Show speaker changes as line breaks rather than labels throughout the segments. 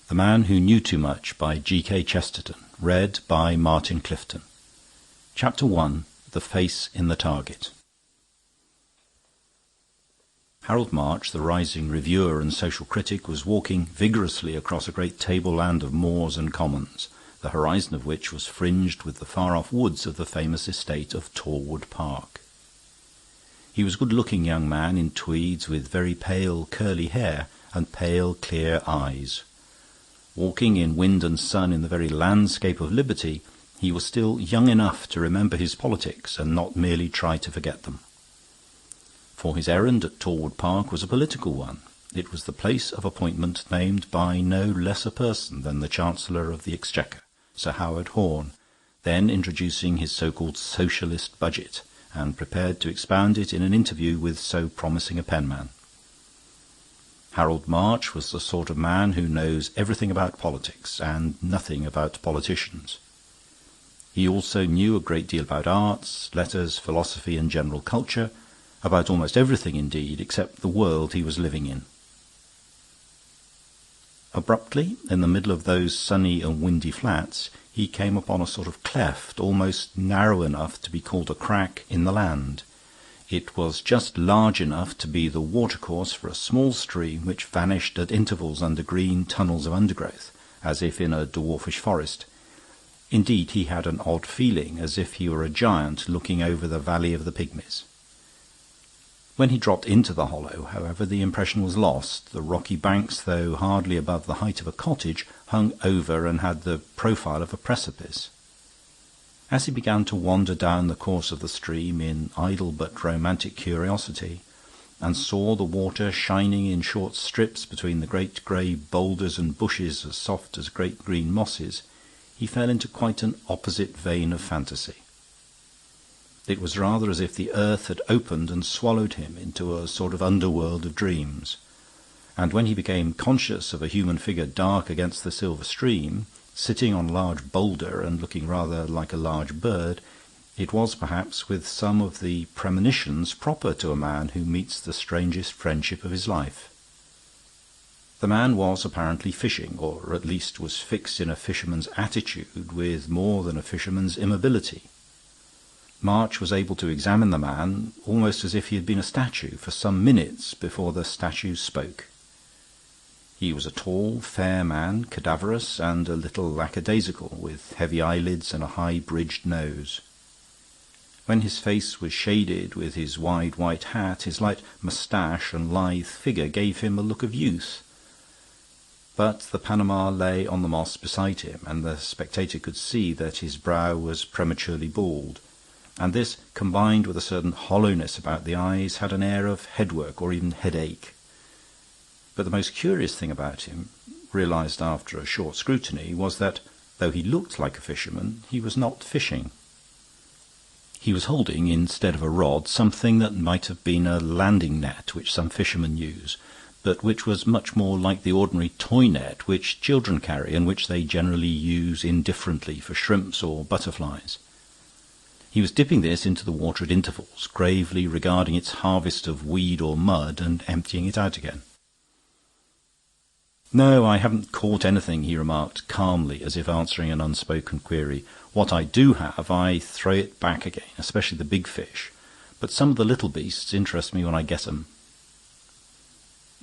The Man Who Knew Too Much by G.K. Chesterton. Read by Martin Clifton. Chapter 1. The Face in the Target. Harold March, the rising reviewer and social critic, was walking vigorously across a great tableland of moors and commons, the horizon of which was fringed with the far-off woods of the famous estate of Torwood Park. He was a good-looking young man in tweeds, with very pale curly hair and pale clear eyes. Walking in wind and sun in the very landscape of liberty, he was still young enough to remember his politics and not merely try to forget them. For his errand at Torwood Park was a political one. It was the place of appointment named by no less a person than the Chancellor of the Exchequer, Sir Howard Horne, then introducing his so-called socialist budget, and prepared to expound it in an interview with so promising a penman. Harold March was the sort of man who knows everything about politics and nothing about politicians. He also knew a great deal about arts, letters, philosophy, and general culture, about almost everything indeed, except the world he was living in. Abruptly, in the middle of those sunny and windy flats, he came upon a sort of cleft, almost narrow enough to be called a crack, in the land. It was just large enough to be the watercourse for a small stream which vanished at intervals under green tunnels of undergrowth, as if in a dwarfish forest. Indeed, he had an odd feeling, as if he were a giant looking over the valley of the pygmies. When he dropped into the hollow, however, the impression was lost. The rocky banks, though hardly above the height of a cottage, hung over and had the profile of a precipice. As he began to wander down the course of the stream in idle but romantic curiosity, and saw the water shining in short strips between the great grey boulders and bushes as soft as great green mosses, he fell into quite an opposite vein of fantasy. It was rather as if the earth had opened and swallowed him into a sort of underworld of dreams, and when he became conscious of a human figure dark against the silver stream, sitting on a large boulder and looking rather like a large bird, it was perhaps with some of the premonitions proper to a man who meets the strangest friendship of his life. The man was apparently fishing, or at least was fixed in a fisherman's attitude with more than a fisherman's immobility. March was able to examine the man almost as if he had been a statue for some minutes before the statue spoke. He was a tall, fair man, cadaverous and a little lackadaisical, with heavy eyelids and a high-bridged nose. When his face was shaded with his wide white hat, his light moustache and lithe figure gave him a look of youth. But the Panama lay on the moss beside him, and the spectator could see that his brow was prematurely bald, and this, combined with a certain hollowness about the eyes, had an air of headwork or even headache. But the most curious thing about him, realized after a short scrutiny, was that, though he looked like a fisherman, he was not fishing. He was holding, instead of a rod, something that might have been a landing net which some fishermen use, but which was much more like the ordinary toy net which children carry and which they generally use indifferently for shrimps or butterflies. He was dipping this into the water at intervals, gravely regarding its harvest of weed or mud and emptying it out again. "No, I haven't caught anything," he remarked calmly, as if answering an unspoken query. "What I do have, I throw it back again, especially the big fish. But some of the little beasts interest me when I get 'em."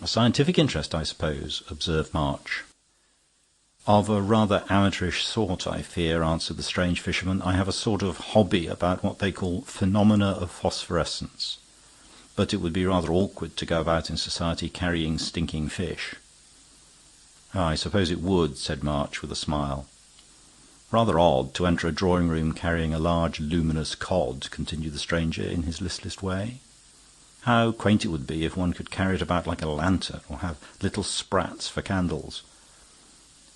"A scientific interest, I suppose," observed March. "Of a rather amateurish sort, I fear," answered the strange fisherman. "I have a sort of hobby about what they call phenomena of phosphorescence. But it would be rather awkward to go about in society carrying stinking fish." "I suppose it would," said March with a smile. "Rather odd to enter a drawing-room carrying a large luminous cod," continued the stranger in his listless way. "How quaint it would be if one could carry it about like a lantern, or have little sprats for candles.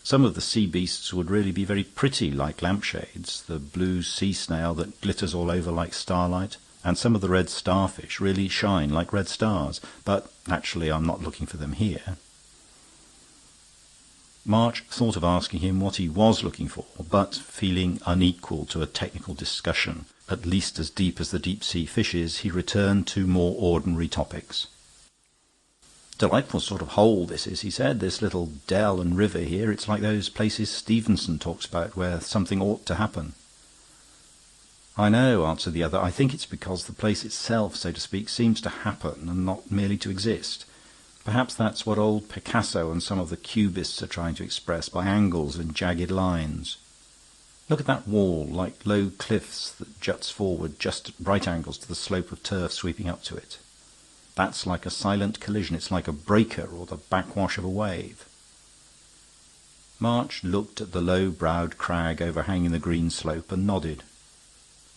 Some of the sea beasts would really be very pretty, like lampshades, the blue sea snail that glitters all over like starlight, and some of the red starfish really shine like red stars. But naturally I'm not looking for them here." March thought of asking him what he was looking for, but, feeling unequal to a technical discussion, at least as deep as the deep-sea fishes, he returned to more ordinary topics. "Delightful sort of hole this is," he said, "this little dell and river here. It's like those places Stevenson talks about where something ought to happen." "I know," answered the other. "I think it's because the place itself, so to speak, seems to happen and not merely to exist. Perhaps that's what old Picasso and some of the Cubists are trying to express by angles and jagged lines. Look at that wall, like low cliffs that juts forward just at right angles to the slope of turf sweeping up to it. That's like a silent collision. It's like a breaker or the backwash of a wave." March looked at the low-browed crag overhanging the green slope and nodded.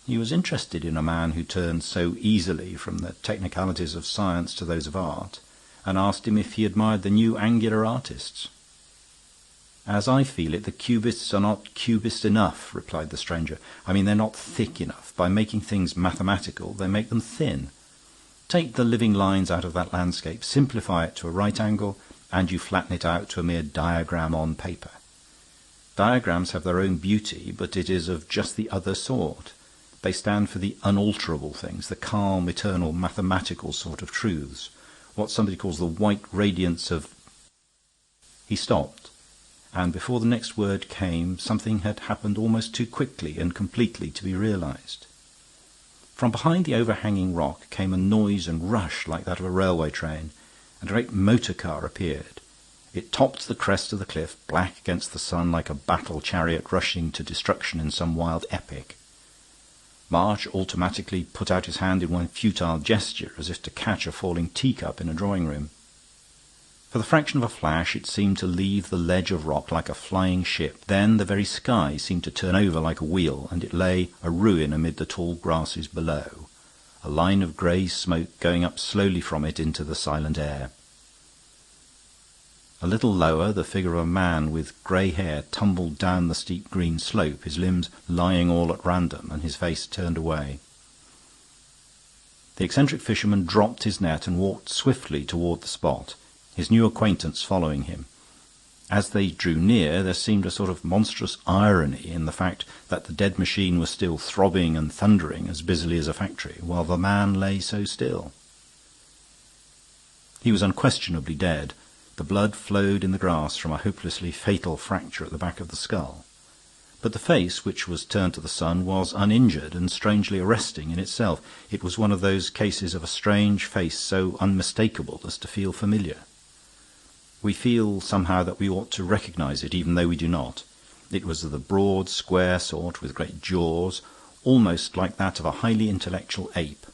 He was interested in a man who turned so easily from the technicalities of science to those of art, and asked him if he admired the new angular artists. "As I feel it, the Cubists are not Cubist enough," replied the stranger. "I mean, they're not thick enough. By making things mathematical, they make them thin. Take the living lines out of that landscape, simplify it to a right angle, and you flatten it out to a mere diagram on paper. Diagrams have their own beauty, but it is of just the other sort. They stand for the unalterable things, the calm, eternal, mathematical sort of truths, what somebody calls the white radiance of—" He stopped, and before the next word came, something had happened almost too quickly and completely to be realized. From behind the overhanging rock came a noise and rush like that of a railway train, and a great motor car appeared. It topped the crest of the cliff, black against the sun like a battle chariot rushing to destruction in some wild epic. March automatically put out his hand in one futile gesture, as if to catch a falling teacup in a drawing-room. For the fraction of a flash it seemed to leave the ledge of rock like a flying ship. Then the very sky seemed to turn over like a wheel, and it lay a ruin amid the tall grasses below, a line of grey smoke going up slowly from it into the silent air. A little lower, the figure of a man with grey hair tumbled down the steep green slope, his limbs lying all at random, and his face turned away. The eccentric fisherman dropped his net and walked swiftly toward the spot, his new acquaintance following him. As they drew near, there seemed a sort of monstrous irony in the fact that the dead machine was still throbbing and thundering as busily as a factory, while the man lay so still. He was unquestionably dead. The blood flowed in the grass from a hopelessly fatal fracture at the back of the skull. But the face, which was turned to the sun, was uninjured and strangely arresting in itself. It was one of those cases of a strange face so unmistakable as to feel familiar. We feel somehow that we ought to recognize it, even though we do not. It was of the broad, square sort, with great jaws, almost like that of a highly intellectual ape.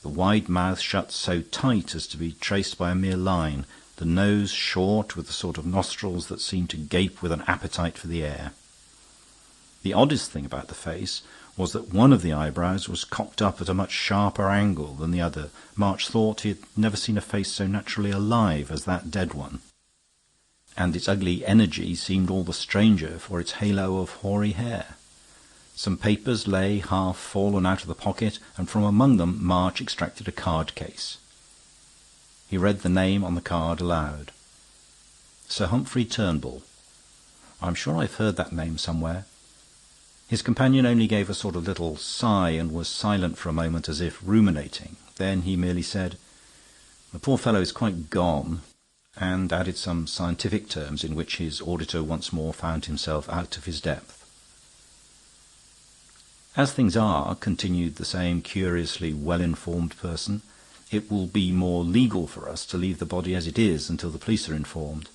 The wide mouth shut so tight as to be traced by a mere line, the nose short, with the sort of nostrils that seemed to gape with an appetite for the air. The oddest thing about the face was that one of the eyebrows was cocked up at a much sharper angle than the other. March thought he had never seen a face so naturally alive as that dead one, and its ugly energy seemed all the stranger for its halo of hoary hair. Some papers lay half fallen out of the pocket, and from among them March extracted a card case. He read the name on the card aloud. Sir Humphrey Turnbull. I'm sure I've heard that name somewhere. His companion only gave a sort of little sigh and was silent for a moment as if ruminating. Then he merely said, "The poor fellow is quite gone," and added some scientific terms in which his auditor once more found himself out of his depth. "As things are," continued the same curiously well-informed person, "it will be more legal for us to leave the body as it is until the police are informed.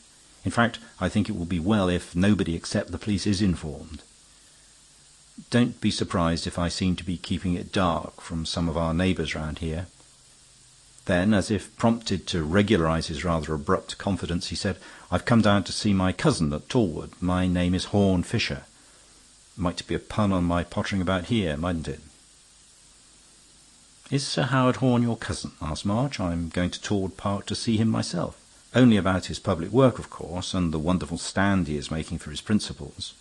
In fact, I think it will be well if nobody except the police is informed. Don't be surprised if I seem to be keeping it dark from some of our neighbours round here." Then, as if prompted to regularize his rather abrupt confidence, he said, "I've come down to see my cousin at Tallwood. My name is Horne Fisher. Might be a pun on my pottering about here, mightn't it?" "Is Sir Howard Horne your cousin?" asked March. "I'm going to Torwood Park to see him myself. Only about his public work, of course, and the wonderful stand he is making for his principles.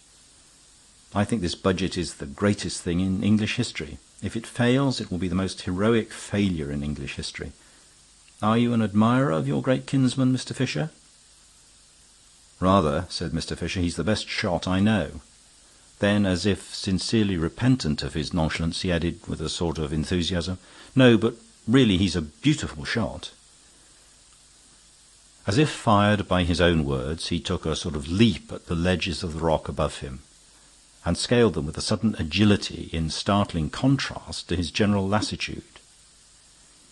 I think this budget is the greatest thing in English history. If it fails, it will be the most heroic failure in English history. Are you an admirer of your great kinsman, Mr. Fisher?" "Rather," said Mr. Fisher. "He's the best shot I know." Then, as if sincerely repentant of his nonchalance, he added with a sort of enthusiasm, "No, but really he's a beautiful shot." As if fired by his own words, he took a sort of leap at the ledges of the rock above him, and scaled them with a sudden agility in startling contrast to his general lassitude.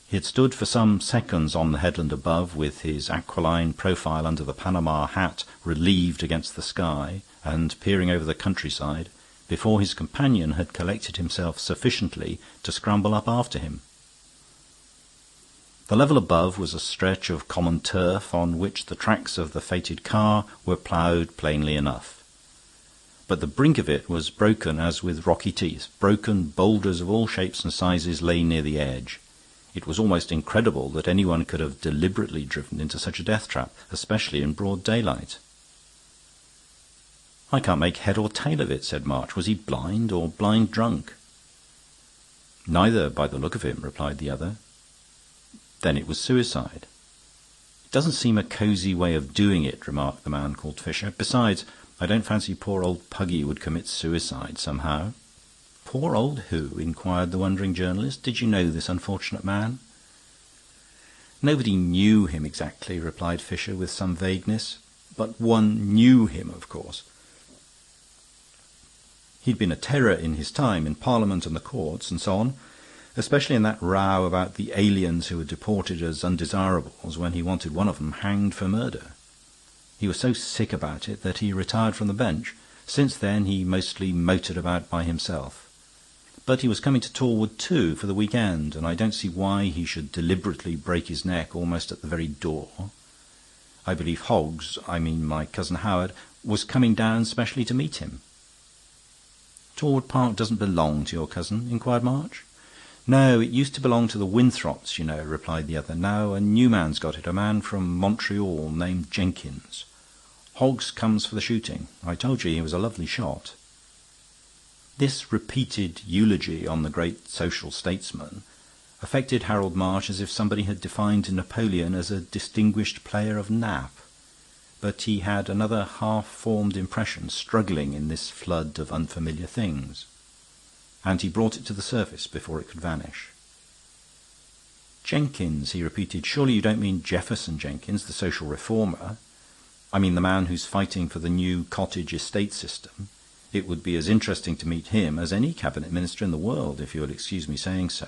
He had stood for some seconds on the headland above, with his aquiline profile under the Panama hat relieved against the sky, and peering over the countryside, before his companion had collected himself sufficiently to scramble up after him. The level above was a stretch of common turf on which the tracks of the fated car were ploughed plainly enough. But the brink of it was broken as with rocky teeth. Broken boulders of all shapes and sizes lay near the edge. It was almost incredible that anyone could have deliberately driven into such a death trap, especially in broad daylight. "I can't make head or tail of it," said March. "Was he blind or blind drunk?" "Neither, by the look of him," replied the other. "Then it was suicide." "It doesn't seem a cosy way of doing it," remarked the man called Fisher. "Besides, I don't fancy poor old Puggy would commit suicide somehow." "Poor old who?" inquired the wondering journalist. "Did you know this unfortunate man?" "Nobody knew him exactly," replied Fisher with some vagueness. "But one knew him, of course. He'd been a terror in his time, in Parliament and the courts and so on, especially in that row about the aliens who were deported as undesirables when he wanted one of them hanged for murder. He was so sick about it that he retired from the bench. Since then he mostly motored about by himself. But he was coming to Torwood too for the week-end, and I don't see why he should deliberately break his neck almost at the very door. I believe Hoggs, my cousin Howard, was coming down specially to meet him." "Torwood Park doesn't belong to your cousin?" inquired March. "No, it used to belong to the Winthrops, you know," replied the other. "Now a new man's got it, a man from Montreal named Jenkins. Hoggs comes for the shooting. I told you he was a lovely shot." This repeated eulogy on the great social statesman affected Harold March as if somebody had defined Napoleon as a distinguished player of nap. But he had another half-formed impression struggling in this flood of unfamiliar things, and he brought it to the surface before it could vanish. "Jenkins," he repeated. "Surely you don't mean Jefferson Jenkins, the social reformer? I mean the man who's fighting for the new cottage estate system. It would be as interesting to meet him as any cabinet minister in the world, if you'll excuse me saying so."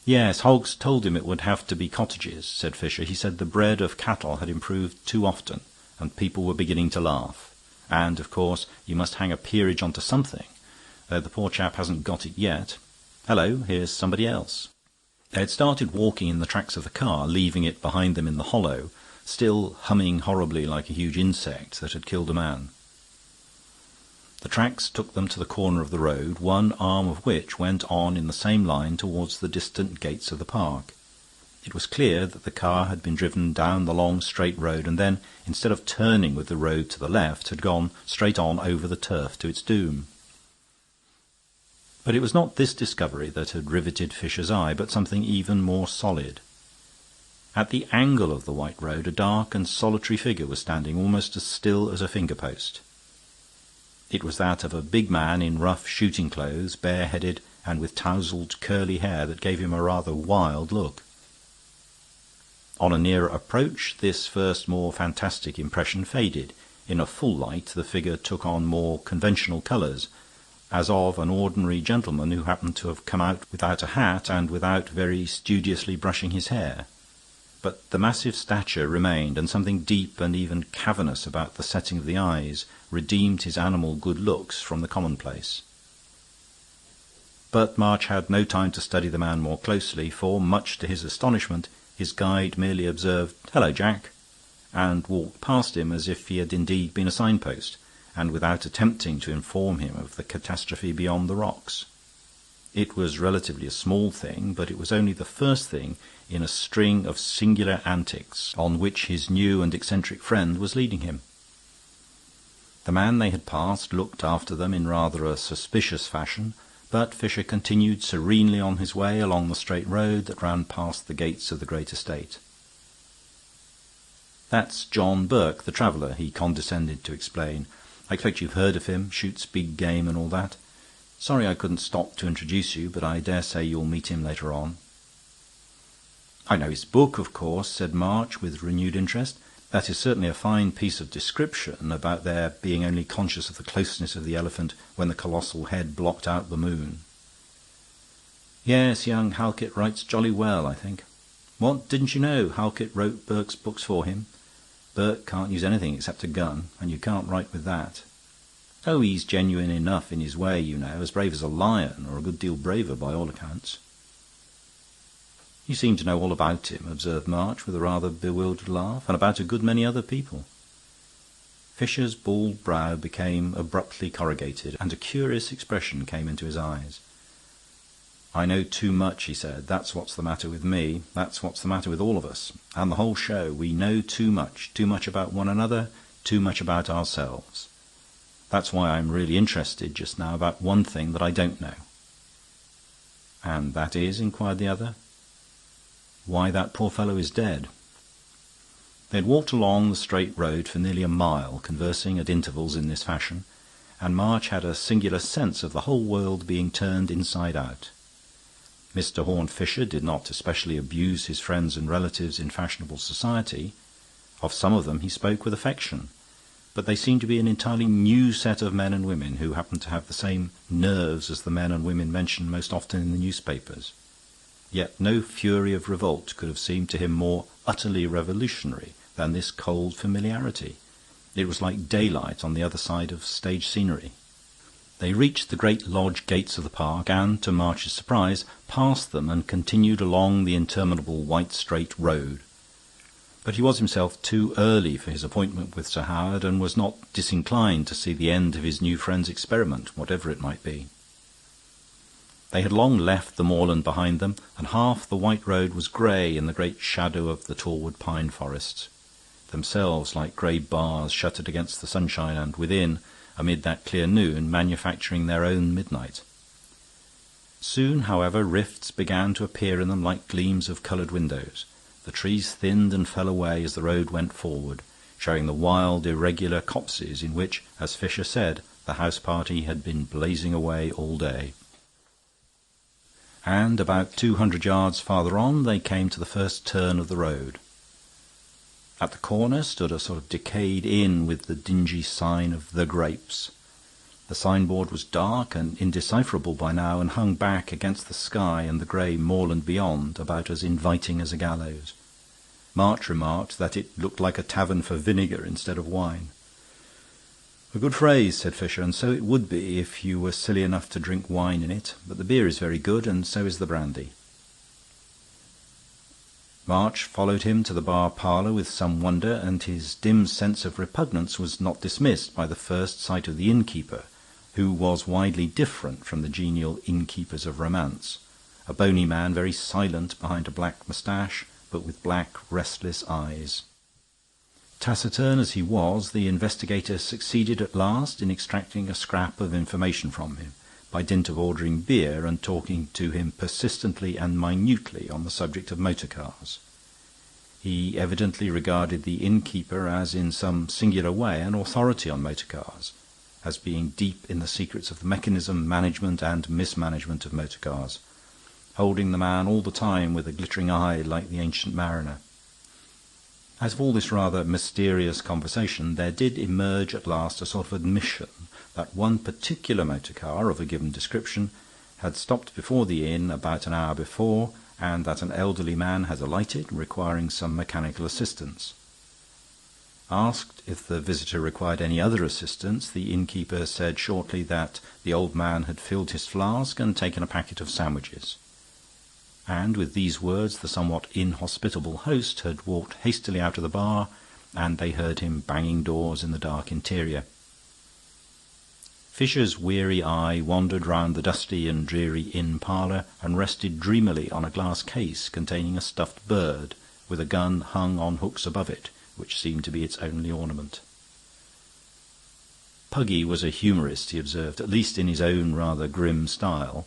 "Yes, Hoggs told him it would have to be cottages," said Fisher. "He said the bread of cattle had improved too often, and people were beginning to laugh. And, of course, you must hang a peerage onto something, though the poor chap hasn't got it yet. Hello, here's somebody else." They had started walking in the tracks of the car, leaving it behind them in the hollow, still humming horribly like a huge insect that had killed a man. The tracks took them to the corner of the road, one arm of which went on in the same line towards the distant gates of the park. It was clear that the car had been driven down the long straight road, and then, instead of turning with the road to the left, had gone straight on over the turf to its doom. But it was not this discovery that had riveted Fisher's eye, but something even more solid. At the angle of the white road a dark and solitary figure was standing, almost as still as a finger-post. It was that of a big man in rough shooting clothes, bareheaded and with tousled curly hair that gave him a rather wild look. On a nearer approach this first more fantastic impression faded. In a full light the figure took on more conventional colours, as of an ordinary gentleman who happened to have come out without a hat and without very studiously brushing his hair. But the massive stature remained, and something deep and even cavernous about the setting of the eyes redeemed his animal good looks from the commonplace. But March had no time to study the man more closely, for, much to his astonishment, his guide merely observed, "Hello, Jack," and walked past him as if he had indeed been a signpost, and without attempting to inform him of the catastrophe beyond the rocks. It was relatively a small thing, but it was only the first thing in a string of singular antics on which his new and eccentric friend was leading him. The man they had passed looked after them in rather a suspicious fashion, but Fisher continued serenely on his way along the straight road that ran past the gates of the great estate. "That's John Burke, the traveller," he condescended to explain. "I expect you've heard of him, shoots big game and all that. Sorry I couldn't stop to introduce you, but I dare say you'll meet him later on." "I know his book, of course," said March, with renewed interest. "That is certainly a fine piece of description about their being only conscious of the closeness of the elephant when the colossal head blocked out the moon." "Yes, young Halkett writes jolly well, I think." "What, didn't you know Halkett wrote Burke's books for him? Burke can't use anything except a gun, and you can't write with that." "Oh, he's genuine enough in his way, you know, as brave as a lion, or a good deal braver by all accounts." "You seem to know all about him," observed March, with a rather bewildered laugh, "and about a good many other people." Fisher's bald brow became abruptly corrugated, and a curious expression came into his eyes. "I know too much," he said. "That's what's the matter with me. That's what's the matter with all of us, and the whole show. We know too much about one another, too much about ourselves. That's why I'm really interested just now about one thing that I don't know." "And that is?" inquired the other. "Why that poor fellow is dead." They had walked along the straight road for nearly a mile, conversing at intervals in this fashion, and March had a singular sense of the whole world being turned inside out. Mr. Horne Fisher did not especially abuse his friends and relatives in fashionable society. Of some of them he spoke with affection, but they seemed to be an entirely new set of men and women who happened to have the same nerves as the men and women mentioned most often in the newspapers. Yet no fury of revolt could have seemed to him more utterly revolutionary than this cold familiarity. It was like daylight on the other side of stage scenery. They reached the great lodge gates of the park and, to March's surprise, passed them and continued along the interminable white straight road. But he was himself too early for his appointment with Sir Howard, and was not disinclined to see the end of his new friend's experiment, whatever it might be. They had long left the moorland behind them, and half the white road was grey in the great shadow of the tallwood pine forests, themselves like grey bars shuttered against the sunshine, and within, amid that clear noon, manufacturing their own midnight. Soon, however, rifts began to appear in them like gleams of coloured windows. The trees thinned and fell away as the road went forward, showing the wild, irregular copses in which, as Fisher said, the house party had been blazing away all day. And about 200 yards farther on they came to the first turn of the road. At the corner stood a sort of decayed inn with the dingy sign of The Grapes. The signboard was dark and indecipherable by now, and hung back against the sky and the grey moorland beyond, about as inviting as a gallows. March remarked that it looked like a tavern for vinegar instead of wine. "A good phrase," said Fisher, "and so it would be if you were silly enough to drink wine in it. But the beer is very good, and so is the brandy." March followed him to the bar parlour with some wonder, and his dim sense of repugnance was not dismissed by the first sight of the innkeeper, who was widely different from the genial innkeepers of romance, a bony man very silent behind a black moustache, but with black, restless eyes. Taciturn as he was, the investigator succeeded at last in extracting a scrap of information from him, by dint of ordering beer and talking to him persistently and minutely on the subject of motor cars. He evidently regarded the innkeeper as, in some singular way, an authority on motor cars, as being deep in the secrets of the mechanism, management, and mismanagement of motor cars, holding the man all the time with a glittering eye like the Ancient Mariner. Out of all this rather mysterious conversation there did emerge at last a sort of admission that one particular motor car of a given description had stopped before the inn about an hour before, and that an elderly man had alighted, requiring some mechanical assistance. Asked if the visitor required any other assistance, the innkeeper said shortly that the old man had filled his flask and taken a packet of sandwiches. And with these words the somewhat inhospitable host had walked hastily out of the bar, and they heard him banging doors in the dark interior. Fisher's weary eye wandered round the dusty and dreary inn parlour, and rested dreamily on a glass case containing a stuffed bird, with a gun hung on hooks above it, which seemed to be its only ornament. Puggy was a humorist, he observed, at least in his own rather grim style,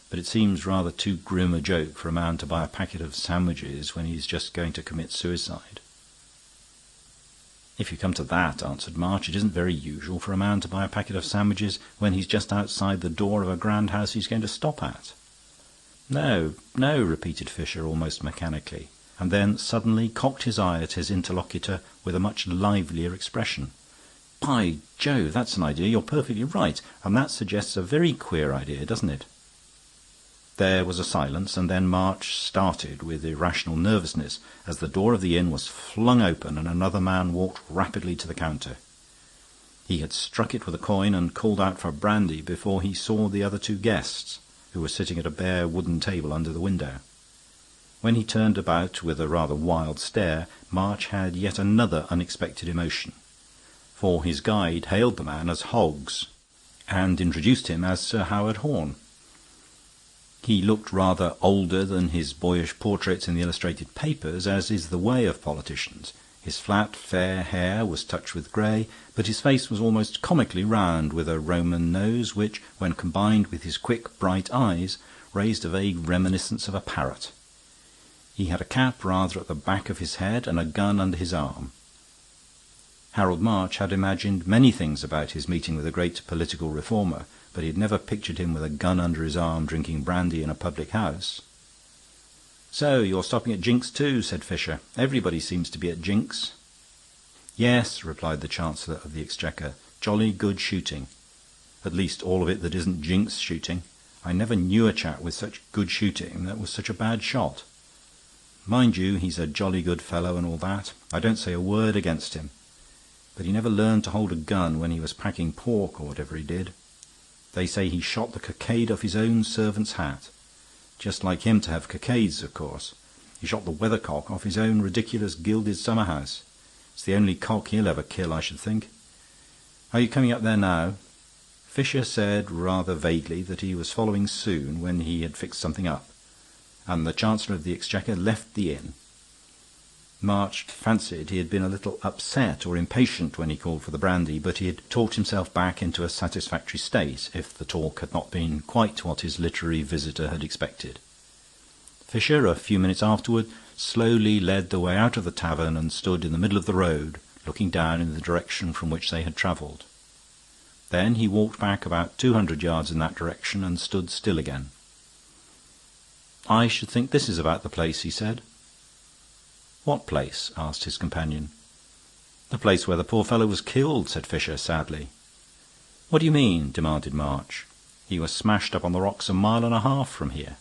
but it seems rather too grim a joke for a man to buy a packet of sandwiches when he's just going to commit suicide. "If you come to that," answered March, "it isn't very usual for a man to buy a packet of sandwiches when he's just outside the door of a grand house he's going to stop at." No, repeated Fisher almost mechanically. and then suddenly cocked his eye at his interlocutor with a much livelier expression. "By Jove, that's an idea. You're perfectly right, and that suggests a very queer idea, doesn't it?" There was a silence, and then March started with irrational nervousness as the door of the inn was flung open and another man walked rapidly to the counter. He had struck it with a coin and called out for brandy before he saw the other two guests, who were sitting at a bare wooden table under the window. When he turned about with a rather wild stare, March had yet another unexpected emotion, for his guide hailed the man as Hoggs and introduced him as Sir Howard Horne. He looked rather older than his boyish portraits in the illustrated papers, as is the way of politicians. His flat, fair hair was touched with grey, but his face was almost comically round, with a Roman nose which, when combined with his quick, bright eyes, raised a vague reminiscence of a parrot. He had a cap rather at the back of his head and a gun under his arm. Harold March had imagined many things about his meeting with a great political reformer, but he had never pictured him with a gun under his arm drinking brandy in a public house. "So you're stopping at Jinks too," said Fisher. "Everybody seems to be at Jinks." "Yes," replied the Chancellor of the Exchequer. "Jolly good shooting. At least all of it that isn't Jinks shooting. I never knew a chap with such good shooting that was such a bad shot. Mind you, he's a jolly good fellow and all that. I don't say a word against him. But he never learned to hold a gun when he was packing pork or whatever he did. They say he shot the cockade off his own servant's hat. Just like him to have cockades, of course. He shot the weathercock off his own ridiculous gilded summer-house. It's the only cock he'll ever kill, I should think. Are you coming up there now?" Fisher said rather vaguely that he was following soon when he had fixed something up, and the Chancellor of the Exchequer left the inn. March fancied he had been a little upset or impatient when he called for the brandy, but he had talked himself back into a satisfactory state, if the talk had not been quite what his literary visitor had expected. Fisher, a few minutes afterward, slowly led the way out of the tavern and stood in the middle of the road, looking down in the direction from which they had travelled. Then he walked back about 200 yards in that direction and stood still again. "I should think this is about the place," he said. "What place?" asked his companion. "The place where the poor fellow was killed," said Fisher sadly. "What do you mean?" demanded March. "He was smashed up on the rocks 1.5 miles from here."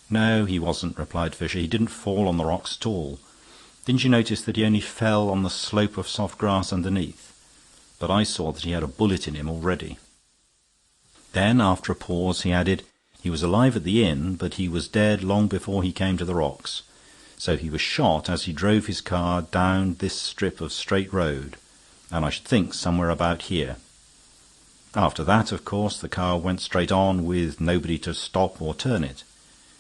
"No, he wasn't," replied Fisher. "He didn't fall on the rocks at all. Didn't you notice that he only fell on the slope of soft grass underneath? But I saw that he had a bullet in him already." Then, after a pause, he added, "He was alive at the inn, but he was dead long before he came to the rocks. So he was shot as he drove his car down this strip of straight road, and I should think somewhere about here. After that, of course, the car went straight on with nobody to stop or turn it.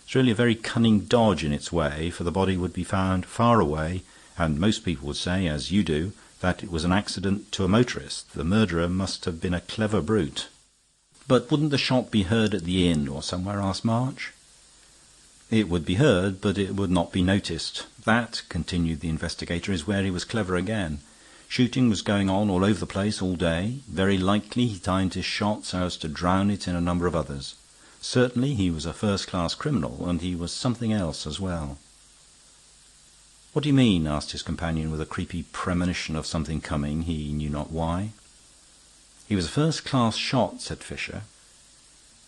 It's really a very cunning dodge in its way, for the body would be found far away, and most people would say, as you do, that it was an accident to a motorist. The murderer must have been a clever brute." "But wouldn't the shot be heard at the inn or somewhere?" asked March. "It would be heard, but it would not be noticed. That," continued the investigator, "is where he was clever again. Shooting was going on all over the place all day. Very likely he timed his shot so as to drown it in a number of others. Certainly he was a first-class criminal, and he was something else as well." "What do you mean?" asked his companion, with a creepy premonition of something coming, he knew not why. "He was a first-class shot," said Fisher.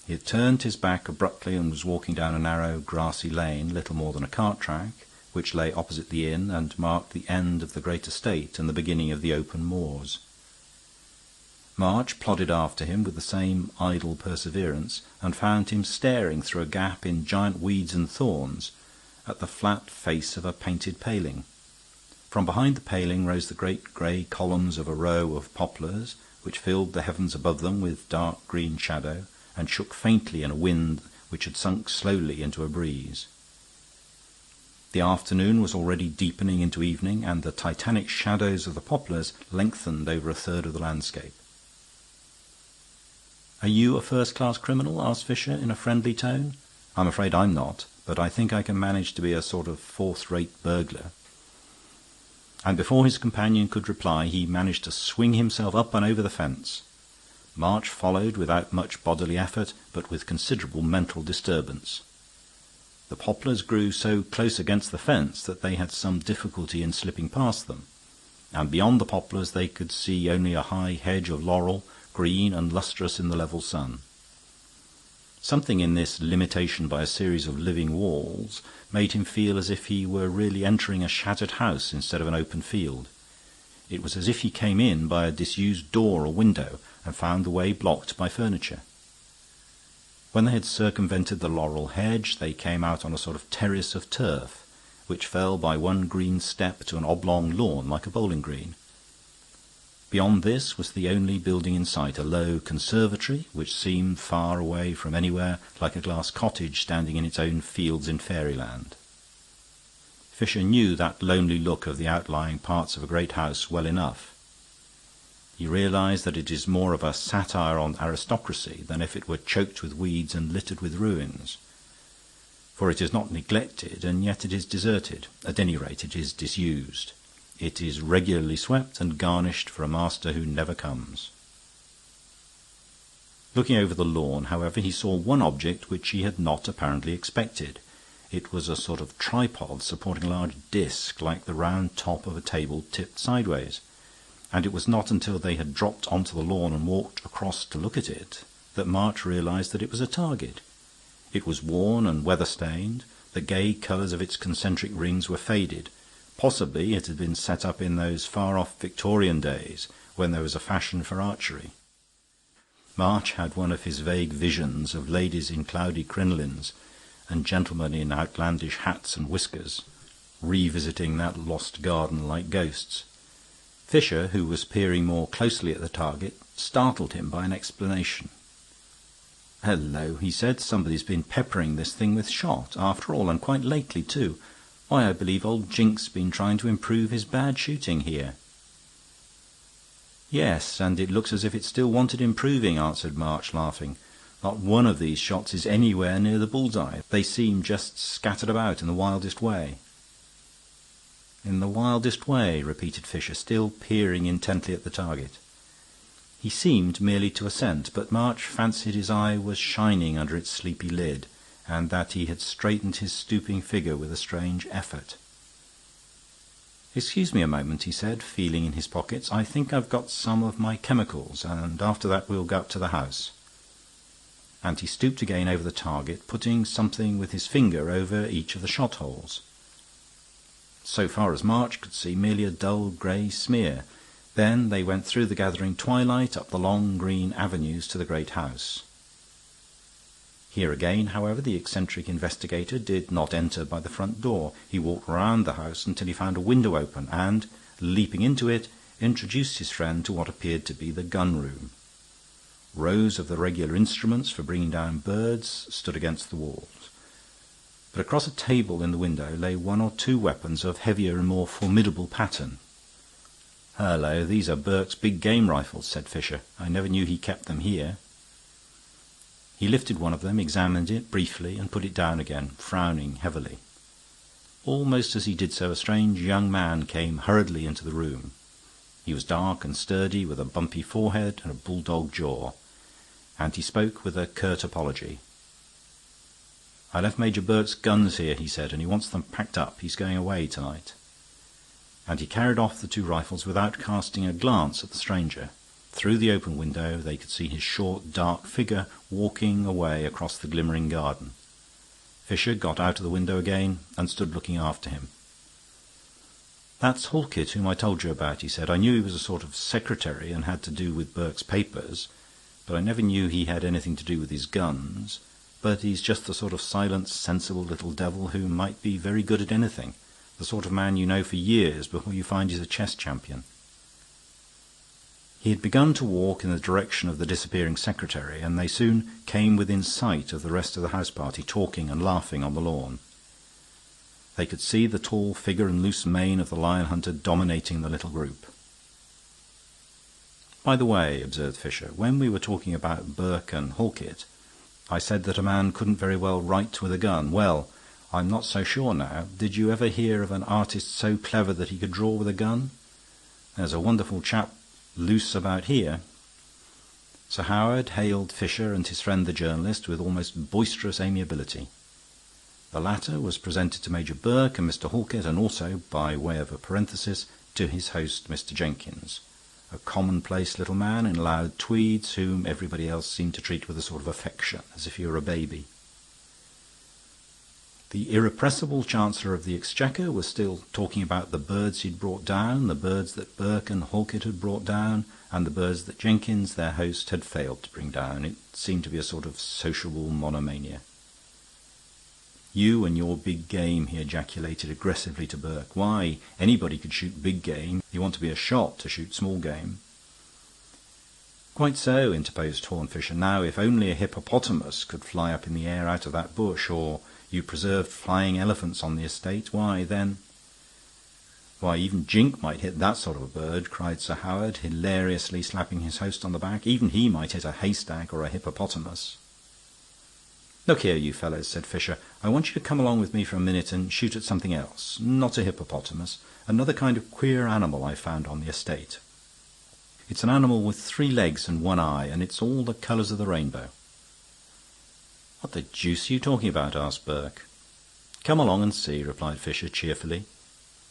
He had turned his back abruptly and was walking down a narrow, grassy lane, little more than a cart-track, which lay opposite the inn and marked the end of the great estate and the beginning of the open moors. March plodded after him with the same idle perseverance, and found him staring through a gap in giant weeds and thorns at the flat face of a painted paling. From behind the paling rose the great grey columns of a row of poplars, which filled the heavens above them with dark green shadow, and shook faintly in a wind which had sunk slowly into a breeze. The afternoon was already deepening into evening, and the titanic shadows of the poplars lengthened over a third of the landscape. "Are you a first-class criminal?" asked Fisher in a friendly tone. "I'm afraid I'm not, but I think I can manage to be a sort of fourth-rate burglar." And before his companion could reply, he managed to swing himself up and over the fence. March followed without much bodily effort, but with considerable mental disturbance. The poplars grew so close against the fence that they had some difficulty in slipping past them, and beyond the poplars they could see only a high hedge of laurel, green and lustrous in the level sun. Something in this limitation by a series of living walls made him feel as if he were really entering a shattered house instead of an open field. It was as if he came in by a disused door or window and found the way blocked by furniture. When they had circumvented the laurel hedge, they came out on a sort of terrace of turf, which fell by one green step to an oblong lawn like a bowling green. Beyond this was the only building in sight, a low conservatory, which seemed far away from anywhere, like a glass cottage standing in its own fields in fairyland. Fisher knew that lonely look of the outlying parts of a great house well enough. He realized that it is more of a satire on aristocracy than if it were choked with weeds and littered with ruins. For it is not neglected, and yet it is deserted. At any rate, it is disused. It is regularly swept and garnished for a master who never comes. Looking over the lawn, however, he saw one object which he had not apparently expected. It was a sort of tripod supporting a large disc, like the round top of a table tipped sideways, and it was not until they had dropped onto the lawn and walked across to look at it that March realized that it was a target. It was worn and weather-stained. The gay colours of its concentric rings were faded. Possibly it had been set up in those far-off Victorian days when there was a fashion for archery. March had one of his vague visions of ladies in cloudy crinolines and gentlemen in outlandish hats and whiskers, revisiting that lost garden like ghosts. Fisher, who was peering more closely at the target, startled him by an explanation. "Hello," he said, "somebody's been peppering this thing with shot, after all, and quite lately, too. Why, I believe old Jink's been trying to improve his bad shooting here." "Yes, and it looks as if it still wanted improving," answered March, laughing. "Not one of these shots is anywhere near the bull's-eye. They seem just scattered about in the wildest way." "In the wildest way," repeated Fisher, still peering intently at the target. He seemed merely to assent, but March fancied his eye was shining under its sleepy lid, and that he had straightened his stooping figure with a strange effort. "Excuse me a moment," he said, feeling in his pockets. "I think I've got some of my chemicals, and after that we'll go up to the house." And he stooped again over the target, putting something with his finger over each of the shot holes. So far as March could see, merely a dull grey smear. Then they went through the gathering twilight, up the long green avenues to the great house. Here again, however, the eccentric investigator did not enter by the front door. He walked round the house until he found a window open, and, leaping into it, introduced his friend to what appeared to be the gun-room. Rows of the regular instruments for bringing down birds stood against the walls, but across a table in the window lay one or two weapons of heavier and more formidable pattern. "Hello, these are Burke's big game rifles," said Fisher. "I never knew he kept them here." He lifted one of them, examined it briefly, and put it down again, frowning heavily. Almost as he did so, a strange young man came hurriedly into the room. He was dark and sturdy, with a bumpy forehead and a bulldog jaw, and he spoke with a curt apology. "I left Major Burke's guns here," he said, "and he wants them packed up. He's going away tonight." And he carried off the two rifles without casting a glance at the stranger. Through the open window they could see his short, dark figure walking away across the glimmering garden. Fisher got out of the window again and stood looking after him. "That's Halkett, whom I told you about," he said. "I knew he was a sort of secretary and had to do with Burke's papers, but I never knew he had anything to do with his guns. But he's just the sort of silent, sensible little devil who might be very good at anything, the sort of man you know for years before you find he's a chess champion." He had begun to walk in the direction of the disappearing secretary, and they soon came within sight of the rest of the house party, talking and laughing on the lawn. They could see the tall figure and loose mane of the lion hunter dominating the little group. "By the way," observed Fisher, "when we were talking about Burke and Halkett, I said that a man couldn't very well write with a gun. Well, I'm not so sure now. Did you ever hear of an artist so clever that he could draw with a gun? There's a wonderful chap loose about here." Sir Howard hailed Fisher and his friend the journalist with almost boisterous amiability. The latter was presented to Major Burke and Mr. Halkett, and also, by way of a parenthesis, to his host, Mr. Jenkins, a commonplace little man in loud tweeds, whom everybody else seemed to treat with a sort of affection, as if he were a baby. The irrepressible Chancellor of the Exchequer was still talking about the birds he'd brought down, the birds that Burke and Halkett had brought down, and the birds that Jenkins, their host, had failed to bring down. It seemed to be a sort of sociable monomania. "You and your big game," he ejaculated aggressively to Burke. "Why, anybody could shoot big game. You want to be a shot to shoot small game." "Quite so," interposed Horne Fisher. "Now, if only a hippopotamus could fly up in the air out of that bush, or you preserved flying elephants on the estate, why, then—" "Why, even Jink might hit that sort of a bird," cried Sir Howard, hilariously slapping his host on the back. "Even he might hit a haystack or a hippopotamus." "Look here, you fellows," said Fisher, "I want you to come along with me for a minute and shoot at something else. Not a hippopotamus. Another kind of queer animal I found on the estate. It's an animal with 3 legs and 1 eye, and it's all the colours of the rainbow." "What the deuce are you talking about?" asked Burke. "Come along and see," replied Fisher cheerfully.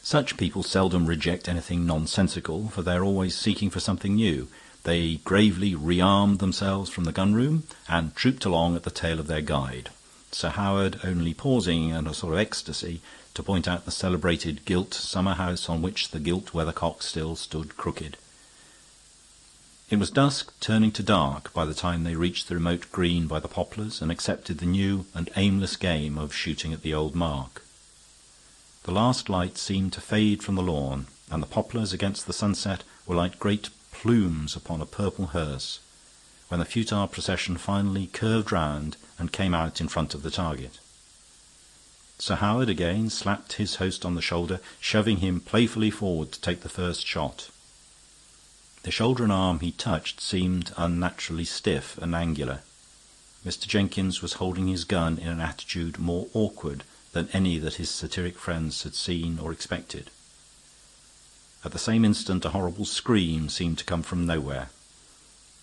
Such people seldom reject anything nonsensical, for they're always seeking for something new. They gravely rearmed themselves from the gun-room and trooped along at the tail of their guide, Sir Howard only pausing in a sort of ecstasy to point out the celebrated gilt summer-house on which the gilt weathercock still stood crooked. It was dusk, turning to dark, by the time they reached the remote green by the poplars and accepted the new and aimless game of shooting at the old mark. The last light seemed to fade from the lawn, and the poplars against the sunset were like great plumes upon a purple hearse, when the futile procession finally curved round and came out in front of the target. Sir Howard again slapped his host on the shoulder, shoving him playfully forward to take the first shot. The shoulder and arm he touched seemed unnaturally stiff and angular. Mr. Jenkins was holding his gun in an attitude more awkward than any that his satiric friends had seen or expected. At the same instant a horrible scream seemed to come from nowhere.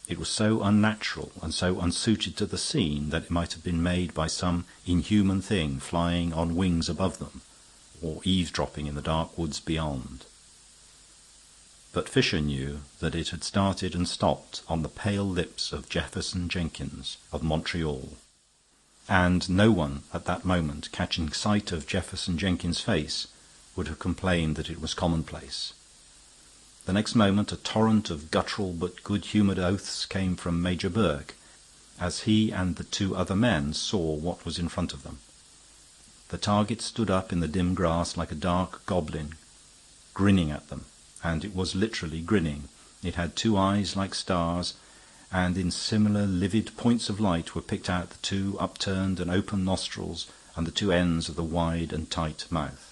It was so unnatural and so unsuited to the scene that it might have been made by some inhuman thing flying on wings above them, or eavesdropping in the dark woods beyond. But Fisher knew that it had started and stopped on the pale lips of Jefferson Jenkins of Montreal, and no one at that moment, catching sight of Jefferson Jenkins' face, would have complained that it was commonplace. The next moment a torrent of guttural but good-humoured oaths came from Major Burke, as he and the 2 other men saw what was in front of them. The target stood up in the dim grass like a dark goblin, grinning at them, and it was literally grinning. It had 2 eyes like stars, and in similar livid points of light were picked out the 2 upturned and open nostrils and the 2 ends of the wide and tight mouth.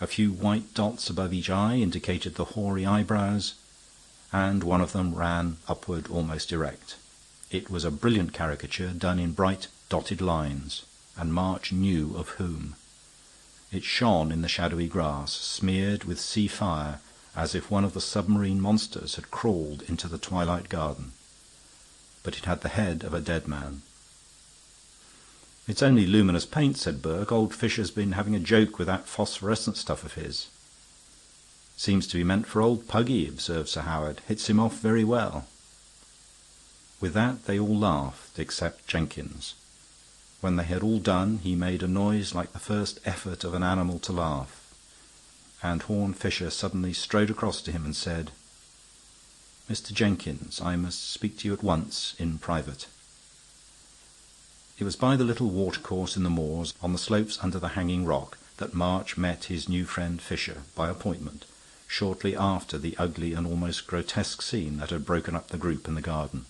A few white dots above each eye indicated the hoary eyebrows, and one of them ran upward almost erect. It was a brilliant caricature done in bright dotted lines, and March knew of whom. It shone in the shadowy grass, smeared with sea fire, as if one of the submarine monsters had crawled into the twilight garden. But it had the head of a dead man. "It's only luminous paint," said Burke. "Old Fisher's been having a joke with that phosphorescent stuff of his." "Seems to be meant for old Puggy," observed Sir Howard. "Hits him off very well." With that they all laughed, except Jenkins. When they had all done, he made a noise like the first effort of an animal to laugh, and Horne Fisher suddenly strode across to him and said, "Mr. Jenkins, I must speak to you at once, in private." It was by the little watercourse in the moors, on the slopes under the hanging rock, that March met his new friend Fisher, by appointment, shortly after the ugly and almost grotesque scene that had broken up the group in the garden.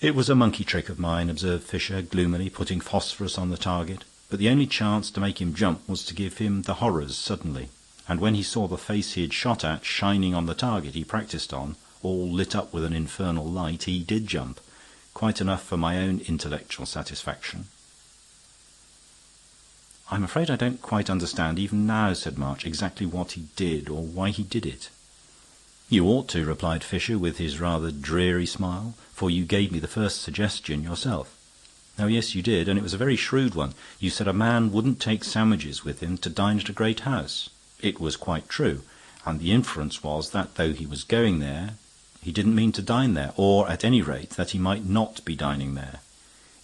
"It was a monkey trick of mine," observed Fisher, gloomily, putting phosphorus on the target. "But the only chance to make him jump was to give him the horrors suddenly, and when he saw the face he had shot at shining on the target he practised on, all lit up with an infernal light, he did jump. Quite enough for my own intellectual satisfaction." "I'm afraid I don't quite understand, even now," said March, "exactly what he did, or why he did it." "You ought to," replied Fisher, with his rather dreary smile, "for you gave me the first suggestion yourself. Oh, yes, you did, and it was a very shrewd one. You said a man wouldn't take sandwiches with him to dine at a great house. It was quite true, and the inference was that though he was going there, he didn't mean to dine there, or at any rate that he might not be dining there.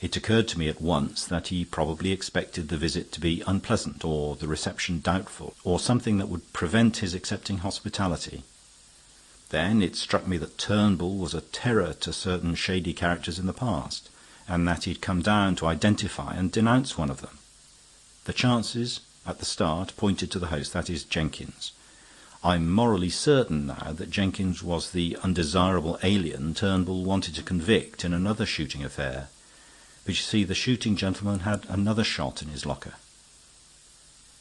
It occurred to me at once that he probably expected the visit to be unpleasant, or the reception doubtful, or something that would prevent his accepting hospitality. Then it struck me that Turnbull was a terror to certain shady characters in the past, and that he'd come down to identify and denounce one of them. The chances, at the start, pointed to the host, that is, Jenkins. I'm morally certain now that Jenkins was the undesirable alien Turnbull wanted to convict in another shooting affair. But you see, the shooting gentleman had another shot in his locker.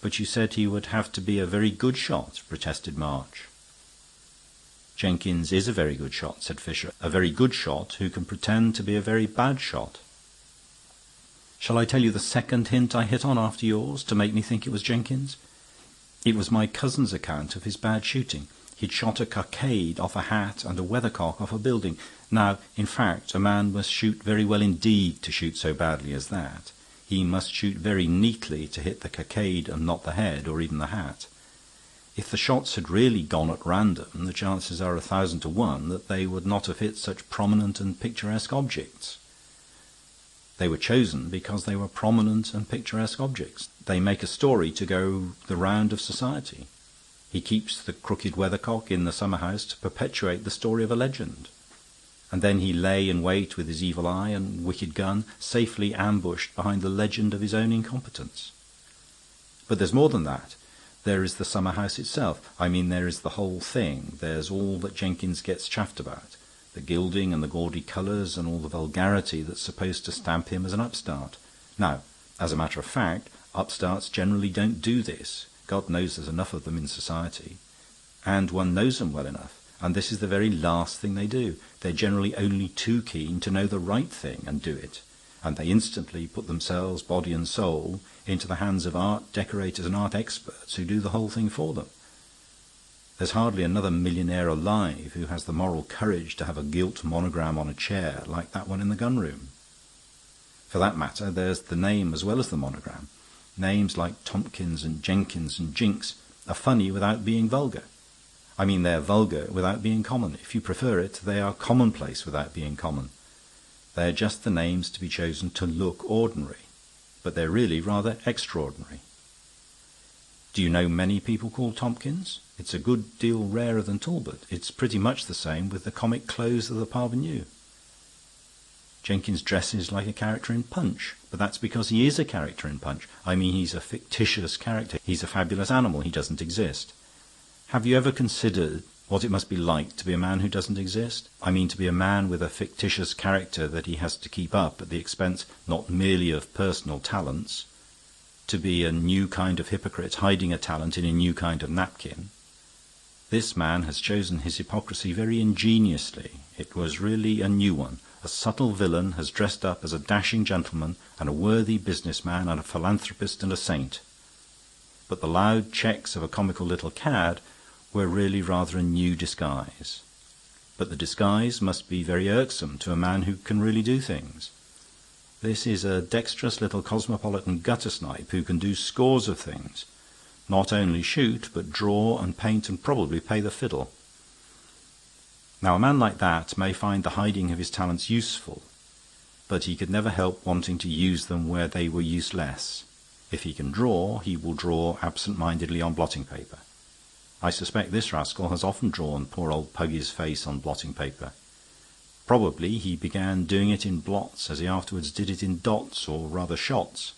But you said he would have to be a very good shot, protested March. Jenkins is a very good shot, said Fisher. A very good shot who can pretend to be a very bad shot. Shall I tell you the second hint I hit on after yours to make me think it was Jenkins? It was my cousin's account of his bad shooting. He'd shot a cockade off a hat and a weathercock off a building. Now, in fact, a man must shoot very well indeed to shoot so badly as that. He must shoot very neatly to hit the cockade and not the head or even the hat. If the shots had really gone at random, the chances are 1,000 to 1 that they would not have hit such prominent and picturesque objects. They were chosen because they were prominent and picturesque objects. They make a story to go the round of society. He keeps the crooked weathercock in the summer-house to perpetuate the story of a legend. And then he lay in wait with his evil eye and wicked gun, safely ambushed behind the legend of his own incompetence. But there's more than that. There is the summer-house itself. I mean, there is the whole thing. There's all that Jenkins gets chaffed about. The gilding and the gaudy colours and all the vulgarity that's supposed to stamp him as an upstart. Now, as a matter of fact, upstarts generally don't do this. God knows there's enough of them in society. And one knows them well enough. And this is the very last thing they do. They're generally only too keen to know the right thing and do it. And they instantly put themselves, body and soul, into the hands of art decorators and art experts who do the whole thing for them. There's hardly another millionaire alive who has the moral courage to have a gilt monogram on a chair like that one in the gun-room. For that matter, there's the name as well as the monogram. Names like Tompkins and Jenkins and Jinks are funny without being vulgar. I mean, they're vulgar without being common. If you prefer it, they are commonplace without being common. They're just the names to be chosen to look ordinary, but they're really rather extraordinary. Do you know many people called Tompkins? It's a good deal rarer than Talbot. It's pretty much the same with the comic clothes of the parvenu. Jenkins dresses like a character in Punch, but that's because he is a character in Punch. I mean, he's a fictitious character. He's a fabulous animal. He doesn't exist. Have you ever considered what it must be like to be a man who doesn't exist? I mean, to be a man with a fictitious character that he has to keep up at the expense not merely of personal talents, to be a new kind of hypocrite hiding a talent in a new kind of napkin. This man has chosen his hypocrisy very ingeniously. It was really a new one. A subtle villain has dressed up as a dashing gentleman and a worthy businessman and a philanthropist and a saint. But the loud checks of a comical little cad were really rather a new disguise. But the disguise must be very irksome to a man who can really do things. This is a dexterous little cosmopolitan gutter-snipe who can do scores of things. Not only shoot, but draw and paint and probably play the fiddle. Now, a man like that may find the hiding of his talents useful, but he could never help wanting to use them where they were useless. If he can draw, he will draw absent-mindedly on blotting paper. I suspect this rascal has often drawn poor old Puggy's face on blotting paper. Probably he began doing it in blots as he afterwards did it in dots, or rather shots.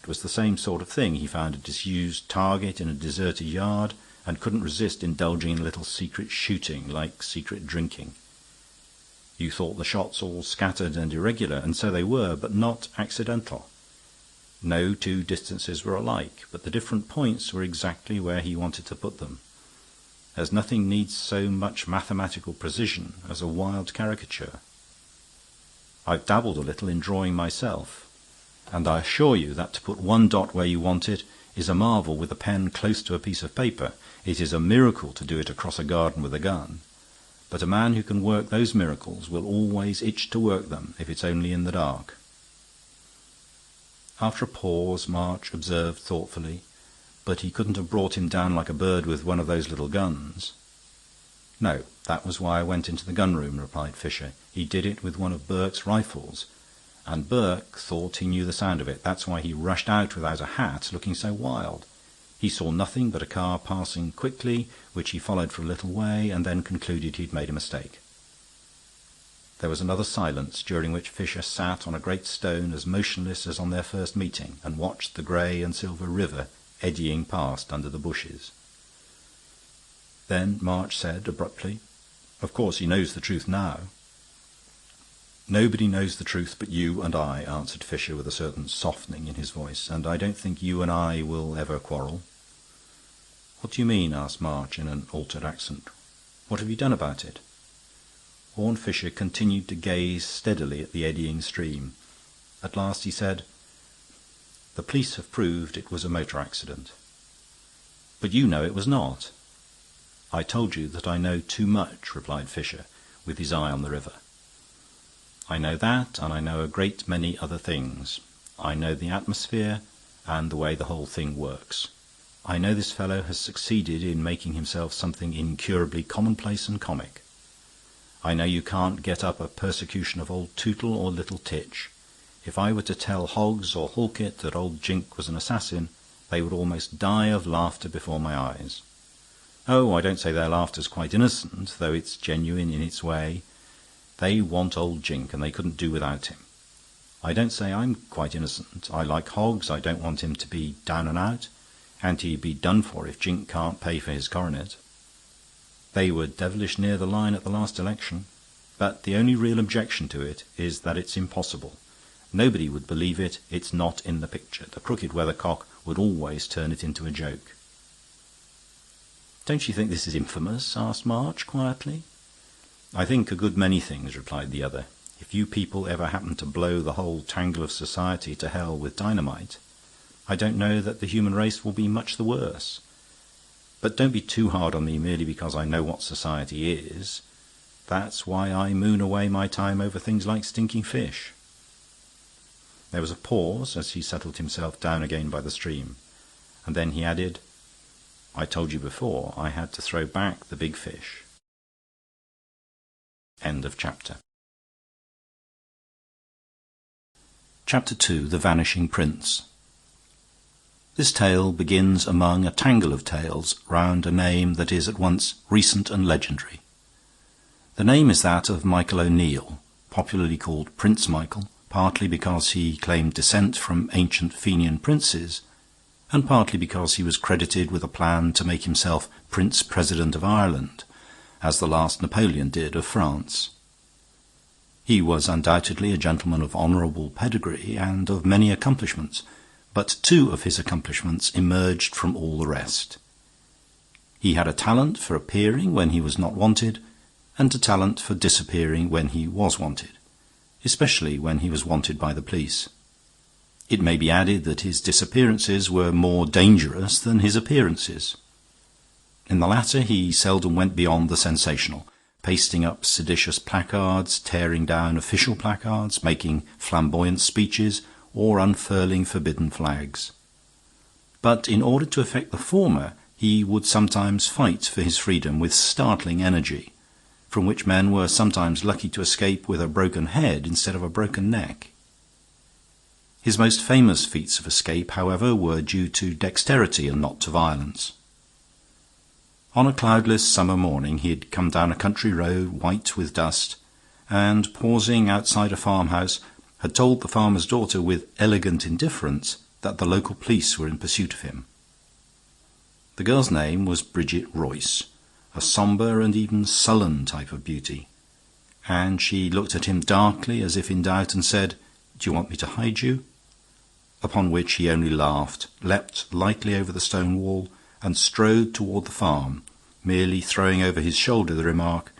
It was the same sort of thing. He found a disused target in a deserted yard and couldn't resist indulging in a little secret shooting, like secret drinking. You thought the shots all scattered and irregular, and so they were, but not accidental. No two distances were alike, but the different points were exactly where he wanted to put them. As nothing needs so much mathematical precision as a wild caricature. I've dabbled a little in drawing myself, and I assure you that to put one dot where you want it is a marvel with a pen close to a piece of paper. It is a miracle to do it across a garden with a gun. But a man who can work those miracles will always itch to work them if it's only in the dark. After a pause, March observed thoughtfully, "But he couldn't have brought him down like a bird with one of those little guns." "No, that was why I went into the gun-room," replied Fisher. "He did it with one of Burke's rifles, and Burke thought he knew the sound of it. That's why he rushed out without a hat, looking so wild. He saw nothing but a car passing quickly, which he followed for a little way, and then concluded he'd made a mistake." There was another silence, during which Fisher sat on a great stone as motionless as on their first meeting, and watched the grey and silver river eddying past under the bushes. Then March said abruptly, "Of course he knows the truth now." "Nobody knows the truth but you and I," answered Fisher, with a certain softening in his voice, "and I don't think you and I will ever quarrel." "What do you mean?" asked March in an altered accent. "What have you done about it?" Horne Fisher continued to gaze steadily at the eddying stream. At last he said, "The police have proved it was a motor accident." "But you know it was not." "I told you that I know too much," replied Fisher, with his eye on the river. "I know that, and I know a great many other things. I know the atmosphere and the way the whole thing works. I know this fellow has succeeded in making himself something incurably commonplace and comic. I know you can't get up a persecution of old Tootle or little Titch. If I were to tell Hoggs or Halkett that old Jink was an assassin, they would almost die of laughter before my eyes. Oh, I don't say their laughter's quite innocent, though it's genuine in its way. They want old Jink, and they couldn't do without him. I don't say I'm quite innocent. I like Hoggs. I don't want him to be down and out, and he'd be done for if Jink can't pay for his coronet. They were devilish near the line at the last election, but the only real objection to it is that it's impossible. Nobody would believe it. It's not in the picture. The crooked weathercock would always turn it into a joke." "Don't you think this is infamous?" asked March quietly. "I think a good many things," replied the other. "If you people ever happen to blow the whole tangle of society to hell with dynamite, I don't know that the human race will be much the worse. But don't be too hard on me merely because I know what society is. That's why I moon away my time over things like stinking fish." There was a pause as he settled himself down again by the stream, and then he added, "I told you before I had to throw back the big fish." End of chapter. Chapter 2. The Vanishing Prince. This tale begins among a tangle of tales round a name that is at once recent and legendary. The name is that of Michael O'Neill, popularly called Prince Michael, partly because he claimed descent from ancient Fenian princes, and partly because he was credited with a plan to make himself Prince President of Ireland, as the last Napoleon did of France. He was undoubtedly a gentleman of honourable pedigree and of many accomplishments, but two of his accomplishments emerged from all the rest. He had a talent for appearing when he was not wanted, and a talent for disappearing when he was wanted, especially when he was wanted by the police. It may be added that his disappearances were more dangerous than his appearances. In the latter he seldom went beyond the sensational, pasting up seditious placards, tearing down official placards, making flamboyant speeches, or unfurling forbidden flags. But in order to effect the former, he would sometimes fight for his freedom with startling energy, from which men were sometimes lucky to escape with a broken head instead of a broken neck. His most famous feats of escape, however, were due to dexterity and not to violence. On a cloudless summer morning he had come down a country road white with dust, and, pausing outside a farmhouse, had told the farmer's daughter with elegant indifference that the local police were in pursuit of him. The girl's name was Bridget Royce, a sombre and even sullen type of beauty, and she looked at him darkly as if in doubt and said, "Do you want me to hide you?" Upon which he only laughed, leapt lightly over the stone wall, and strode toward the farm, merely throwing over his shoulder the remark,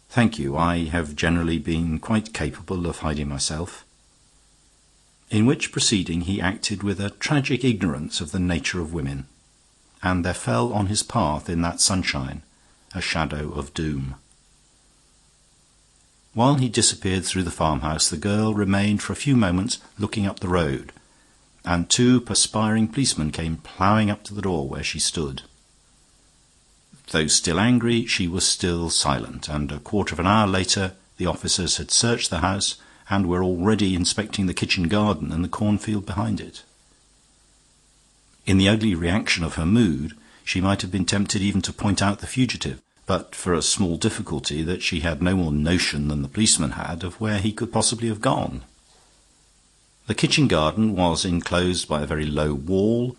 "Thank you, I have generally been quite capable of hiding myself." In which proceeding he acted with a tragic ignorance of the nature of women, and there fell on his path in that sunshine a shadow of doom. While he disappeared through the farmhouse, the girl remained for a few moments looking up the road, and 2 perspiring policemen came ploughing up to the door where she stood. Though still angry, she was still silent, and a quarter of an hour later the officers had searched the house and were already inspecting the kitchen garden and the cornfield behind it. In the ugly reaction of her mood, she might have been tempted even to point out the fugitive, but for a small difficulty that she had no more notion than the policeman had of where he could possibly have gone. The kitchen garden was enclosed by a very low wall,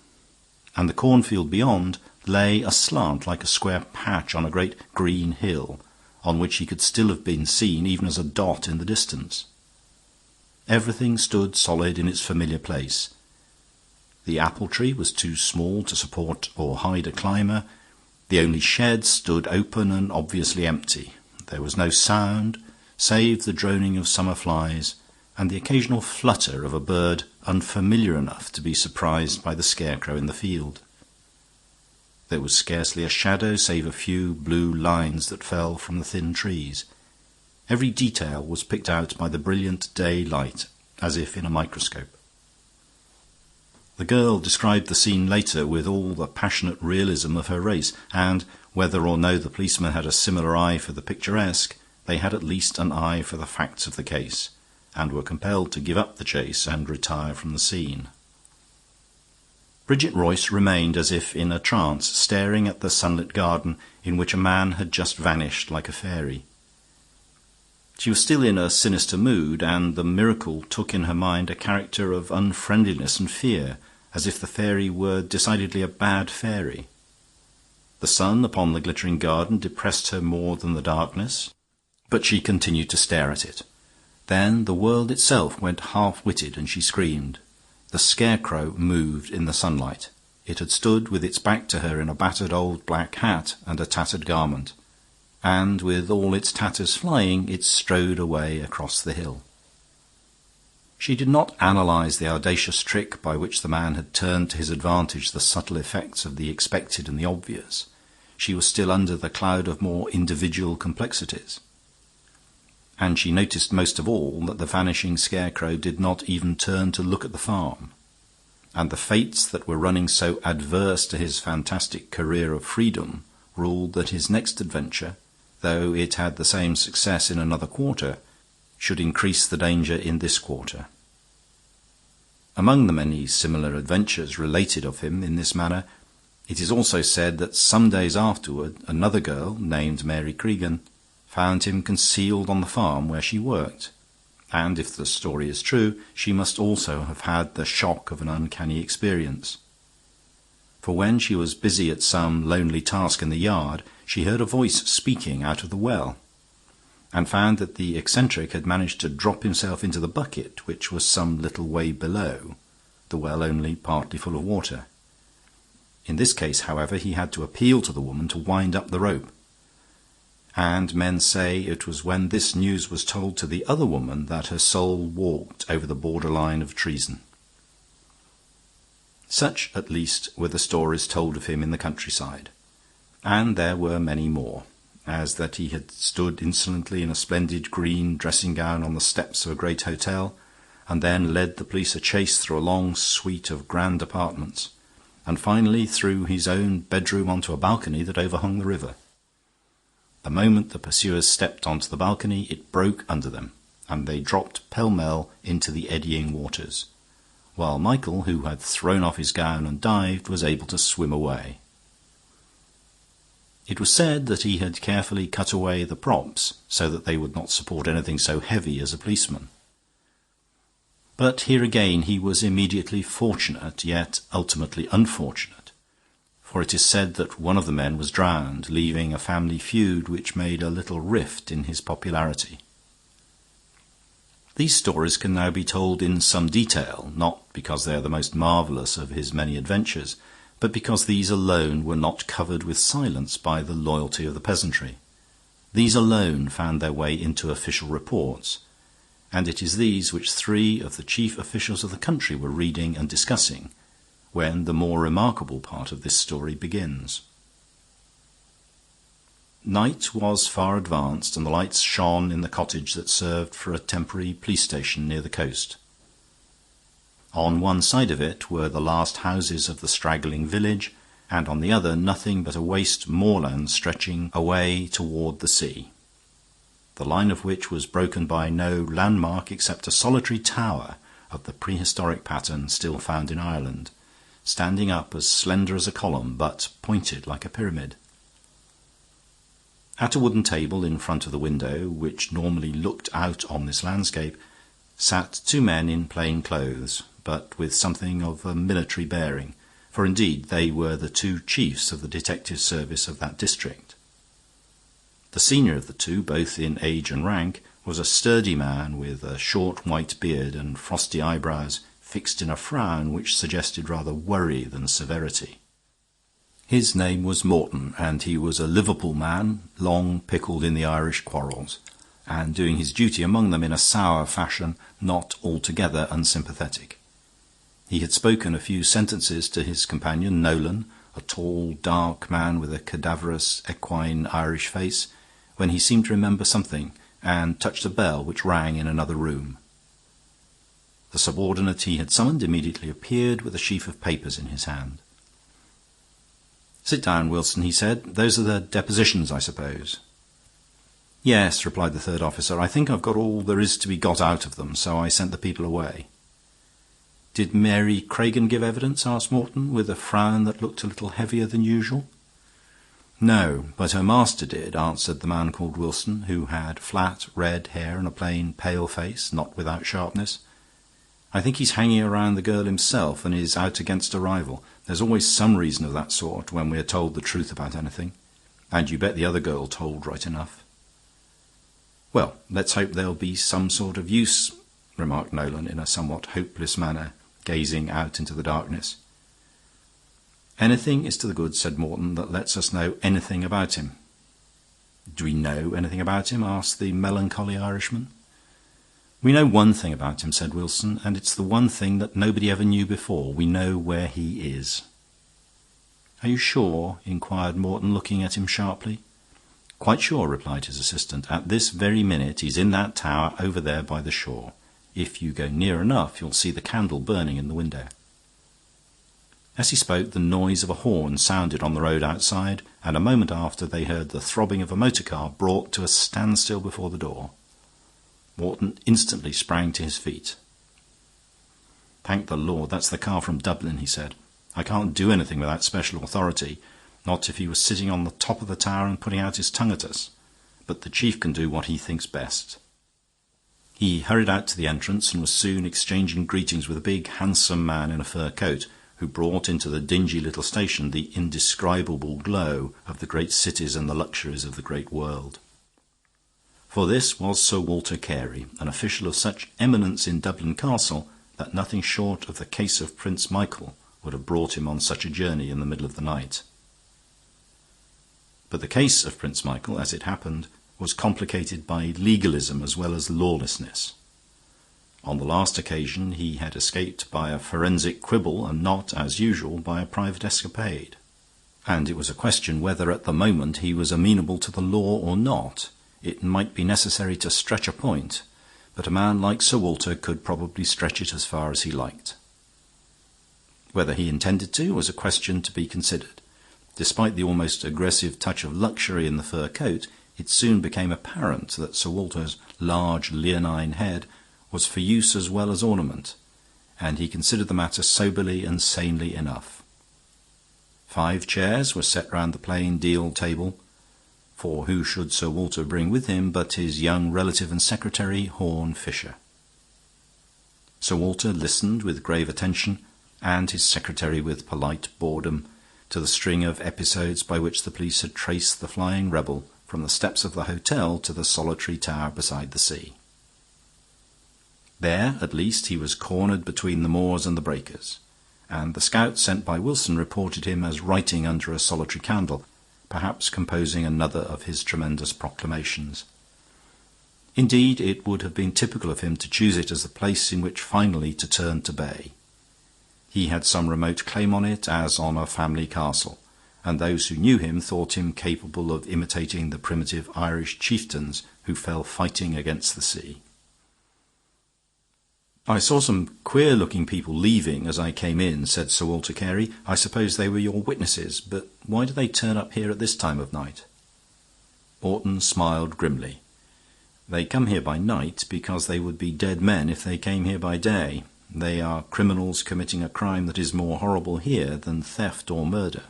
and the cornfield beyond lay aslant like a square patch on a great green hill, on which he could still have been seen even as a dot in the distance. Everything stood solid in its familiar place. The apple tree was too small to support or hide a climber. The only shed stood open and obviously empty. There was no sound, save the droning of summer flies and the occasional flutter of a bird unfamiliar enough to be surprised by the scarecrow in the field. There was scarcely a shadow save a few blue lines that fell from the thin trees. Every detail was picked out by the brilliant day light, as if in a microscope. The girl described the scene later with all the passionate realism of her race, and whether or no the policeman had a similar eye for the picturesque, they had at least an eye for the facts of the case, and were compelled to give up the chase and retire from the scene. Bridget Royce remained as if in a trance, staring at the sunlit garden in which a man had just vanished like a fairy. She was still in a sinister mood, and the miracle took in her mind a character of unfriendliness and fear, as if the fairy were decidedly a bad fairy. The sun upon the glittering garden depressed her more than the darkness, but she continued to stare at it. Then the world itself went half-witted, and she screamed. The scarecrow moved in the sunlight. It had stood with its back to her in a battered old black hat and a tattered garment, and with all its tatters flying, it strode away across the hill. She did not analyze the audacious trick by which the man had turned to his advantage the subtle effects of the expected and the obvious. She was still under the cloud of more individual complexities. And she noticed most of all that the vanishing scarecrow did not even turn to look at the farm, and the fates that were running so adverse to his fantastic career of freedom ruled that his next adventure, though it had the same success in another quarter, should increase the danger in this quarter. Among the many similar adventures related of him in this manner, it is also said that some days afterward another girl, named Mary Cregan, found him concealed on the farm where she worked, and if the story is true, she must also have had the shock of an uncanny experience. For when she was busy at some lonely task in the yard, she heard a voice speaking out of the well, and found that the eccentric had managed to drop himself into the bucket, which was some little way below, the well only partly full of water. In this case, however, he had to appeal to the woman to wind up the rope, and men say it was when this news was told to the other woman that her soul walked over the borderline of treason. Such, at least, were the stories told of him in the countryside, and there were many more, as that he had stood insolently in a splendid green dressing-gown on the steps of a great hotel, and then led the police a chase through a long suite of grand apartments, and finally through his own bedroom onto a balcony that overhung the river. The moment the pursuers stepped onto the balcony, it broke under them, and they dropped pell-mell into the eddying waters, while Michael, who had thrown off his gown and dived, was able to swim away. It was said that he had carefully cut away the props so that they would not support anything so heavy as a policeman. But here again he was immediately fortunate, yet ultimately unfortunate, for it is said that one of the men was drowned, leaving a family feud which made a little rift in his popularity. These stories can now be told in some detail, not because they are the most marvellous of his many adventures, but because these alone were not covered with silence by the loyalty of the peasantry. These alone found their way into official reports, and it is these which 3 of the chief officials of the country were reading and discussing when the more remarkable part of this story begins. Night was far advanced, and the lights shone in the cottage that served for a temporary police station near the coast. On one side of it were the last houses of the straggling village, and on the other nothing but a waste moorland stretching away toward the sea, the line of which was broken by no landmark except a solitary tower of the prehistoric pattern still found in Ireland, standing up as slender as a column but pointed like a pyramid. At a wooden table in front of the window, which normally looked out on this landscape, sat two men in plain clothes, but with something of a military bearing, for indeed they were the two chiefs of the detective service of that district. The senior of the two, both in age and rank, was a sturdy man with a short white beard and frosty eyebrows fixed in a frown which suggested rather worry than severity. His name was Morton, and he was a Liverpool man, long pickled in the Irish quarrels, and doing his duty among them in a sour fashion not altogether unsympathetic. He had spoken a few sentences to his companion Nolan, a tall, dark man with a cadaverous, equine Irish face, when he seemed to remember something and touched a bell which rang in another room. The subordinate he had summoned immediately appeared with a sheaf of papers in his hand. "Sit down, Wilson," he said. "Those are the depositions, I suppose?" "Yes," replied the third officer. "I think I've got all there is to be got out of them, so I sent the people away." "Did Mary Cragen give evidence?" asked Morton, with a frown that looked a little heavier than usual. "No, but her master did," answered the man called Wilson, who had flat, red hair and a plain, pale face, not without sharpness. "I think he's hanging around the girl himself and is out against a rival. There's always some reason of that sort when we are told the truth about anything. And you bet the other girl told right enough." "Well, let's hope there'll be some sort of use," remarked Nolan in a somewhat hopeless manner, gazing out into the darkness. "Anything is to the good," said Morton, "that lets us know anything about him." "Do we know anything about him?" asked the melancholy Irishman. "We know one thing about him," said Wilson, "and it's the one thing that nobody ever knew before. We know where he is." "Are you sure?" inquired Morton, looking at him sharply. "Quite sure," replied his assistant. "At this very minute he's in that tower over there by the shore. If you go near enough, you'll see the candle burning in the window." As he spoke, the noise of a horn sounded on the road outside, and a moment after they heard the throbbing of a motor car brought to a standstill before the door. Morton instantly sprang to his feet. "Thank the Lord, that's the car from Dublin," he said. "I can't do anything without special authority, not if he was sitting on the top of the tower and putting out his tongue at us. But the chief can do what he thinks best." He hurried out to the entrance and was soon exchanging greetings with a big, handsome man in a fur coat, who brought into the dingy little station the indescribable glow of the great cities and the luxuries of the great world. For this was Sir Walter Carey, an official of such eminence in Dublin Castle that nothing short of the case of Prince Michael would have brought him on such a journey in the middle of the night. But the case of Prince Michael, as it happened, was complicated by legalism as well as lawlessness. On the last occasion he had escaped by a forensic quibble and not, as usual, by a private escapade. And it was a question whether at the moment he was amenable to the law or not. It might be necessary to stretch a point, but a man like Sir Walter could probably stretch it as far as he liked. Whether he intended to was a question to be considered. Despite the almost aggressive touch of luxury in the fur coat, it soon became apparent that Sir Walter's large leonine head was for use as well as ornament, and he considered the matter soberly and sanely enough. 5 chairs were set round the plain deal table, for who should Sir Walter bring with him but his young relative and secretary, Horne Fisher? Sir Walter listened with grave attention, and his secretary with polite boredom, to the string of episodes by which the police had traced the flying rebel from the steps of the hotel to the solitary tower beside the sea. There, at least, he was cornered between the moors and the breakers, and the scout sent by Wilson reported him as writing under a solitary candle, perhaps composing another of his tremendous proclamations. Indeed, it would have been typical of him to choose it as the place in which finally to turn to bay. He had some remote claim on it, as on a family castle, and those who knew him thought him capable of imitating the primitive Irish chieftains who fell fighting against the sea. "I saw some queer-looking people leaving as I came in," said Sir Walter Carey. "I suppose they were your witnesses. But why do they turn up here at this time of night?" Morton smiled grimly. "They come here by night because they would be dead men if they came here by day. They are criminals committing a crime that is more horrible here than theft or murder."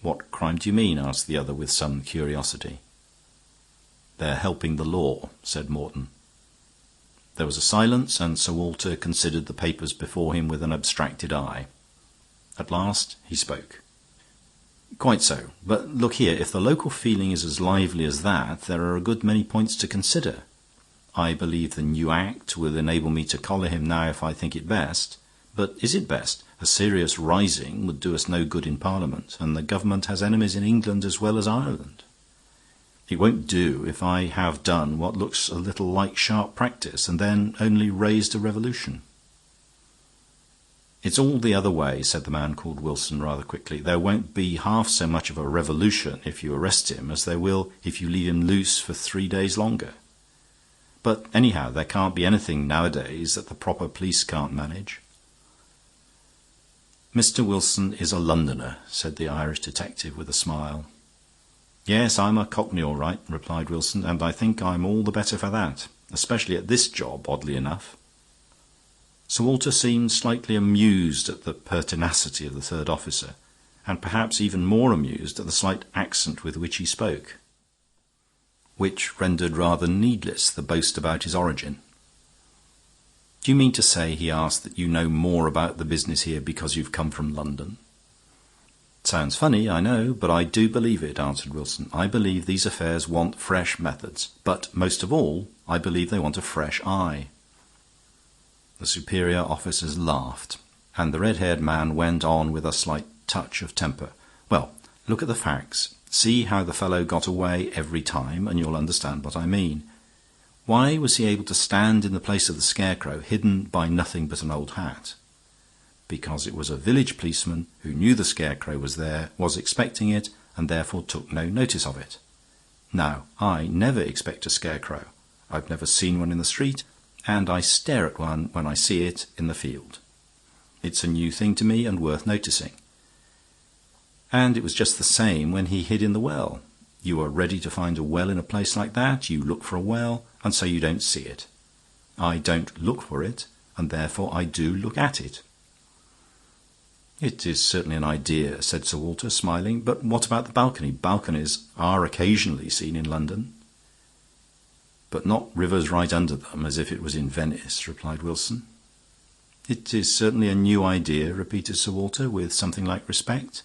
"What crime do you mean?" asked the other with some curiosity. "They're helping the law," said Morton. There was a silence, and Sir Walter considered the papers before him with an abstracted eye. At last he spoke. "Quite so. But look here, if the local feeling is as lively as that, there are a good many points to consider. I believe the new Act will enable me to collar him now if I think it best. But is it best? A serious rising would do us no good in Parliament, and the government has enemies in England as well as Ireland. It won't do if I have done what looks a little like sharp practice, and then only raised a revolution." "It's all the other way," said the man called Wilson rather quickly. "There won't be half so much of a revolution if you arrest him as there will if you leave him loose for 3 days longer. But anyhow, there can't be anything nowadays that the proper police can't manage." "Mr. Wilson is a Londoner," said the Irish detective with a smile. "Yes, I'm a Cockney all right," replied Wilson, "and I think I'm all the better for that, especially at this job, oddly enough." Sir Walter seemed slightly amused at the pertinacity of the third officer, and perhaps even more amused at the slight accent with which he spoke, which rendered rather needless the boast about his origin. "Do you mean to say," he asked, "that you know more about the business here because you've come from London?" "Sounds funny, I know, but I do believe it," answered Wilson. "I believe these affairs want fresh methods. But, most of all, I believe they want a fresh eye." The superior officers laughed, and the red-haired man went on with a slight touch of temper. "Well, look at the facts. See how the fellow got away every time, and you'll understand what I mean. Why was he able to stand in the place of the scarecrow, hidden by nothing but an old hat? Because it was a village policeman who knew the scarecrow was there, was expecting it, and therefore took no notice of it. Now, I never expect a scarecrow. I've never seen one in the street, and I stare at one when I see it in the field. It's a new thing to me and worth noticing. And it was just the same when he hid in the well. You are ready to find a well in a place like that, you look for a well, and so you don't see it. I don't look for it, and therefore I do look at it." "It is certainly an idea," said Sir Walter, smiling. "But what about the balcony? Balconies are occasionally seen in London." "But not rivers right under them, as if it was in Venice," replied Wilson. "It is certainly a new idea," repeated Sir Walter, with something like respect.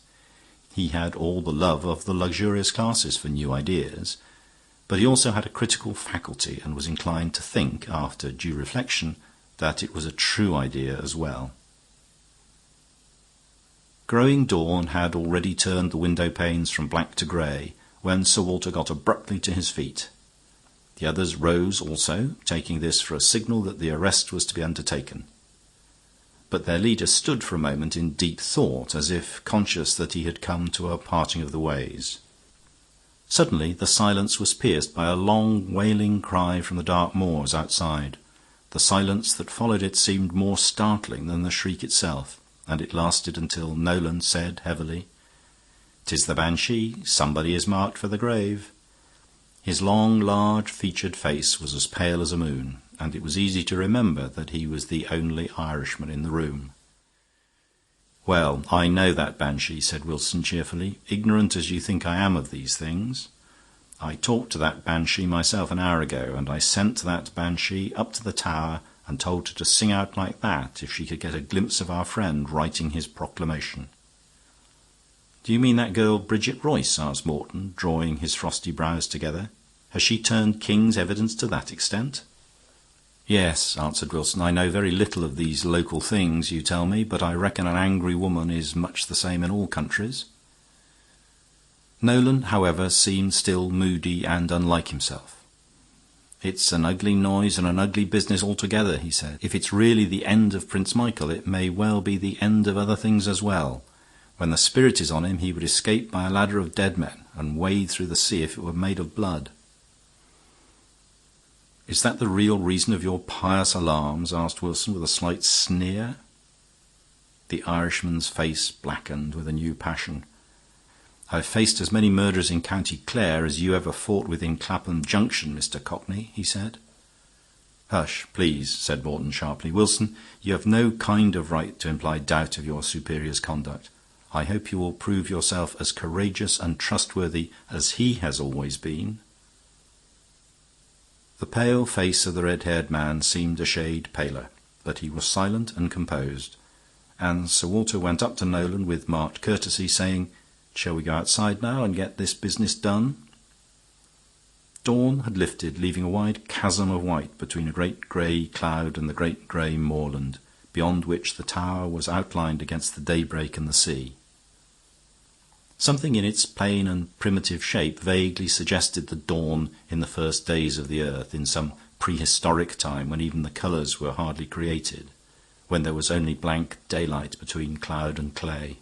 He had all the love of the luxurious classes for new ideas, but he also had a critical faculty, and was inclined to think, after due reflection, that it was a true idea as well. Growing dawn had already turned the window-panes from black to grey when Sir Walter got abruptly to his feet. The others rose also, taking this for a signal that the arrest was to be undertaken. But their leader stood for a moment in deep thought, as if conscious that he had come to a parting of the ways. Suddenly the silence was pierced by a long wailing cry from the dark moors outside. The silence that followed it seemed more startling than the shriek itself, and it lasted until Nolan said heavily, "'Tis the banshee. Somebody is marked for the grave." His long, large-featured face was as pale as a moon, and it was easy to remember that he was the only Irishman in the room. "Well, I know that banshee," said Wilson cheerfully, "ignorant as you think I am of these things. I talked to that banshee myself an hour ago, and I sent that banshee up to the tower and told her to sing out like that if she could get a glimpse of our friend writing his proclamation." "Do you mean that girl Bridget Royce?" asked Morton, drawing his frosty brows together. "Has she turned King's evidence to that extent?" "Yes," answered Wilson. "I know very little of these local things, you tell me, but I reckon an angry woman is much the same in all countries." Nolan, however, seemed still moody and unlike himself. "It's an ugly noise and an ugly business altogether," he said. "If it's really the end of Prince Michael, it may well be the end of other things as well. When the spirit is on him, he would escape by a ladder of dead men and wade through the sea if it were made of blood." "Is that the real reason of your pious alarms?" asked Wilson, with a slight sneer. The Irishman's face blackened with a new passion. "I've faced as many murders in County Clare as you ever fought with in Clapham Junction, Mr. Cockney," he said. "Hush, please," said Morton sharply. "Wilson, you have no kind of right to imply doubt of your superior's conduct. I hope you will prove yourself as courageous and trustworthy as he has always been." The pale face of the red-haired man seemed a shade paler, but he was silent and composed, and Sir Walter went up to Nolan with marked courtesy, saying, "Shall we go outside now and get this business done?" Dawn had lifted, leaving a wide chasm of white between a great grey cloud and the great grey moorland, beyond which the tower was outlined against the daybreak and the sea. Something in its plain and primitive shape vaguely suggested the dawn in the first days of the earth, in some prehistoric time when even the colours were hardly created, when there was only blank daylight between cloud and clay.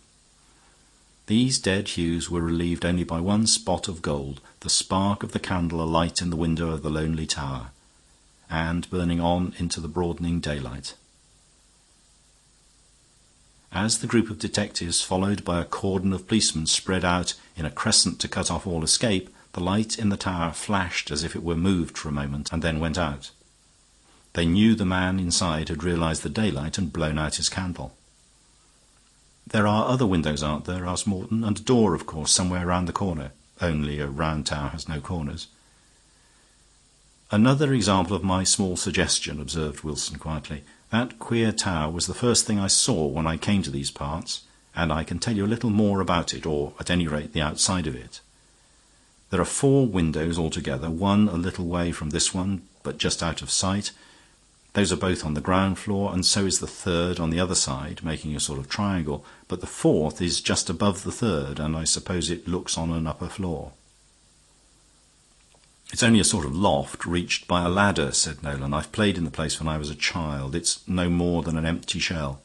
These dead hues were relieved only by one spot of gold, the spark of the candle alight in the window of the lonely tower, and burning on into the broadening daylight. As the group of detectives, followed by a cordon of policemen, spread out in a crescent to cut off all escape, the light in the tower flashed as if it were moved for a moment and then went out. They knew the man inside had realized the daylight and blown out his candle. "There are other windows, aren't there?" asked Morton. "And a door, of course, somewhere round the corner. Only a round tower has no corners." "Another example of my small suggestion," observed Wilson quietly. "That queer tower was the first thing I saw when I came to these parts, and I can tell you a little more about it, or at any rate the outside of it. There are 4 windows altogether, one a little way from this one, but just out of sight. Those are both on the ground floor, and so is the third on the other side, making a sort of triangle, but the fourth is just above the third, and I suppose it looks on an upper floor." "It's only a sort of loft reached by a ladder," said Nolan. "I've played in the place when I was a child. It's no more than an empty shell."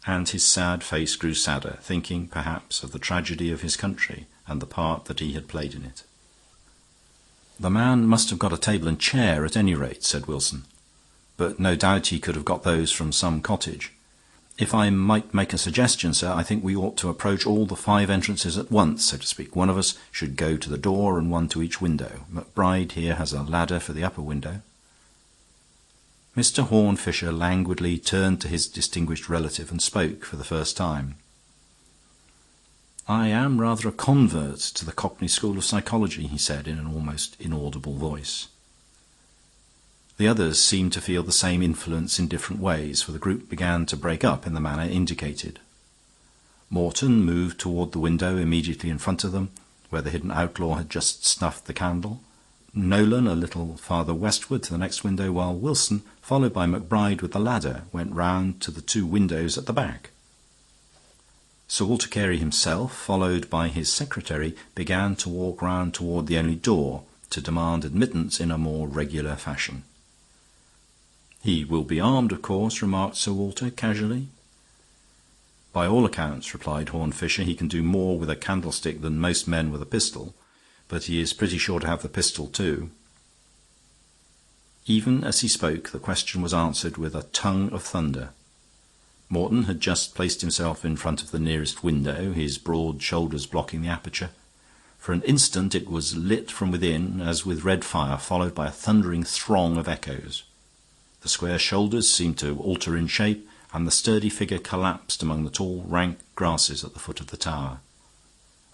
And his sad face grew sadder, thinking, perhaps, of the tragedy of his country and the part that he had played in it. "The man must have got a table and chair, at any rate," said Wilson. "But no doubt he could have got those from some cottage. If I might make a suggestion, sir, I think we ought to approach all the 5 entrances at once, so to speak. One of us should go to the door and one to each window. McBride here has a ladder for the upper window." Mr. Horne Fisher languidly turned to his distinguished relative and spoke for the first time. "I am rather a convert to the Cockney school of psychology," he said in an almost inaudible voice. The others seemed to feel the same influence in different ways, for the group began to break up in the manner indicated. Morton moved toward the window immediately in front of them, where the hidden outlaw had just snuffed the candle. Nolan a little farther westward to the next window, while Wilson, followed by McBride with the ladder, went round to the 2 windows at the back. Sir Walter Carey himself, followed by his secretary, began to walk round toward the only door, to demand admittance in a more regular fashion. "He will be armed, of course," remarked Sir Walter casually. "By all accounts," replied Horne Fisher, "he can do more with a candlestick than most men with a pistol, but he is pretty sure to have the pistol too." Even as he spoke, the question was answered with a tongue of thunder. Morton had just placed himself in front of the nearest window, his broad shoulders blocking the aperture. For an instant it was lit from within as with red fire, followed by a thundering throng of echoes. The square shoulders seemed to alter in shape, and the sturdy figure collapsed among the tall rank grasses at the foot of the tower.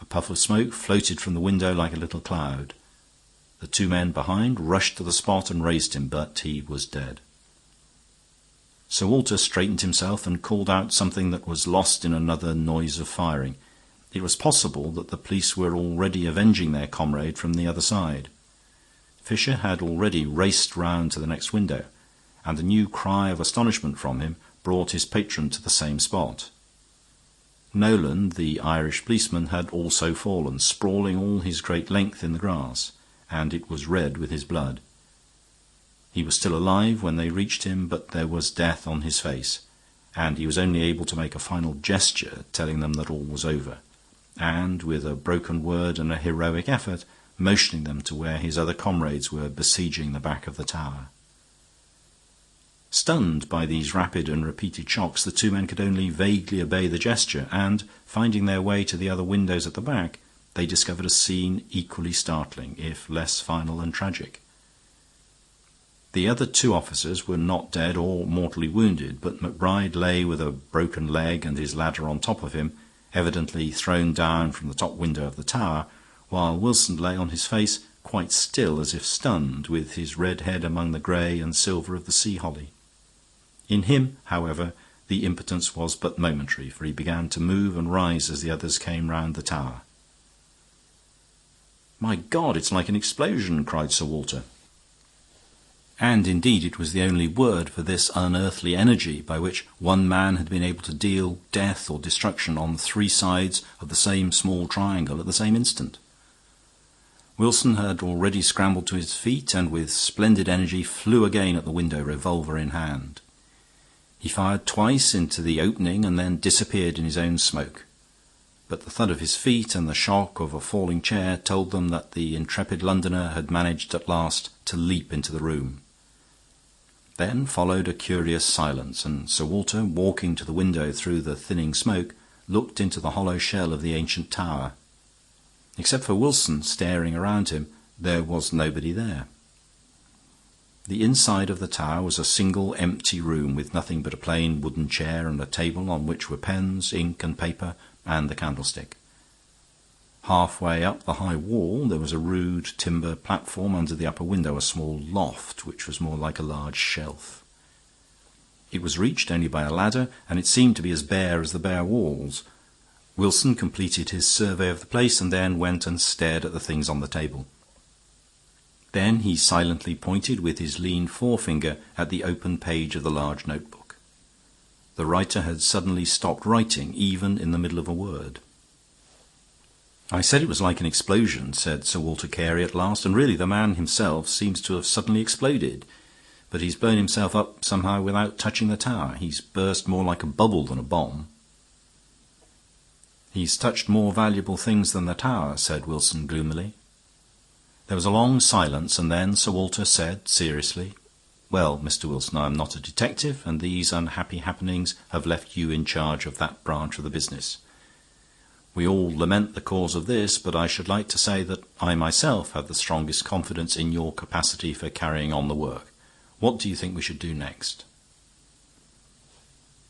A puff of smoke floated from the window like a little cloud. The 2 men behind rushed to the spot and raised him, but he was dead. Sir Walter straightened himself and called out something that was lost in another noise of firing. It was possible that the police were already avenging their comrade from the other side. Fisher had already raced round to the next window, and a new cry of astonishment from him brought his patron to the same spot. Nolan, the Irish policeman, had also fallen, sprawling all his great length in the grass, and it was red with his blood. He was still alive when they reached him, but there was death on his face, and he was only able to make a final gesture telling them that all was over, and with a broken word and a heroic effort motioning them to where his other comrades were besieging the back of the tower. Stunned by these rapid and repeated shocks, the two men could only vaguely obey the gesture, and, finding their way to the other windows at the back, they discovered a scene equally startling, if less final and tragic. The other two officers were not dead or mortally wounded, but Macbride lay with a broken leg and his ladder on top of him, evidently thrown down from the top window of the tower, while Wilson lay on his face, quite still as if stunned, with his red head among the grey and silver of the sea holly. In him, however, the impotence was but momentary, for he began to move and rise as the others came round the tower. "My God, it's like an explosion!" cried Sir Walter. And indeed it was the only word for this unearthly energy by which one man had been able to deal death or destruction on 3 sides of the same small triangle at the same instant. Wilson had already scrambled to his feet, and with splendid energy flew again at the window, revolver in hand. He fired twice into the opening and then disappeared in his own smoke. But the thud of his feet and the shock of a falling chair told them that the intrepid Londoner had managed at last to leap into the room. Then followed a curious silence, and Sir Walter, walking to the window through the thinning smoke, looked into the hollow shell of the ancient tower. Except for Wilson staring around him, there was nobody there. The inside of the tower was a single empty room, with nothing but a plain wooden chair and a table on which were pens, ink, and paper, and the candlestick. Halfway up the high wall there was a rude timber platform, under the upper window a small loft, which was more like a large shelf. It was reached only by a ladder, and it seemed to be as bare as the bare walls. Wilson completed his survey of the place, and then went and stared at the things on the table. Then he silently pointed with his lean forefinger at the open page of the large notebook. The writer had suddenly stopped writing, even in the middle of a word. "I said it was like an explosion," said Sir Walter Carey at last, "and really the man himself seems to have suddenly exploded. But he's blown himself up somehow without touching the tower. He's burst more like a bubble than a bomb." "He's touched more valuable things than the tower," said Wilson gloomily. There was a long silence, and then Sir Walter said seriously, "Well, Mr. Wilson, I am not a detective, and these unhappy happenings have left you in charge of that branch of the business. We all lament the cause of this, but I should like to say that I myself have the strongest confidence in your capacity for carrying on the work. What do you think we should do next?"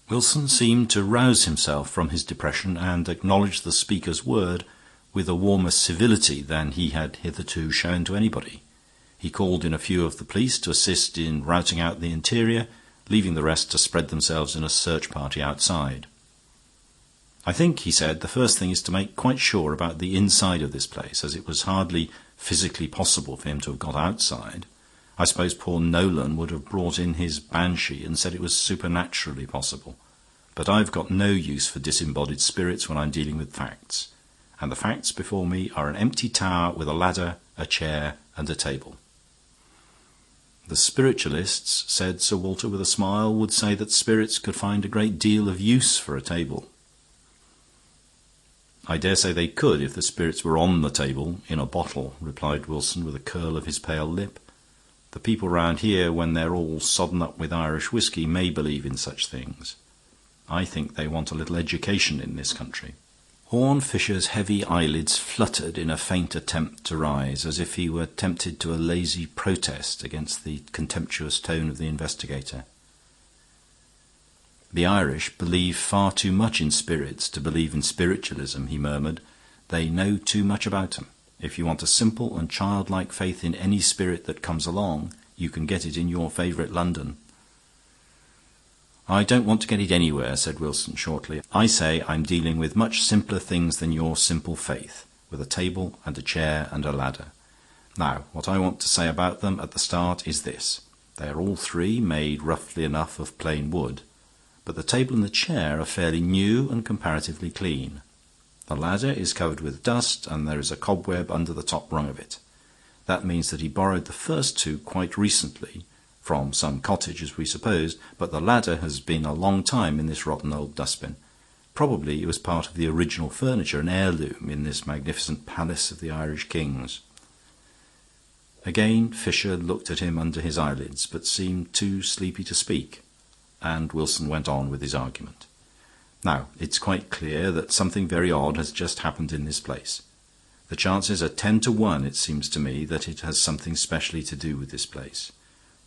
Wilson seemed to rouse himself from his depression, and acknowledged the speaker's word with a warmer civility than he had hitherto shown to anybody. He called in a few of the police to assist in routing out the interior, leaving the rest to spread themselves in a search party outside. "I think," he said, "the first thing is to make quite sure about the inside of this place, as it was hardly physically possible for him to have got outside. I suppose poor Nolan would have brought in his banshee and said it was supernaturally possible. But I've got no use for disembodied spirits when I'm dealing with facts. And the facts before me are an empty tower with a ladder, a chair, and a table." "The spiritualists," said Sir Walter with a smile, "would say that spirits could find a great deal of use for a table." "I dare say they could, if the spirits were on the table, in a bottle," replied Wilson, with a curl of his pale lip. "The people round here, when they're all sodden up with Irish whiskey, may believe in such things. I think they want a little education in this country." Horne Fisher's heavy eyelids fluttered in a faint attempt to rise, as if he were tempted to a lazy protest against the contemptuous tone of the investigator. "The Irish believe far too much in spirits to believe in spiritualism," he murmured. "They know too much about 'em. If you want a simple and childlike faith in any spirit that comes along, you can get it in your favourite London." "I don't want to get it anywhere," said Wilson shortly. "I say I'm dealing with much simpler things than your simple faith, with a table and a chair and a ladder. Now, what I want to say about them at the start is this. They are all 3 made roughly enough of plain wood, but the table and the chair are fairly new and comparatively clean. The ladder is covered with dust, and there is a cobweb under the top rung of it. That means that he borrowed the first 2 quite recently, from some cottage, as we supposed, but the ladder has been a long time in this rotten old dustbin. Probably it was part of the original furniture, an heirloom in this magnificent palace of the Irish kings. Again Fisher looked at him under his eyelids, but seemed too sleepy to speak, and Wilson went on with his argument. Now, it's quite clear that something very odd has just happened in this place. The chances are 10 to 1, it seems to me, that it has something specially to do with this place.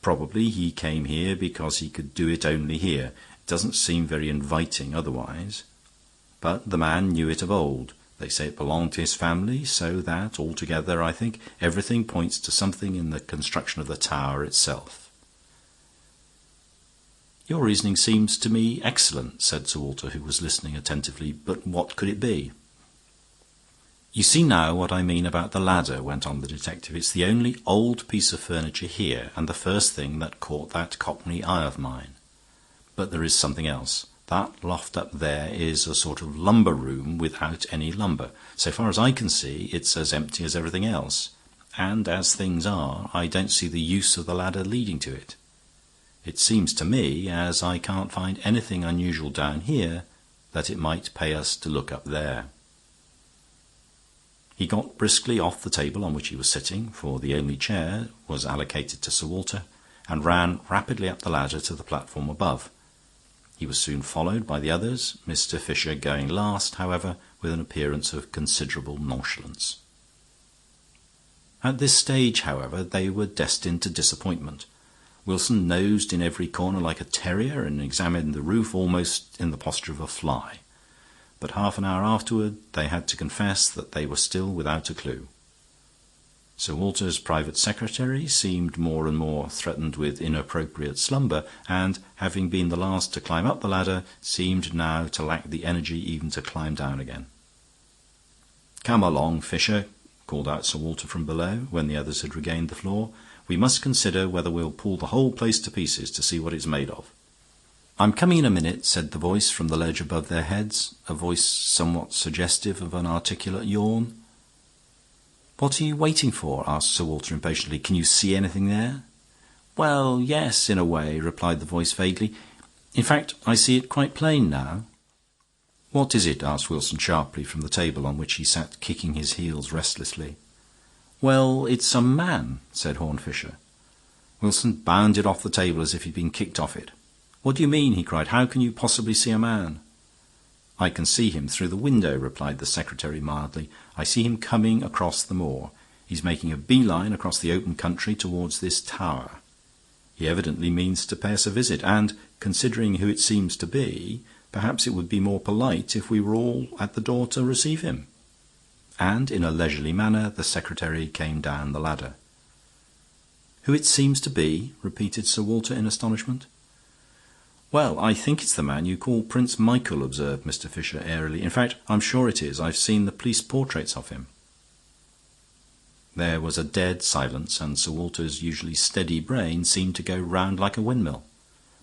Probably he came here because he could do it only here. It doesn't seem very inviting otherwise. But the man knew it of old. They say it belonged to his family, so that, altogether, I think, everything points to something in the construction of the tower itself. "Your reasoning seems to me excellent," said Sir Walter, who was listening attentively. "But what could it be?" "You see now what I mean about the ladder," went on the detective. "It's the only old piece of furniture here, and the first thing that caught that Cockney eye of mine. But there is something else. That loft up there is a sort of lumber room without any lumber. So far as I can see, it's as empty as everything else. And as things are, I don't see the use of the ladder leading to it. It seems to me, as I can't find anything unusual down here, that it might pay us to look up there." He got briskly off the table on which he was sitting, for the only chair was allocated to Sir Walter, and ran rapidly up the ladder to the platform above. He was soon followed by the others, Mr. Fisher going last, however, with an appearance of considerable nonchalance. At this stage, however, they were destined to disappointment. Wilson nosed in every corner like a terrier and examined the roof almost in the posture of a fly. But half an hour afterward they had to confess that they were still without a clue. Sir Walter's private secretary seemed more and more threatened with inappropriate slumber, and, having been the last to climb up the ladder, seemed now to lack the energy even to climb down again. "Come along, Fisher," called out Sir Walter from below, when the others had regained the floor. "We must consider whether we'll pull the whole place to pieces to see what it's made of." "I'm coming in a minute," said the voice from the ledge above their heads, a voice somewhat suggestive of an articulate yawn. "What are you waiting for?" asked Sir Walter impatiently. "Can you see anything there?" "Well, yes, in a way," replied the voice vaguely. "In fact, I see it quite plain now." "What is it?" asked Wilson sharply from the table on which he sat kicking his heels restlessly. "Well, it's a man," said Horne Fisher. Wilson bounded off the table as if he'd been kicked off it. "What do you mean?" he cried. "How can you possibly see a man?" "I can see him through the window," replied the secretary mildly. "I see him coming across the moor. He's making a bee-line across the open country towards this tower. He evidently means to pay us a visit, and, considering who it seems to be, perhaps it would be more polite if we were all at the door to receive him." And in a leisurely manner the secretary came down the ladder. "Who it seems to be?" repeated Sir Walter in astonishment. "Well, I think it's the man you call Prince Michael," observed Mr. Fisher airily. "In fact, I'm sure it is. I've seen the police portraits of him." There was a dead silence, and Sir Walter's usually steady brain seemed to go round like a windmill.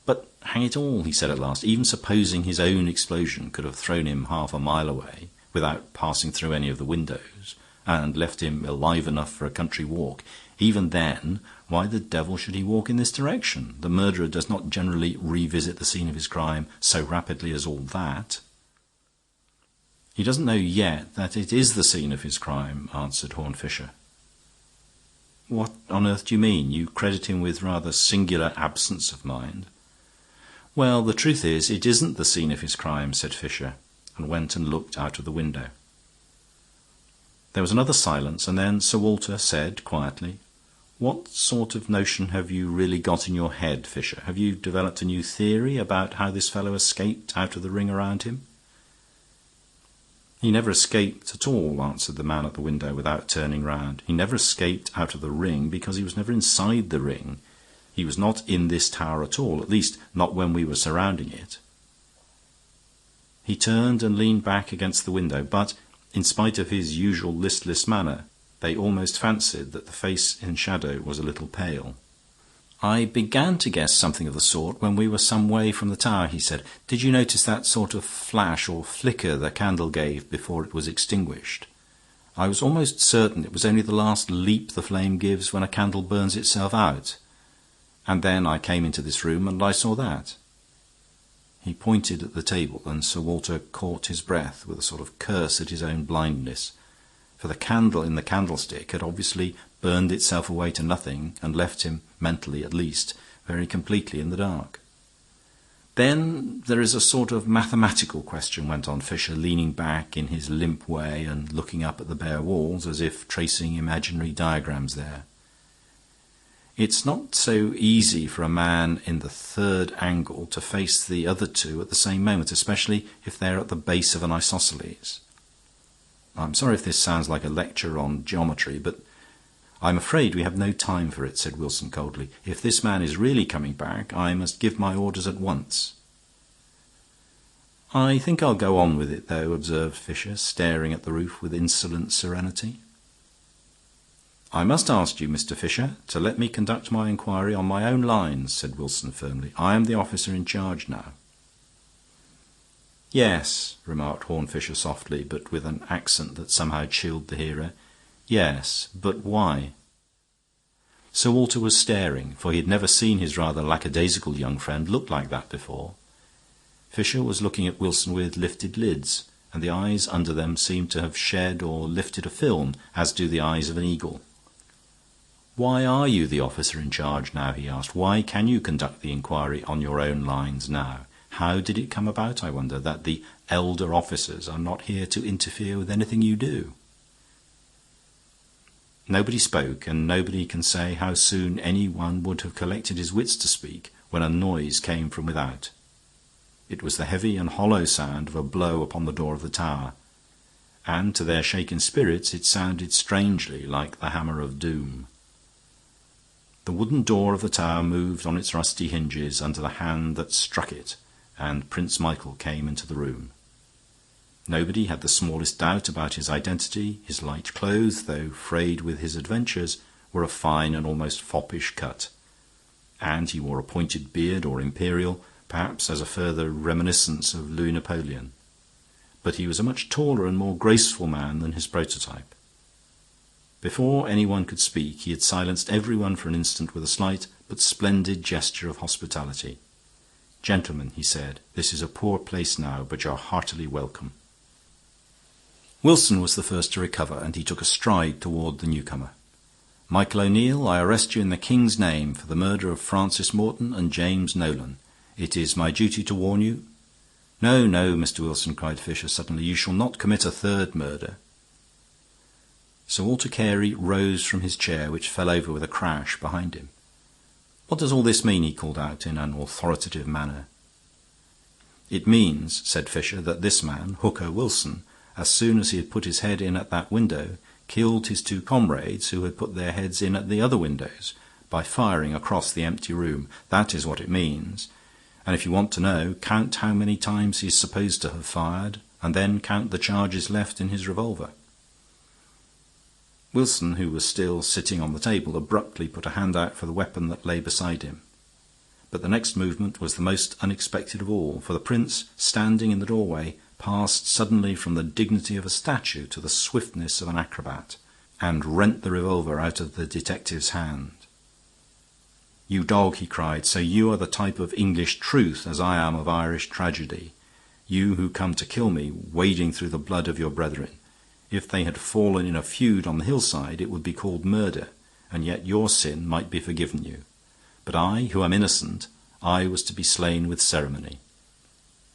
"But, hang it all," he said at last, "even supposing his own explosion could have thrown him half a mile away, without passing through any of the windows, and left him alive enough for a country walk, even then, why the devil should he walk in this direction? The murderer does not generally revisit the scene of his crime so rapidly as all that." "He doesn't know yet that it is the scene of his crime," answered Horne Fisher. "What on earth do you mean? You credit him with rather singular absence of mind." "Well, the truth is, it isn't the scene of his crime," said Fisher, and went and looked out of the window. There was another silence, and then Sir Walter said quietly, "What sort of notion have you really got in your head, Fisher? Have you developed a new theory about how this fellow escaped out of the ring around him?" "He never escaped at all," answered the man at the window without turning round. "He never escaped out of the ring because he was never inside the ring. He was not in this tower at all, at least not when we were surrounding it." He turned and leaned back against the window, but, in spite of his usual listless manner, they almost fancied that the face in shadow was a little pale. "I began to guess something of the sort when we were some way from the tower," he said. "Did you notice that sort of flash or flicker the candle gave before it was extinguished? I was almost certain it was only the last leap the flame gives when a candle burns itself out. And then I came into this room and I saw that." He pointed at the table, and Sir Walter caught his breath with a sort of curse at his own blindness. for the candle in the candlestick had obviously burned itself away to nothing and left him, mentally at least, very completely in the dark. "Then there is a sort of mathematical question," went on Fisher, leaning back in his limp way and looking up at the bare walls as if tracing imaginary diagrams there. "It's not so easy for a man in the third angle to face the other two at the same moment, especially if they're at the base of an isosceles. I'm sorry if this sounds like a lecture on geometry, but I'm afraid we have no time for it," said Wilson coldly. "If this man is really coming back, I must give my orders at once." "I think I'll go on with it, though," observed Fisher, staring at the roof with insolent serenity. "I must ask you, Mr. Fisher, to let me conduct my inquiry on my own lines," said Wilson firmly. "I am the officer in charge now." "Yes," remarked Horne Fisher softly, but with an accent that somehow chilled the hearer. "Yes, but why?" Sir Walter was staring, for he had never seen his rather lackadaisical young friend look like that before. Fisher was looking at Wilson with lifted lids, and the eyes under them seemed to have shed or lifted a film, as do the eyes of an eagle. "Why are you the officer in charge now?" he asked. "Why can you conduct the inquiry on your own lines now? How did it come about, I wonder, that the elder officers are not here to interfere with anything you do?" Nobody spoke, and nobody can say how soon any one would have collected his wits to speak when a noise came from without. It was the heavy and hollow sound of a blow upon the door of the tower, and to their shaken spirits it sounded strangely like the hammer of doom. The wooden door of the tower moved on its rusty hinges under the hand that struck it, and Prince Michael came into the room. Nobody had the smallest doubt about his identity. His light clothes, though frayed with his adventures, were of fine and almost foppish cut, and he wore a pointed beard or imperial, perhaps as a further reminiscence of Louis Napoleon. But he was a much taller and more graceful man than his prototype. Before anyone could speak, he had silenced everyone for an instant with a slight but splendid gesture of hospitality. "Gentlemen," he said, "this is a poor place now, but you're heartily welcome." Wilson was the first to recover, and he took a stride toward the newcomer. "Michael O'Neill, I arrest you in the King's name for the murder of Francis Morton and James Nolan. It is my duty to warn you—" "No, no, Mr. Wilson," cried Fisher suddenly. "You shall not commit a third murder." Sir Walter Carey rose from his chair, which fell over with a crash behind him. "What does all this mean?" he called out in an authoritative manner. "It means," said Fisher, "that this man, Hooker Wilson, as soon as he had put his head in at that window, killed his two comrades who had put their heads in at the other windows by firing across the empty room. That is what it means. And if you want to know, count how many times he is supposed to have fired, and then count the charges left in his revolver." Wilson, who was still sitting on the table, abruptly put a hand out for the weapon that lay beside him. But the next movement was the most unexpected of all, for the prince, standing in the doorway, passed suddenly from the dignity of a statue to the swiftness of an acrobat, and rent the revolver out of the detective's hand. "You dog," he cried, "so you are the type of English truth as I am of Irish tragedy. You who come to kill me, wading through the blood of your brethren. If they had fallen in a feud on the hillside, it would be called murder, and yet your sin might be forgiven you. But I, who am innocent, I was to be slain with ceremony.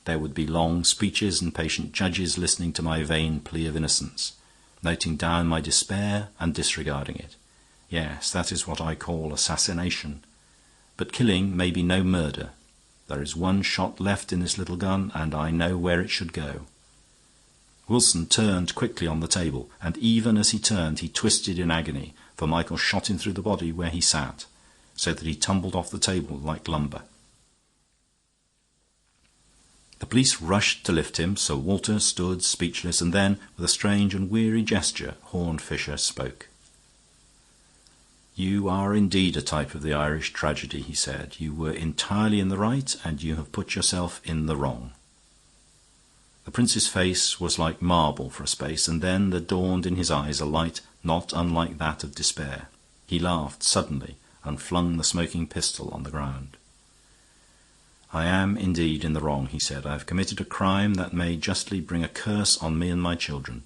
There would be long speeches and patient judges listening to my vain plea of innocence, noting down my despair and disregarding it. Yes, that is what I call assassination. But killing may be no murder. There is one shot left in this little gun, and I know where it should go." Wilson turned quickly on the table, and even as he turned he twisted in agony, for Michael shot him through the body where he sat, so that he tumbled off the table like lumber. The police rushed to lift him. Sir Walter stood speechless, and then, with a strange and weary gesture, Horne Fisher spoke. "You are indeed a type of the Irish tragedy," he said. "You were entirely in the right, and you have put yourself in the wrong." The prince's face was like marble for a space, and then there dawned in his eyes a light not unlike that of despair. He laughed suddenly and flung the smoking pistol on the ground. "I am indeed in the wrong," he said. "I have committed a crime that may justly bring a curse on me and my children."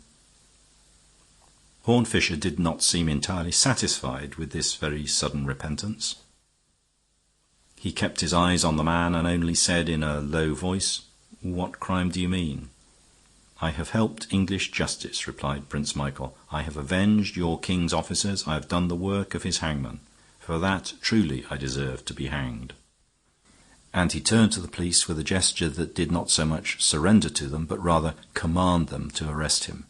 Horne Fisher did not seem entirely satisfied with this very sudden repentance. He kept his eyes on the man and only said in a low voice, "What crime do you mean?" "I have helped English justice," replied Prince Michael. "I have avenged your king's officers. I have done the work of his hangman. For that, truly, I deserve to be hanged." And he turned to the police with a gesture that did not so much surrender to them, but rather command them to arrest him.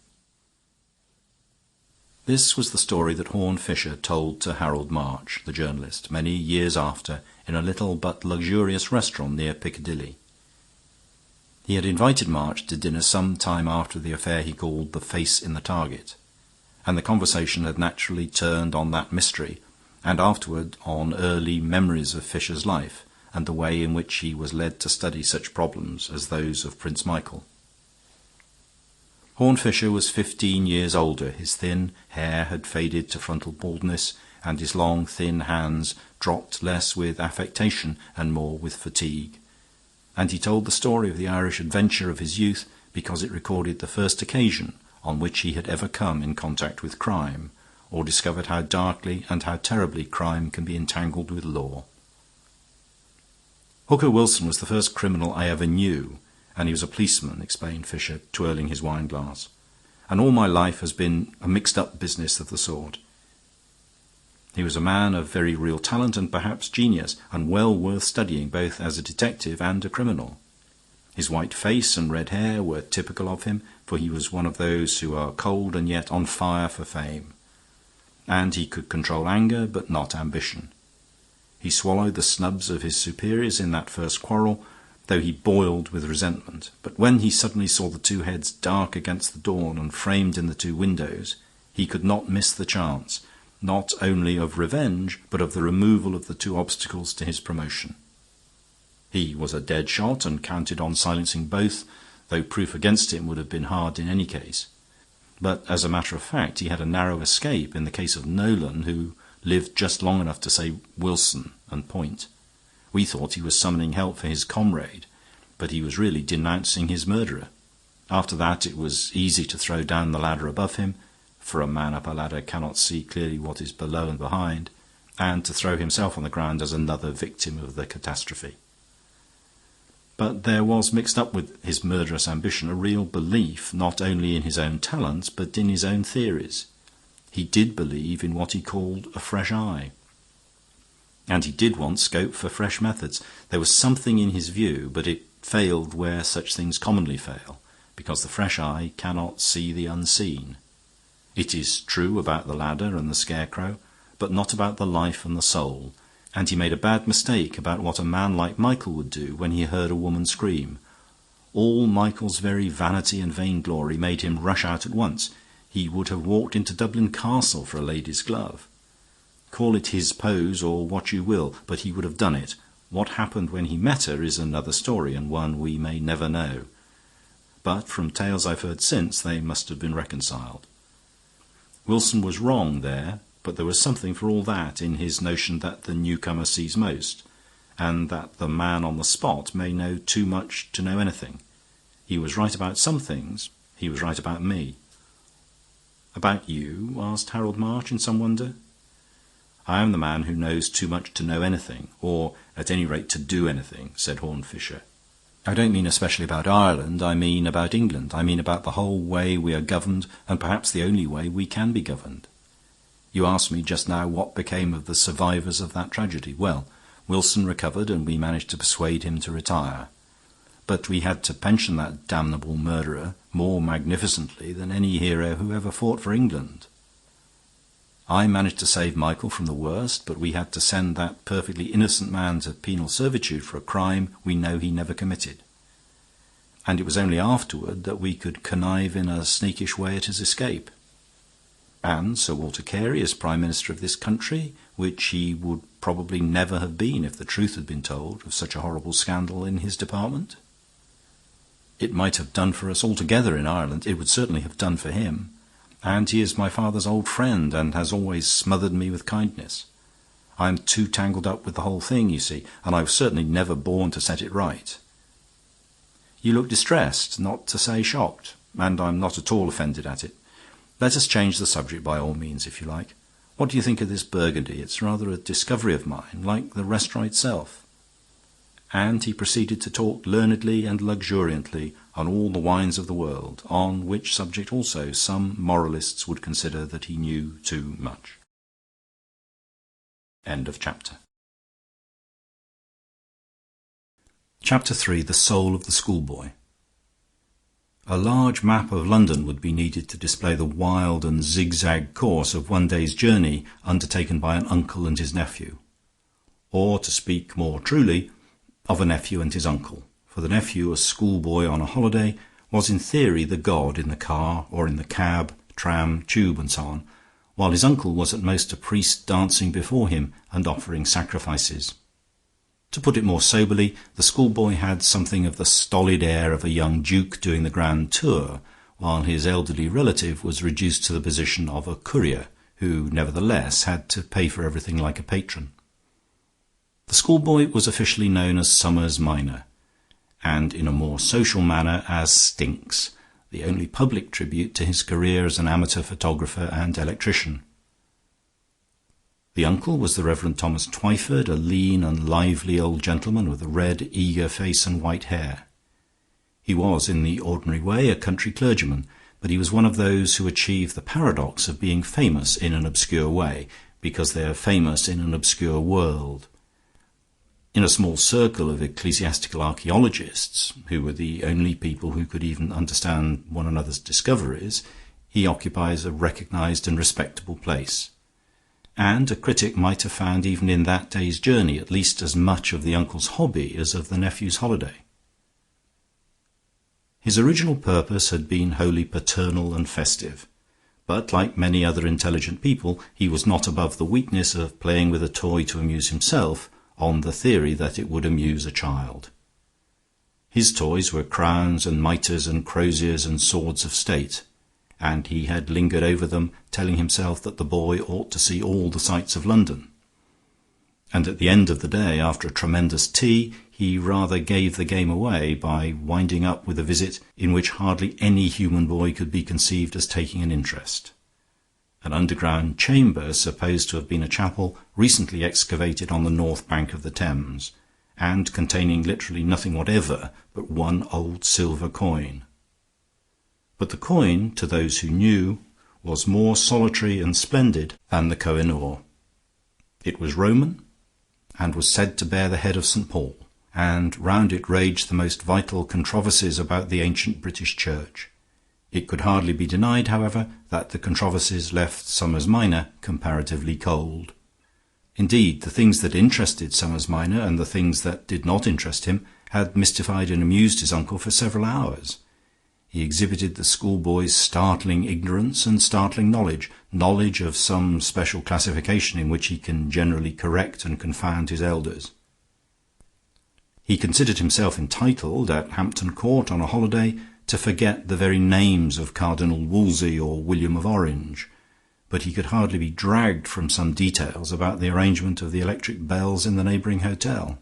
This was the story that Horne Fisher told to Harold March, the journalist, many years after, in a little but luxurious restaurant near Piccadilly. He had invited March to dinner some time after the affair he called the Face in the Target, and the conversation had naturally turned on that mystery, and afterward on early memories of Fisher's life, and the way in which he was led to study such problems as those of Prince Michael. Horne Fisher was 15 years older. His thin hair had faded to frontal baldness, and his long, thin hands dropped less with affectation and more with fatigue. And he told the story of the Irish adventure of his youth because it recorded the first occasion on which he had ever come in contact with crime, or discovered how darkly and how terribly crime can be entangled with law. "Hooker Wilson was the first criminal I ever knew, and he was a policeman," explained Fisher, twirling his wine-glass. "And all my life has been a mixed-up business of the sort. He was a man of very real talent and perhaps genius, and well worth studying both as a detective and a criminal. His white face and red hair were typical of him, for he was one of those who are cold and yet on fire for fame. And he could control anger, but not ambition. He swallowed the snubs of his superiors in that first quarrel, though he boiled with resentment. But when he suddenly saw the two heads dark against the dawn and framed in the two windows, he could not miss the chance, not only of revenge, but of the removal of the two obstacles to his promotion. He was a dead shot and counted on silencing both, though proof against him would have been hard in any case. But as a matter of fact, he had a narrow escape in the case of Nolan, who lived just long enough to say Wilson and point. We thought he was summoning help for his comrade, but he was really denouncing his murderer. After that it was easy to throw down the ladder above him, for a man up a ladder cannot see clearly what is below and behind, and to throw himself on the ground as another victim of the catastrophe. But there was mixed up with his murderous ambition a real belief not only in his own talents but in his own theories. He did believe in what he called a fresh eye. And he did want scope for fresh methods. There was something in his view, but it failed where such things commonly fail, because the fresh eye cannot see the unseen. It is true about the ladder and the scarecrow, but not about the life and the soul, and he made a bad mistake about what a man like Michael would do when he heard a woman scream. All Michael's very vanity and vainglory made him rush out at once. He would have walked into Dublin Castle for a lady's glove. Call it his pose or what you will, but he would have done it. What happened when he met her is another story, and one we may never know. But from tales I've heard since, they must have been reconciled. Wilson was wrong there, but there was something for all that in his notion that the newcomer sees most, and that the man on the spot may know too much to know anything. He was right about some things. He was right about me." "About you?" asked Harold March in some wonder. "I am the man who knows too much to know anything, or at any rate to do anything," said Horne Fisher. "I don't mean especially about Ireland. I mean about England. I mean about the whole way we are governed, and perhaps the only way we can be governed. You asked me just now what became of the survivors of that tragedy. Well, Wilson recovered, and we managed to persuade him to retire. But we had to pension that damnable murderer more magnificently than any hero who ever fought for England. I managed to save Michael from the worst, but we had to send that perfectly innocent man to penal servitude for a crime we know he never committed. And it was only afterward that we could connive in a sneakish way at his escape. And Sir Walter Carey is Prime Minister of this country, which he would probably never have been if the truth had been told of such a horrible scandal in his department. It might have done for us altogether in Ireland. It would certainly have done for him. And he is my father's old friend, and has always smothered me with kindness. I am too tangled up with the whole thing, you see, and I was certainly never born to set it right." "You look distressed, not to say shocked, and I'm not at all offended at it. Let us change the subject by all means, if you like. What do you think of this Burgundy? It's rather a discovery of mine, like the restaurant itself." And he proceeded to talk learnedly and luxuriantly on all the wines of the world, on which subject also some moralists would consider that he knew too much. End of chapter. Chapter 3. The Soul of the Schoolboy. A large map of London would be needed to display the wild and zigzag course of one day's journey undertaken by an uncle and his nephew. Or, to speak more truly, of a nephew and his uncle, for the nephew, a schoolboy on a holiday, was in theory the god in the car or in the cab, tram, tube, and so on, while his uncle was at most a priest dancing before him and offering sacrifices. To put it more soberly, the schoolboy had something of the stolid air of a young duke doing the grand tour, while his elderly relative was reduced to the position of a courier, who nevertheless had to pay for everything like a patron. The schoolboy was officially known as Summers Minor, and in a more social manner as Stinks, the only public tribute to his career as an amateur photographer and electrician. The uncle was the Reverend Thomas Twyford, a lean and lively old gentleman with a red, eager face and white hair. He was, in the ordinary way, a country clergyman, but he was one of those who achieve the paradox of being famous in an obscure way, because they are famous in an obscure world. In a small circle of ecclesiastical archaeologists, who were the only people who could even understand one another's discoveries, he occupies a recognized and respectable place. And a critic might have found even in that day's journey at least as much of the uncle's hobby as of the nephew's holiday. His original purpose had been wholly paternal and festive, but like many other intelligent people, he was not above the weakness of playing with a toy to amuse himself, on the theory that it would amuse a child. His toys were crowns and mitres and croziers and swords of state, and he had lingered over them, telling himself that the boy ought to see all the sights of London. And at the end of the day, after a tremendous tea, he rather gave the game away by winding up with a visit in which hardly any human boy could be conceived as taking an interest. An underground chamber, supposed to have been a chapel, recently excavated on the north bank of the Thames, and containing literally nothing whatever but one old silver coin. But the coin, to those who knew, was more solitary and splendid than the Koh-i-Noor. It was Roman, and was said to bear the head of St. Paul, and round it raged the most vital controversies about the ancient British Church. It could hardly be denied, however, that the controversies left Summers Minor comparatively cold. Indeed, the things that interested Summers Minor and the things that did not interest him had mystified and amused his uncle for several hours. He exhibited the schoolboy's startling ignorance and startling knowledge of some special classification in which he can generally correct and confound his elders. He considered himself entitled, at Hampton Court on a holiday, to forget the very names of Cardinal Wolsey or William of Orange, but he could hardly be dragged from some details about the arrangement of the electric bells in the neighbouring hotel.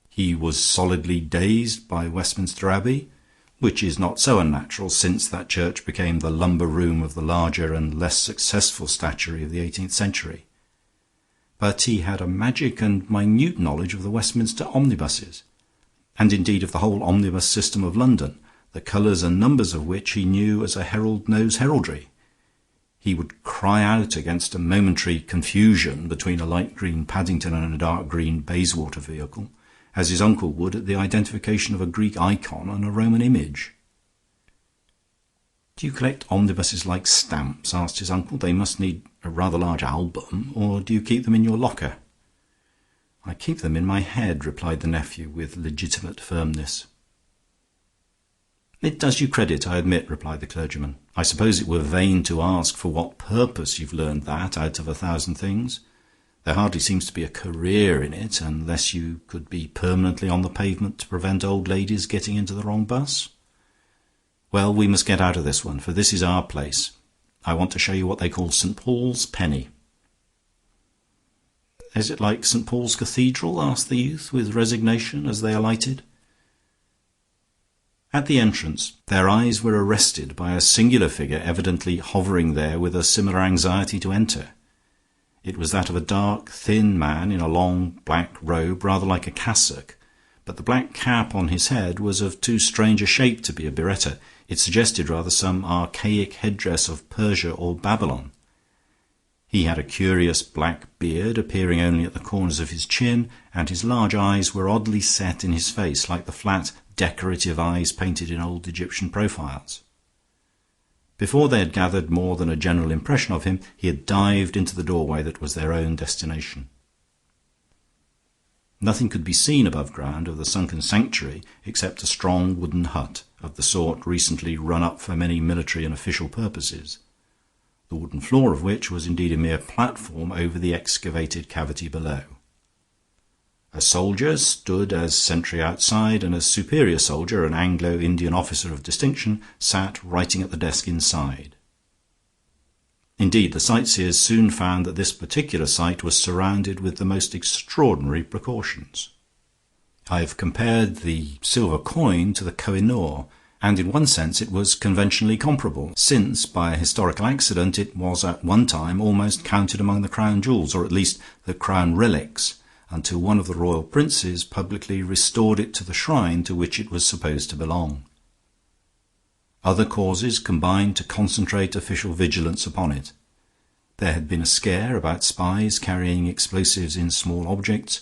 He was solidly dazed by Westminster Abbey, which is not so unnatural, since that church became the lumber room of the larger and less successful statuary of the 18th century. But he had a magic and minute knowledge of the Westminster omnibuses, and indeed of the whole omnibus system of London, the colours and numbers of which he knew as a herald knows heraldry. He would cry out against a momentary confusion between a light green Paddington and a dark green Bayswater vehicle, as his uncle would at the identification of a Greek icon and a Roman image. "Do you collect omnibuses like stamps?" asked his uncle. "They must need a rather large album, or do you keep them in your locker?" "I keep them in my head," replied the nephew with legitimate firmness. "It does you credit, I admit," replied the clergyman. "I suppose it were vain to ask for what purpose you've learned that out of 1,000 things. There hardly seems to be a career in it, unless you could be permanently on the pavement to prevent old ladies getting into the wrong bus. Well, we must get out of this one, for this is our place. I want to show you what they call St. Paul's Penny." "Is it like St. Paul's Cathedral?" asked the youth with resignation as they alighted. At the entrance, their eyes were arrested by a singular figure evidently hovering there with a similar anxiety to enter. It was that of a dark, thin man in a long black robe, rather like a cassock, but the black cap on his head was of too strange a shape to be a biretta. It suggested rather some archaic headdress of Persia or Babylon. He had a curious black beard, appearing only at the corners of his chin, and his large eyes were oddly set in his face, like the flat, decorative eyes painted in old Egyptian profiles. Before they had gathered more than a general impression of him, he had dived into the doorway that was their own destination. Nothing could be seen above ground of the sunken sanctuary except a strong wooden hut, of the sort recently run up for many military and official purposes, the wooden floor of which was indeed a mere platform over the excavated cavity below. A soldier stood as sentry outside, and a superior soldier, an Anglo-Indian officer of distinction, sat writing at the desk inside. Indeed, the sightseers soon found that this particular site was surrounded with the most extraordinary precautions. I have compared the silver coin to the Koh-i-Noor, and in one sense it was conventionally comparable, since by a historical accident it was at one time almost counted among the crown jewels, or at least the crown relics, until one of the royal princes publicly restored it to the shrine to which it was supposed to belong. Other causes combined to concentrate official vigilance upon it. There had been a scare about spies carrying explosives in small objects,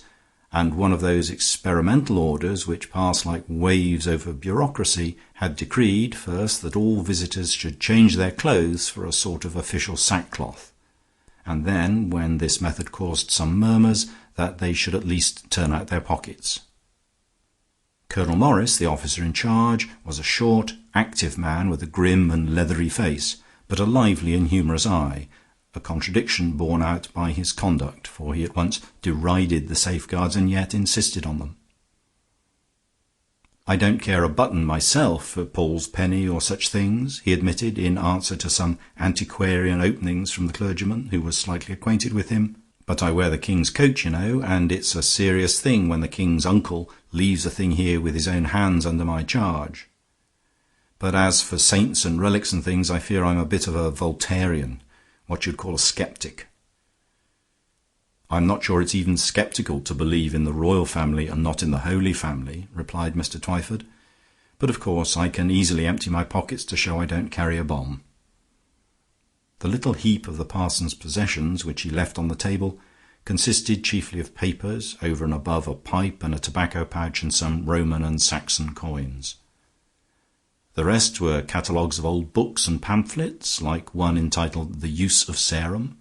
and one of those experimental orders which pass like waves over bureaucracy had decreed, first, that all visitors should change their clothes for a sort of official sackcloth, and then, when this method caused some murmurs, that they should at least turn out their pockets. Colonel Morris, the officer in charge, was a short, active man with a grim and leathery face, but a lively and humorous eye, a contradiction borne out by his conduct, for he at once derided the safeguards and yet insisted on them. "I don't care a button myself for Paul's penny or such things," he admitted, in answer to some antiquarian openings from the clergyman, who was slightly acquainted with him. "But I wear the king's coat, you know, and it's a serious thing when the king's uncle leaves a thing here with his own hands under my charge. But as for saints and relics and things, I fear I'm a bit of a Voltairean, what you'd call a sceptic." "I'm not sure it's even sceptical to believe in the royal family and not in the Holy Family," replied Mr. Twyford. "But of course I can easily empty my pockets to show I don't carry a bomb." The little heap of the parson's possessions which he left on the table consisted chiefly of papers, over and above a pipe and a tobacco pouch and some Roman and Saxon coins. The rest were catalogues of old books and pamphlets, like one entitled The Use of Serum,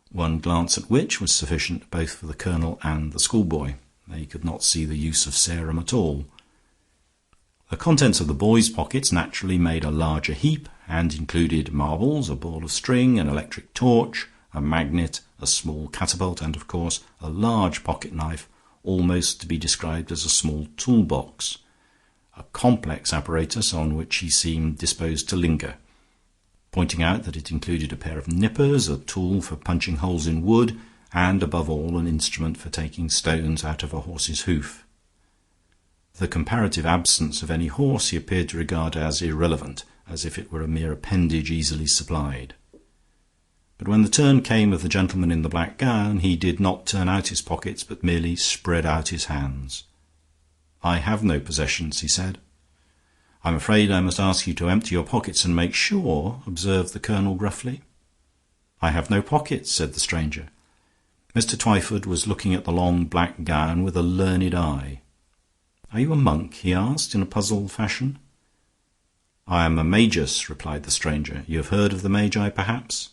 one glance at which was sufficient both for the colonel and the schoolboy. They could not see the use of serum at all. The contents of the boys' pockets naturally made a larger heap, and included marbles, a ball of string, an electric torch, a magnet, a small catapult, and, of course, a large pocket-knife, almost to be described as a small toolbox, a complex apparatus on which he seemed disposed to linger, pointing out that it included a pair of nippers, a tool for punching holes in wood, and, above all, an instrument for taking stones out of a horse's hoof. The comparative absence of any horse he appeared to regard as irrelevant, as if it were a mere appendage easily supplied. But when the turn came of the gentleman in the black gown, he did not turn out his pockets, but merely spread out his hands. "I have no possessions," he said. "I'm afraid I must ask you to empty your pockets and make sure," observed the colonel gruffly. "I have no pockets," said the stranger. Mr. Twyford was looking at the long black gown with a learned eye. "Are you a monk?" he asked, in a puzzled fashion. "I am a magus," replied the stranger. "You have heard of the Magi, perhaps?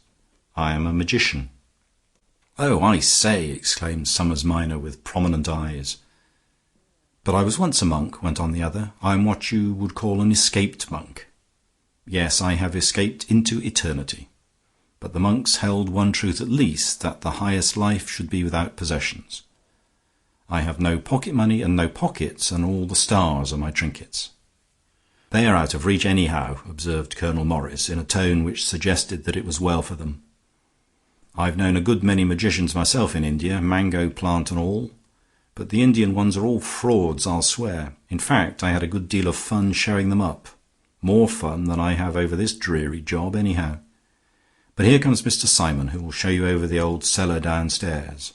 I am a magician." "Oh, I say!" exclaimed Summers Minor, with prominent eyes. "But I was once a monk," went on the other. "I am what you would call an escaped monk. Yes, I have escaped into eternity. But the monks held one truth at least, that the highest life should be without possessions. I have no pocket money and no pockets, and all the stars are my trinkets." "They are out of reach anyhow," observed Colonel Morris, in a tone which suggested that it was well for them. "I've known a good many magicians myself in India, mango plant and all. But the Indian ones are all frauds, I'll swear. In fact, I had a good deal of fun showing them up. More fun than I have over this dreary job, anyhow. But here comes Mr. Simon, who will show you over the old cellar downstairs."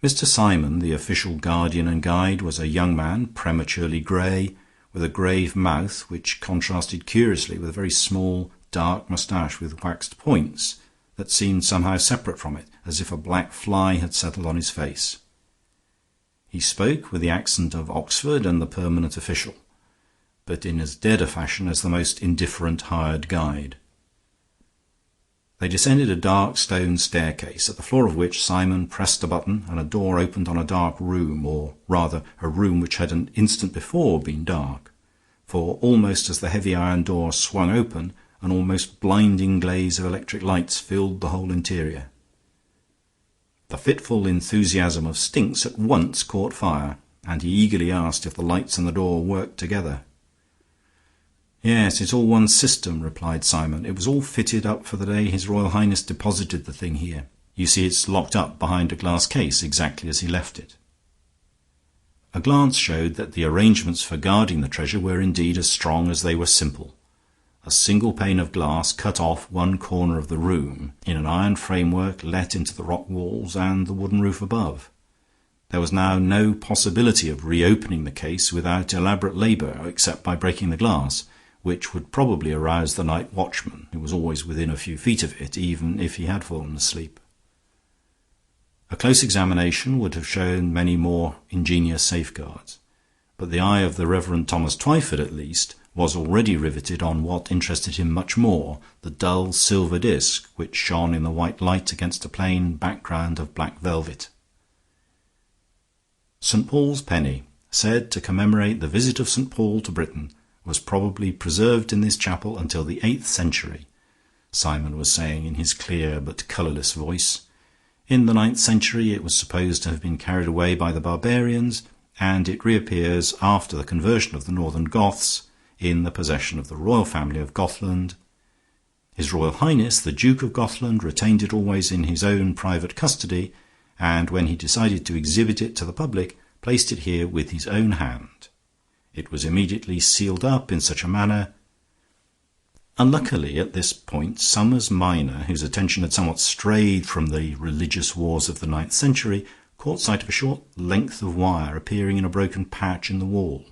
Mr. Simon, the official guardian and guide, was a young man, prematurely grey, with a grave mouth which contrasted curiously with a very small, dark moustache with waxed points that seemed somehow separate from it, as if a black fly had settled on his face. He spoke with the accent of Oxford and the permanent official, but in as dead a fashion as the most indifferent hired guide. They descended a dark stone staircase, at the floor of which Simon pressed a button and a door opened on a dark room, or rather a room which had an instant before been dark, for almost as the heavy iron door swung open, an almost blinding glaze of electric lights filled the whole interior. The fitful enthusiasm of Stinks at once caught fire, and he eagerly asked if the lights and the door worked together. "Yes, it's all one system," replied Simon. "It was all fitted up for the day His Royal Highness deposited the thing here. You see, it's locked up behind a glass case, exactly as he left it." A glance showed that the arrangements for guarding the treasure were indeed as strong as they were simple. A single pane of glass cut off one corner of the room, in an iron framework let into the rock walls and the wooden roof above. There was now no possibility of reopening the case without elaborate labor, except by breaking the glass, which would probably arouse the night watchman, who was always within a few feet of it, even if he had fallen asleep. A close examination would have shown many more ingenious safeguards, but the eye of the Reverend Thomas Twyford, at least, was already riveted on what interested him much more, the dull silver disc which shone in the white light against a plain background of black velvet. St. Paul's penny, said to commemorate the visit of St. Paul to Britain, was probably preserved in this chapel until the 8th century, Simon was saying in his clear but colourless voice. In the 9th century it was supposed to have been carried away by the barbarians, and it reappears after the conversion of the northern Goths in the possession of the royal family of Gothland. His Royal Highness, the Duke of Gothland, retained it always in his own private custody, and when he decided to exhibit it to the public, placed it here with his own hand. It was immediately sealed up in such a manner. Unluckily, at this point, Somers Minor, whose attention had somewhat strayed from the religious wars of the 9th century, caught sight of a short length of wire appearing in a broken patch in the wall.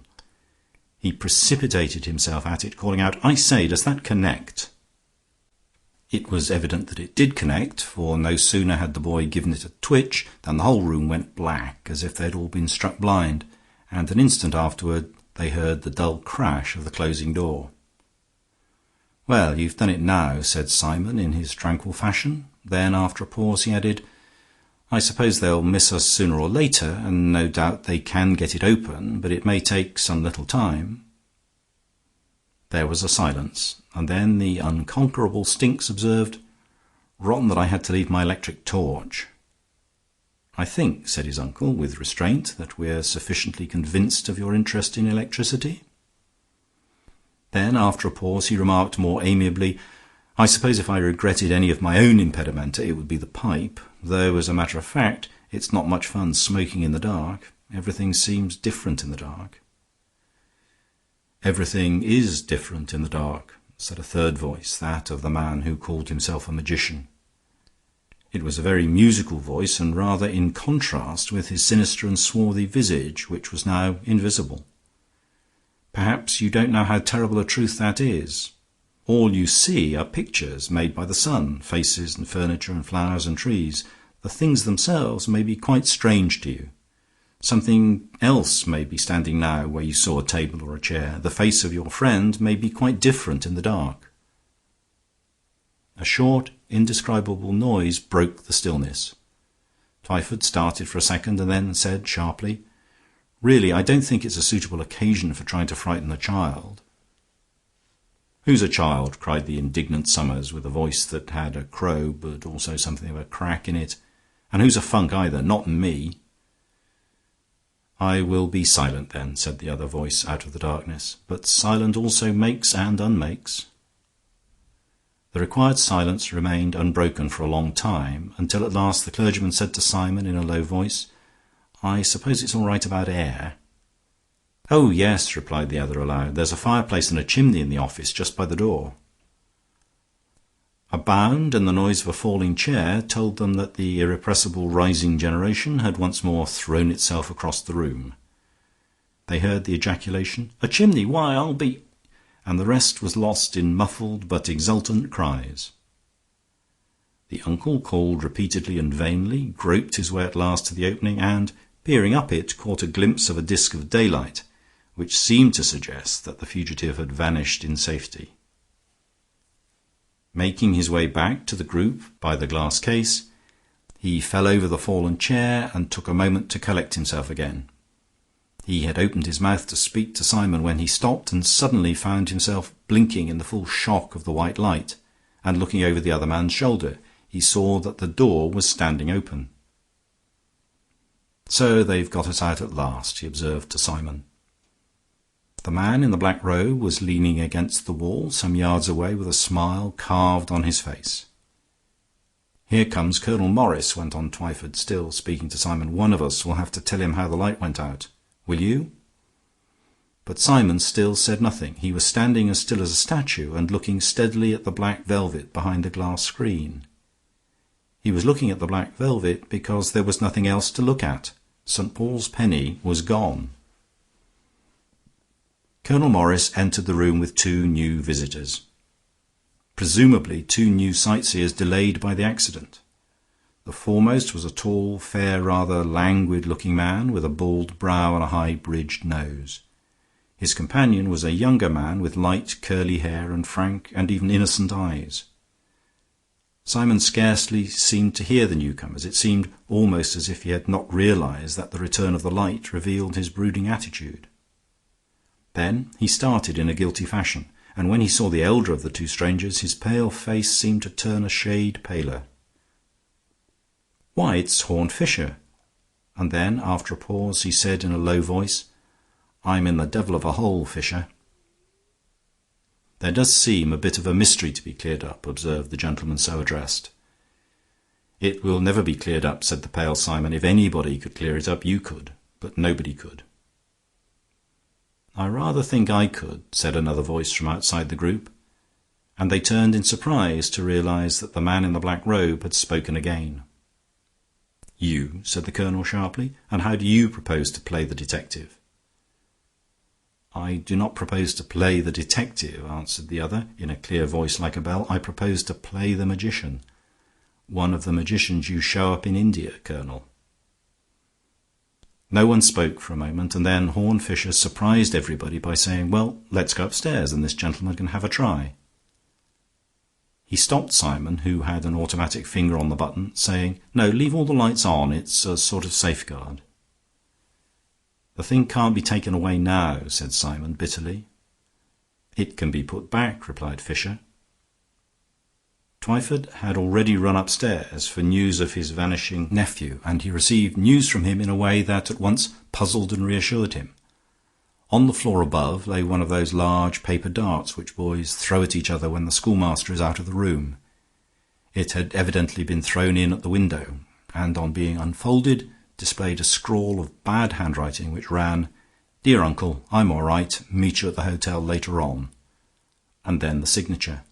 He precipitated himself at it, calling out, "I say, does that connect?" It was evident that it did connect, for no sooner had the boy given it a twitch than the whole room went black, as if they had all been struck blind, and an instant afterward they heard the dull crash of the closing door. "Well, you've done it now," said Simon in his tranquil fashion. Then, after a pause, he added, "I suppose they'll miss us sooner or later, and no doubt they can get it open, but it may take some little time." There was a silence, and then the unconquerable Stinks observed, "Rotten that I had to leave my electric torch." "I think," said his uncle, with restraint, "that we're sufficiently convinced of your interest in electricity." Then, after a pause, he remarked more amiably, "I suppose if I regretted any of my own impedimenta, it would be the pipe, though, as a matter of fact, it's not much fun smoking in the dark. Everything seems different in the dark." "Everything is different in the dark," said a third voice, that of the man who called himself a magician. It was a very musical voice, and rather in contrast with his sinister and swarthy visage, which was now invisible. "Perhaps you don't know how terrible a truth that is. All you see are pictures made by the sun, faces and furniture and flowers and trees. The things themselves may be quite strange to you. Something else may be standing now where you saw a table or a chair. The face of your friend may be quite different in the dark." A short, indescribable noise broke the stillness. Twyford started for a second and then said sharply, "Really, I don't think it's a suitable occasion for trying to frighten a child." "Who's a child?" cried the indignant Somers, with a voice that had a crow but also something of a crack in it. "And who's a funk either? Not me." "I will be silent then," said the other voice out of the darkness. "But silent also makes and unmakes." The required silence remained unbroken for a long time, until at last the clergyman said to Simon in a low voice, "I suppose it's all right about air?" "Oh, yes," replied the other aloud. "There's a fireplace and a chimney in the office just by the door." A bound and the noise of a falling chair told them that the irrepressible rising generation had once more thrown itself across the room. They heard the ejaculation, "A chimney! Why, I'll be—" and the rest was lost in muffled but exultant cries. The uncle called repeatedly and vainly, groped his way at last to the opening, and, peering up it, caught a glimpse of a disk of daylight, which seemed to suggest that the fugitive had vanished in safety. Making his way back to the group by the glass case, he fell over the fallen chair and took a moment to collect himself again. He had opened his mouth to speak to Simon when he stopped, and suddenly found himself blinking in the full shock of the white light, and looking over the other man's shoulder. He saw that the door was standing open. "So they've got us out at last," he observed to Simon. The man in the black robe was leaning against the wall some yards away with a smile carved on his face. "Here comes Colonel Morris," went on Twyford, still speaking to Simon. "One of us will have to tell him how the light went out. Will you?" But Simon still said nothing. He was standing as still as a statue and looking steadily at the black velvet behind the glass screen. He was looking at the black velvet because there was nothing else to look at. St. Paul's penny was gone. Colonel Morris entered the room with two new visitors. Presumably two new sightseers delayed by the accident. The foremost was a tall, fair, rather languid-looking man with a bald brow and a high-bridged nose. His companion was a younger man with light, curly hair and frank and even innocent eyes. Simon scarcely seemed to hear the newcomers. It seemed almost as if he had not realized that the return of the light revealed his brooding attitude. Then he started in a guilty fashion, and when he saw the elder of the two strangers, his pale face seemed to turn a shade paler. "Why, it's Horne Fisher." And then, after a pause, he said in a low voice, "I'm in the devil of a hole, Fisher." "There does seem a bit of a mystery to be cleared up," observed the gentleman so addressed. "It will never be cleared up," said the pale Simon. "If anybody could clear it up, you could. But nobody could." "I rather think I could," said another voice from outside the group, and they turned in surprise to realize that the man in the black robe had spoken again. "You?" said the colonel sharply. "And how do you propose to play the detective?" "I do not propose to play the detective," answered the other, in a clear voice like a bell. "I propose to play the magician. One of the magicians you show up in India, Colonel." No one spoke for a moment, and then Horne Fisher surprised everybody by saying, "Well, let's go upstairs, and this gentleman can have a try." He stopped Simon, who had an automatic finger on the button, saying, "No, leave all the lights on. It's a sort of safeguard." "The thing can't be taken away now," said Simon bitterly. "It can be put back," replied Fisher. Twyford had already run upstairs for news of his vanishing nephew, and he received news from him in a way that at once puzzled and reassured him. On the floor above lay one of those large paper darts which boys throw at each other when the schoolmaster is out of the room. It had evidently been thrown in at the window, and on being unfolded displayed a scrawl of bad handwriting which ran, "Dear Uncle, I'm all right. Meet you at the hotel later on," and then the signature.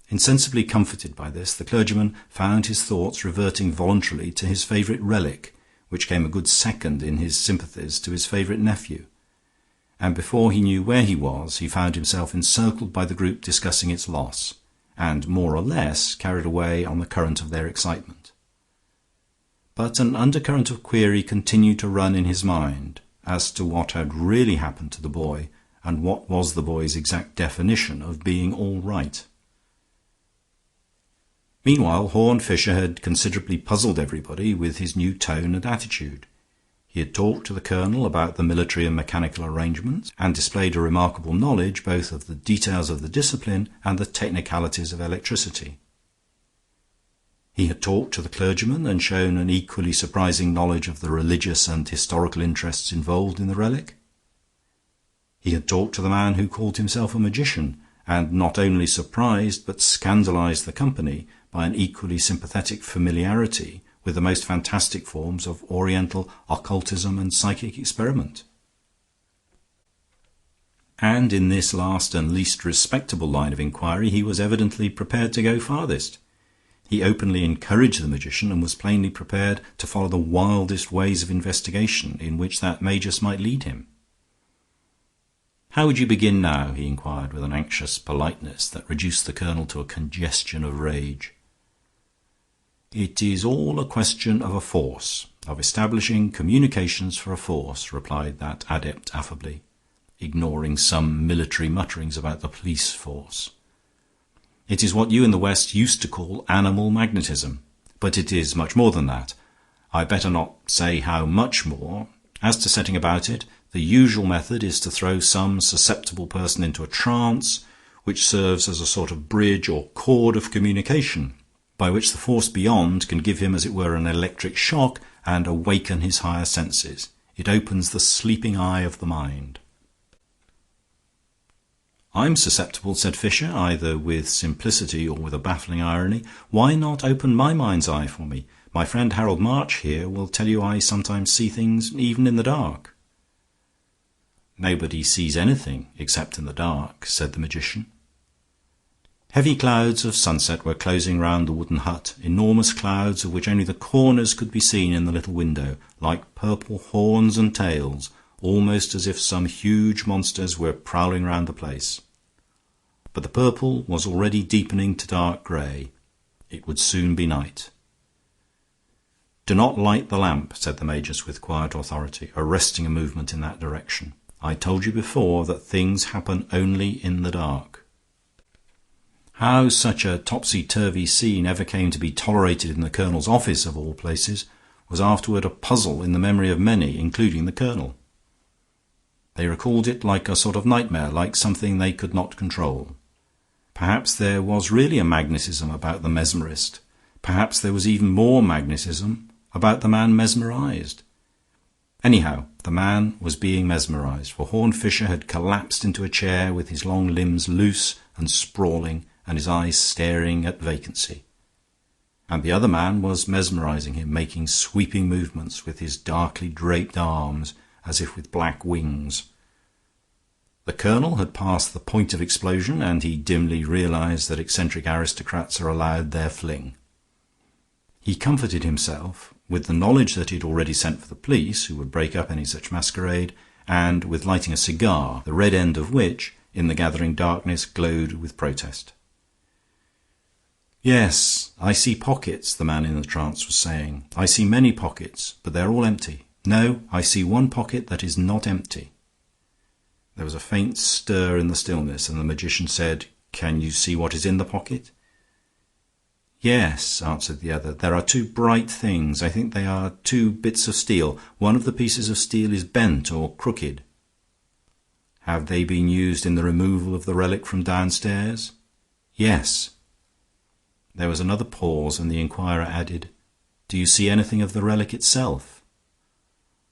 Insensibly comforted by this, the clergyman found his thoughts reverting voluntarily to his favourite relic, which came a good second in his sympathies to his favourite nephew, and before he knew where he was, he found himself encircled by the group discussing its loss, and more or less carried away on the current of their excitement. But an undercurrent of query continued to run in his mind as to what had really happened to the boy, and what was the boy's exact definition of being all right. Meanwhile, Horne Fisher had considerably puzzled everybody with his new tone and attitude. He had talked to the colonel about the military and mechanical arrangements, and displayed a remarkable knowledge both of the details of the discipline and the technicalities of electricity. He had talked to the clergyman and shown an equally surprising knowledge of the religious and historical interests involved in the relic. He had talked to the man who called himself a magician, and not only surprised but scandalized the company by an equally sympathetic familiarity with the most fantastic forms of Oriental occultism and psychic experiment. And in this last and least respectable line of inquiry he was evidently prepared to go farthest. He openly encouraged the magician, and was plainly prepared to follow the wildest ways of investigation in which that magus might lead him. "How would you begin now?" he inquired, with an anxious politeness that reduced the colonel to a congestion of rage. "It is all a question of a force, of establishing communications for a force," replied that adept affably, ignoring some military mutterings about the police force. "It is what you in the West used to call animal magnetism, but it is much more than that. I better not say how much more. As to setting about it, the usual method is to throw some susceptible person into a trance, which serves as a sort of bridge or cord of communication, by which the force beyond can give him, as it were, an electric shock and awaken his higher senses. It opens the sleeping eye of the mind." "I'm susceptible," said Fisher, either with simplicity or with a baffling irony. "Why not open my mind's eye for me? My friend Harold March here will tell you I sometimes see things even in the dark." "Nobody sees anything except in the dark," said the magician. Heavy clouds of sunset were closing round the wooden hut, enormous clouds of which only the corners could be seen in the little window, like purple horns and tails, almost as if some huge monsters were prowling round the place. But the purple was already deepening to dark grey. It would soon be night. "Do not light the lamp," said the magus with quiet authority, arresting a movement in that direction. "I told you before that things happen only in the dark." How such a topsy-turvy scene ever came to be tolerated in the colonel's office, of all places, was afterward a puzzle in the memory of many, including the colonel. They recalled it like a sort of nightmare, like something they could not control. Perhaps there was really a magnetism about the mesmerist. Perhaps there was even more magnetism about the man mesmerized. Anyhow, the man was being mesmerized, for Horne Fisher had collapsed into a chair with his long limbs loose and sprawling and his eyes staring at vacancy. And the other man was mesmerizing him, making sweeping movements with his darkly draped arms as if with black wings. The colonel had passed the point of explosion, and he dimly realized that eccentric aristocrats are allowed their fling. He comforted himself with the knowledge that he had already sent for the police, who would break up any such masquerade, and with lighting a cigar, the red end of which, in the gathering darkness, glowed with protest. "Yes, I see pockets," the man in the trance was saying. "I see many pockets, but they're all empty. No, I see one pocket that is not empty." There was a faint stir in the stillness, and the magician said, "Can you see what is in the pocket?" "Yes," answered the other. "There are two bright things. I think they are two bits of steel. One of the pieces of steel is bent or crooked." "Have they been used in the removal of the relic from downstairs?" "Yes." There was another pause, and the inquirer added, "Do you see anything of the relic itself?"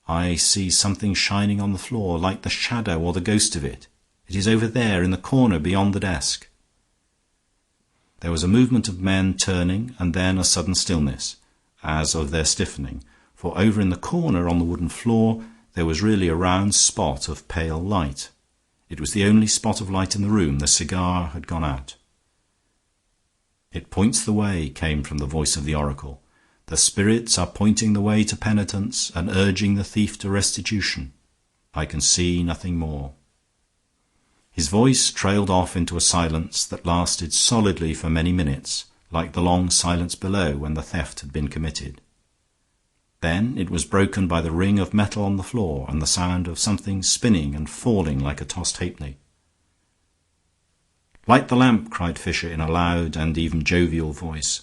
"I see something shining on the floor, like the shadow or the ghost of it. It is over there in the corner beyond the desk." There was a movement of men turning, and then a sudden stillness, as of their stiffening, for over in the corner on the wooden floor there was really a round spot of pale light. It was the only spot of light in the room. The cigar had gone out. "It points the way," came from the voice of the oracle. "The spirits are pointing the way to penitence and urging the thief to restitution. I can see nothing more." His voice trailed off into a silence that lasted solidly for many minutes, like the long silence below when the theft had been committed. Then it was broken by the ring of metal on the floor and the sound of something spinning and falling like a tossed halfpenny. "Light the lamp," cried Fisher in a loud and even jovial voice,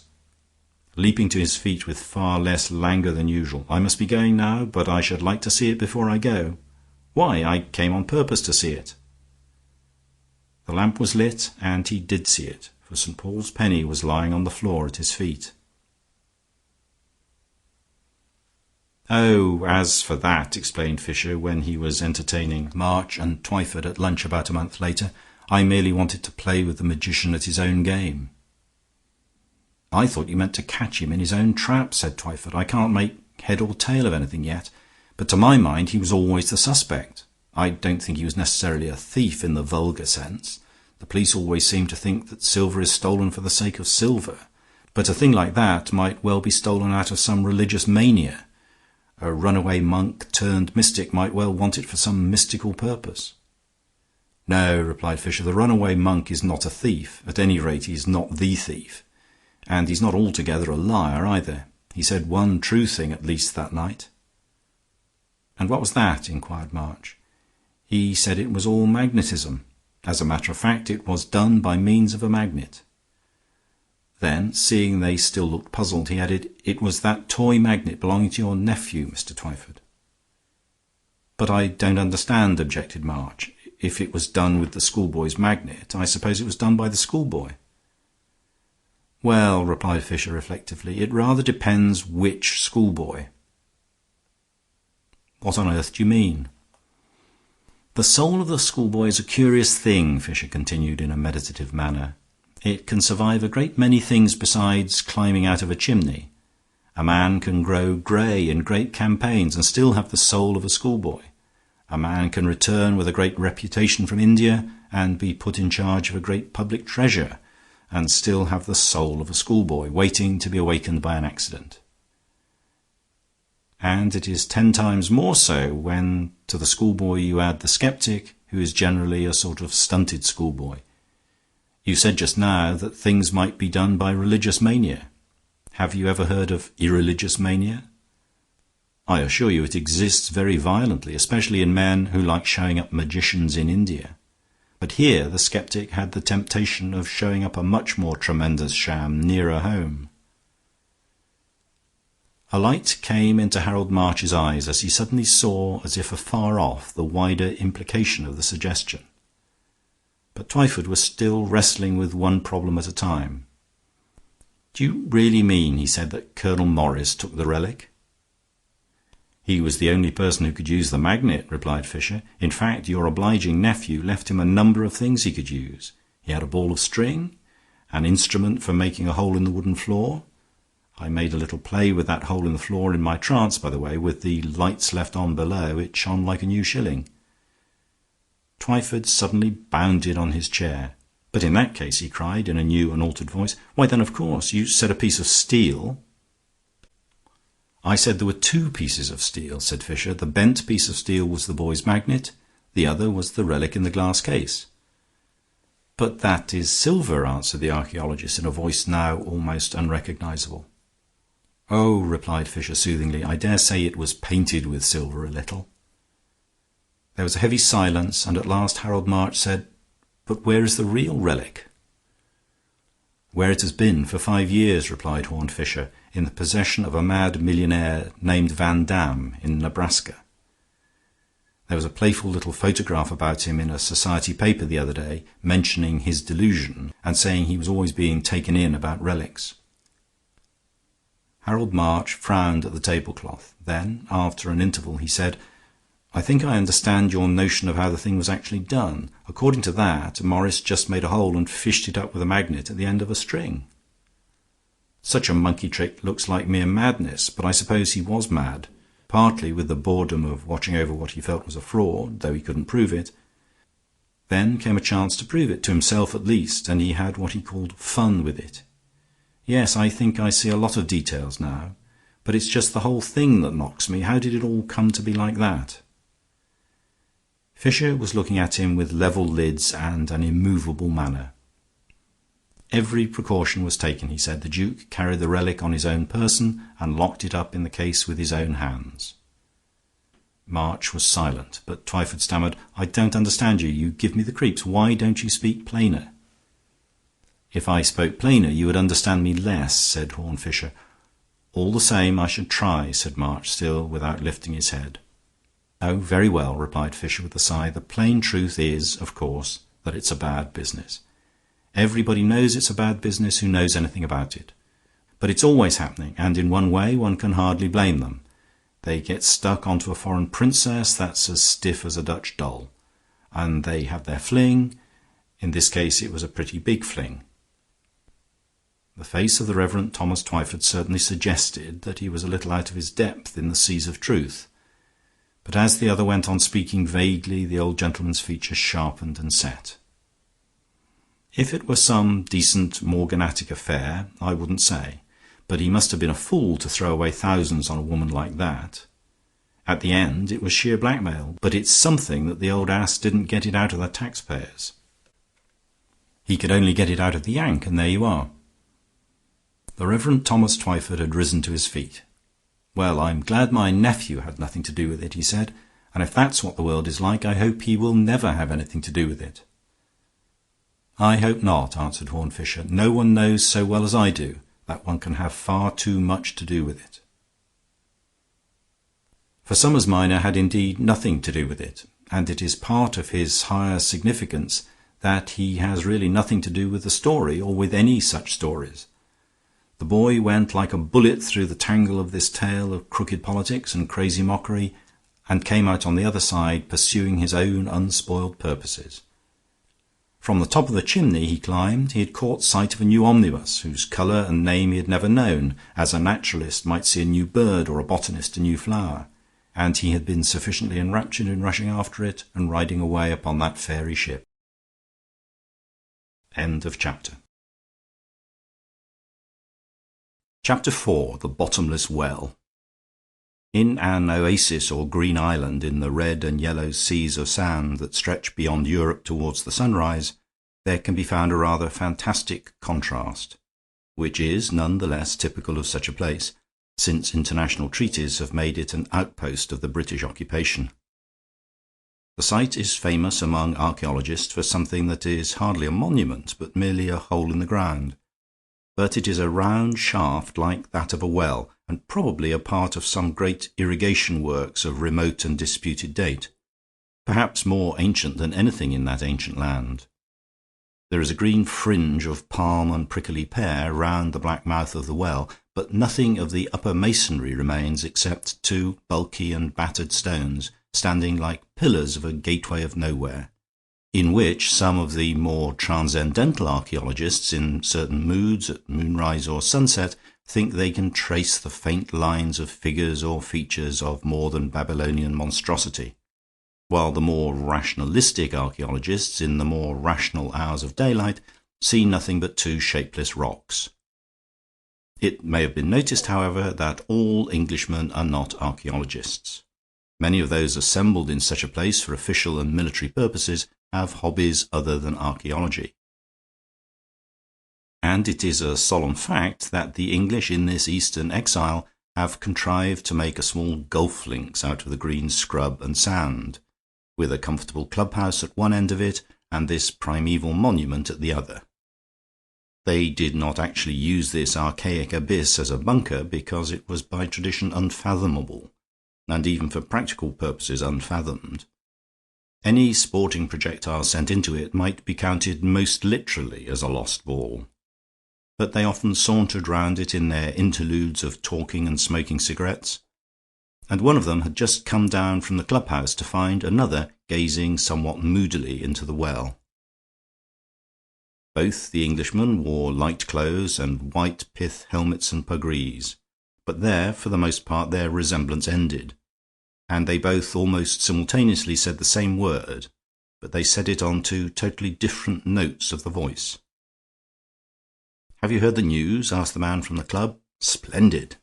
leaping to his feet with far less languor than usual. "I must be going now, but I should like to see it before I go." "Why, I came on purpose to see it." The lamp was lit, and he did see it, for St. Paul's penny was lying on the floor at his feet. "Oh, as for that," explained Fisher, when he was entertaining March and Twyford at lunch about a month later, I merely wanted to play with the magician at his own game." "I thought you meant to catch him in his own trap," said Twyford. "I can't make head or tail of anything yet, but to my mind he was always the suspect. I don't think he was necessarily a thief in the vulgar sense. The police always seem to think that silver is stolen for the sake of silver, but a thing like that might well be stolen out of some religious mania. A runaway monk turned mystic might well want it for some mystical purpose." "No," replied Fisher, "the runaway monk is not a thief. At any rate, he's not the thief. And he's not altogether a liar either. He said one true thing at least that night." "And what was that?" inquired March. "He said it was all magnetism. As a matter of fact, it was done by means of a magnet." Then, seeing they still looked puzzled, he added, "It was that toy magnet belonging to your nephew, Mr. Twyford." "But I don't understand," objected March. "If it was done with the schoolboy's magnet, I suppose it was done by the schoolboy." "Well," replied Fisher reflectively, "it rather depends which schoolboy." "What on earth do you mean?" "The soul of the schoolboy is a curious thing," Fisher continued in a meditative manner. "It can survive a great many things besides climbing out of a chimney. A man can grow grey in great campaigns and still have the soul of a schoolboy. A man can return with a great reputation from India and be put in charge of a great public treasure and still have the soul of a schoolboy, waiting to be awakened by an accident. And it is 10 times more so when to the schoolboy you add the skeptic, who is generally a sort of stunted schoolboy. You said just now that things might be done by religious mania. Have you ever heard of irreligious mania? I assure you it exists very violently, especially in men who like showing up magicians in India. But here the skeptic had the temptation of showing up a much more tremendous sham nearer home." A light came into Harold March's eyes as he suddenly saw, as if afar off, the wider implication of the suggestion. But Twyford was still wrestling with one problem at a time. "Do you really mean," he said, "that Colonel Morris took the relic?" "He was the only person who could use the magnet," replied Fisher. "In fact, your obliging nephew left him a number of things he could use. He had a ball of string, an instrument for making a hole in the wooden floor. I made a little play with that hole in the floor in my trance, by the way. With the lights left on below, it shone like a new shilling." Twyford suddenly bounded on his chair. "But in that case," he cried in a new and altered voice, "why then, of course, you said a piece of steel." "I said there were 2 pieces of steel," said Fisher. "The bent piece of steel was the boy's magnet. The other was the relic in the glass case." "But that is silver," answered the archaeologist in a voice now almost unrecognizable. "Oh," replied Fisher soothingly, "I dare say it was painted with silver a little." There was a heavy silence, and at last Harold March said, "But where is the real relic?" "Where it has been for 5 years," replied Horne Fisher, "in the possession of a mad millionaire named Van Dam in Nebraska. There was a playful little photograph about him in a society paper the other day, mentioning his delusion and saying he was always being taken in about relics." Harold March frowned at the tablecloth. Then, after an interval, he said, "I think I understand your notion of how the thing was actually done. According to that, Morris just made a hole and fished it up with a magnet at the end of a string. Such a monkey trick looks like mere madness, but I suppose he was mad, partly with the boredom of watching over what he felt was a fraud, though he couldn't prove it. Then came a chance to prove it, to himself at least, and he had what he called fun with it. Yes, I think I see a lot of details now, but it's just the whole thing that knocks me. How did it all come to be like that?" Fisher was looking at him with level lids and an immovable manner. "Every precaution was taken," he said. "The Duke carried the relic on his own person and locked it up in the case with his own hands." March was silent, but Twyford stammered, "I don't understand you. You give me the creeps. Why don't you speak plainer?" "If I spoke plainer, you would understand me less," said Horne Fisher. "All the same, I should try," said March, still without lifting his head. "Oh, very well," replied Fisher with a sigh. "The plain truth is, of course, that it's a bad business. Everybody knows it's a bad business who knows anything about it. But it's always happening, and in one way one can hardly blame them. They get stuck onto a foreign princess that's as stiff as a Dutch doll, and they have their fling. In this case it was a pretty big fling. The face of the Reverend Thomas Twyford certainly suggested that he was a little out of his depth in the seas of truth, but as the other went on speaking vaguely, the old gentleman's features sharpened and set. If it were some decent morganatic affair, I wouldn't say, but he must have been a fool to throw away thousands on a woman like that. At the end it was sheer blackmail, but it's something that the old ass didn't get it out of the taxpayers. He could only get it out of the Yank, and there you are. The Reverend Thomas Twyford had risen to his feet. "Well, I'm glad my nephew had nothing to do with it," he said, "and if that's what the world is like, I hope he will never have anything to do with it." "I hope not," answered Horne Fisher. "No one knows so well as I do that one can have far too much to do with it." For Somers Minor had indeed nothing to do with it, and it is part of his higher significance that he has really nothing to do with the story or with any such stories. The boy went like a bullet through the tangle of this tale of crooked politics and crazy mockery, and came out on the other side pursuing his own unspoiled purposes. From the top of the chimney he climbed, he had caught sight of a new omnibus, whose colour and name he had never known, as a naturalist might see a new bird or a botanist a new flower, and he had been sufficiently enraptured in rushing after it and riding away upon that fairy ship. End of chapter. Chapter 4. The Bottomless Well. In an oasis or green island in the red and yellow seas of sand that stretch beyond Europe towards the sunrise, there can be found a rather fantastic contrast, which is none the less typical of such a place, since international treaties have made it an outpost of the British occupation. The site is famous among archaeologists for something that is hardly a monument, but merely a hole in the ground. But it is a round shaft like that of a well, and probably a part of some great irrigation works of remote and disputed date, perhaps more ancient than anything in that ancient land. There is a green fringe of palm and prickly pear round the black mouth of the well, but nothing of the upper masonry remains except two bulky and battered stones standing like pillars of a gateway of nowhere, in which some of the more transcendental archaeologists in certain moods at moonrise or sunset think they can trace the faint lines of figures or features of more than Babylonian monstrosity, while the more rationalistic archaeologists in the more rational hours of daylight see nothing but two shapeless rocks. It may have been noticed, however, that all Englishmen are not archaeologists. Many of those assembled in such a place for official and military purposes have hobbies other than archaeology. And it is a solemn fact that the English in this eastern exile have contrived to make a small golf links out of the green scrub and sand, with a comfortable clubhouse at one end of it and this primeval monument at the other. They did not actually use this archaic abyss as a bunker because it was by tradition unfathomable, and even for practical purposes unfathomed. Any sporting projectile sent into it might be counted most literally as a lost ball. But they often sauntered round it in their interludes of talking and smoking cigarettes, and one of them had just come down from the clubhouse to find another gazing somewhat moodily into the well. Both the Englishmen wore light clothes and white pith helmets and pugrees, but there, for the most part, their resemblance ended, and they both almost simultaneously said the same word, but they said it on two totally different notes of the voice. "Have you heard the news?" asked the man from the club. "Splendid."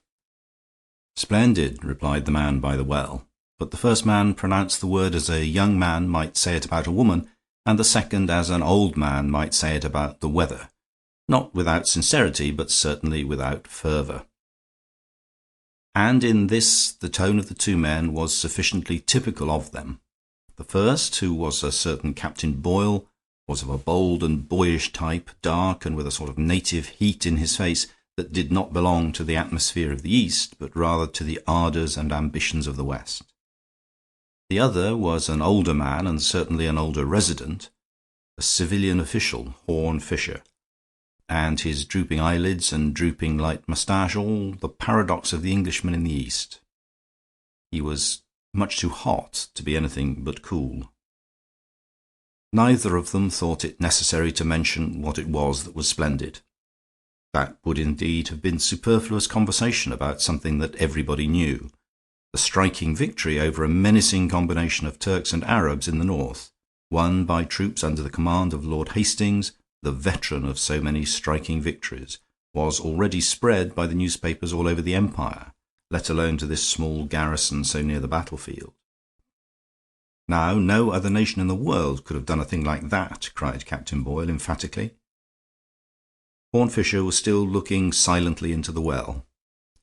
"Splendid," replied the man by the well, but the first man pronounced the word as a young man might say it about a woman, and the second as an old man might say it about the weather, not without sincerity, but certainly without fervour. And in this the tone of the two men was sufficiently typical of them. The first, who was a certain Captain Boyle, was of a bold and boyish type, dark and with a sort of native heat in his face that did not belong to the atmosphere of the East, but rather to the ardours and ambitions of the West. The other was an older man, and certainly an older resident, a civilian official, Horne Fisher, and his drooping eyelids and drooping light moustache, all the paradox of the Englishman in the East. He was much too hot to be anything but cool. Neither of them thought it necessary to mention what it was that was splendid. That would indeed have been superfluous conversation about something that everybody knew, the striking victory over a menacing combination of Turks and Arabs in the north, won by troops under the command of Lord Hastings, the veteran of so many striking victories, was already spread by the newspapers all over the empire, let alone to this small garrison so near the battlefield. Now, no other nation in the world could have done a thing like that, cried Captain Boyle emphatically. Horne Fisher was still looking silently into the well.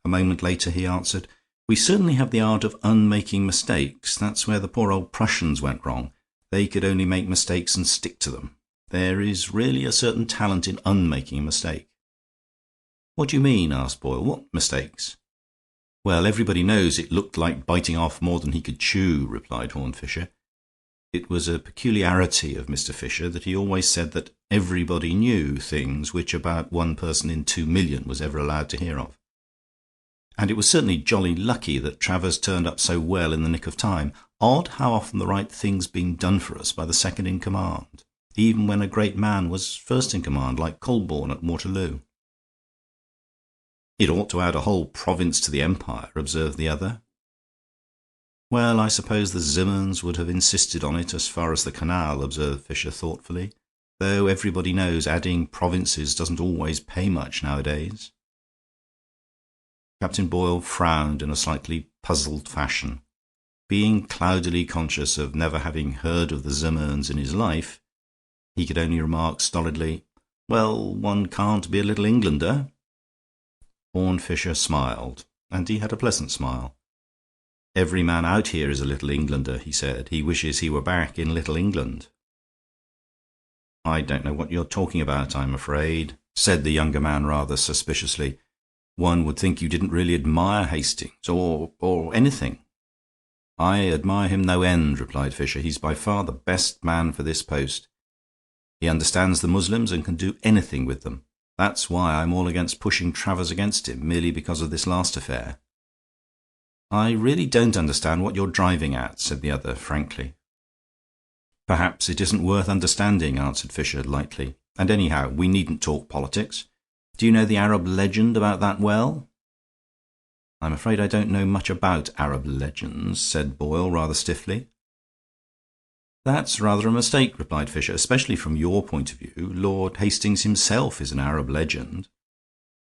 A moment later he answered, "We certainly have the art of unmaking mistakes. That's where the poor old Prussians went wrong. They could only make mistakes and stick to them. There is really a certain talent in unmaking a mistake." "What do you mean?" asked Boyle. "What mistakes?" "Well, everybody knows it looked like biting off more than he could chew," replied Horne Fisher. It was a peculiarity of Mr. Fisher that he always said that everybody knew things which about 1 person in 2 million was ever allowed to hear of. And it was certainly jolly lucky that Travers turned up so well in the nick of time. Odd how often the right thing's been done for us by the second in command, even when a great man was first in command, like Colborne at Waterloo. "It ought to add a whole province to the empire," observed the other. "Well, I suppose the Zimmons would have insisted on it as far as the canal," observed Fisher thoughtfully, "though everybody knows adding provinces doesn't always pay much nowadays." Captain Boyle frowned in a slightly puzzled fashion. Being cloudily conscious of never having heard of the Zimmons in his life, he could only remark stolidly, "Well, one can't be a Little Englander." Horne Fisher smiled, and he had a pleasant smile. "Every man out here is a Little Englander," he said. "He wishes he were back in Little England." "I don't know what you're talking about, I'm afraid," said the younger man rather suspiciously. "One would think you didn't really admire Hastings, or anything." "I admire him no end," replied Fisher. "He's by far the best man for this post. He understands the Muslims and can do anything with them. That's why I'm all against pushing Travers against him, merely because of this last affair." "I really don't understand what you're driving at," said the other frankly. "Perhaps it isn't worth understanding," answered Fisher lightly. "And anyhow, we needn't talk politics. Do you know the Arab legend about that well?" "I'm afraid I don't know much about Arab legends," said Boyle rather stiffly. "That's rather a mistake," replied Fisher, "especially from your point of view. Lord Hastings himself is an Arab legend.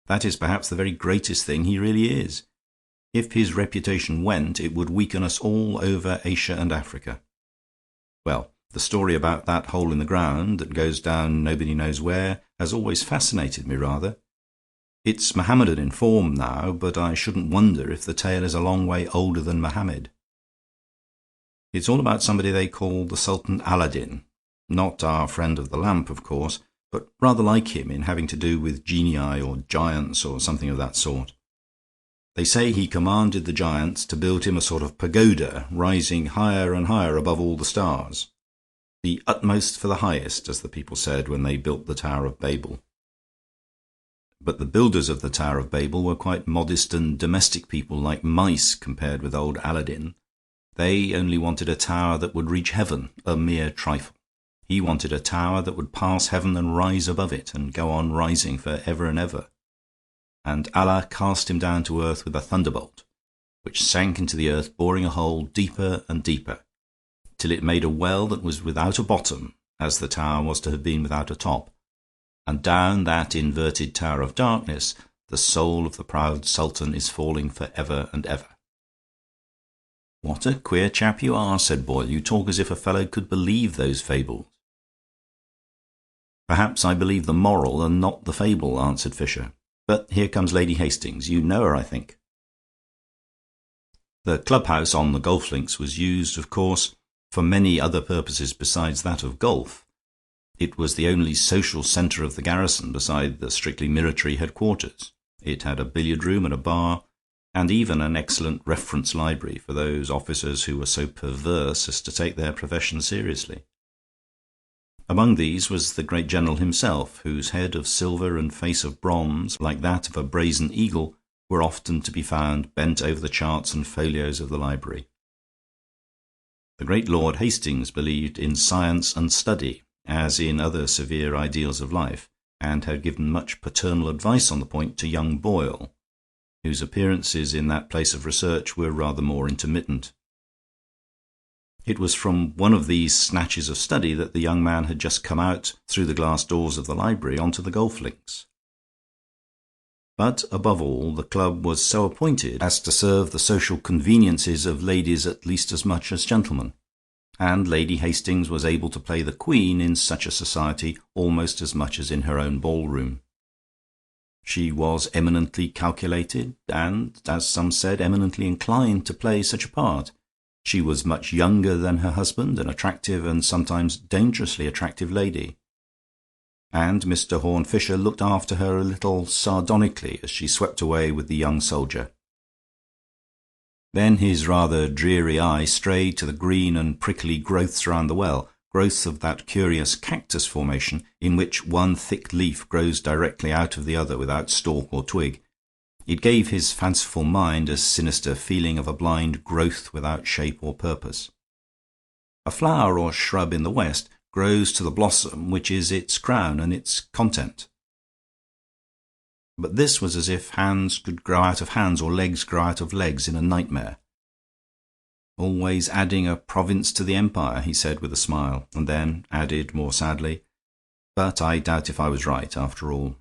That is perhaps the very greatest thing he really is. If his reputation went, it would weaken us all over Asia and Africa. Well, the story about that hole in the ground that goes down nobody knows where has always fascinated me rather. It's Mohammedan in form now, but I shouldn't wonder if the tale is a long way older than Mohammed. It's all about somebody they call the Sultan Aladdin, not our friend of the lamp, of course, but rather like him in having to do with genii or giants or something of that sort. They say he commanded the giants to build him a sort of pagoda rising higher and higher above all the stars. The utmost for the highest, as the people said when they built the Tower of Babel. But the builders of the Tower of Babel were quite modest and domestic people, like mice compared with old Aladdin. They only wanted a tower that would reach heaven, a mere trifle. He wanted a tower that would pass heaven and rise above it, and go on rising for ever and ever. And Allah cast him down to earth with a thunderbolt, which sank into the earth, boring a hole deeper and deeper, till it made a well that was without a bottom, as the tower was to have been without a top. And down that inverted tower of darkness the soul of the proud sultan is falling for ever and ever." "What a queer chap you are," said Boyle. "You talk as if a fellow could believe those fables." "Perhaps I believe the moral and not the fable," answered Fisher. "But here comes Lady Hastings. You know her, I think." The clubhouse on the golf links was used, of course, for many other purposes besides that of golf. It was the only social centre of the garrison beside the strictly military headquarters. It had a billiard room and a bar, and even an excellent reference library for those officers who were so perverse as to take their profession seriously. Among these was the great general himself, whose head of silver and face of bronze, like that of a brazen eagle, were often to be found bent over the charts and folios of the library. The great Lord Hastings believed in science and study, as in other severe ideals of life, and had given much paternal advice on the point to young Boyle, whose appearances in that place of research were rather more intermittent. It was from one of these snatches of study that the young man had just come out through the glass doors of the library onto the golf links. But, above all, the club was so appointed as to serve the social conveniences of ladies at least as much as gentlemen, and Lady Hastings was able to play the queen in such a society almost as much as in her own ballroom. She was eminently calculated, and, as some said, eminently inclined to play such a part. She was much younger than her husband, an attractive and sometimes dangerously attractive lady, and Mr. Horne Fisher looked after her a little sardonically as she swept away with the young soldier. Then his rather dreary eye strayed to the green and prickly growths round the well, growths of that curious cactus formation in which one thick leaf grows directly out of the other without stalk or twig. It gave his fanciful mind a sinister feeling of a blind growth without shape or purpose. A flower or shrub in the west grows to the blossom which is its crown and its content. But this was as if hands could grow out of hands or legs grow out of legs in a nightmare. Always adding a province to the empire, he said with a smile, and then added more sadly, but I doubt if I was right after all.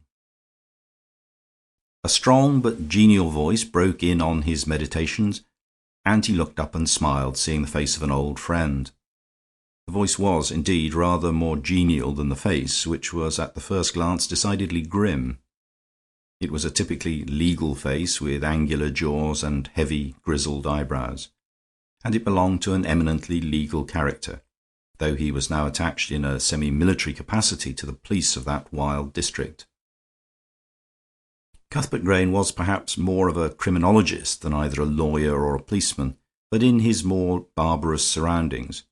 A strong but genial voice broke in on his meditations, and he looked up and smiled, seeing the face of an old friend. The voice was, indeed, rather more genial than the face, which was at the first glance decidedly grim. It was a typically legal face, with angular jaws and heavy grizzled eyebrows, and it belonged to an eminently legal character, though he was now attached in a semi-military capacity to the police of that wild district. Cuthbert Grayne was perhaps more of a criminologist than either a lawyer or a policeman, but in his more barbarous surroundings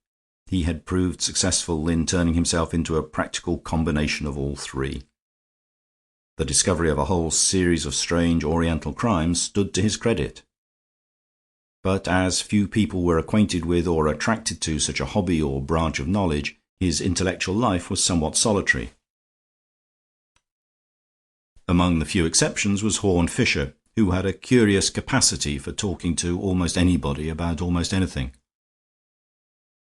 he had proved successful in turning himself into a practical combination of all three. The discovery of a whole series of strange Oriental crimes stood to his credit. But as few people were acquainted with or attracted to such a hobby or branch of knowledge, his intellectual life was somewhat solitary. Among the few exceptions was Horne Fisher, who had a curious capacity for talking to almost anybody about almost anything.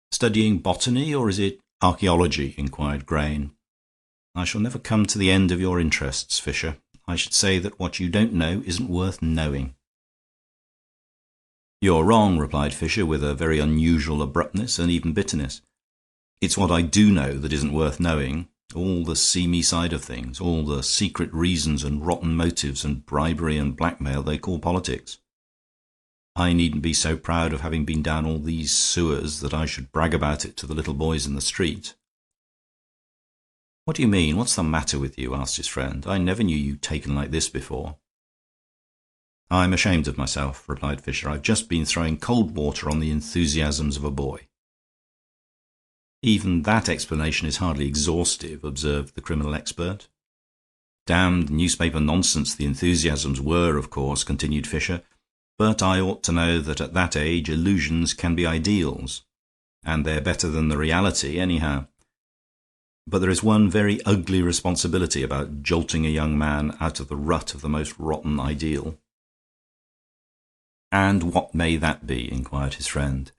"Studying botany, or is it archaeology?" inquired Grayne. "I shall never come to the end of your interests, Fisher. I should say that what you don't know isn't worth knowing." "You're wrong," replied Fisher, with a very unusual abruptness and even bitterness. "It's what I do know that isn't worth knowing. All the seamy side of things, all the secret reasons and rotten motives and bribery and blackmail they call politics. I needn't be so proud of having been down all these sewers that I should brag about it to the little boys in the street." "What do you mean? What's the matter with you?" asked his friend. "I never knew you taken like this before." "I'm ashamed of myself," replied Fisher. "I've just been throwing cold water on the enthusiasms of a boy." "Even that explanation is hardly exhaustive," observed the criminal expert. "Damned newspaper nonsense the enthusiasms were, of course," continued Fisher, "but I ought to know that at that age illusions can be ideals, and they're better than the reality anyhow. But there is one very ugly responsibility about jolting a young man out of the rut of the most rotten ideal." "And what may that be?" inquired his friend.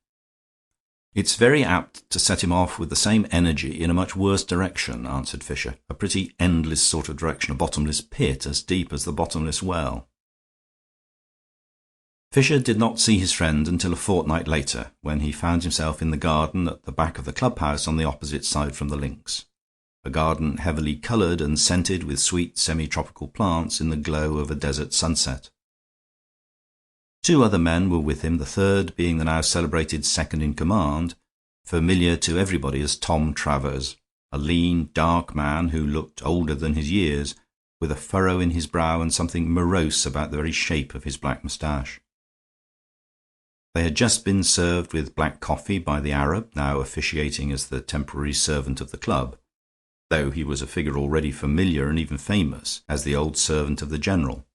"It's very apt to set him off with the same energy in a much worse direction," answered Fisher. "A pretty endless sort of direction, a bottomless pit as deep as the bottomless well." Fisher did not see his friend until a fortnight later, when he found himself in the garden at the back of the clubhouse on the opposite side from the links, a garden heavily coloured and scented with sweet semi-tropical plants in the glow of a desert sunset. Two other men were with him, the third being the now celebrated second in command, familiar to everybody as Tom Travers, a lean, dark man who looked older than his years, with a furrow in his brow and something morose about the very shape of his black moustache. They had just been served with black coffee by the Arab, now officiating as the temporary servant of the club, though he was a figure already familiar and even famous as the old servant of the general.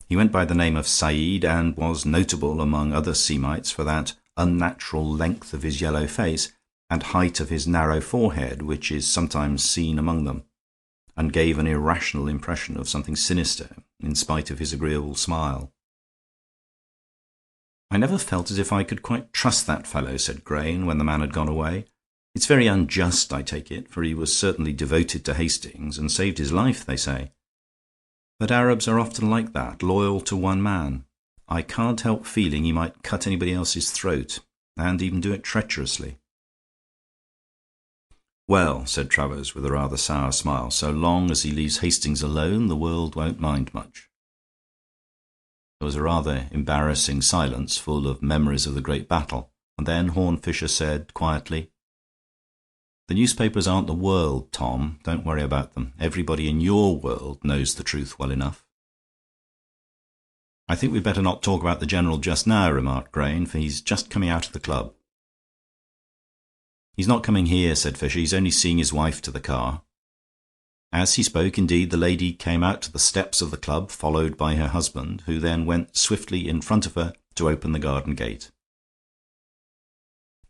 He went by the name of Said, and was notable among other Semites for that unnatural length of his yellow face and height of his narrow forehead which is sometimes seen among them, and gave an irrational impression of something sinister in spite of his agreeable smile. "I never felt as if I could quite trust that fellow," said Grayne, when the man had gone away. "It's very unjust, I take it, for he was certainly devoted to Hastings, and saved his life, they say. But Arabs are often like that, loyal to one man. I can't help feeling he might cut anybody else's throat, and even do it treacherously." "Well," said Travers, with a rather sour smile, "so long as he leaves Hastings alone, the world won't mind much." There was a rather embarrassing silence, full of memories of the great battle, and then Horne Fisher said, quietly, "The newspapers aren't the world, Tom. Don't worry about them. Everybody in your world knows the truth well enough." "I think we'd better not talk about the General just now," remarked Grayne, "for he's just coming out of the club." "He's not coming here," said Fisher. "He's only seeing his wife to the car." As he spoke, indeed, the lady came out to the steps of the club, followed by her husband, who then went swiftly in front of her to open the garden gate.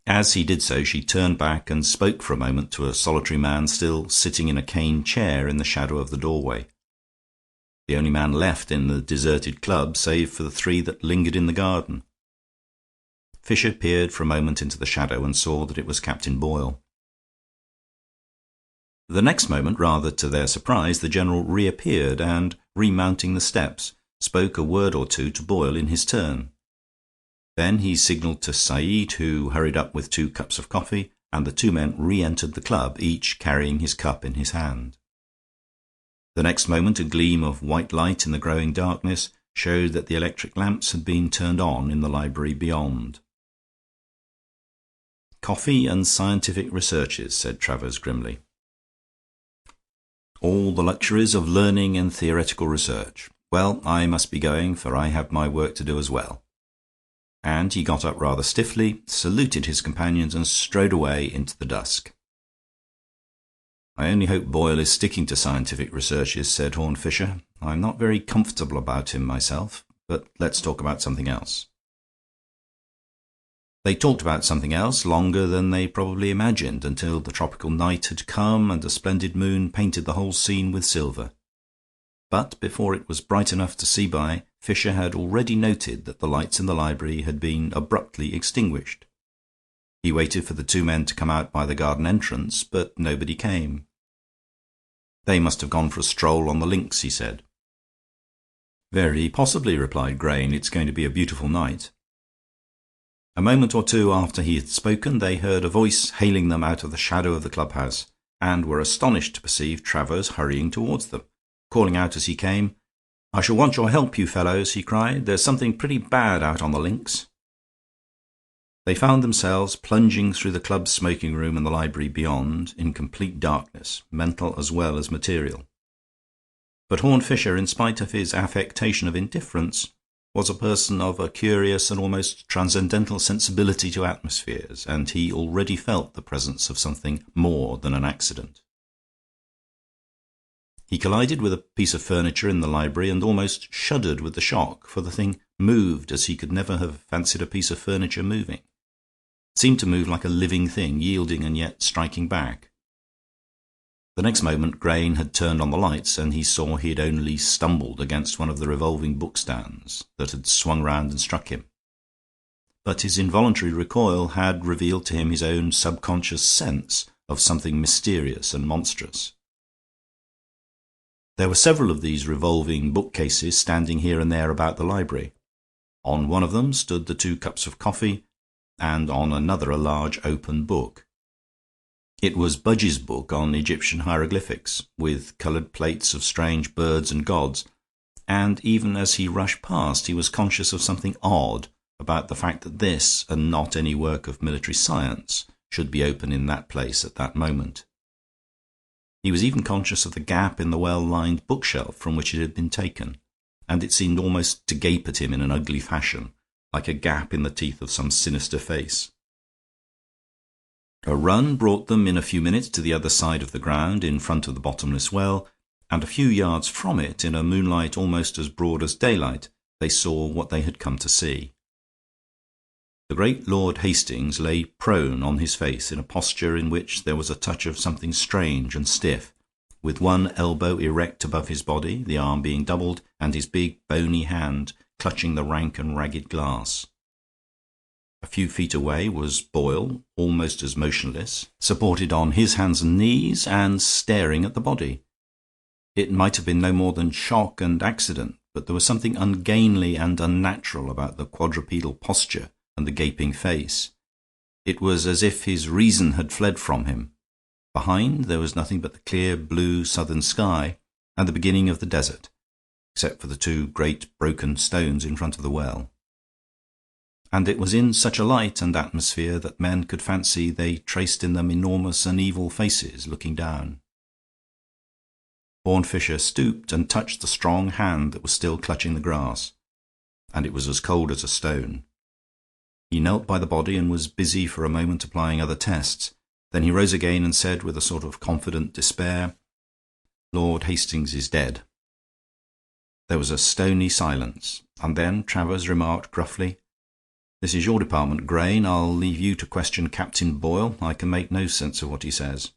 As he did so, she turned back and spoke for a moment to a solitary man still sitting in a cane chair in the shadow of the doorway, the only man left in the deserted club, save for the three that lingered in the garden. Fisher peered for a moment into the shadow and saw that it was Captain Boyle. The next moment, rather to their surprise, the General reappeared and, remounting the steps, spoke a word or two to Boyle in his turn. Then he signalled to Said, who hurried up with 2 cups of coffee, and the 2 men re-entered the club, each carrying his cup in his hand. The next moment a gleam of white light in the growing darkness showed that the electric lamps had been turned on in the library beyond. "Coffee and scientific researches," said Travers grimly. "All the luxuries of learning and theoretical research. Well, I must be going, for I have my work to do as well." And he got up rather stiffly, saluted his companions, and strode away into the dusk. "I only hope Boyle is sticking to scientific researches," said Horne Fisher. "I'm not very comfortable about him myself. But let's talk about something else." They talked about something else longer than they probably imagined, until the tropical night had come and a splendid moon painted the whole scene with silver. But before it was bright enough to see by, Fisher had already noted that the lights in the library had been abruptly extinguished. He waited for the 2 men to come out by the garden entrance, but nobody came. "They must have gone for a stroll on the links," he said. "Very possibly," replied Grayne. "It's going to be a beautiful night." A moment or two after he had spoken, they heard a voice hailing them out of the shadow of the clubhouse, and were astonished to perceive Travers hurrying towards them, calling out as he came, "I shall want your help, you fellows," he cried. "There's something pretty bad out on the links." They found themselves plunging through the club smoking room and the library beyond, in complete darkness, mental as well as material. But Horne Fisher, in spite of his affectation of indifference, was a person of a curious and almost transcendental sensibility to atmospheres, and he already felt the presence of something more than an accident. He collided with a piece of furniture in the library and almost shuddered with the shock, for the thing moved as he could never have fancied a piece of furniture moving. It seemed to move like a living thing, yielding and yet striking back. The next moment Grayne had turned on the lights, and he saw he had only stumbled against one of the revolving bookstands that had swung round and struck him. But his involuntary recoil had revealed to him his own subconscious sense of something mysterious and monstrous. There were several of these revolving bookcases standing here and there about the library. On one of them stood the 2 cups of coffee, and on another a large open book. It was Budge's book on Egyptian hieroglyphics, with coloured plates of strange birds and gods, and even as he rushed past he was conscious of something odd about the fact that this, and not any work of military science, should be open in that place at that moment. He was even conscious of the gap in the well-lined bookshelf from which it had been taken, and it seemed almost to gape at him in an ugly fashion, like a gap in the teeth of some sinister face. A run brought them in a few minutes to the other side of the ground, in front of the bottomless well, and a few yards from it, in a moonlight almost as broad as daylight, they saw what they had come to see. The great Lord Hastings lay prone on his face in a posture in which there was a touch of something strange and stiff, with one elbow erect above his body, the arm being doubled, and his big bony hand clutching the rank and ragged glass. A few feet away was Boyle, almost as motionless, supported on his hands and knees, and staring at the body. It might have been no more than shock and accident, but there was something ungainly and unnatural about the quadrupedal posture and the gaping face. It was as if his reason had fled from him. Behind there was nothing but the clear blue southern sky and the beginning of the desert, except for the two great broken stones in front of the well. And it was in such a light and atmosphere that men could fancy they traced in them enormous and evil faces looking down. Horne Fisher stooped and touched the strong hand that was still clutching the grass, and it was as cold as a stone. He knelt by the body and was busy for a moment applying other tests. Then he rose again and said with a sort of confident despair, "Lord Hastings is dead." There was a stony silence, and then Travers remarked gruffly, "This is your department, Grain. I'll leave you to question Captain Boyle. I can make no sense of what he says."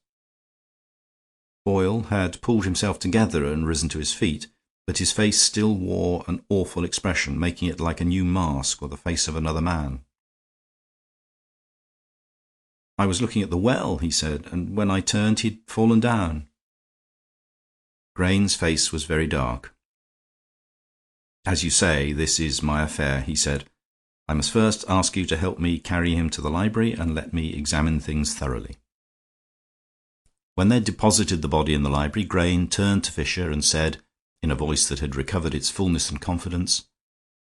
Boyle had pulled himself together and risen to his feet, but his face still wore an awful expression, making it like a new mask or the face of another man. "I was looking at the well," he said, "and when I turned he'd fallen down." Grain's face was very dark. "As you say, this is my affair," he said. "I must first ask you to help me carry him to the library and let me examine things thoroughly." When they had deposited the body in the library, Grain turned to Fisher and said, in a voice that had recovered its fullness and confidence,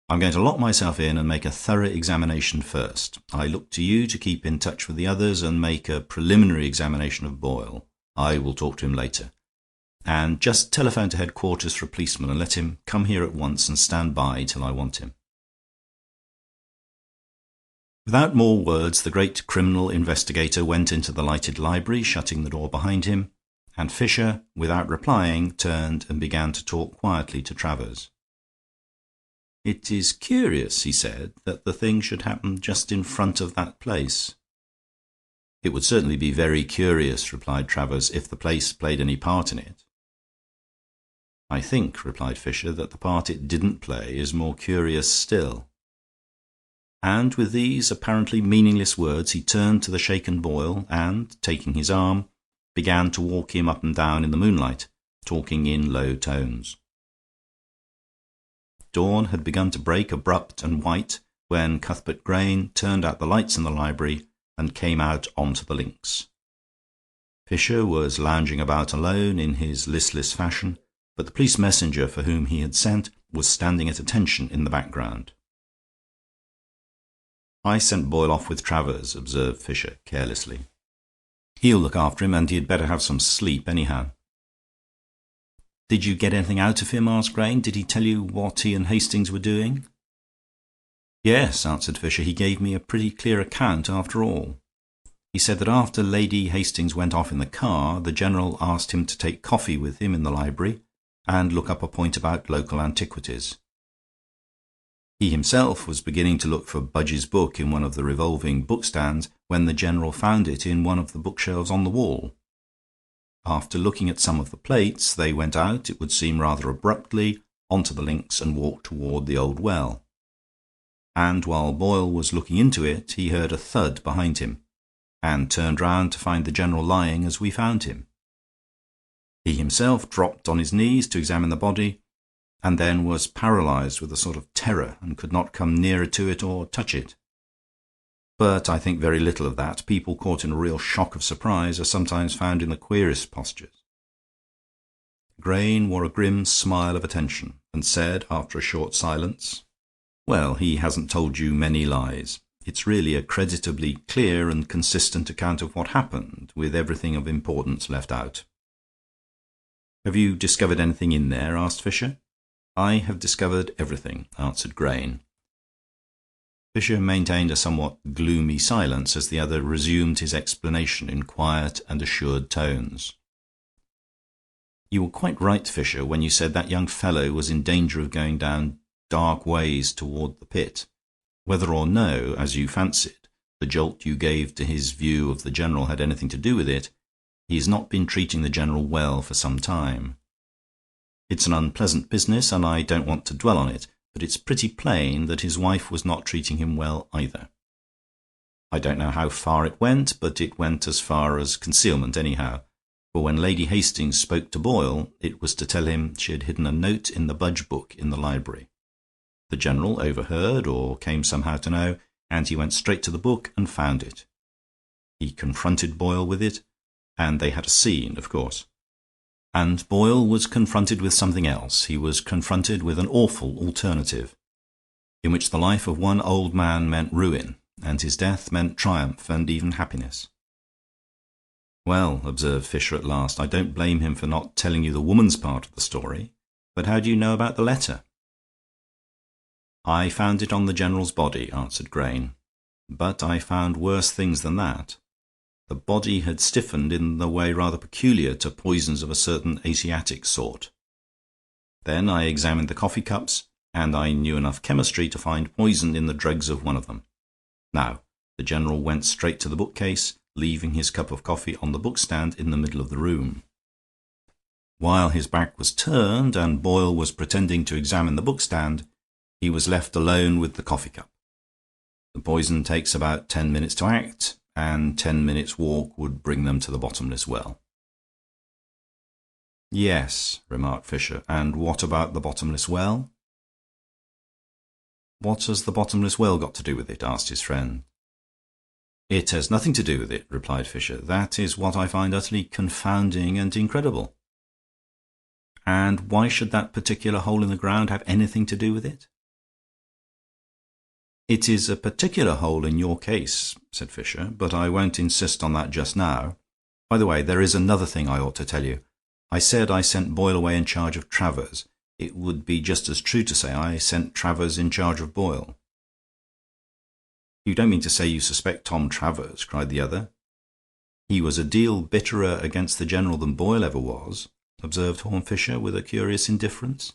"I'm going to lock myself in and make a thorough examination first. I look to you to keep in touch with the others and make a preliminary examination of Boyle. I will talk to him later. And just telephone to headquarters for a policeman and let him come here at once and stand by till I want him." Without more words, the great criminal investigator went into the lighted library, shutting the door behind him, and Fisher, without replying, turned and began to talk quietly to Travers. "It is curious," he said, "that the thing should happen just in front of that place." "It would certainly be very curious," replied Travers, "if the place played any part in it." "I think," replied Fisher, "that the part it didn't play is more curious still." And with these apparently meaningless words he turned to the shaken Boyle and, taking his arm, began to walk him up and down in the moonlight, talking in low tones. Dawn had begun to break abrupt and white when Cuthbert Grain turned out the lights in the library and came out onto the links. Fisher was lounging about alone in his listless fashion, but the police messenger for whom he had sent was standing at attention in the background. "I sent Boyle off with Travers," observed Fisher carelessly. "He'll look after him, and he'd better have some sleep anyhow." "Did you get anything out of him?" asked Grain. "Did he tell you what he and Hastings were doing?" "Yes," answered Fisher. "He gave me a pretty clear account after all. He said that after Lady Hastings went off in the car, the General asked him to take coffee with him in the library and look up a point about local antiquities. He himself was beginning to look for Budge's book in one of the revolving bookstands when the General found it in one of the bookshelves on the wall. After looking at some of the plates, they went out, it would seem rather abruptly, onto the links and walked toward the old well. And while Boyle was looking into it, he heard a thud behind him, and turned round to find the General lying as we found him. He himself dropped on his knees to examine the body, and then was paralyzed with a sort of terror and could not come nearer to it or touch it. But I think very little of that. People caught in a real shock of surprise are sometimes found in the queerest postures." Grain wore a grim smile of attention and said, after a short silence, "Well, he hasn't told you many lies. It's really a creditably clear and consistent account of what happened, with everything of importance left out." "Have you discovered anything in there?" asked Fisher. "I have discovered everything," answered Grain. Fisher maintained a somewhat gloomy silence as the other resumed his explanation in quiet and assured tones. "You were quite right, Fisher, when you said that young fellow was in danger of going down dark ways toward the pit. Whether or no, as you fancied, the jolt you gave to his view of the General had anything to do with it, he has not been treating the General well for some time. It's an unpleasant business, and I don't want to dwell on it, but it's pretty plain that his wife was not treating him well either. I don't know how far it went, but it went as far as concealment anyhow, for when Lady Hastings spoke to Boyle, it was to tell him she had hidden a note in the Budge book in the library. The General overheard, or came somehow to know, and he went straight to the book and found it. He confronted Boyle with it, and they had a scene, of course. And Boyle was confronted with something else. He was confronted with an awful alternative, in which the life of one old man meant ruin, and his death meant triumph and even happiness. "Well," observed Fisher at last, "I don't blame him for not telling you the woman's part of the story. But how do you know about the letter?" "I found it on the General's body," answered Grayne. "But I found worse things than that. The body had stiffened in the way rather peculiar to poisons of a certain Asiatic sort. Then I examined the coffee cups, and I knew enough chemistry to find poison in the dregs of one of them. Now, the General went straight to the bookcase, leaving his cup of coffee on the bookstand in the middle of the room. While his back was turned and Boyle was pretending to examine the bookstand, he was left alone with the coffee cup. The poison takes about 10 minutes to act, and 10 minutes' walk would bring them to the bottomless well." "Yes," remarked Fisher. "And what about the bottomless well?" "What has the bottomless well got to do with it?" asked his friend. "It has nothing to do with it," replied Fisher. "That is what I find utterly confounding and incredible." "And why should that particular hole in the ground have anything to do with it?" "It is a particular hole in your case," said Fisher, "but I won't insist on that just now. By the way, there is another thing I ought to tell you. I said I sent Boyle away in charge of Travers. It would be just as true to say I sent Travers in charge of Boyle." "You don't mean to say you suspect Tom Travers?" cried the other. "He was a deal bitterer against the General than Boyle ever was," observed Horne Fisher, with a curious indifference.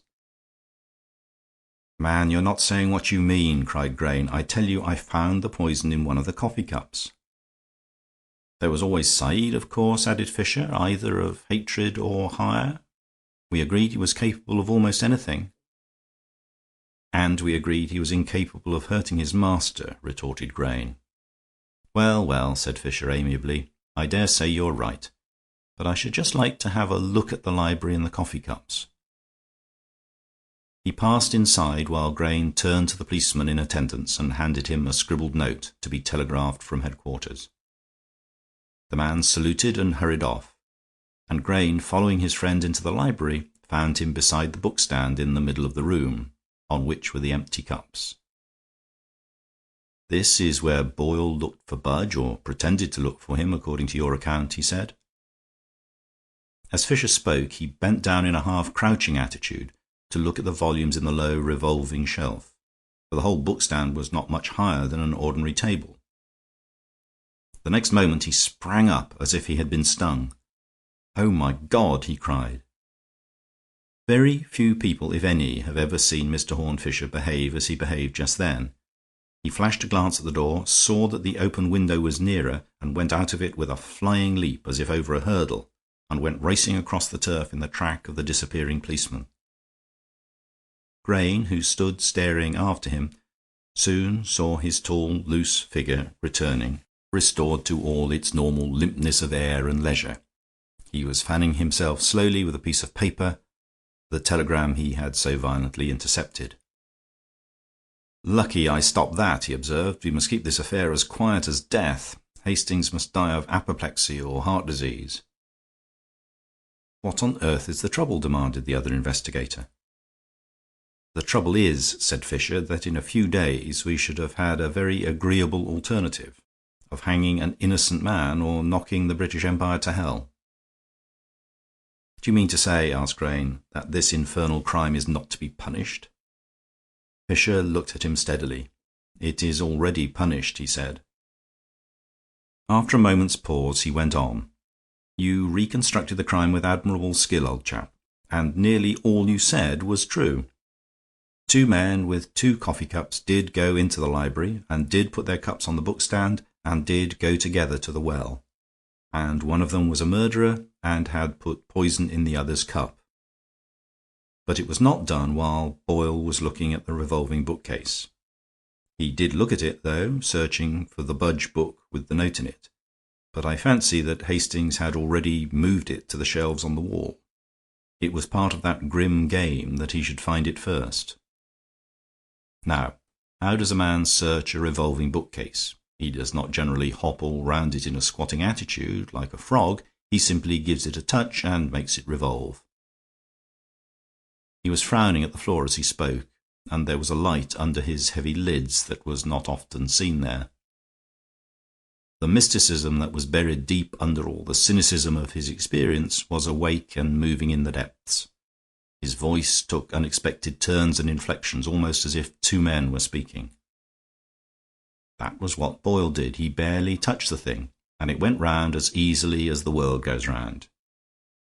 "Man, you're not saying what you mean," cried Grayne. "I tell you I found the poison in one of the coffee cups." "There was always Said, of course," added Fisher, "either of hatred or hire. We agreed he was capable of almost anything." "And we agreed he was incapable of hurting his master," retorted Grayne. "Well, well," said Fisher, amiably, "I dare say you're right. But I should just like to have a look at the library and the coffee cups." He passed inside while Grayne turned to the policeman in attendance and handed him a scribbled note to be telegraphed from headquarters. The man saluted and hurried off, and Grayne, following his friend into the library, found him beside the bookstand in the middle of the room, on which were the empty cups. "This is where Boyle looked for Budge, or pretended to look for him, according to your account," he said. As Fisher spoke, he bent down in a half-crouching attitude to look at the volumes in the low revolving shelf, for the whole bookstand was not much higher than an ordinary table. The next moment he sprang up as if he had been stung. "Oh, my God!" he cried. Very few people, if any, have ever seen Mr. Horne Fisher behave as he behaved just then. He flashed a glance at the door, saw that the open window was nearer, and went out of it with a flying leap as if over a hurdle, and went racing across the turf in the track of the disappearing policeman. Grayne, who stood staring after him, soon saw his tall, loose figure returning, restored to all its normal limpness of air and leisure. He was fanning himself slowly with a piece of paper, the telegram he had so violently intercepted. "Lucky I stopped that," he observed. "We must keep this affair as quiet as death. Hastings must die of apoplexy or heart disease." "What on earth is the trouble?" demanded the other investigator. "The trouble is," said Fisher, "that in a few days we should have had a very agreeable alternative of hanging an innocent man or knocking the British Empire to hell." "Do you mean to say," asked Grayne, "that this infernal crime is not to be punished?" Fisher looked at him steadily. "It is already punished," he said. After a moment's pause he went on. "You reconstructed the crime with admirable skill, old chap, and nearly all you said was true. Two men with two coffee cups did go into the library, and did put their cups on the bookstand, and did go together to the well, and one of them was a murderer, and had put poison in the other's cup. But it was not done while Boyle was looking at the revolving bookcase. He did look at it, though, searching for the Budge book with the note in it, but I fancy that Hastings had already moved it to the shelves on the wall. It was part of that grim game that he should find it first. Now, how does a man search a revolving bookcase? He does not generally hop all round it in a squatting attitude, like a frog. He simply gives it a touch and makes it revolve. He was frowning at the floor as he spoke, and there was a light under his heavy lids that was not often seen there. The mysticism that was buried deep under all the cynicism of his experience was awake and moving in the depths. His voice took unexpected turns and inflections, almost as if two men were speaking. That was what Boyle did. He barely touched the thing, and it went round as easily as the world goes round.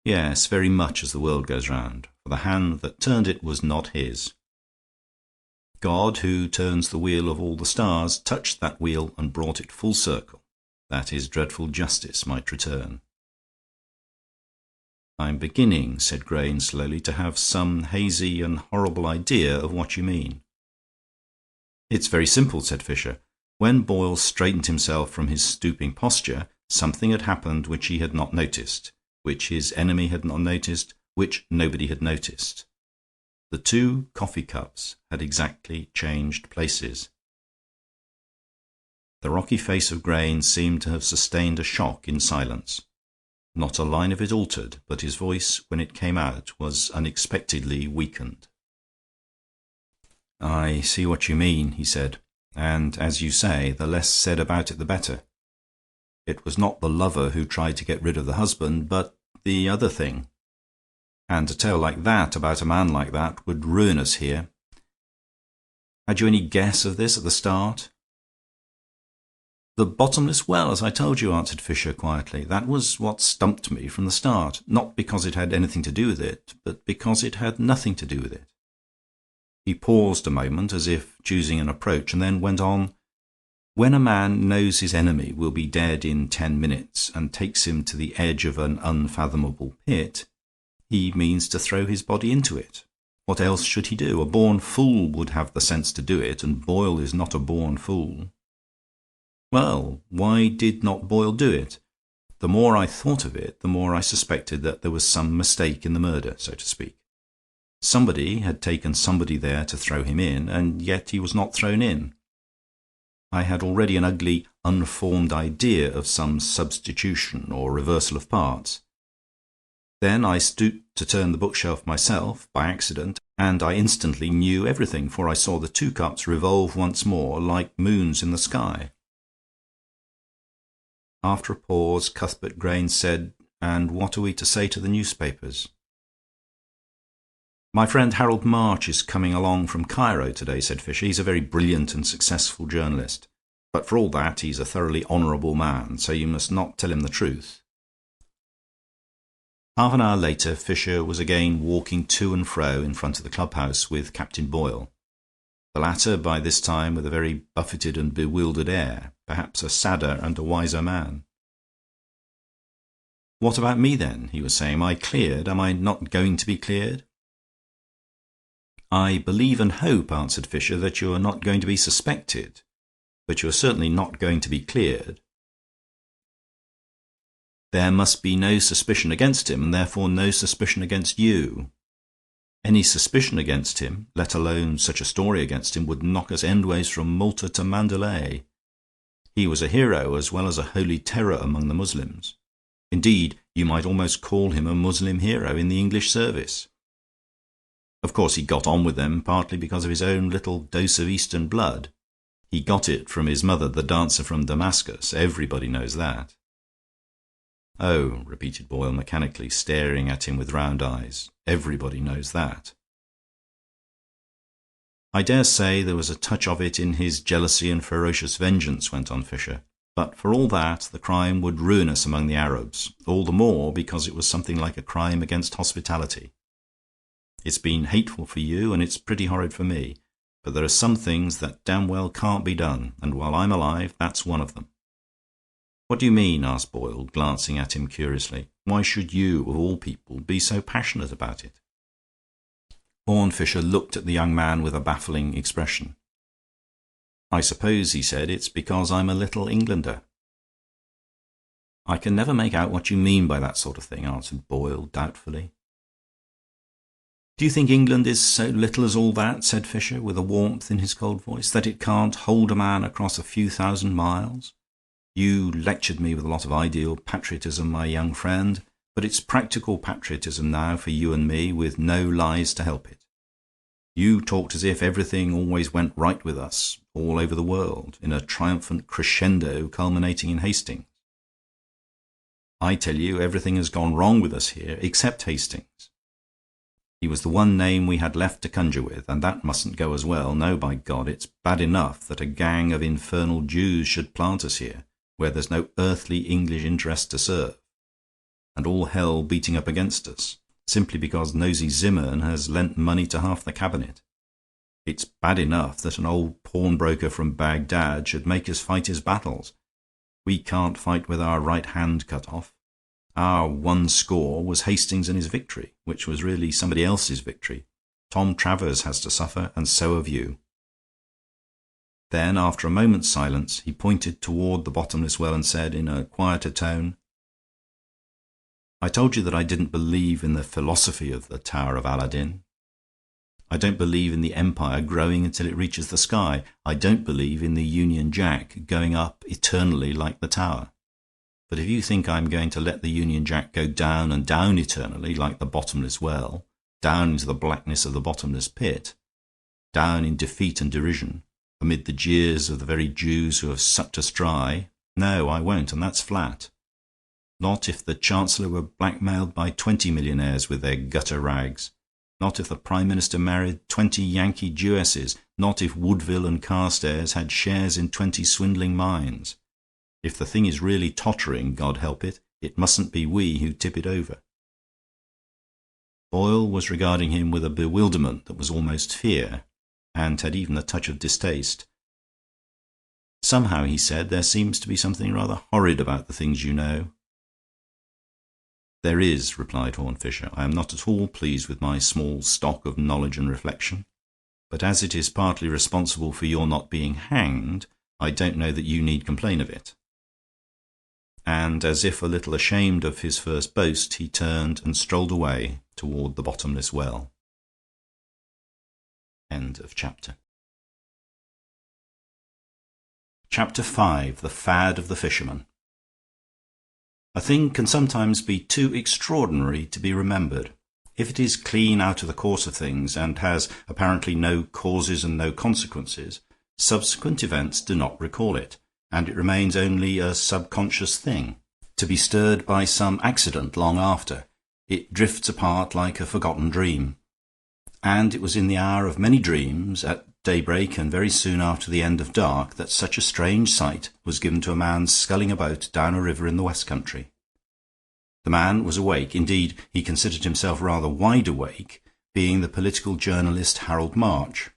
Yes, very much as the world goes round, for the hand that turned it was not his. God, who turns the wheel of all the stars, touched that wheel and brought it full circle, that his dreadful justice might return. "I'm beginning," said Grayne slowly, "to have some hazy and horrible idea of what you mean." "It's very simple," said Fisher. When Boyle straightened himself from his stooping posture, something had happened which he had not noticed, which his enemy had not noticed, which nobody had noticed. The two coffee cups had exactly changed places. The rocky face of Grayne seemed to have sustained a shock in silence. Not a line of it altered, but his voice, when it came out, was unexpectedly weakened. "I see what you mean," he said, "and, as you say, the less said about it the better. It was not the lover who tried to get rid of the husband, but the other thing. And a tale like that about a man like that would ruin us here. Had you any guess of this at the start?" "The bottomless well, as I told you," answered Fisher, quietly. "That was what stumped me from the start, not because it had anything to do with it, but because it had nothing to do with it." He paused a moment, as if choosing an approach, and then went on. "When a man knows his enemy will be dead in 10 minutes and takes him to the edge of an unfathomable pit, he means to throw his body into it. What else should he do? A born fool would have the sense to do it, and Boyle is not a born fool." "Well, why did not Boyle do it? The more I thought of it, the more I suspected that there was some mistake in the murder, so to speak. Somebody had taken somebody there to throw him in, and yet he was not thrown in. I had already an ugly, unformed idea of some substitution or reversal of parts. Then I stooped to turn the bookshelf myself, by accident, and I instantly knew everything, for I saw the two cups revolve once more like moons in the sky." After a pause, Cuthbert Grayne said, "And what are we to say to the newspapers?" "My friend Harold March is coming along from Cairo today," said Fisher. "He's a very brilliant and successful journalist. But for all that, he's a thoroughly honorable man, so you must not tell him the truth." Half an hour later Fisher was again walking to and fro in front of the clubhouse with Captain Boyle, the latter by this time with a very buffeted and bewildered air, perhaps a sadder and a wiser man. "What about me, then?" he was saying. "Am I cleared? Am I not going to be cleared?" "I believe and hope," answered Fisher, "that you are not going to be suspected, but you are certainly not going to be cleared. There must be no suspicion against him, and therefore no suspicion against you. Any suspicion against him, let alone such a story against him, would knock us endways from Malta to Mandalay. He was a hero as well as a holy terror among the Muslims. Indeed, you might almost call him a Muslim hero in the English service. Of course he got on with them, partly because of his own little dose of Eastern blood. He got it from his mother, the dancer from Damascus. Everybody knows that." "Oh," repeated Boyle mechanically, staring at him with round eyes. "Everybody knows that." "I dare say there was a touch of it in his jealousy and ferocious vengeance," went on Fisher. "But for all that, the crime would ruin us among the Arabs, all the more because it was something like a crime against hospitality. It's been hateful for you, and it's pretty horrid for me. But there are some things that damn well can't be done, and while I'm alive, that's one of them." "What do you mean?" asked Boyle, glancing at him curiously. "Why should you, of all people, be so passionate about it?" Horne Fisher looked at the young man with a baffling expression. "I suppose," he said, "it's because I'm a little Englander." "I can never make out what you mean by that sort of thing," answered Boyle doubtfully. "Do you think England is so little as all that," said Fisher, with a warmth in his cold voice, "that it can't hold a man across a few thousand miles? You lectured me with a lot of ideal patriotism, my young friend, but it's practical patriotism now for you and me, with no lies to help it. You talked as if everything always went right with us, all over the world, in a triumphant crescendo culminating in Hastings. I tell you, everything has gone wrong with us here, except Hastings. He was the one name we had left to conjure with, and that mustn't go as well. No, by God, it's bad enough that a gang of infernal Jews should plant us here, where there's no earthly English interest to serve, and all hell beating up against us, simply because nosy Zimmern has lent money to half the cabinet. It's bad enough that an old pawnbroker from Baghdad should make us fight his battles. We can't fight with our right hand cut off. Our one score was Hastings and his victory, which was really somebody else's victory. Tom Travers has to suffer, and so have you." Then, after a moment's silence, he pointed toward the bottomless well and said, in a quieter tone, "I told you that I didn't believe in the philosophy of the Tower of Aladdin. I don't believe in the empire growing until it reaches the sky. I don't believe in the Union Jack going up eternally like the tower. But if you think I'm going to let the Union Jack go down and down eternally like the bottomless well, down into the blackness of the bottomless pit, down in defeat and derision, amid the jeers of the very Jews who have sucked us dry, no, I won't, and that's flat. Not if the Chancellor were blackmailed by 20 millionaires with their gutter rags. Not if the Prime Minister married 20 Yankee Jewesses. Not if Woodville and Carstairs had shares in 20 swindling mines. If the thing is really tottering, God help it, it mustn't be we who tip it over." Boyle was regarding him with a bewilderment that was almost fear, and had even a touch of distaste. "Somehow," he said, "there seems to be something rather horrid about the things you know." "There is," replied Horne Fisher. "I am not at all pleased with my small stock of knowledge and reflection, but as it is partly responsible for your not being hanged, I don't know that you need complain of it." And as if a little ashamed of his first boast, he turned and strolled away toward the bottomless well. End of chapter. Chapter 5. The Fad of the Fisherman. A thing can sometimes be too extraordinary to be remembered. If it is clean out of the course of things, and has apparently no causes and no consequences, subsequent events do not recall it, and it remains only a subconscious thing, to be stirred by some accident long after. It drifts apart like a forgotten dream. And it was in the hour of many dreams, at daybreak and very soon after the end of dark, that such a strange sight was given to a man sculling about down a river in the West Country. The man was awake. Indeed, he considered himself rather wide awake, being the political journalist Harold March,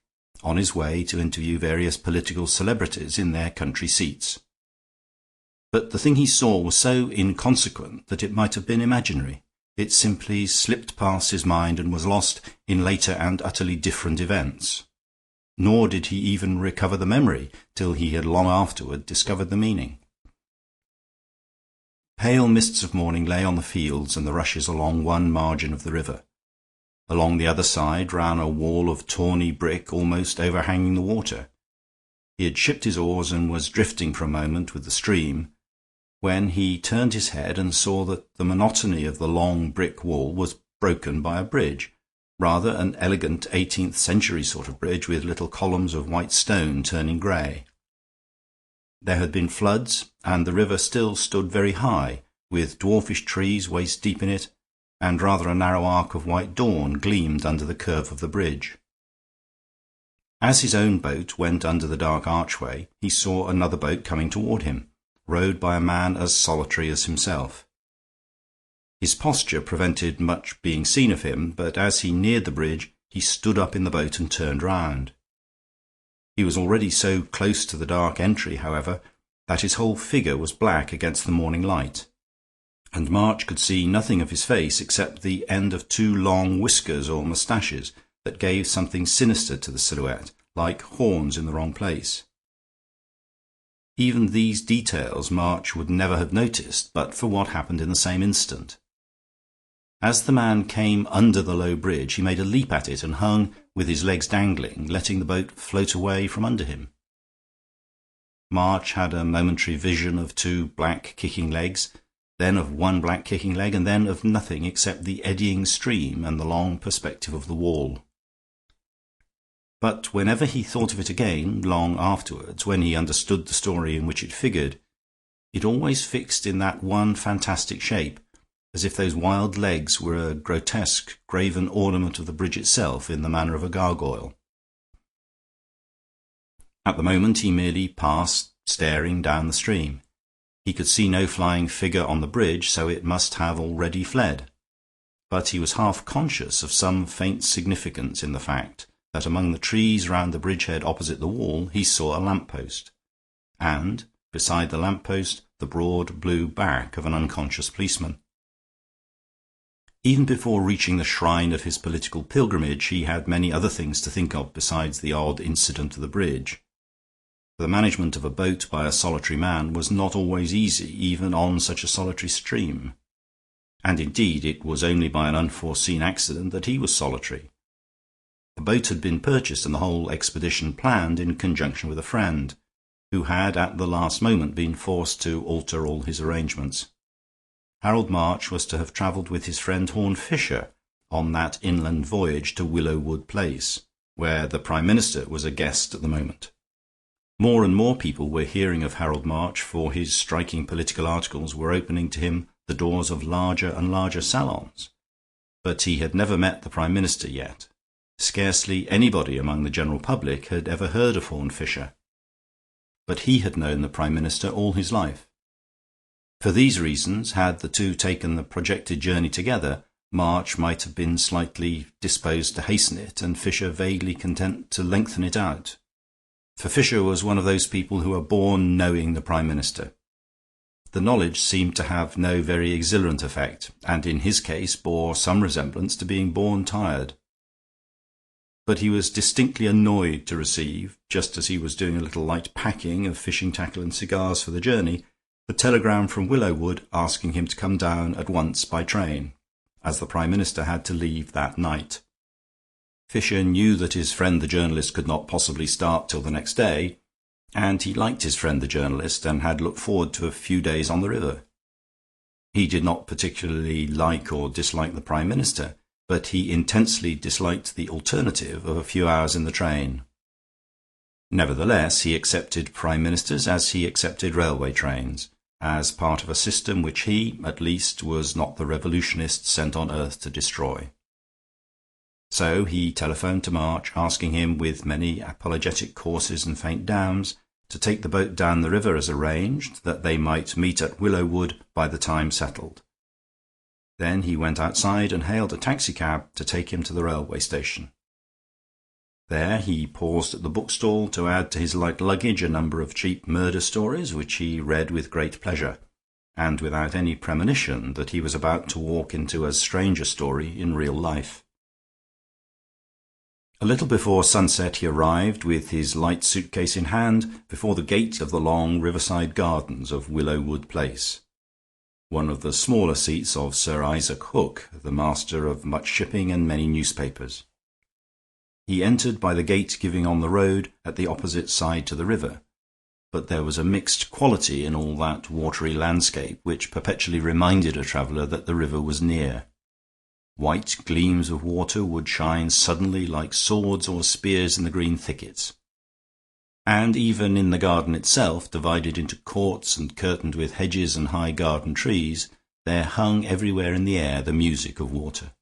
on his way to interview various political celebrities in their country seats. But the thing he saw was so inconsequent that it might have been imaginary. It simply slipped past his mind and was lost in later and utterly different events. Nor did he even recover the memory till he had long afterward discovered the meaning. Pale mists of morning lay on the fields and the rushes along one margin of the river. Along the other side ran a wall of tawny brick almost overhanging the water. He had shipped his oars and was drifting for a moment with the stream, when he turned his head and saw that the monotony of the long brick wall was broken by a bridge, rather an elegant 18th century sort of bridge, with little columns of white stone turning grey. There had been floods, and the river still stood very high, with dwarfish trees waist deep in it, and rather a narrow arc of white dawn gleamed under the curve of the bridge. As his own boat went under the dark archway, he saw another boat coming toward him, rowed by a man as solitary as himself. His posture prevented much being seen of him, but as he neared the bridge he stood up in the boat and turned round. He was already so close to the dark entry, however, that his whole figure was black against the morning light, and March could see nothing of his face except the end of two long whiskers or moustaches that gave something sinister to the silhouette, like horns in the wrong place. Even these details March would never have noticed but for what happened in the same instant. As the man came under the low bridge, he made a leap at it and hung with his legs dangling, letting the boat float away from under him. March had a momentary vision of two black kicking legs, then of one black kicking leg, and then of nothing except the eddying stream and the long perspective of the wall. But whenever he thought of it again, long afterwards, when he understood the story in which it figured, it always fixed in that one fantastic shape, as if those wild legs were a grotesque graven ornament of the bridge itself in the manner of a gargoyle. At the moment he merely passed, staring down the stream. He could see no flying figure on the bridge, so it must have already fled. But he was half conscious of some faint significance in the fact that among the trees round the bridgehead opposite the wall he saw a lamp-post, and, beside the lamp-post, the broad blue back of an unconscious policeman. Even before reaching the shrine of his political pilgrimage, he had many other things to think of besides the odd incident of the bridge. The management of a boat by a solitary man was not always easy, even on such a solitary stream. And indeed it was only by an unforeseen accident that he was solitary. The boat had been purchased and the whole expedition planned in conjunction with a friend, who had at the last moment been forced to alter all his arrangements. Harold March was to have travelled with his friend Horne Fisher on that inland voyage to Willowwood Place, where the Prime Minister was a guest at the moment. More and more people were hearing of Harold March, for his striking political articles were opening to him the doors of larger and larger salons. But he had never met the Prime Minister yet. Scarcely anybody among the general public had ever heard of Horne Fisher. But he had known the Prime Minister all his life. For these reasons, had the two taken the projected journey together, March might have been slightly disposed to hasten it, and Fisher vaguely content to lengthen it out. For Fisher was one of those people who are born knowing the Prime Minister. The knowledge seemed to have no very exhilarant effect, and in his case bore some resemblance to being born tired. But he was distinctly annoyed to receive, just as he was doing a little light packing of fishing tackle and cigars for the journey, the telegram from Willowwood asking him to come down at once by train, as the Prime Minister had to leave that night. Fisher knew that his friend the journalist could not possibly start till the next day, and he liked his friend the journalist and had looked forward to a few days on the river. He did not particularly like or dislike the Prime Minister, but he intensely disliked the alternative of a few hours in the train. Nevertheless, he accepted Prime Ministers as he accepted railway trains, as part of a system which he, at least, was not the revolutionist sent on earth to destroy. So he telephoned to March, asking him, with many apologetic courses and faint downs, to take the boat down the river as arranged, that they might meet at Willowwood by the time settled. Then he went outside and hailed a taxicab to take him to the railway station. There he paused at the bookstall to add to his light luggage a number of cheap murder stories, which he read with great pleasure, and without any premonition that he was about to walk into as strange a story in real life. A little before sunset he arrived, with his light suitcase in hand, before the gate of the long riverside gardens of Willowwood Place, one of the smaller seats of Sir Isaac Hook, the master of much shipping and many newspapers. He entered by the gate giving on the road at the opposite side to the river, but there was a mixed quality in all that watery landscape which perpetually reminded a traveller that the river was near. White gleams of water would shine suddenly like swords or spears in the green thickets. And even in the garden itself, divided into courts and curtained with hedges and high garden trees, there hung everywhere in the air the music of water.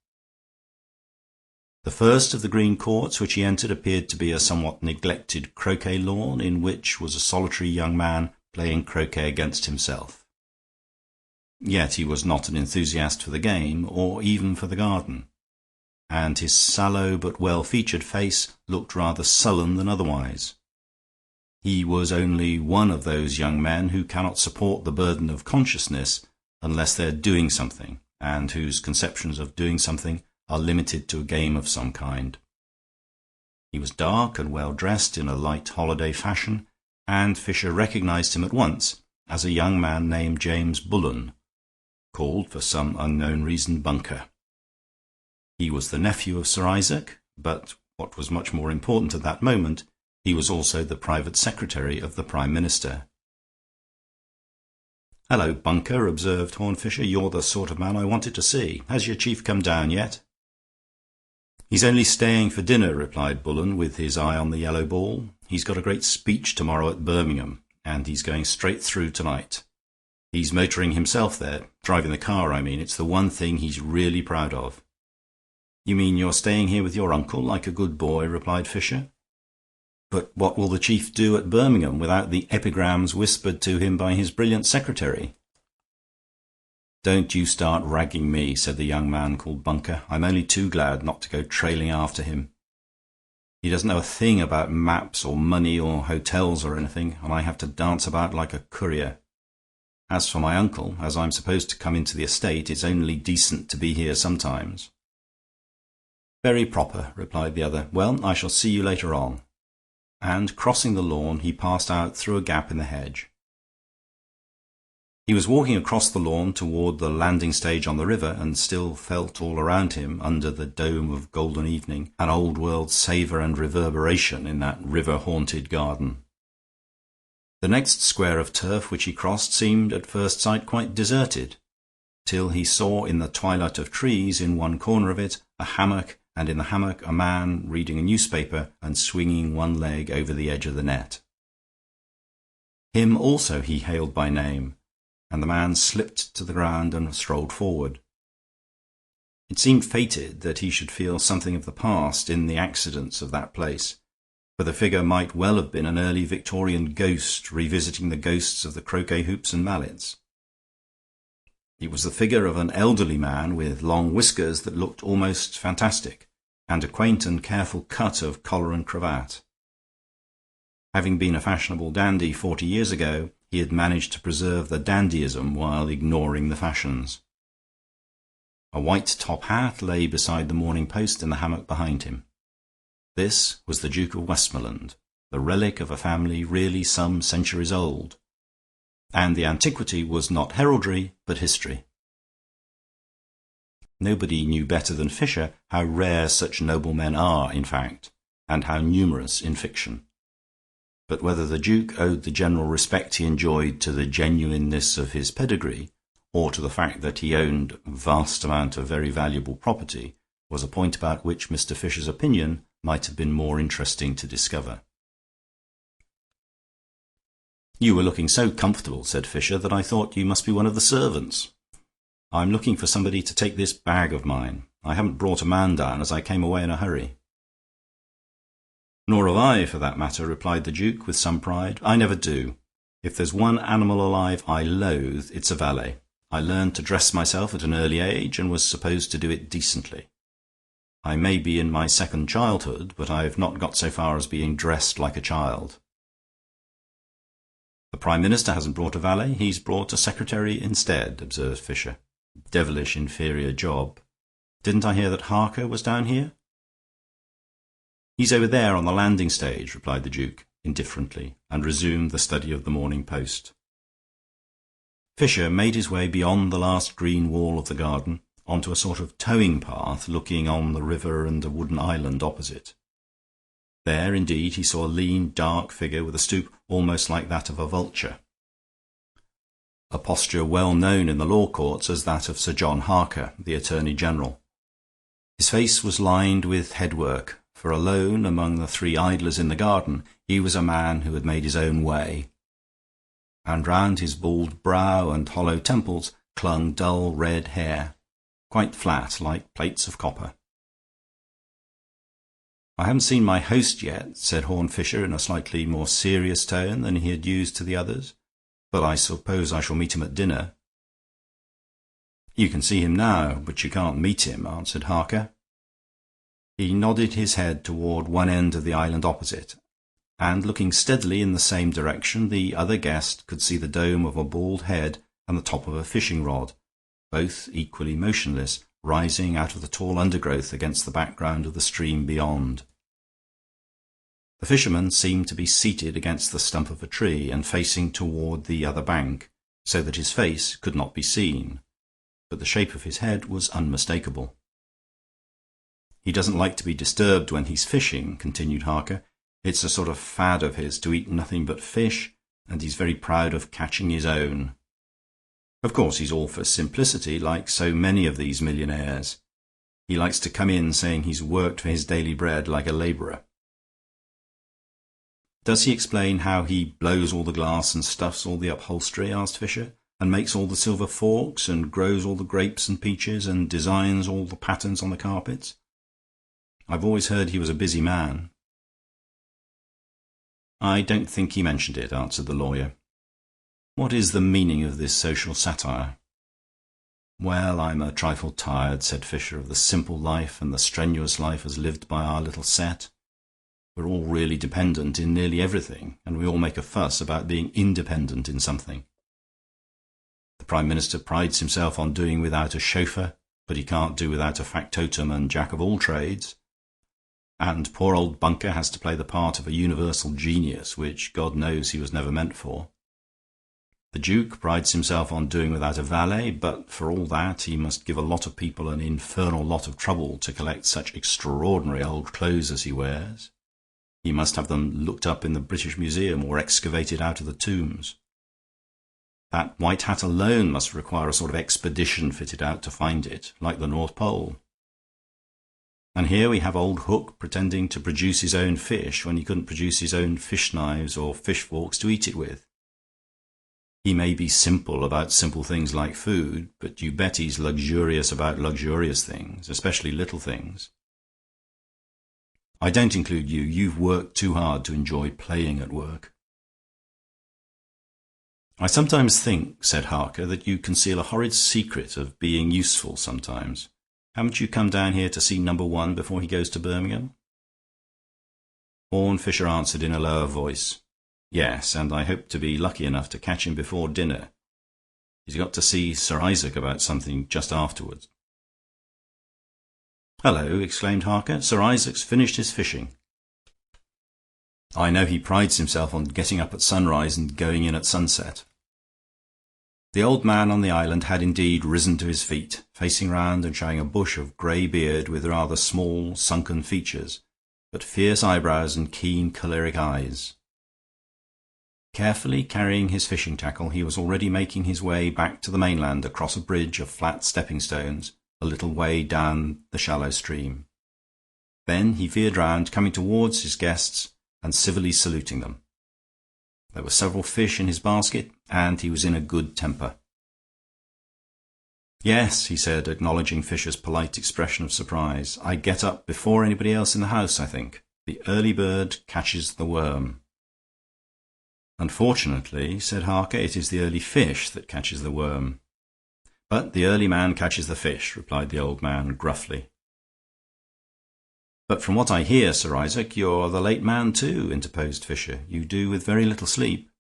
The first of the green courts which he entered appeared to be a somewhat neglected croquet lawn, in which was a solitary young man playing croquet against himself. Yet he was not an enthusiast for the game, or even for the garden, and his sallow but well-featured face looked rather sullen than otherwise. He was only one of those young men who cannot support the burden of consciousness unless they're doing something, and whose conceptions of doing something are limited to a game of some kind. He was dark and well dressed in a light holiday fashion, and Fisher recognized him at once as a young man named James Bullen, called for some unknown reason Bunker. He was the nephew of Sir Isaac, but what was much more important at that moment, he was also the private secretary of the Prime Minister. "Hello, Bunker," observed Horne Fisher. "You're the sort of man I wanted to see. Has your chief come down yet?" "He's only staying for dinner," replied Bullen, with his eye on the yellow ball. "He's got a great speech tomorrow at Birmingham, and he's going straight through tonight. He's motoring himself there, driving the car, I mean. It's the one thing he's really proud of." "You mean you're staying here with your uncle, like a good boy," replied Fisher. "But what will the chief do at Birmingham without the epigrams whispered to him by his brilliant secretary?" "Don't you start ragging me," said the young man called Bunker. "I'm only too glad not to go trailing after him. He doesn't know a thing about maps or money or hotels or anything, and I have to dance about like a courier. As for my uncle, as I'm supposed to come into the estate, it's only decent to be here sometimes." "Very proper," replied the other. "Well, I shall see you later on." And crossing the lawn, he passed out through a gap in the hedge. He was walking across the lawn toward the landing stage on the river, and still felt all around him, under the dome of golden evening, an old-world savour and reverberation in that river-haunted garden. The next square of turf which he crossed seemed at first sight quite deserted, till he saw in the twilight of trees in one corner of it a hammock, and in the hammock a man reading a newspaper and swinging one leg over the edge of the net. Him also he hailed by name, and the man slipped to the ground and strolled forward. It seemed fated that he should feel something of the past in the accidents of that place, for the figure might well have been an early Victorian ghost revisiting the ghosts of the croquet hoops and mallets. It was the figure of an elderly man with long whiskers that looked almost fantastic, and a quaint and careful cut of collar and cravat. Having been a fashionable dandy 40 years ago, he had managed to preserve the dandyism while ignoring the fashions. A white top hat lay beside the Morning Post in the hammock behind him. This was the Duke of Westmoreland, the relic of a family really some centuries old, and the antiquity was not heraldry but history. Nobody knew better than Fisher how rare such noblemen are in fact, and how numerous in fiction. But whether the Duke owed the general respect he enjoyed to the genuineness of his pedigree, or to the fact that he owned a vast amount of very valuable property, was a point about which Mr. Fisher's opinion might have been more interesting to discover. "You were looking so comfortable," said Fisher, "that I thought you must be one of the servants. I'm looking for somebody to take this bag of mine. I haven't brought a man down, as I came away in a hurry." "Nor have I, for that matter," replied the Duke, with some pride. "I never do. If there's one animal alive I loathe, it's a valet. I learned to dress myself at an early age, and was supposed to do it decently. I may be in my second childhood, but I've not got so far as being dressed like a child." "The Prime Minister hasn't brought a valet. He's brought a secretary instead," observed Fisher. "Devilish inferior job. Didn't I hear that Harker was down here?" "He's over there on the landing stage," replied the Duke, indifferently, and resumed the study of the Morning Post. Fisher made his way beyond the last green wall of the garden onto a sort of towing path looking on the river and a wooden island opposite. There, indeed, he saw a lean, dark figure with a stoop almost like that of a vulture, a posture well known in the law courts as that of Sir John Harker, the Attorney General. His face was lined with headwork, for alone among the three idlers in the garden he was a man who had made his own way, and round his bald brow and hollow temples clung dull red hair, quite flat like plates of copper. "I haven't seen my host yet," said Horne Fisher in a slightly more serious tone than he had used to the others, "but I suppose I shall meet him at dinner." "You can see him now, but you can't meet him," answered Harker. He nodded his head toward one end of the island opposite, and looking steadily in the same direction, the other guest could see the dome of a bald head and the top of a fishing rod, both equally motionless, rising out of the tall undergrowth against the background of the stream beyond. The fisherman seemed to be seated against the stump of a tree and facing toward the other bank, so that his face could not be seen, but the shape of his head was unmistakable. "He doesn't like to be disturbed when he's fishing," continued Harker. "It's a sort of fad of his to eat nothing but fish, and he's very proud of catching his own. Of course, he's all for simplicity, like so many of these millionaires. He likes to come in saying he's worked for his daily bread like a laborer." "Does he explain how he blows all the glass and stuffs all the upholstery?" asked Fisher. "And makes all the silver forks, and grows all the grapes and peaches, and designs all the patterns on the carpets? I've always heard he was a busy man." "I don't think he mentioned it," answered the lawyer. "What is the meaning of this social satire?" "Well, I'm a trifle tired," said Fisher, "of the simple life and the strenuous life as lived by our little set. We're all really dependent in nearly everything, and we all make a fuss about being independent in something. The Prime Minister prides himself on doing without a chauffeur, but he can't do without a factotum and jack-of-all-trades. And poor old Bunker has to play the part of a universal genius, which God knows he was never meant for. The Duke prides himself on doing without a valet, but for all that he must give a lot of people an infernal lot of trouble to collect such extraordinary old clothes as he wears. He must have them looked up in the British Museum or excavated out of the tombs. That white hat alone must require a sort of expedition fitted out to find it, like the North Pole. And here we have old Hook pretending to produce his own fish when he couldn't produce his own fish knives or fish forks to eat it with. He may be simple about simple things like food, but you bet he's luxurious about luxurious things, especially little things. I don't include you. You've worked too hard to enjoy playing at work." "I sometimes think," said Harker, "that you conceal a horrid secret of being useful sometimes. Haven't you come down here to see number one before he goes to Birmingham?" Horne Fisher answered in a lower voice, "Yes, and I hope to be lucky enough to catch him before dinner. He's got to see Sir Isaac about something just afterwards." "Hello," exclaimed Harker. "Sir Isaac's finished his fishing. I know he prides himself on getting up at sunrise and going in at sunset." The old man on the island had indeed risen to his feet, facing round and showing a bush of grey beard with rather small, sunken features, but fierce eyebrows and keen, choleric eyes. Carefully carrying his fishing tackle, he was already making his way back to the mainland across a bridge of flat stepping stones a little way down the shallow stream. Then he veered round, coming towards his guests and civilly saluting them. There were several fish in his basket, and he was in a good temper. "Yes," he said, acknowledging Fisher's polite expression of surprise. "I get up before anybody else in the house, I think. The early bird catches the worm." "Unfortunately," said Harker, "it is the early fish that catches the worm." "But the early man catches the fish," replied the old man gruffly. "But from what I hear, Sir Isaac, you're the late man too," interposed Fisher. "You do with very little sleep."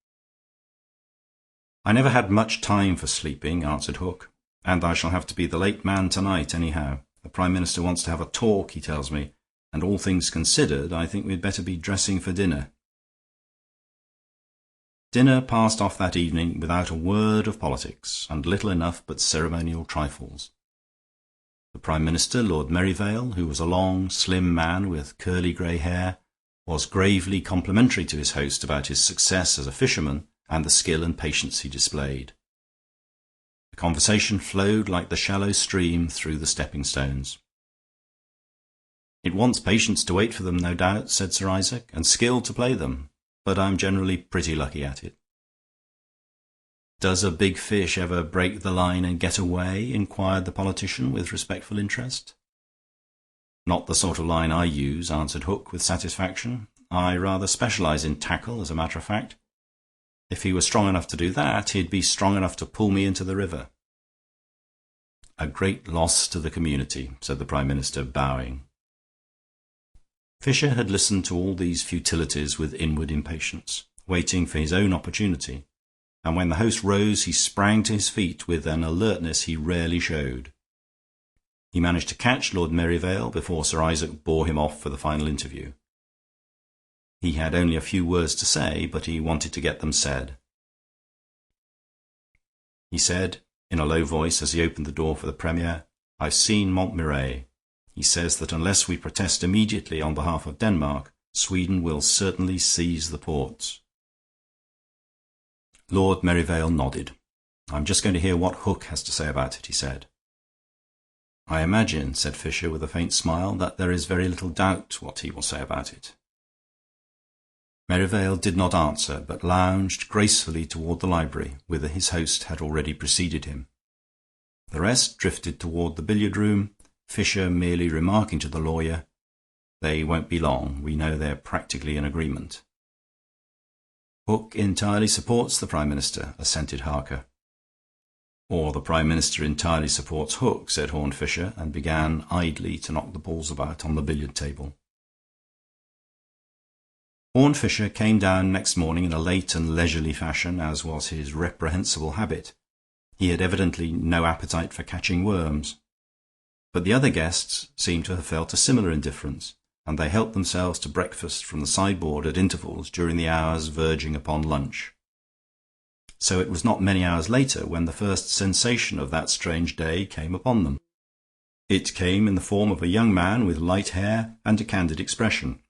"I never had much time for sleeping," answered Hook, "and I shall have to be the late man tonight, anyhow. The Prime Minister wants to have a talk, he tells me, and all things considered, I think we'd better be dressing for dinner." Dinner passed off that evening without a word of politics, and little enough but ceremonial trifles. The Prime Minister, Lord Merivale, who was a long, slim man with curly grey hair, was gravely complimentary to his host about his success as a fisherman and the skill and patience he displayed. The conversation flowed like the shallow stream through the stepping stones. "It wants patience to wait for them, no doubt," said Sir Isaac, "and skill to play them, but I'm generally pretty lucky at it." "Does a big fish ever break the line and get away?" inquired the politician with respectful interest. "Not the sort of line I use," answered Hook with satisfaction. "I rather specialize in tackle, as a matter of fact. If he were strong enough to do that, he'd be strong enough to pull me into the river." "A great loss to the community," said the Prime Minister, bowing. Fisher had listened to all these futilities with inward impatience, waiting for his own opportunity, and when the host rose he sprang to his feet with an alertness he rarely showed. He managed to catch Lord Merivale before Sir Isaac bore him off for the final interview. He had only a few words to say, but he wanted to get them said. He said, in a low voice, as he opened the door for the Premier, "I've seen Montmirail. He says that unless we protest immediately on behalf of Denmark, Sweden will certainly seize the ports." Lord Merivale nodded. "I'm just going to hear what Hook has to say about it," he said. "I imagine," said Fisher, with a faint smile, "that there is very little doubt what he will say about it." Merivale did not answer, but lounged gracefully toward the library, whither his host had already preceded him. The rest drifted toward the billiard-room, Fisher merely remarking to the lawyer, "They won't be long. We know they're practically in agreement." "Hook entirely supports the Prime Minister," assented Harker. "Or the Prime Minister entirely supports Hook," said Horne Fisher, and began idly to knock the balls about on the billiard table. Horne Fisher came down next morning in a late and leisurely fashion, as was his reprehensible habit. He had evidently no appetite for catching worms. But the other guests seemed to have felt a similar indifference, and they helped themselves to breakfast from the sideboard at intervals during the hours verging upon lunch. So it was not many hours later when the first sensation of that strange day came upon them. It came in the form of a young man with light hair and a candid expression,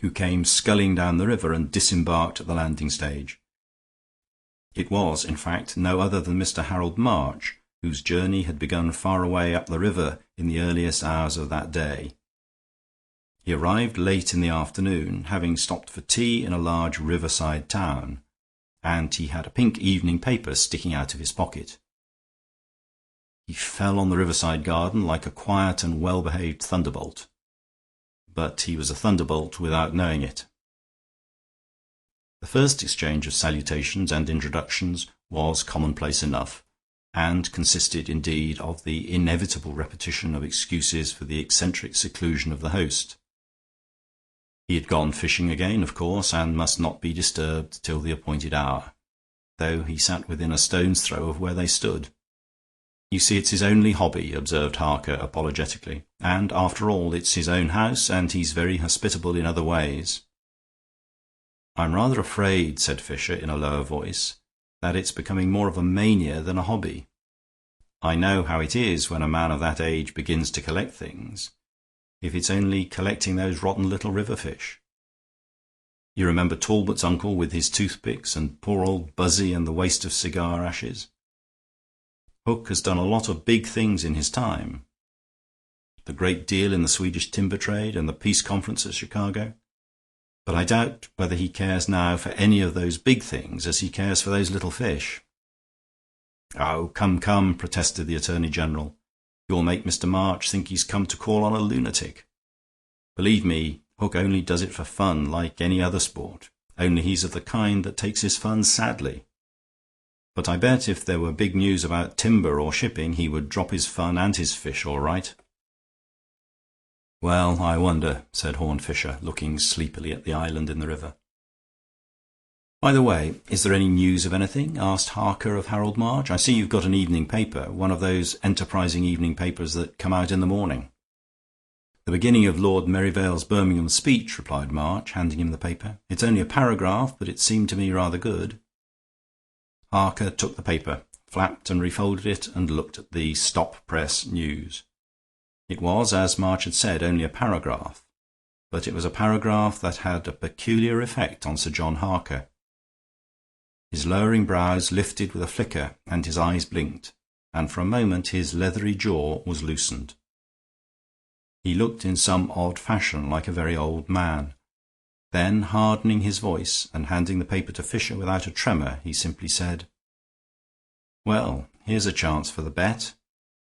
who came sculling down the river and disembarked at the landing stage. It was, in fact, no other than Mr. Harold March, whose journey had begun far away up the river in the earliest hours of that day. He arrived late in the afternoon, having stopped for tea in a large riverside town, and he had a pink evening paper sticking out of his pocket. He fell on the riverside garden like a quiet and well-behaved thunderbolt, but he was a thunderbolt without knowing it. The first exchange of salutations and introductions was commonplace enough, and consisted indeed of the inevitable repetition of excuses for the eccentric seclusion of the host. He had gone fishing again, of course, and must not be disturbed till the appointed hour, though he sat within a stone's throw of where they stood. "You see, it's his only hobby," observed Harker apologetically, "and after all, it's his own house, and he's very hospitable in other ways." "I'm rather afraid," said Fisher, in a lower voice, "that it's becoming more of a mania than a hobby. I know how it is when a man of that age begins to collect things, if it's only collecting those rotten little river fish. You remember Talbot's uncle with his toothpicks, and poor old Buzzy and the waste of cigar ashes. Hook has done a lot of big things in his time. The great deal in the Swedish timber trade and the peace conference at Chicago. But I doubt whether he cares now for any of those big things as he cares for those little fish." "Oh, come, come," protested the Attorney General. "You'll make Mr. March think he's come to call on a lunatic. Believe me, Hook only does it for fun, like any other sport, only he's of the kind that takes his fun sadly. But I bet if there were big news about timber or shipping, he would drop his fun and his fish all right." "Well, I wonder," said Horne Fisher, looking sleepily at the island in the river. "By the way, is there any news of anything?" asked Harker of Harold March. "I see you've got an evening paper, one of those enterprising evening papers that come out in the morning." "The beginning of Lord Merivale's Birmingham speech," replied March, handing him the paper. "It's only a paragraph, but it seemed to me rather good." Harker took the paper, flapped and refolded it, and looked at the stop press news. It was, as March had said, only a paragraph, but it was a paragraph that had a peculiar effect on Sir John Harker. His lowering brows lifted with a flicker, and his eyes blinked, and for a moment his leathery jaw was loosened. He looked in some odd fashion like a very old man. Then, hardening his voice and handing the paper to Fisher without a tremor, he simply said, "Well, here's a chance for the bet.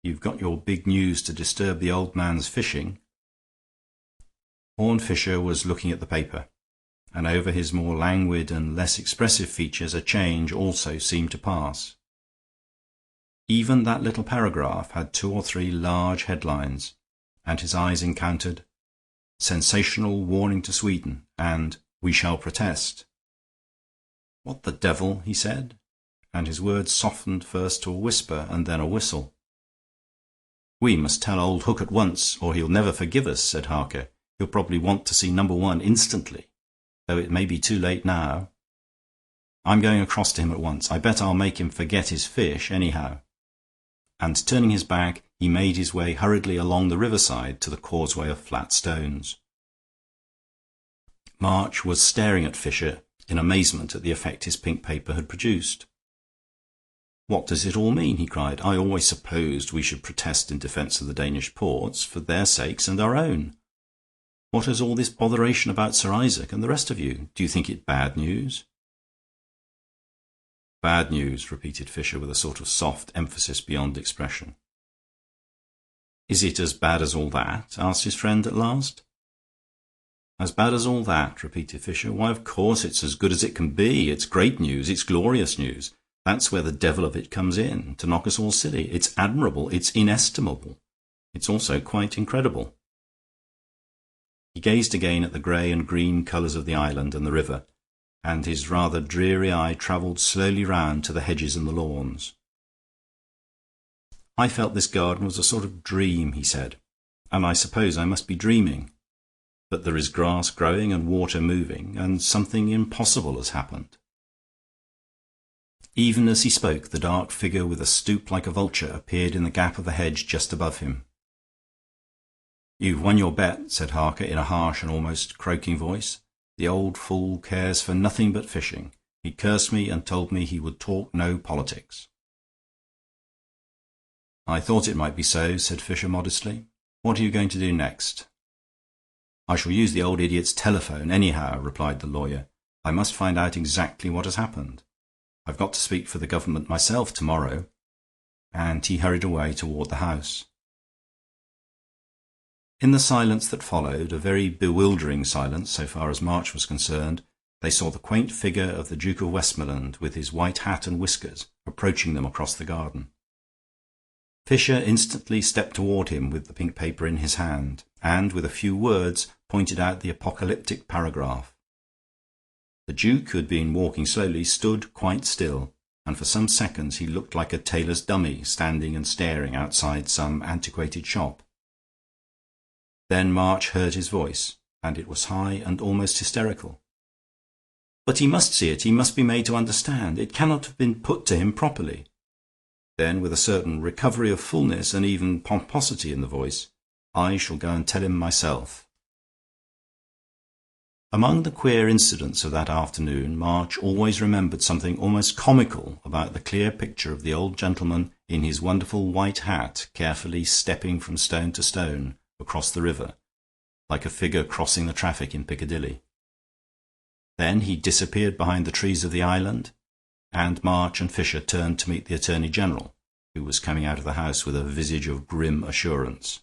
You've got your big news to disturb the old man's fishing." Horne Fisher was looking at the paper, and over his more languid and less expressive features a change also seemed to pass. Even that little paragraph had 2 or 3 large headlines, and his eyes encountered "Sensational Warning to Sweden" and "We Shall Protest." "What the devil?" he said, and his words softened first to a whisper and then a whistle. "We must tell old Hook at once, or he'll never forgive us," said Harker. "He'll probably want to see number 1 instantly, though it may be too late now. I'm going across to him at once. I bet I'll make him forget his fish, anyhow." And turning his back, he made his way hurriedly along the riverside to the causeway of flat stones. March was staring at Fisher in amazement at the effect his pink paper had produced. "What does it all mean?" he cried. "I always supposed we should protest in defense of the Danish ports, for their sakes and our own. What is all this botheration about Sir Isaac and the rest of you? Do you think it bad news?" "Bad news," repeated Fisher with a sort of soft emphasis beyond expression. "Is it as bad as all that?" asked his friend at last. "As bad as all that?" repeated Fisher. "Why, of course it's as good as it can be. It's great news. It's glorious news. That's where the devil of it comes in, to knock us all silly. It's admirable. It's inestimable. It's also quite incredible." He gazed again at the grey and green colours of the island and the river, and his rather dreary eye travelled slowly round to the hedges and the lawns. "I felt this garden was a sort of dream," he said, "and I suppose I must be dreaming. But there is grass growing and water moving, and something impossible has happened." Even as he spoke, the dark figure with a stoop like a vulture appeared in the gap of the hedge just above him. "You've won your bet," said Harker in a harsh and almost croaking voice. "The old fool cares for nothing but fishing. He cursed me and told me he would talk no politics." "I thought it might be so," said Fisher modestly. "What are you going to do next?" "I shall use the old idiot's telephone, anyhow," replied the lawyer. "I must find out exactly what has happened. I've got to speak for the government myself tomorrow." And he hurried away toward the house. In the silence that followed, a very bewildering silence so far as March was concerned, they saw the quaint figure of the Duke of Westmoreland with his white hat and whiskers approaching them across the garden. Fisher instantly stepped toward him with the pink paper in his hand, and with a few words pointed out the apocalyptic paragraph. The Duke, who had been walking slowly, stood quite still, and for some seconds he looked like a tailor's dummy standing and staring outside some antiquated shop. Then March heard his voice, and it was high and almost hysterical. "But he must see it. He must be made to understand. It cannot have been put to him properly." Then, with a certain recovery of fullness and even pomposity in the voice, "I shall go and tell him myself." Among the queer incidents of that afternoon, March always remembered something almost comical about the clear picture of the old gentleman in his wonderful white hat carefully stepping from stone to stone across the river, like a figure crossing the traffic in Piccadilly. Then he disappeared behind the trees of the island, and March and Fisher turned to meet the Attorney General, who was coming out of the house with a visage of grim assurance.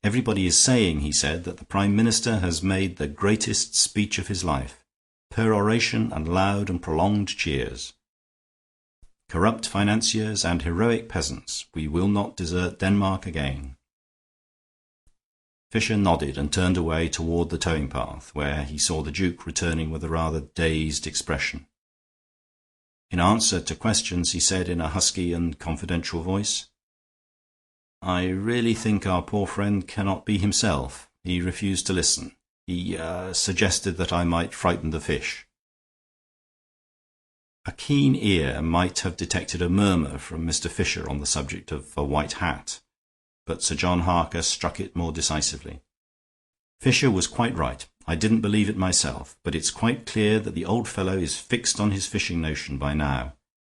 "Everybody is saying," he said, "that the Prime Minister has made the greatest speech of his life. Peroration and loud and prolonged cheers. Corrupt financiers and heroic peasants, we will not desert Denmark again." Fisher nodded and turned away toward the towing path, where he saw the Duke returning with a rather dazed expression. In answer to questions, he said in a husky and confidential voice, "I really think our poor friend cannot be himself. He refused to listen. He suggested that I might frighten the fish." A keen ear might have detected a murmur from Mr. Fisher on the subject of a white hat, but Sir John Harker struck it more decisively. "Fisher was quite right. I didn't believe it myself, but it's quite clear that the old fellow is fixed on his fishing notion by now.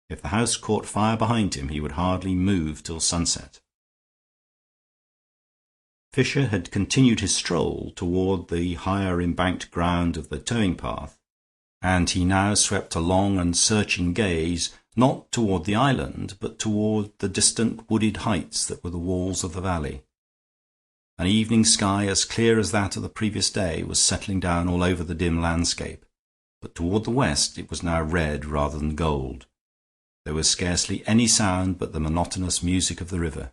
If the house caught fire behind him, he would hardly move till sunset." Fisher had continued his stroll toward the higher embanked ground of the towing path, and he now swept a long and searching gaze not toward the island, but toward the distant wooded heights that were the walls of the valley. An evening sky as clear as that of the previous day was settling down all over the dim landscape, but toward the west it was now red rather than gold. There was scarcely any sound but the monotonous music of the river.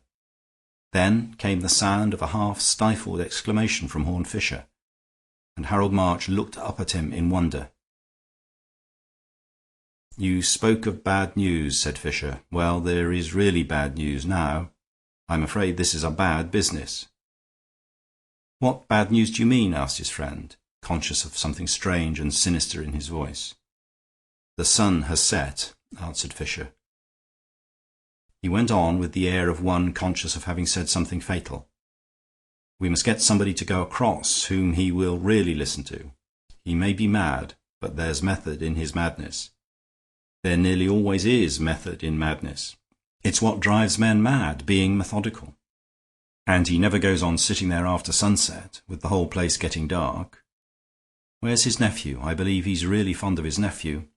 Then came the sound of a half-stifled exclamation from Horne Fisher, and Harold March looked up at him in wonder. "You spoke of bad news," said Fisher. "Well, there is really bad news now. I'm afraid this is a bad business." "What bad news do you mean?" asked his friend, conscious of something strange and sinister in his voice. "The sun has set," answered Fisher. He went on with the air of one conscious of having said something fatal. "We must get somebody to go across whom he will really listen to. He may be mad, but there's method in his madness. There nearly always is method in madness. It's what drives men mad, being methodical. And he never goes on sitting there after sunset, with the whole place getting dark. Where's his nephew? I believe he's really fond of his nephew."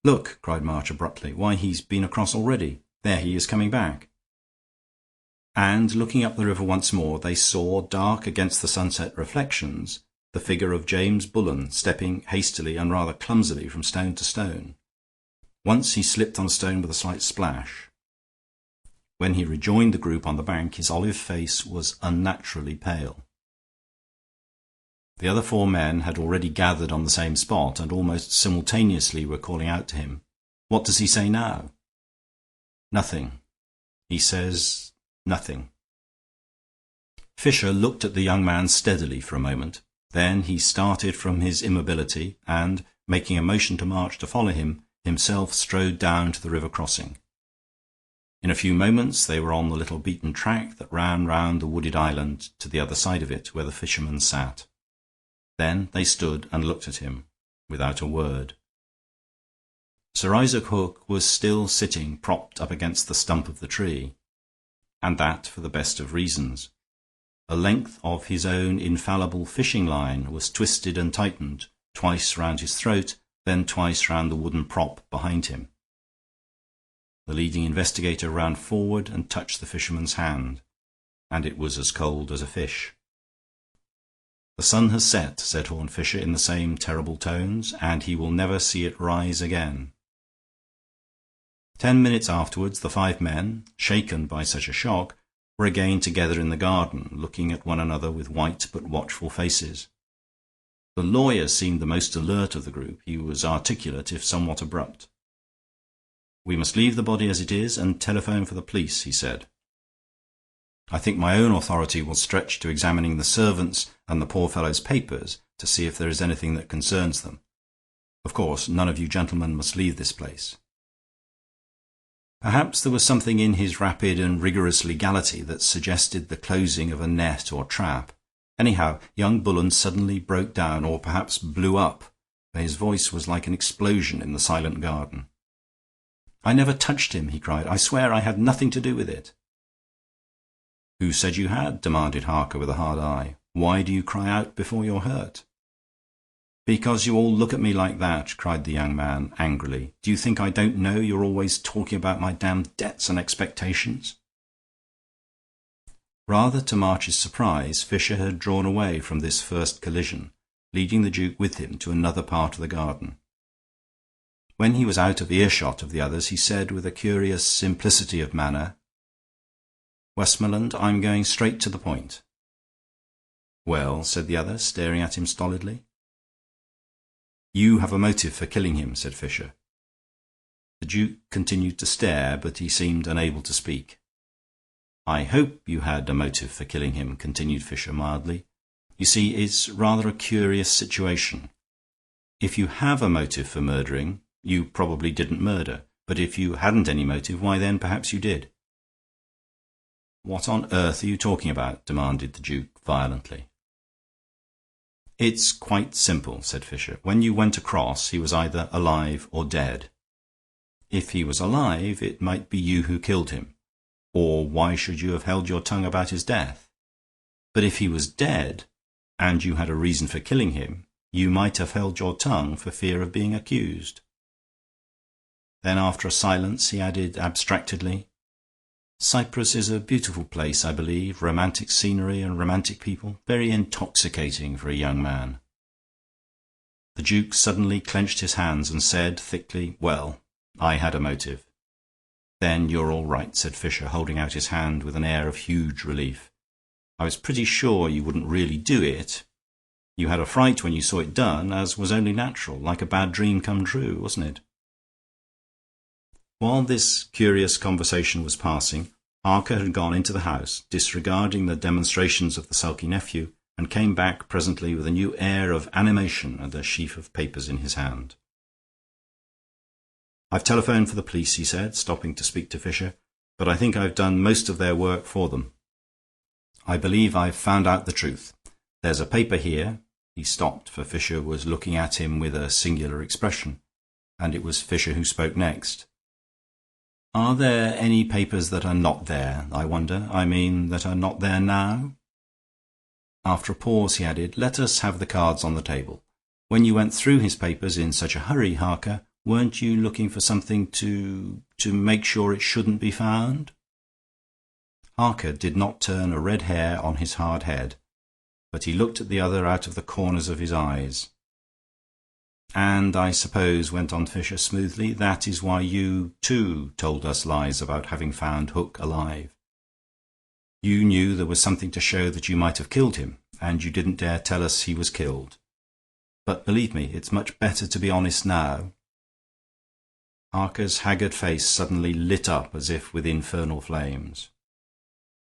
"Look," cried March abruptly. "Why, he's been across already. There he is coming back." And looking up the river once more, they saw, dark against the sunset reflections, the figure of James Bullen stepping hastily and rather clumsily from stone to stone. Once he slipped on a stone with a slight splash. When he rejoined the group on the bank, his olive face was unnaturally pale. The other four men had already gathered on the same spot, and almost simultaneously were calling out to him. "What does he say now?" "Nothing. He says nothing." Fisher looked at the young man steadily for a moment. Then he started from his immobility, and, making a motion to March to follow him, himself strode down to the river crossing. In a few moments they were on the little beaten track that ran round the wooded island to the other side of it, where the fisherman sat. Then they stood and looked at him, without a word. Sir Isaac Hook was still sitting propped up against the stump of the tree, and that for the best of reasons. A length of his own infallible fishing line was twisted and tightened, twice round his throat, then twice round the wooden prop behind him. The leading investigator ran forward and touched the fisherman's hand, and it was as cold as a fish. "The sun has set," said Horne Fisher in the same terrible tones, "and he will never see it rise again." 10 minutes afterwards the five men, shaken by such a shock, were again together in the garden, looking at one another with white but watchful faces. The lawyer seemed the most alert of the group. He was articulate, if somewhat abrupt. "We must leave the body as it is and telephone for the police," he said. "I think my own authority will stretch to examining the servants and the poor fellow's papers to see if there is anything that concerns them. Of course, none of you gentlemen must leave this place." Perhaps there was something in his rapid and rigorous legality that suggested the closing of a net or trap. Anyhow, young Bullen suddenly broke down, or perhaps blew up, for his voice was like an explosion in the silent garden. "I never touched him," he cried. "I swear I had nothing to do with it." "Who said you had?" demanded Harker with a hard eye. "Why do you cry out before you're hurt?" "Because you all look at me like that," cried the young man angrily. "Do you think I don't know you're always talking about my damned debts and expectations?" Rather to March's surprise, Fisher had drawn away from this first collision, leading the Duke with him to another part of the garden. When he was out of earshot of the others, he said with a curious simplicity of manner, "Westmoreland, I'm going straight to the point." "Well?" said the other, staring at him stolidly. "You have a motive for killing him," said Fisher. The Duke continued to stare, but he seemed unable to speak. "I hope you had a motive for killing him," continued Fisher mildly. "You see, it's rather a curious situation. If you have a motive for murdering, you probably didn't murder. But if you hadn't any motive, why then perhaps you did." "What on earth are you talking about?" demanded the Duke violently. "It's quite simple," said Fisher. "When you went across, he was either alive or dead. If he was alive, it might be you who killed him, or why should you have held your tongue about his death? But if he was dead, and you had a reason for killing him, you might have held your tongue for fear of being accused." Then, after a silence, he added abstractedly, "Cyprus is a beautiful place, I believe, romantic scenery and romantic people, very intoxicating for a young man." The Duke suddenly clenched his hands and said thickly, "Well, I had a motive." "Then you're all right," said Fisher, holding out his hand with an air of huge relief. "I was pretty sure you wouldn't really do it. You had a fright when you saw it done, as was only natural, like a bad dream come true, wasn't it?" While this curious conversation was passing, Harker had gone into the house, disregarding the demonstrations of the sulky nephew, and came back presently with a new air of animation and a sheaf of papers in his hand. "I've telephoned for the police," he said, stopping to speak to Fisher, "but I think I've done most of their work for them. I believe I've found out the truth. There's a paper here." He stopped, for Fisher was looking at him with a singular expression, and it was Fisher who spoke next. "Are there any papers that are not there, I wonder? I mean, that are not there now?" After a pause he added, "Let us have the cards on the table. When you went through his papers in such a hurry, Harker, weren't you looking for something to make sure it shouldn't be found?" Harker did not turn a red hair on his hard head, but he looked at the other out of the corners of his eyes. "And I suppose," went on Fisher, smoothly, "that is why you, too, told us lies about having found Hook alive. You knew there was something to show that you might have killed him, and you didn't dare tell us he was killed. But believe me, it's much better to be honest now." Harker's haggard face suddenly lit up as if with infernal flames.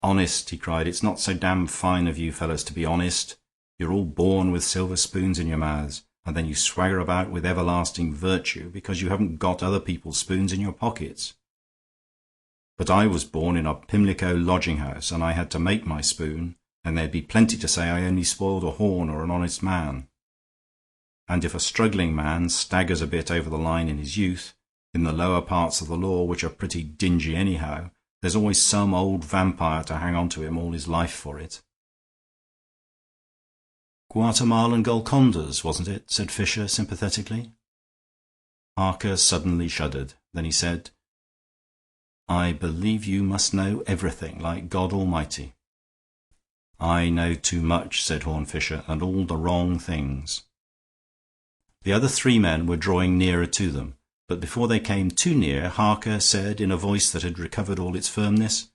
"Honest," he cried. "It's not so damn fine of you fellows to be honest. You're all born with silver spoons in your mouths, and then you swagger about with everlasting virtue because you haven't got other people's spoons in your pockets. But I was born in a Pimlico lodging-house, and I had to make my spoon, and there'd be plenty to say I only spoiled a Horne or an honest man. And if a struggling man staggers a bit over the line in his youth, in the lower parts of the law, which are pretty dingy anyhow, there's always some old vampire to hang on to him all his life for it." "Guatemalan Golcondas, wasn't it?" said Fisher, sympathetically. Harker suddenly shuddered. Then he said, "I believe you must know everything, like God Almighty." "I know too much," said Horne Fisher, "and all the wrong things." The other three men were drawing nearer to them, but before they came too near, Harker said in a voice that had recovered all its firmness,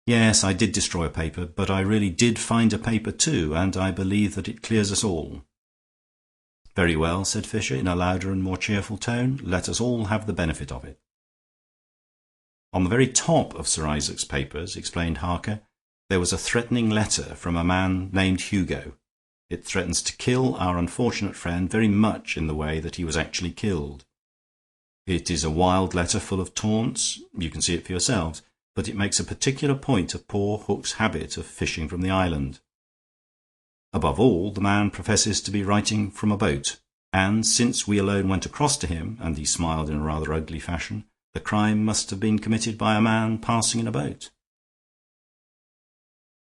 "Yes, I did destroy a paper, but I really did find a paper too, and I believe that it clears us all." "Very well," said Fisher, in a louder and more cheerful tone. "Let us all have the benefit of it." "On the very top of Sir Isaac's papers," explained Harker, "there was a threatening letter from a man named Hugo. It threatens to kill our unfortunate friend very much in the way that he was actually killed. It is a wild letter full of taunts. You can see it for yourselves. But it makes a particular point of poor Hook's habit of fishing from the island. Above all, the man professes to be writing from a boat, and since we alone went across to him," and he smiled in a rather ugly fashion, "the crime must have been committed by a man passing in a boat."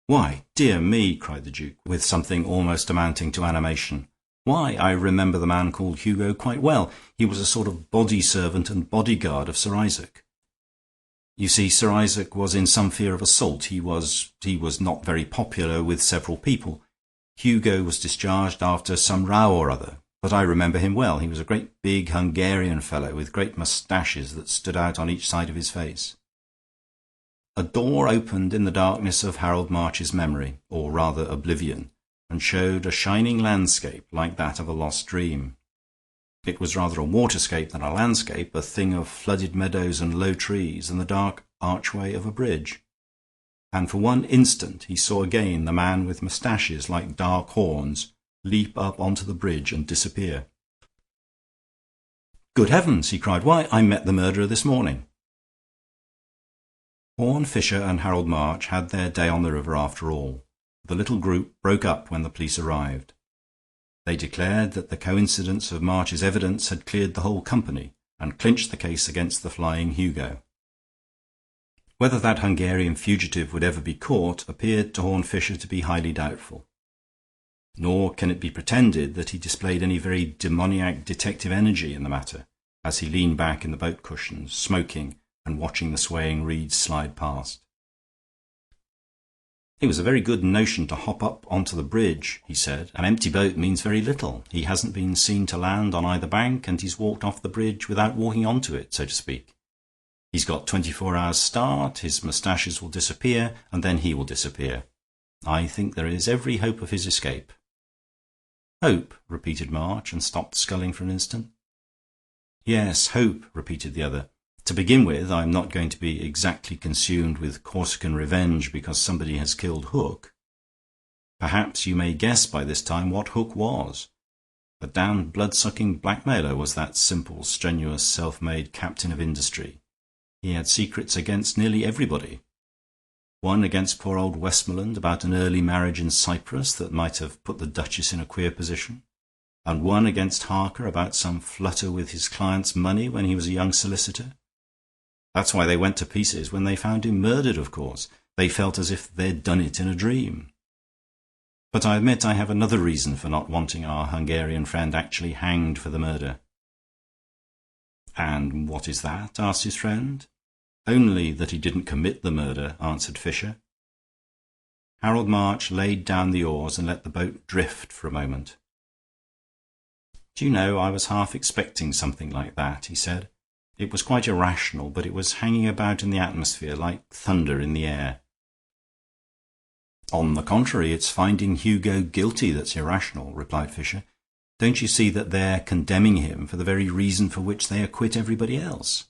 "Why, dear me," cried the Duke, with something almost amounting to animation. "Why, I remember the man called Hugo quite well. He was a sort of body servant and bodyguard of Sir Isaac. You see, Sir Isaac was in some fear of assault. He was not very popular with several people. Hugo was discharged after some row or other, but I remember him well. He was a great big Hungarian fellow with great moustaches that stood out on each side of his face." A door opened in the darkness of Harold March's memory, or rather oblivion, and showed a shining landscape like that of a lost dream. It was rather a waterscape than a landscape, a thing of flooded meadows and low trees and the dark archway of a bridge. And for one instant he saw again the man with moustaches like dark horns leap up onto the bridge and disappear. "Good heavens!" he cried. "Why, I met the murderer this morning." Horne Fisher and Harold March had their day on the river after all. The little group broke up when the police arrived. They declared that the coincidence of March's evidence had cleared the whole company and clinched the case against the flying Hugo. Whether that Hungarian fugitive would ever be caught appeared to Horne Fisher to be highly doubtful. Nor can it be pretended that he displayed any very demoniac detective energy in the matter, as he leaned back in the boat cushions, smoking and watching the swaying reeds slide past. "It was a very good notion to hop up onto the bridge," he said. "An empty boat means very little. He hasn't been seen to land on either bank, and he's walked off the bridge without walking onto it, so to speak. He's got 24 hours' start, his moustaches will disappear, and then he will disappear. I think there is every hope of his escape." "Hope," repeated March, and stopped sculling for an instant. "Yes, hope," repeated the other. "To begin with, I'm not going to be exactly consumed with Corsican revenge because somebody has killed Hook. Perhaps you may guess by this time what Hook was. A damned blood-sucking blackmailer was that simple, strenuous, self-made captain of industry. He had secrets against nearly everybody. One against poor old Westmoreland about an early marriage in Cyprus that might have put the Duchess in a queer position, and one against Harker about some flutter with his client's money when he was a young solicitor. That's why they went to pieces when they found him murdered, of course. They felt as if they'd done it in a dream. But I admit I have another reason for not wanting our Hungarian friend actually hanged for the murder." "And what is that?" asked his friend. "Only that he didn't commit the murder," answered Fisher. Harold March laid down the oars and let the boat drift for a moment. "Do you know, I was half expecting something like that," he said. "It was quite irrational, but it was hanging about in the atmosphere like thunder in the air." "On the contrary, it's finding Hugo guilty that's irrational," replied Fisher. "Don't you see that they're condemning him for the very reason for which they acquit everybody else?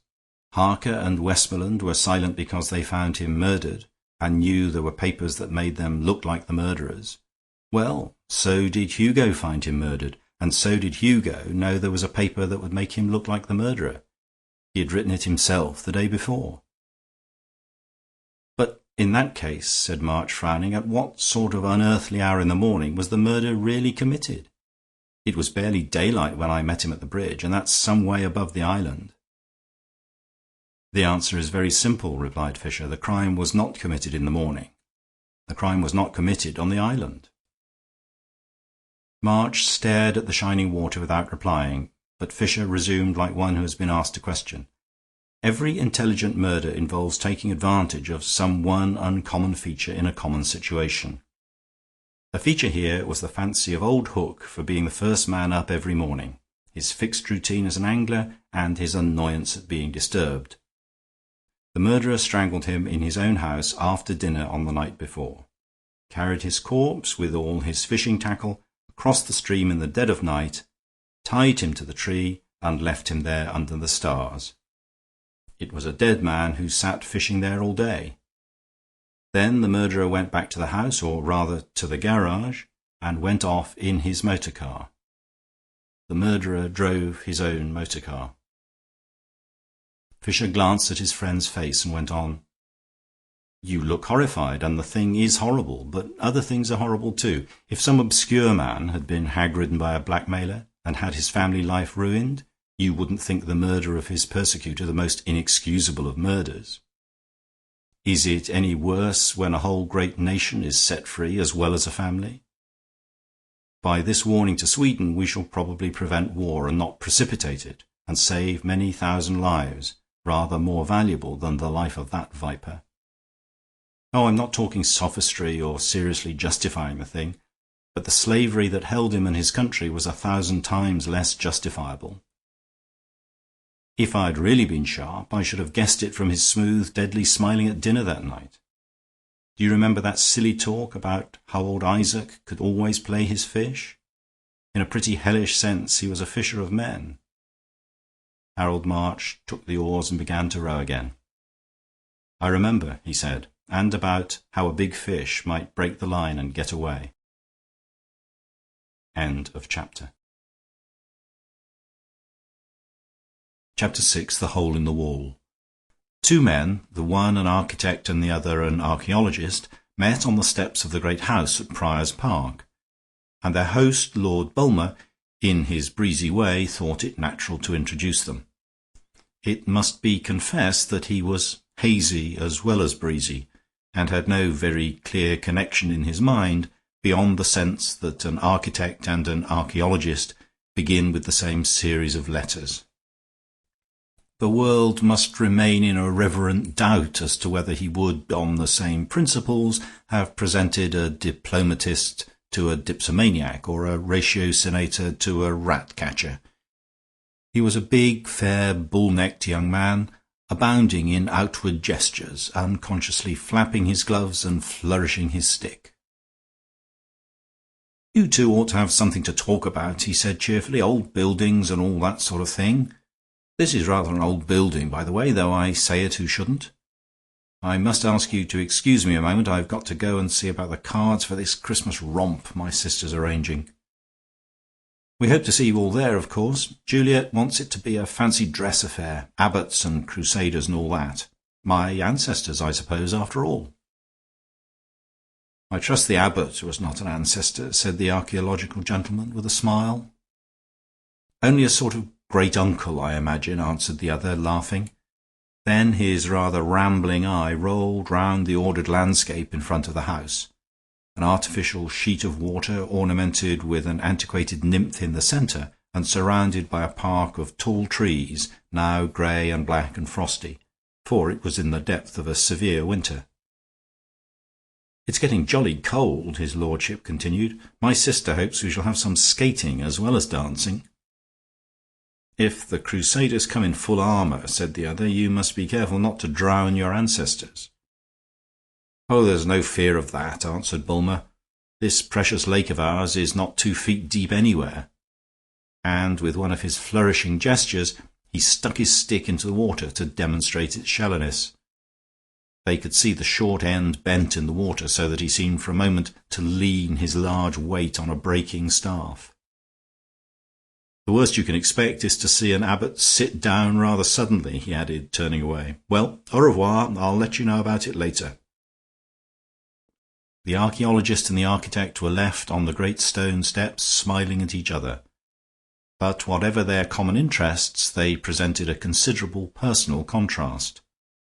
Harker and Westmoreland were silent because they found him murdered and knew there were papers that made them look like the murderers. Well, so did Hugo find him murdered, and so did Hugo know there was a paper that would make him look like the murderer. He had written it himself the day before." "But in that case," said March, frowning, "at what sort of unearthly hour in the morning was the murder really committed? It was barely daylight when I met him at the bridge, and that's some way above the island." "The answer is very simple," replied Fisher. "The crime was not committed in the morning. The crime was not committed on the island." March stared at the shining water without replying, but Fisher resumed like one who has been asked a question. "Every intelligent murder involves taking advantage of some one uncommon feature in a common situation. The feature here was the fancy of old Hook for being the first man up every morning, his fixed routine as an angler, and his annoyance at being disturbed. The murderer strangled him in his own house after dinner on the night before, carried his corpse with all his fishing tackle across the stream in the dead of night, tied him to the tree, and left him there under the stars. It was a dead man who sat fishing there all day. Then the murderer went back to the house, or rather to the garage, and went off in his motor car. The murderer drove his own motor car." Fisher glanced at his friend's face and went on. "You look horrified, and the thing is horrible, but other things are horrible too. If some obscure man had been hag-ridden by a blackmailer and had his family life ruined, you wouldn't think the murder of his persecutor the most inexcusable of murders. Is it any worse when a whole great nation is set free as well as a family? By this warning to Sweden we shall probably prevent war and not precipitate it, and save many thousand lives, rather more valuable than the life of that viper. Oh, I'm not talking sophistry or seriously justifying the thing, but the slavery that held him and his country was 1,000 times less justifiable. If I'd really been sharp, I should have guessed it from his smooth, deadly smiling at dinner that night. Do you remember that silly talk about how old Isaac could always play his fish? In a pretty hellish sense, he was a fisher of men." Harold March took the oars and began to row again. "I remember," he said, "and about how a big fish might break the line and get away." End of chapter. Chapter 6. The Hole in the Wall. Two men, the one an architect and the other an archaeologist, met on the steps of the great house at Prior's Park, and their host, Lord Bulmer, in his breezy way, thought it natural to introduce them. It must be confessed that he was hazy as well as breezy, and had no very clear connection in his mind beyond the sense that an architect and an archaeologist begin with the same series of letters. The world must remain in a reverent doubt as to whether he would, on the same principles, have presented a diplomatist to a dipsomaniac or a ratiocinnator to a rat-catcher. He was a big, fair, bull-necked young man, abounding in outward gestures, unconsciously flapping his gloves and flourishing his stick. "You two ought to have something to talk about," he said cheerfully. "Old buildings and all that sort of thing. This is rather an old building, by the way, though I say it who shouldn't. I must ask you to excuse me a moment. I've got to go and see about the cards for this Christmas romp my sister's arranging. We hope to see you all there, of course. Juliet wants it to be a fancy dress affair, abbots and crusaders and all that. My ancestors, I suppose, after all." "I trust the abbot was not an ancestor," said the archaeological gentleman, with a smile. "Only a sort of great-uncle, I imagine," answered the other, laughing. Then his rather rambling eye rolled round the ordered landscape in front of the house, an artificial sheet of water ornamented with an antiquated nymph in the centre and surrounded by a park of tall trees, now grey and black and frosty, for it was in the depth of a severe winter. "It's getting jolly cold," his lordship continued. "My sister hopes we shall have some skating as well as dancing." "If the crusaders come in full armour," said the other, "you must be careful not to drown your ancestors." "Oh, there's no fear of that," answered Bulmer. "This precious lake of ours is not 2 feet deep anywhere." And with one of his flourishing gestures he stuck his stick into the water to demonstrate its shallowness. They could see the short end bent in the water, so that he seemed for a moment to lean his large weight on a breaking staff. "The worst you can expect is to see an abbot sit down rather suddenly," he added, turning away. "Well, au revoir. I'll let you know about it later." The archaeologist and the architect were left on the great stone steps, smiling at each other. But whatever their common interests, they presented a considerable personal contrast,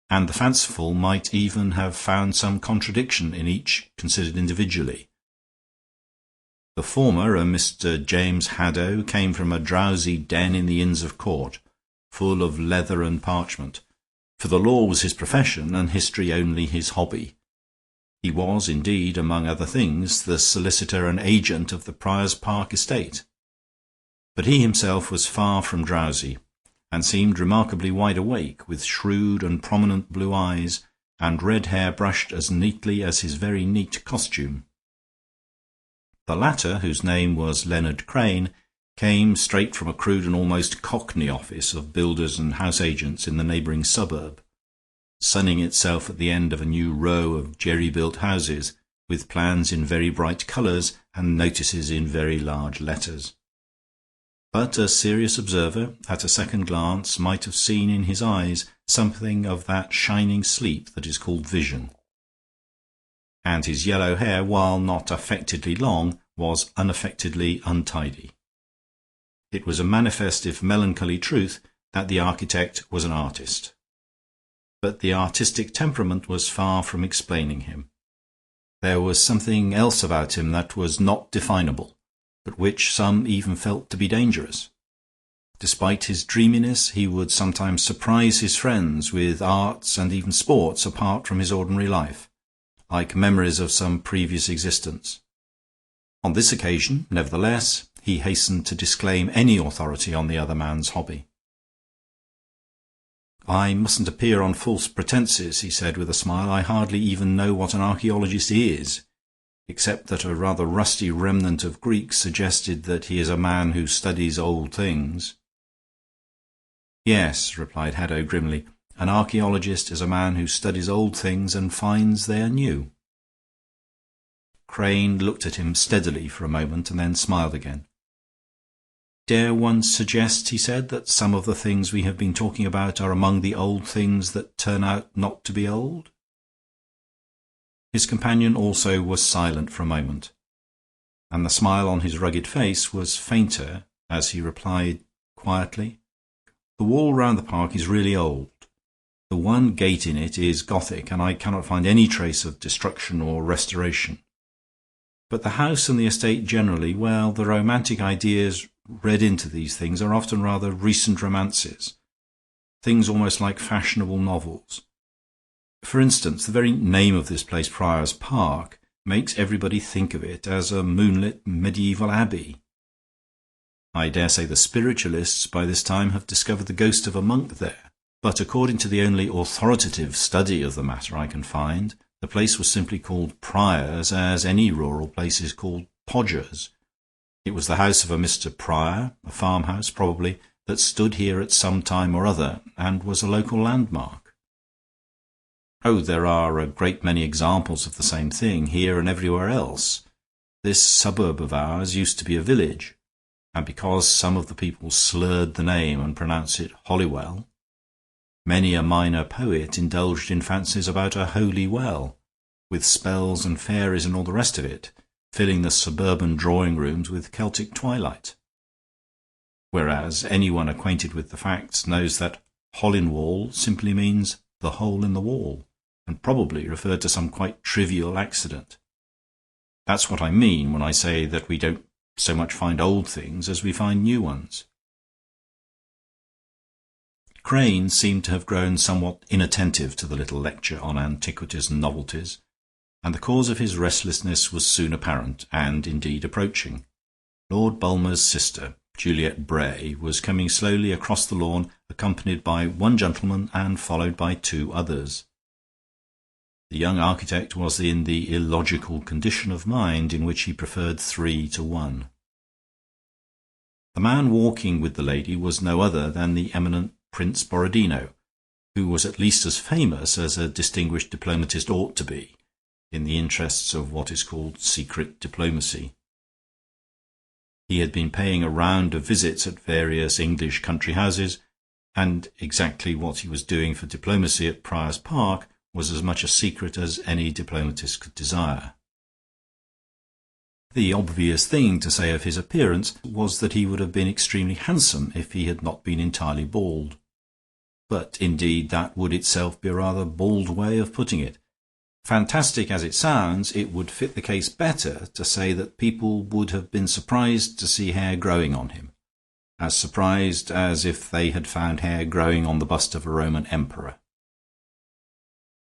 and the fanciful might even have found some contradiction in each considered individually. The former, a Mr. James Haddow, came from a drowsy den in the Inns of Court, full of leather and parchment, for the law was his profession and history only his hobby. He was, indeed, among other things, the solicitor and agent of the Prior's Park estate. But he himself was far from drowsy, and seemed remarkably wide awake, with shrewd and prominent blue eyes, and red hair brushed as neatly as his very neat costume. The latter, whose name was Leonard Crane, came straight from a crude and almost cockney office of builders and house agents in the neighbouring suburb, sunning itself at the end of a new row of jerry-built houses, with plans in very bright colours and notices in very large letters. But a serious observer, at a second glance, might have seen in his eyes something of that shining sleep that is called vision. And his yellow hair, while not affectedly long, was unaffectedly untidy. It was a manifest if melancholy truth that the architect was an artist. But the artistic temperament was far from explaining him. There was something else about him that was not definable, but which some even felt to be dangerous. Despite his dreaminess, he would sometimes surprise his friends with arts and even sports apart from his ordinary life, like memories of some previous existence. On this occasion, nevertheless, he hastened to disclaim any authority on the other man's hobby. "I mustn't appear on false pretences," he said with a smile. "I hardly even know what an archaeologist is, except that a rather rusty remnant of Greek suggested that he is a man who studies old things." "Yes," replied Haddow grimly, "an archaeologist is a man who studies old things and finds they are new." Crane looked at him steadily for a moment and then smiled again. "Dare one suggest," he said, "that some of the things we have been talking about are among the old things that turn out not to be old?" His companion also was silent for a moment, and the smile on his rugged face was fainter as he replied quietly, "The wall round the park is really old. The one gate in it is Gothic, and I cannot find any trace of destruction or restoration. But the house and the estate generally, well, the romantic ideas read into these things are often rather recent romances. things almost like fashionable novels. For instance, the very name of this place, Prior's Park, makes everybody think of it as a moonlit medieval abbey. I dare say the spiritualists by this time have discovered the ghost of a monk there, but according to the only authoritative study of the matter I can find, the place was simply called Prior's as any rural place is called Podger's. It was the house of a Mr. Prior, a farmhouse probably, that stood here at some time or other, and was a local landmark. Oh, there are a great many examples of the same thing, here and everywhere else. This suburb of ours used to be a village, and because some of the people slurred the name and pronounced it Holywell, many a minor poet indulged in fancies about a holy well, with spells and fairies and all the rest of it, filling the suburban drawing-rooms with Celtic twilight. Whereas anyone acquainted with the facts knows that Holinwall simply means the hole in the wall, and probably referred to some quite trivial accident. That's what I mean when I say that we don't so much find old things as we find new ones. Crane seemed to have grown somewhat inattentive to the little lecture on antiquities and novelties, and the cause of his restlessness was soon apparent, and indeed approaching. Lord Bulmer's sister, Juliet Bray, was coming slowly across the lawn, accompanied by one gentleman and followed by two others. The young architect was in the illogical condition of mind in which he preferred 3 to 1. The man walking with the lady was no other than the eminent Prince Borodino, who was at least as famous as a distinguished diplomatist ought to be, in the interests of what is called secret diplomacy. He had been paying a round of visits at various English country houses, and exactly what he was doing for diplomacy at Prior's Park was as much a secret as any diplomatist could desire. The obvious thing to say of his appearance was that he would have been extremely handsome if he had not been entirely bald. But indeed that would itself be a rather bald way of putting it. Fantastic as it sounds, it would fit the case better to say that people would have been surprised to see hair growing on him, as surprised as if they had found hair growing on the bust of a Roman emperor.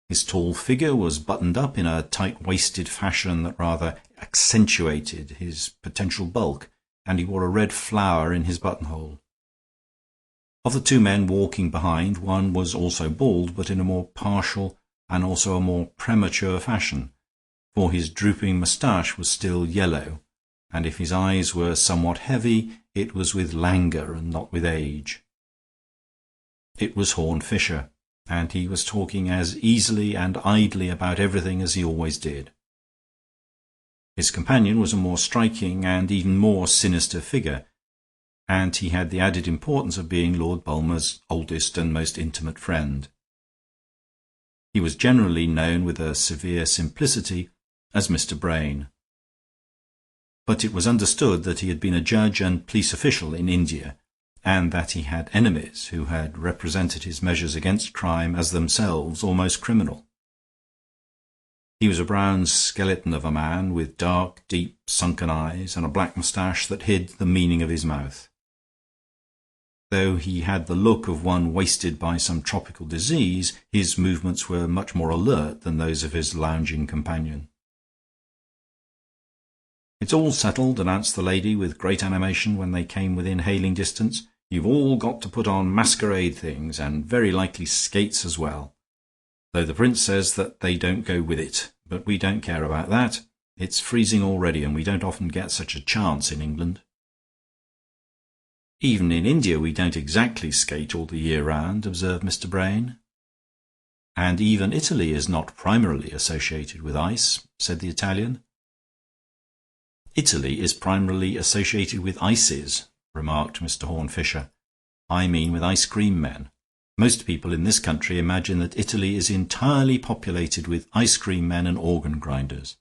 His tall figure was buttoned up in a tight-waisted fashion that rather accentuated his potential bulk, and he wore a red flower in his buttonhole. Of the two men walking behind, one was also bald, but in a more partial and also a more premature fashion, for his drooping moustache was still yellow, and if his eyes were somewhat heavy, it was with languor and not with age. It was Horne Fisher, and he was talking as easily and idly about everything as he always did. His companion was a more striking and even more sinister figure, and he had the added importance of being Lord Bulmer's oldest and most intimate friend. He was generally known with a severe simplicity as Mr. Brain. But it was understood that he had been a judge and police official in India, and that he had enemies who had represented his measures against crime as themselves almost criminal. He was a brown skeleton of a man with dark, deep, sunken eyes and a black moustache that hid the meaning of his mouth. Though he had the look of one wasted by some tropical disease, his movements were much more alert than those of his lounging companion. "It's all settled," announced the lady with great animation when they came within hailing distance. "You've all got to put on masquerade things, and very likely skates as well, though the prince says that they don't go with it, but we don't care about that. It's freezing already, and we don't often get such a chance in England." "Even in India we don't exactly skate all the year round," observed Mr. Brain. "And even Italy is not primarily associated with ice," said the Italian. "Italy is primarily associated with ices," remarked Mr. Horne Fisher. "I mean with ice cream men. Most people in this country imagine that Italy is entirely populated with ice cream men and organ grinders.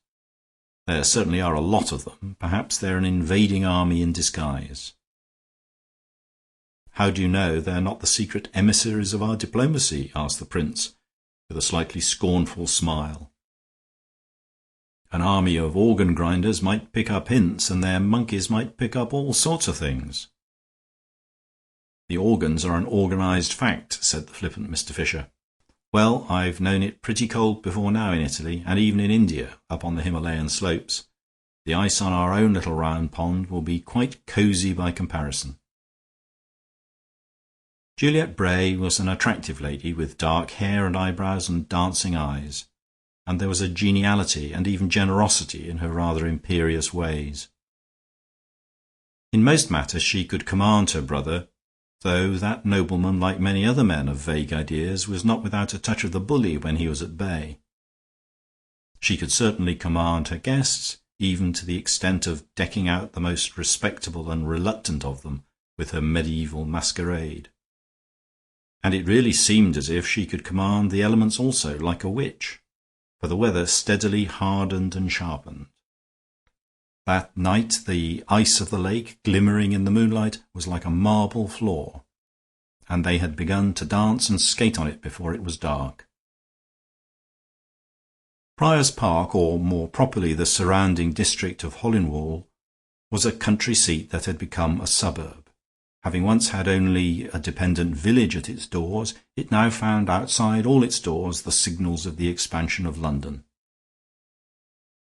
There certainly are a lot of them. Perhaps they're an invading army in disguise." "How do you know they're not the secret emissaries of our diplomacy?" asked the prince, with a slightly scornful smile. "An army of organ grinders might pick up hints, and their monkeys might pick up all sorts of things."
The organs are an organised fact, said the flippant Mr. Fisher. Well, I've known it pretty cold before now in Italy, and even in India, up on the Himalayan slopes. The ice on our own little round pond will be quite cosy by comparison. Juliet Bray was an attractive lady with dark hair and eyebrows and dancing eyes, and there was a geniality and even generosity in her rather imperious ways. In most matters she could command her brother, though that nobleman, like many other men of vague ideas, was not without a touch of the bully when he was at bay. She could certainly command her guests, even to the extent of decking out the most respectable and reluctant of them with her medieval masquerade. And it really seemed as if she could command the elements also, like a witch, for the weather steadily hardened and sharpened. That night the ice of the lake, glimmering in the moonlight, was like a marble floor, and they had begun to dance and skate on it before it was dark. Prior's Park, or more properly the surrounding district of Hollingwall, was a country seat that had become a suburb. Having once had only a dependent village at its doors, it now found outside all its doors the signals of the expansion of London.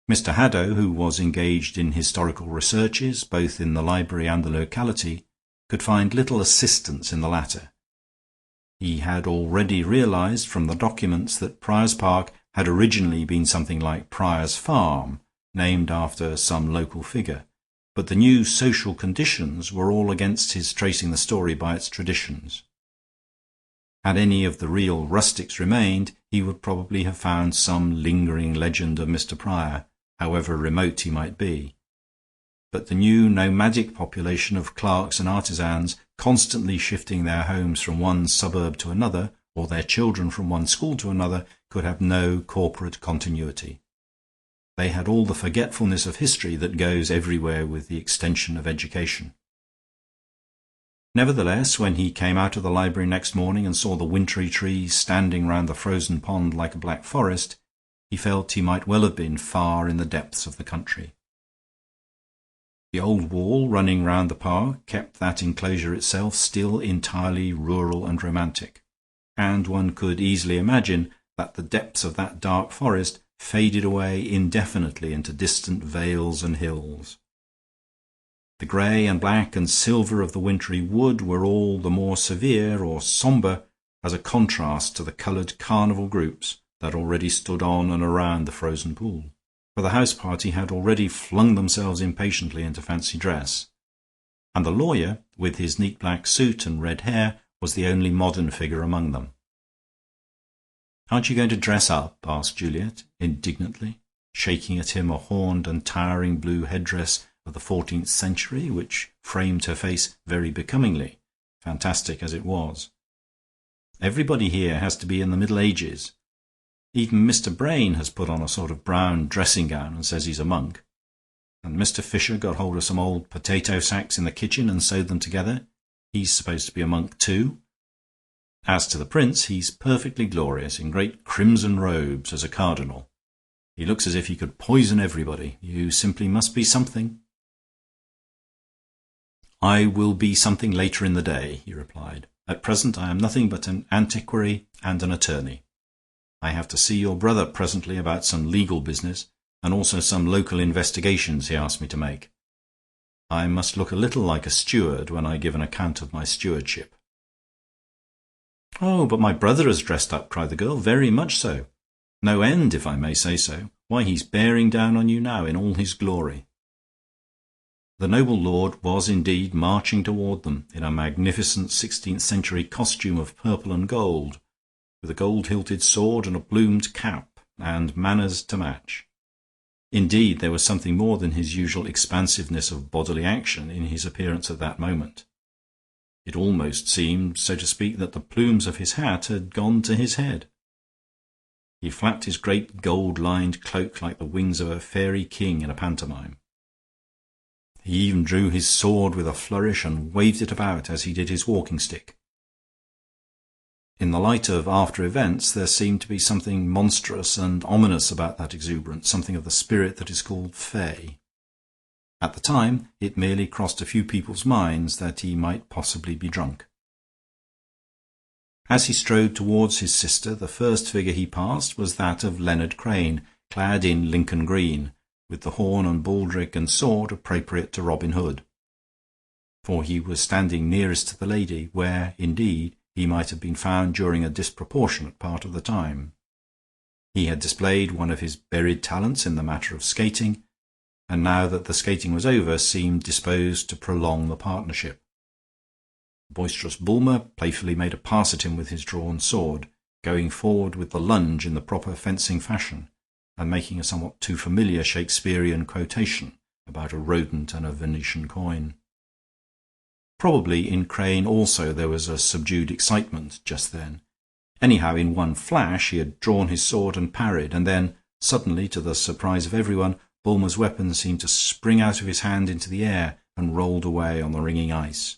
Mr. Haddow, who was engaged in historical researches, both in the library and the locality, could find little assistance in the latter. He had already realized from the documents that Prior's Park had originally been something like Prior's Farm, named after some local figure, but the new social conditions were all against his tracing the story by its traditions. Had any of the real rustics remained, he would probably have found some lingering legend of Mr. Prior, however remote he might be. But the new nomadic population of clerks and artisans, constantly shifting their homes from one suburb to another, or their children from one school to another, could have no corporate continuity. They had all the forgetfulness of history that goes everywhere with the extension of education. Nevertheless, when he came out of the library next morning and saw the wintry trees standing round the frozen pond like a black forest, he felt he might well have been far in the depths of the country. The old wall running round the park kept that enclosure itself still entirely rural and romantic, and one could easily imagine that the depths of that dark forest faded away indefinitely into distant vales and hills. The grey and black and silver of the wintry wood were all the more severe or sombre as a contrast to the coloured carnival groups that already stood on and around the frozen pool. For the house party had already flung themselves impatiently into fancy dress, and the lawyer, with his neat black suit and red hair, was the only modern figure among them. "Aren't you going to dress up?" asked Juliet indignantly, shaking at him a horned and towering blue headdress of the 14th century, which framed her face very becomingly, fantastic as it was. "Everybody here has to be in the Middle Ages. Even Mr. Brain has put on a sort of brown dressing gown and says he's a monk. And Mr. Fisher got hold of some old potato sacks in the kitchen and sewed them together. He's supposed to be a monk too. As to the prince, he's perfectly glorious, in great crimson robes as a cardinal. He looks as if he could poison everybody. You simply must be something." "I will be something later in the day," he replied. "At present I am nothing but an antiquary and an attorney. I have to see your brother presently about some legal business, and also some local investigations he asked me to make. I must look a little like a steward when I give an account of my stewardship." "Oh, but my brother has dressed up," cried the girl. "Very much so. No end, if I may say so. Why, he's bearing down on you now in all his glory." The noble lord was indeed marching toward them in a magnificent 16th century costume of purple and gold, with a gold-hilted sword and a plumed cap, and manners to match. Indeed, there was something more than his usual expansiveness of bodily action in his appearance at that moment. It almost seemed, so to speak, that the plumes of his hat had gone to his head. He flapped his great gold-lined cloak like the wings of a fairy king in a pantomime. He even drew his sword with a flourish and waved it about as he did his walking-stick. In the light of after events, there seemed to be something monstrous and ominous about that exuberance, something of the spirit that is called fey. At the time, it merely crossed a few people's minds that he might possibly be drunk. As he strode towards his sister, the first figure he passed was that of Leonard Crane, clad in Lincoln green, with the horn and baldric and sword appropriate to Robin Hood. For he was standing nearest to the lady, where, indeed, he might have been found during a disproportionate part of the time. He had displayed one of his buried talents in the matter of skating, and now that the skating was over, seemed disposed to prolong the partnership. The boisterous Bulmer playfully made a pass at him with his drawn sword, going forward with the lunge in the proper fencing fashion, and making a somewhat too familiar Shakespearean quotation about a rodent and a Venetian coin. Probably in Crane also there was a subdued excitement just then. Anyhow, in one flash he had drawn his sword and parried, and then, suddenly, to the surprise of everyone, Bulmer's weapon seemed to spring out of his hand into the air and rolled away on the ringing ice.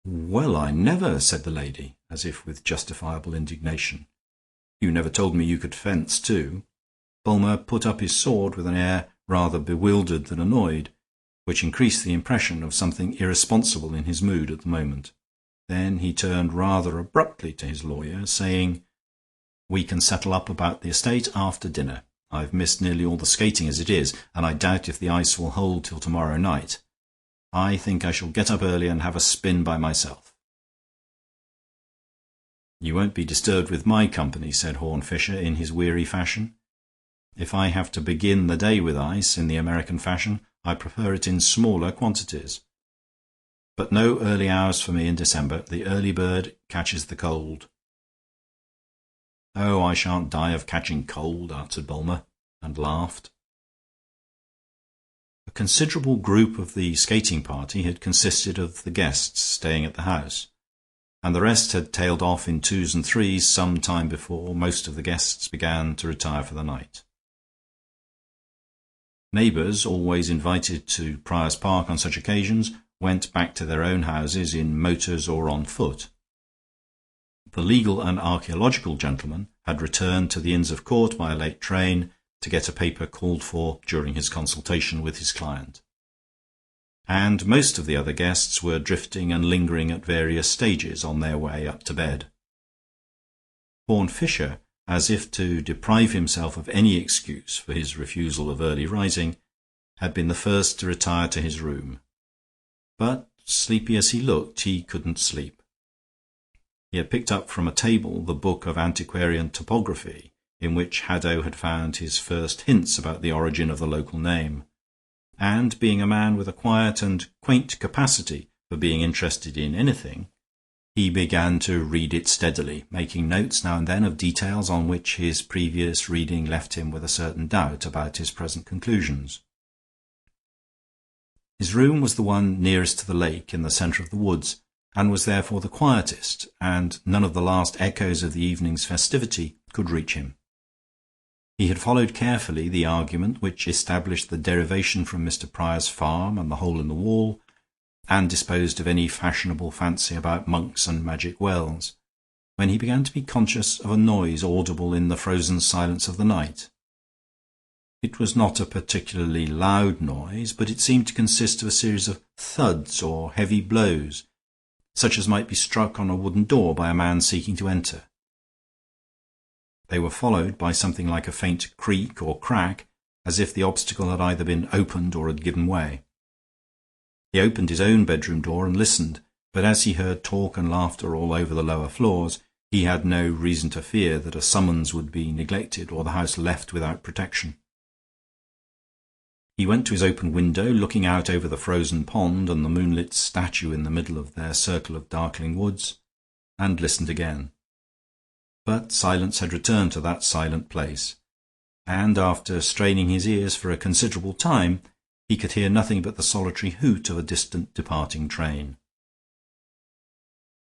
"Well, I never," said the lady, as if with justifiable indignation. "You never told me you could fence, too." Bulmer put up his sword with an air rather bewildered than annoyed, which increased the impression of something irresponsible in his mood at the moment. Then he turned rather abruptly to his lawyer, saying, "We can settle up about the estate after dinner. I've missed nearly all the skating as it is, and I doubt if the ice will hold till tomorrow night. I think I shall get up early and have a spin by myself." "You won't be disturbed with my company," said Horne Fisher in his weary fashion. "If I have to begin the day with ice in the American fashion, I prefer it in smaller quantities. But no early hours for me in December. The early bird catches the cold." "Oh, I shan't die of catching cold," answered Bulmer, and laughed. A considerable group of the skating party had consisted of the guests staying at the house, and the rest had tailed off in twos and threes some time before most of the guests began to retire for the night. Neighbors, always invited to Prior's Park on such occasions, went back to their own houses in motors or on foot. The legal and archaeological gentleman had returned to the Inns of Court by a late train to get a paper called for during his consultation with his client, and most of the other guests were drifting and lingering at various stages on their way up to bed. Horne Fisher, as if to deprive himself of any excuse for his refusal of early rising, had been the first to retire to his room. But, sleepy as he looked, he couldn't sleep. He had picked up from a table the book of antiquarian topography in which Haddo had found his first hints about the origin of the local name, and being a man with a quiet and quaint capacity for being interested in anything, he began to read it steadily, making notes now and then of details on which his previous reading left him with a certain doubt about his present conclusions. His room was the one nearest to the lake in the center of the woods, and was therefore the quietest, and none of the last echoes of the evening's festivity could reach him. He had followed carefully the argument which established the derivation from Mr. Prior's farm and the hole in the wall, and disposed of any fashionable fancy about monks and magic wells, when he began to be conscious of a noise audible in the frozen silence of the night. It was not a particularly loud noise, but it seemed to consist of a series of thuds or heavy blows, such as might be struck on a wooden door by a man seeking to enter. They were followed by something like a faint creak or crack, as if the obstacle had either been opened or had given way. He opened his own bedroom door and listened, but as he heard talk and laughter all over the lower floors, he had no reason to fear that a summons would be neglected or the house left without protection. He went to his open window, looking out over the frozen pond and the moonlit statue in the middle of their circle of darkling woods, and listened again. But silence had returned to that silent place, and after straining his ears for a considerable time, he could hear nothing but the solitary hoot of a distant departing train.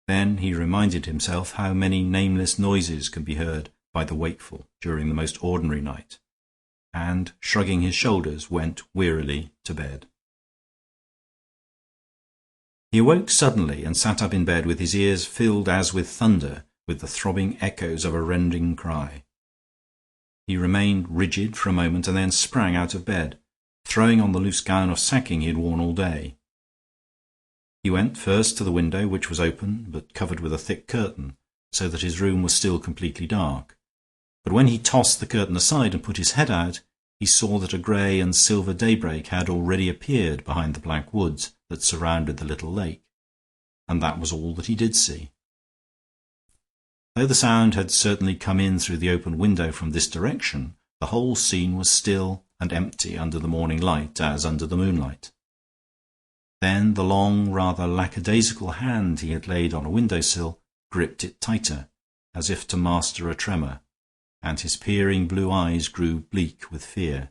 Then he reminded himself how many nameless noises can be heard by the wakeful during the most ordinary night, and, shrugging his shoulders, went wearily to bed. He awoke suddenly and sat up in bed with his ears filled as with thunder with the throbbing echoes of a rending cry. He remained rigid for a moment and then sprang out of bed, throwing on the loose gown of sacking he had worn all day. He went first to the window, which was open but covered with a thick curtain, so that his room was still completely dark. But when he tossed the curtain aside and put his head out, he saw that a grey and silver daybreak had already appeared behind the black woods that surrounded the little lake, and that was all that he did see. Though the sound had certainly come in through the open window from this direction, the whole scene was still and empty under the morning light as under the moonlight. Then the long, rather lackadaisical hand he had laid on a window-sill gripped it tighter, as if to master a tremor, and his peering blue eyes grew bleak with fear.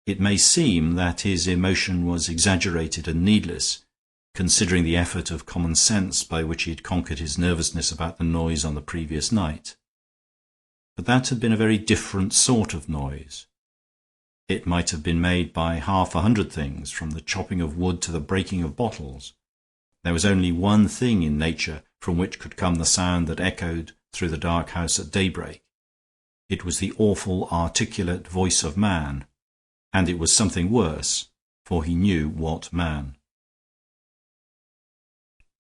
It may seem that his emotion was exaggerated and needless, considering the effort of common sense by which he had conquered his nervousness about the noise on the previous night. But that had been a very different sort of noise. It might have been made by 100 things, from the chopping of wood to the breaking of bottles. There was only one thing in nature from which could come the sound that echoed through the dark house at daybreak. It was the awful, articulate voice of man, and it was something worse, for he knew what man.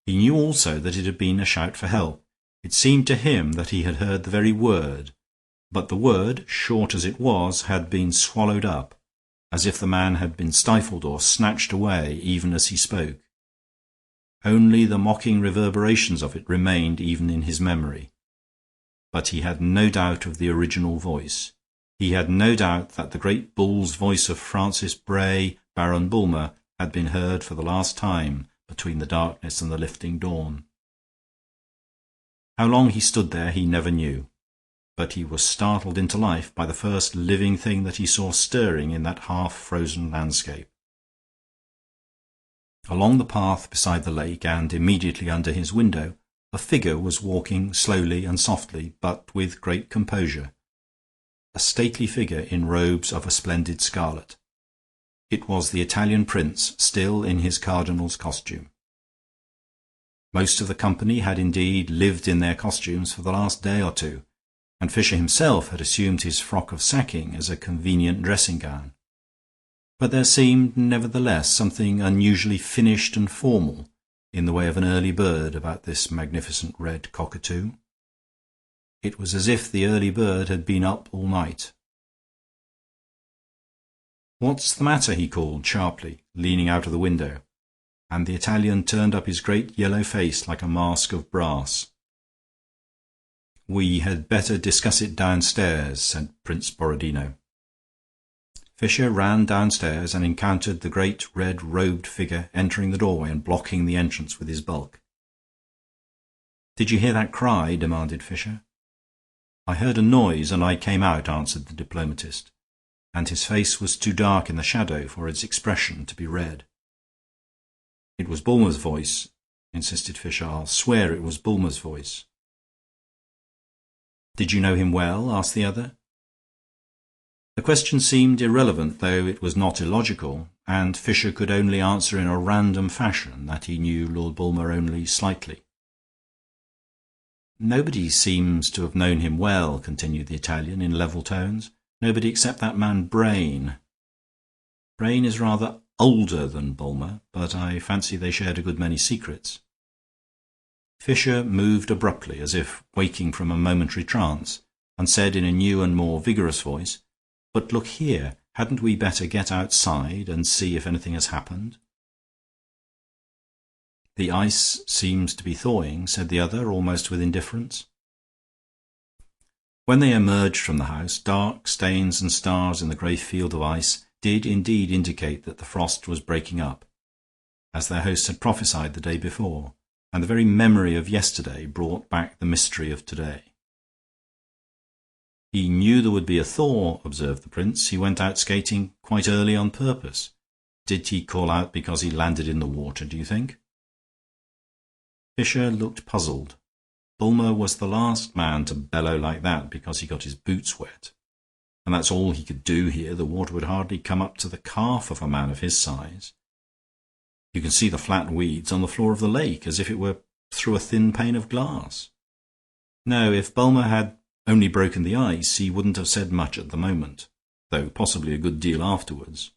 He knew also that it had been a shout for help. It seemed to him that he had heard the very word, but the word, short as it was, had been swallowed up, as if the man had been stifled or snatched away even as he spoke. Only the mocking reverberations of it remained even in his memory. But he had no doubt of the original voice. He had no doubt that the great bull's voice of Francis Bray, Baron Bulmer, had been heard for the last time between the darkness and the lifting dawn. How long he stood there he never knew, but he was startled into life by the first living thing that he saw stirring in that half-frozen landscape. Along the path beside the lake and immediately under his window, a figure was walking slowly and softly, but with great composure. A stately figure in robes of a splendid scarlet. It was the Italian prince, still in his cardinal's costume. Most of the company had indeed lived in their costumes for the last day or two, and Fisher himself had assumed his frock of sacking as a convenient dressing-gown. But there seemed, nevertheless, something unusually finished and formal in the way of an early bird about this magnificent red cockatoo. It was as if the early bird had been up all night. "What's the matter?" he called sharply, leaning out of the window, and the Italian turned up his great yellow face like a mask of brass. "We had better discuss it downstairs," said Prince Borodino. Fisher ran downstairs and encountered the great red-robed figure entering the doorway and blocking the entrance with his bulk. "Did you hear that cry?" demanded Fisher. "I heard a noise and I came out," answered the diplomatist, and his face was too dark in the shadow for its expression to be read. "It was Bulmer's voice," insisted Fisher. "I'll swear it was Bulmer's voice." "Did you know him well?" asked the other. The question seemed irrelevant, though it was not illogical, and Fisher could only answer in a random fashion that he knew Lord Bulmer only slightly. "Nobody seems to have known him well," continued the Italian in level tones. "Nobody except that man Brain. Brain is rather older than Bulmer, but I fancy they shared a good many secrets." Fisher moved abruptly, as if waking from a momentary trance, and said in a new and more vigorous voice, "But look here, hadn't we better get outside and see if anything has happened?" "The ice seems to be thawing," said the other, almost with indifference. When they emerged from the house, dark stains and stars in the grey field of ice did indeed indicate that the frost was breaking up, as their host had prophesied the day before, and the very memory of yesterday brought back the mystery of today. "He knew there would be a thaw," observed the prince. "He went out skating quite early on purpose. Did he call out because he landed in the water, do you think?" Fisher looked puzzled. Bulmer was the last man to bellow like that because he got his boots wet. And that's all he could do here. The water would hardly come up to the calf of a man of his size. You can see the flat weeds on the floor of the lake, as if it were through a thin pane of glass. No, if Bulmer had only broken the ice, he wouldn't have said much at the moment, though possibly a good deal afterwards.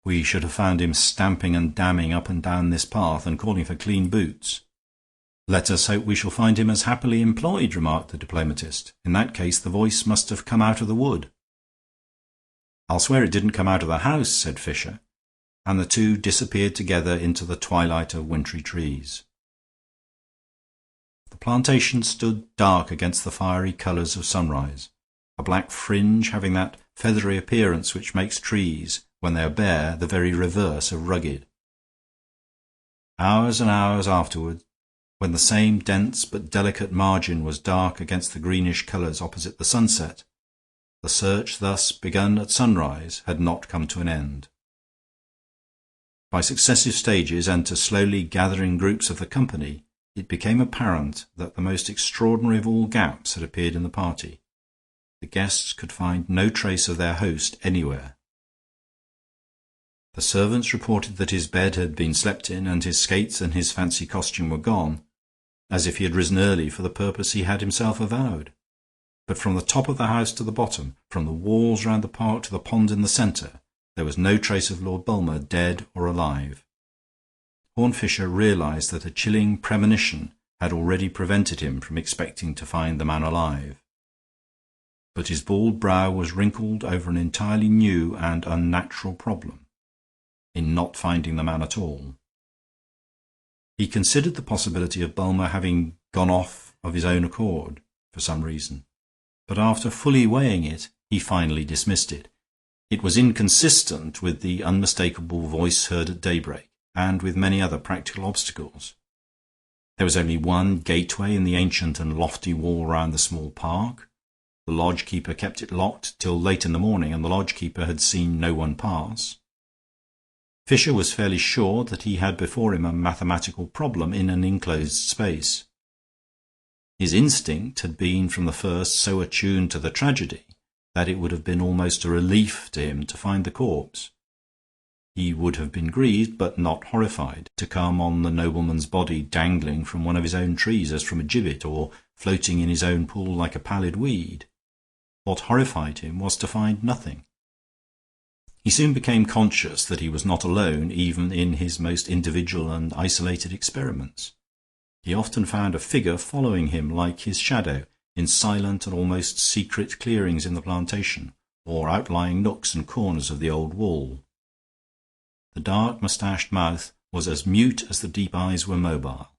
We should have found him stamping and damning up and down this path and calling for clean boots." "Let us hope we shall find him as happily employed," remarked the diplomatist. "In that case the voice must have come out of the wood." "I'll swear it didn't come out of the house," said Fisher, and the two disappeared together into the twilight of wintry trees. The plantation stood dark against the fiery colors of sunrise, a black fringe having that feathery appearance which makes trees, when they are bare, the very reverse of rugged. Hours and hours afterward, when the same dense but delicate margin was dark against the greenish colors opposite the sunset, the search thus begun at sunrise had not come to an end. By successive stages, and to slowly gathering groups of the company, it became apparent that the most extraordinary of all gaps had appeared in the party. The guests could find no trace of their host anywhere. The servants reported that his bed had been slept in, and his skates and his fancy costume were gone, as if he had risen early for the purpose he had himself avowed. But from the top of the house to the bottom, from the walls round the park to the pond in the centre, there was no trace of Lord Bulmer, dead or alive. Horne Fisher realized that a chilling premonition had already prevented him from expecting to find the man alive. But his bald brow was wrinkled over an entirely new and unnatural problem, in not finding the man at all. He considered the possibility of Bulmer having gone off of his own accord for some reason, but after fully weighing it, he finally dismissed it. It was inconsistent with the unmistakable voice heard at daybreak, and with many other practical obstacles. There was only one gateway in the ancient and lofty wall round the small park. The lodge-keeper kept it locked till late in the morning, and the lodge-keeper had seen no one pass. Fisher was fairly sure that he had before him a mathematical problem in an enclosed space. His instinct had been from the first so attuned to the tragedy that it would have been almost a relief to him to find the corpse. He would have been grieved, but not horrified, to come on the nobleman's body dangling from one of his own trees as from a gibbet, or floating in his own pool like a pallid weed. What horrified him was to find nothing. He soon became conscious that he was not alone even in his most individual and isolated experiments. He often found a figure following him like his shadow in silent and almost secret clearings in the plantation, or outlying nooks and corners of the old wall. The dark moustached mouth was as mute as the deep eyes were mobile,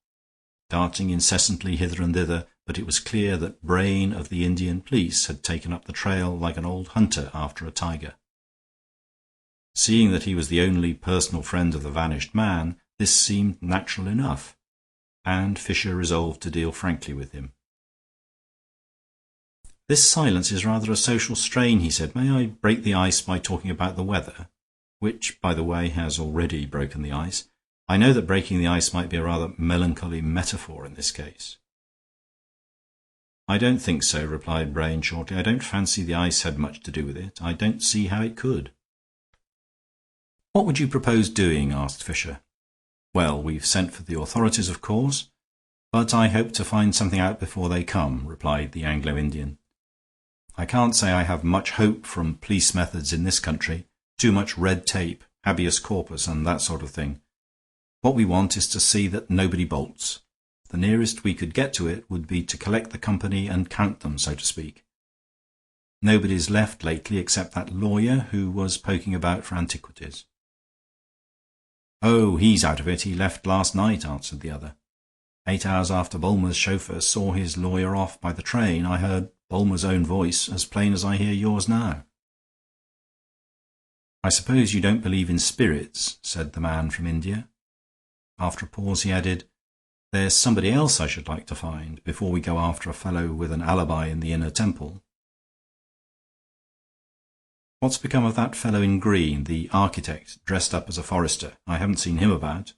darting incessantly hither and thither, but it was clear that Brain of the Indian police had taken up the trail like an old hunter after a tiger. Seeing that he was the only personal friend of the vanished man, this seemed natural enough, and Fisher resolved to deal frankly with him. "This silence is rather a social strain," he said. "May I break the ice by talking about the weather, which, by the way, has already broken the ice? I know that breaking the ice might be a rather melancholy metaphor in this case." "I don't think so," replied Brain shortly. "I don't fancy the ice had much to do with it. I don't see how it could." "What would you propose doing?" asked Fisher. "Well, we've sent for the authorities, of course, but I hope to find something out before they come," replied the Anglo-Indian. "I can't say I have much hope from police methods in this country. Too much red tape, habeas corpus, and that sort of thing. What we want is to see that nobody bolts. The nearest we could get to it would be to collect the company and count them, so to speak. Nobody's left lately except that lawyer who was poking about for antiquities." "Oh, he's out of it. He left last night," answered the other. 8 hours after Bulmer's chauffeur saw his lawyer off by the train, I heard Bulmer's own voice as plain as I hear yours now." "I suppose you don't believe in spirits," said the man from India. After a pause he added, "There's somebody else I should like to find before we go after a fellow with an alibi in the Inner Temple." "What's become of that fellow in green, the architect, dressed up as a forester? I haven't seen him about."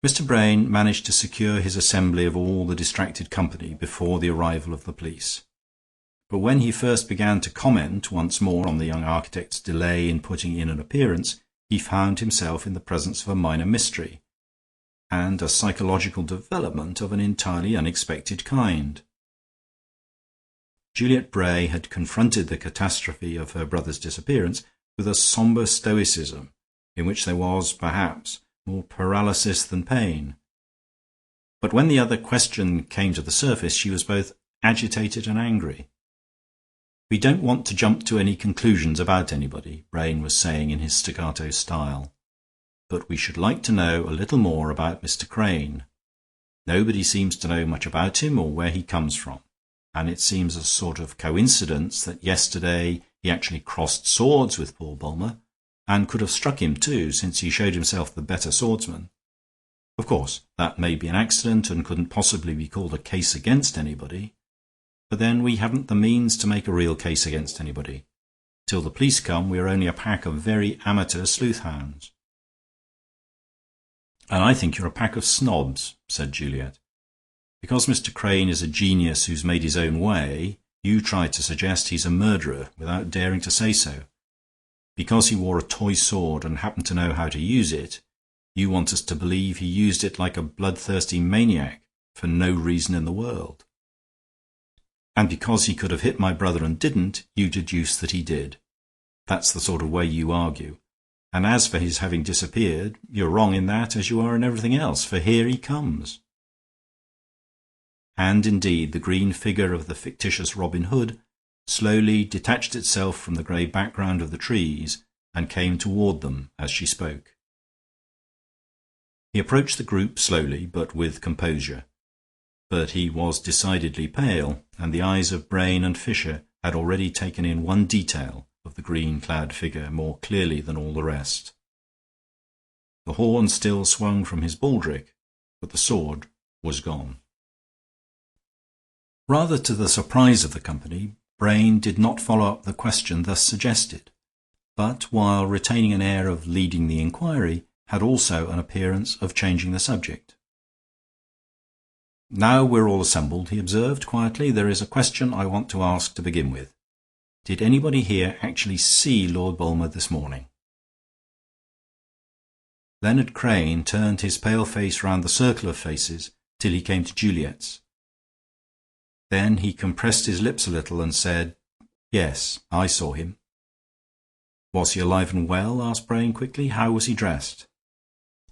Mr. Brain managed to secure his assembly of all the distracted company before the arrival of the police. But when he first began to comment once more on the young architect's delay in putting in an appearance, he found himself in the presence of a minor mystery, and a psychological development of an entirely unexpected kind. Juliet Bray had confronted the catastrophe of her brother's disappearance with a sombre stoicism in which there was, perhaps, more paralysis than pain. But when the other question came to the surface, she was both agitated and angry. "We don't want to jump to any conclusions about anybody," Brain was saying in his staccato style, "but we should like to know a little more about Mr. Crane. Nobody seems to know much about him or where he comes from, and it seems a sort of coincidence that yesterday he actually crossed swords with poor Bulmer, and could have struck him too, since he showed himself the better swordsman. Of course, that may be an accident and couldn't possibly be called a case against anybody, but then we haven't the means to make a real case against anybody. Till the police come, we are only a pack of very amateur sleuth-hounds." "And I think you're a pack of snobs," said Juliet. "Because Mr. Crane is a genius who's made his own way, you try to suggest he's a murderer without daring to say so. Because he wore a toy sword and happened to know how to use it, you want us to believe he used it like a bloodthirsty maniac for no reason in the world. And because he could have hit my brother and didn't, you deduce that he did. That's the sort of way you argue. And as for his having disappeared, you're wrong in that as you are in everything else, for here he comes." And indeed the green figure of the fictitious Robin Hood slowly detached itself from the grey background of the trees and came toward them as she spoke. He approached the group slowly but with composure. But he was decidedly pale, and the eyes of Brain and Fisher had already taken in one detail of the green-clad figure more clearly than all the rest. The horn still swung from his baldric, but the sword was gone. Rather to the surprise of the company, Brain did not follow up the question thus suggested, but, while retaining an air of leading the inquiry, had also an appearance of changing the subject. "Now we're all assembled," he observed quietly, "there is a question I want to ask to begin with. Did anybody here actually see Lord Bulmer this morning?" Leonard Crane turned his pale face round the circle of faces till he came to Juliet's. Then he compressed his lips a little and said, "Yes, I saw him." "Was he alive and well?" asked Brain quickly. "How was he dressed?"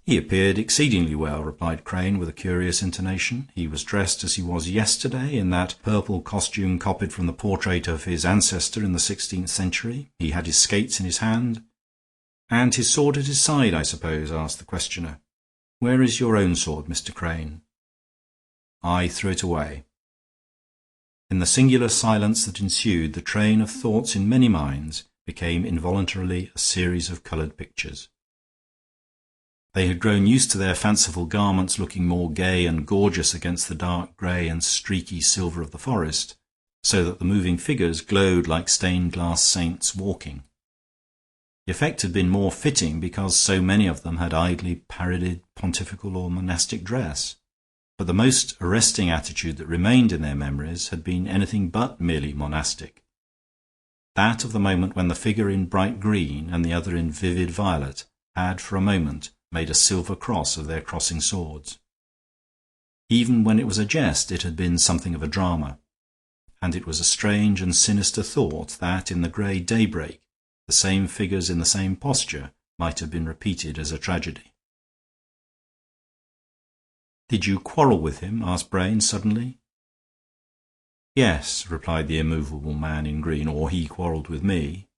"He appeared exceedingly well," replied Crane with a curious intonation. "He was dressed as he was yesterday, in that purple costume copied from the portrait of his ancestor in the 16th century. He had his skates in his hand." "And his sword at his side, I suppose?" asked the questioner. "Where is your own sword, Mr. Crane?" "I threw it away." In the singular silence that ensued, the train of thoughts in many minds became involuntarily a series of coloured pictures. They had grown used to their fanciful garments looking more gay and gorgeous against the dark grey and streaky silver of the forest, so that the moving figures glowed like stained-glass saints walking. The effect had been more fitting because so many of them had idly parodied pontifical or monastic dress, but the most arresting attitude that remained in their memories had been anything but merely monastic, that of the moment when the figure in bright green and the other in vivid violet had for a moment made a silver cross of their crossing swords. Even when it was a jest, it had been something of a drama, and it was a strange and sinister thought that in the grey daybreak the same figures in the same posture might have been repeated as a tragedy. "Did you quarrel with him?" asked Brain suddenly. "Yes," replied the immovable man in green, "or he quarrelled with me."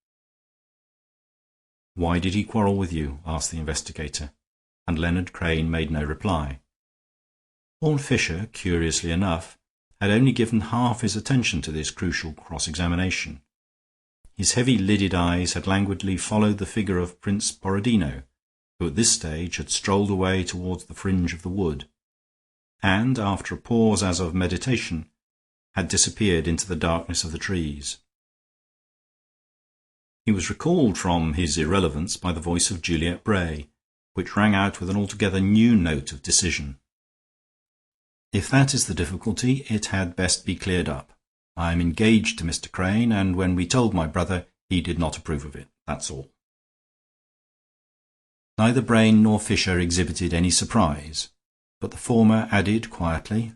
"Why did he quarrel with you?" asked the investigator, and Leonard Crane made no reply. Horne Fisher, curiously enough, had only given half his attention to this crucial cross-examination. His heavy-lidded eyes had languidly followed the figure of Prince Borodino, who at this stage had strolled away towards the fringe of the wood, and, after a pause as of meditation, had disappeared into the darkness of the trees. He was recalled from his irrelevance by the voice of Juliet Bray, which rang out with an altogether new note of decision. "If that is the difficulty, it had best be cleared up. I am engaged to Mr. Crane, and when we told my brother, he did not approve of it. That's all." Neither Brain nor Fisher exhibited any surprise, but the former added quietly,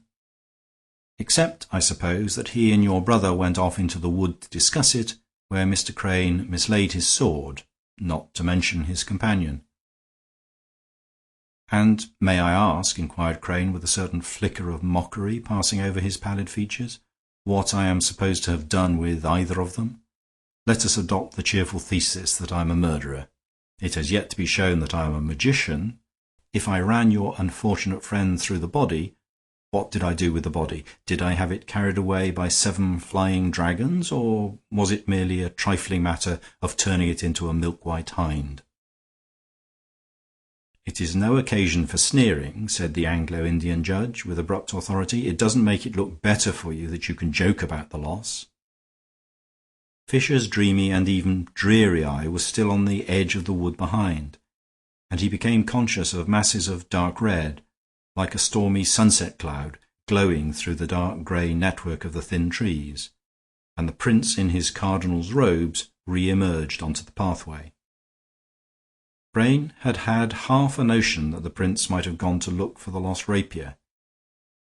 "Except, I suppose, that he and your brother went off into the wood to discuss it, where Mr. Crane mislaid his sword, not to mention his companion. "And may I ask," inquired Crane, with a certain flicker of mockery passing over his pallid features, "what I am supposed to have done with either of them? Let us adopt the cheerful thesis that I am a murderer. It has yet to be shown that I am a magician. If I ran your unfortunate friend through the body, what did I do with the body? Did I have it carried away by 7 flying dragons, or was it merely a trifling matter of turning it into a milk-white hind?" "It is no occasion for sneering," said the Anglo-Indian judge, with abrupt authority. "It doesn't make it look better for you that you can joke about the loss." Fisher's dreamy and even dreary eye was still on the edge of the wood behind, and he became conscious of masses of dark red, like a stormy sunset cloud, glowing through the dark grey network of the thin trees, and the prince in his cardinal's robes re-emerged onto the pathway. Brain had had half a notion that the prince might have gone to look for the lost rapier,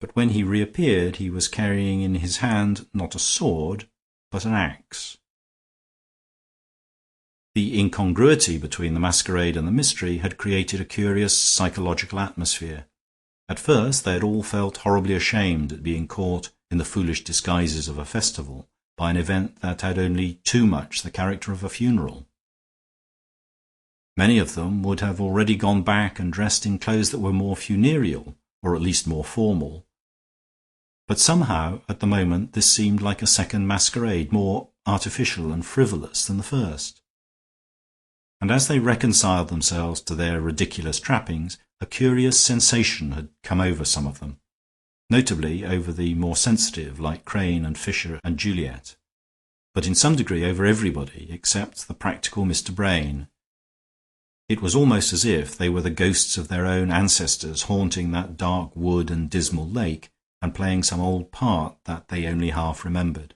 but when he reappeared he was carrying in his hand not a sword but an axe. The incongruity between the masquerade and the mystery had created a curious psychological atmosphere. At first they had all felt horribly ashamed at being caught in the foolish disguises of a festival by an event that had only too much the character of a funeral. Many of them would have already gone back and dressed in clothes that were more funereal, or at least more formal. But somehow, at the moment, this seemed like a second masquerade, more artificial and frivolous than the first. And as they reconciled themselves to their ridiculous trappings, a curious sensation had come over some of them, notably over the more sensitive, like Crane and Fisher and Juliet, but in some degree over everybody except the practical Mr. Brain. It was almost as if they were the ghosts of their own ancestors haunting that dark wood and dismal lake and playing some old part that they only half remembered.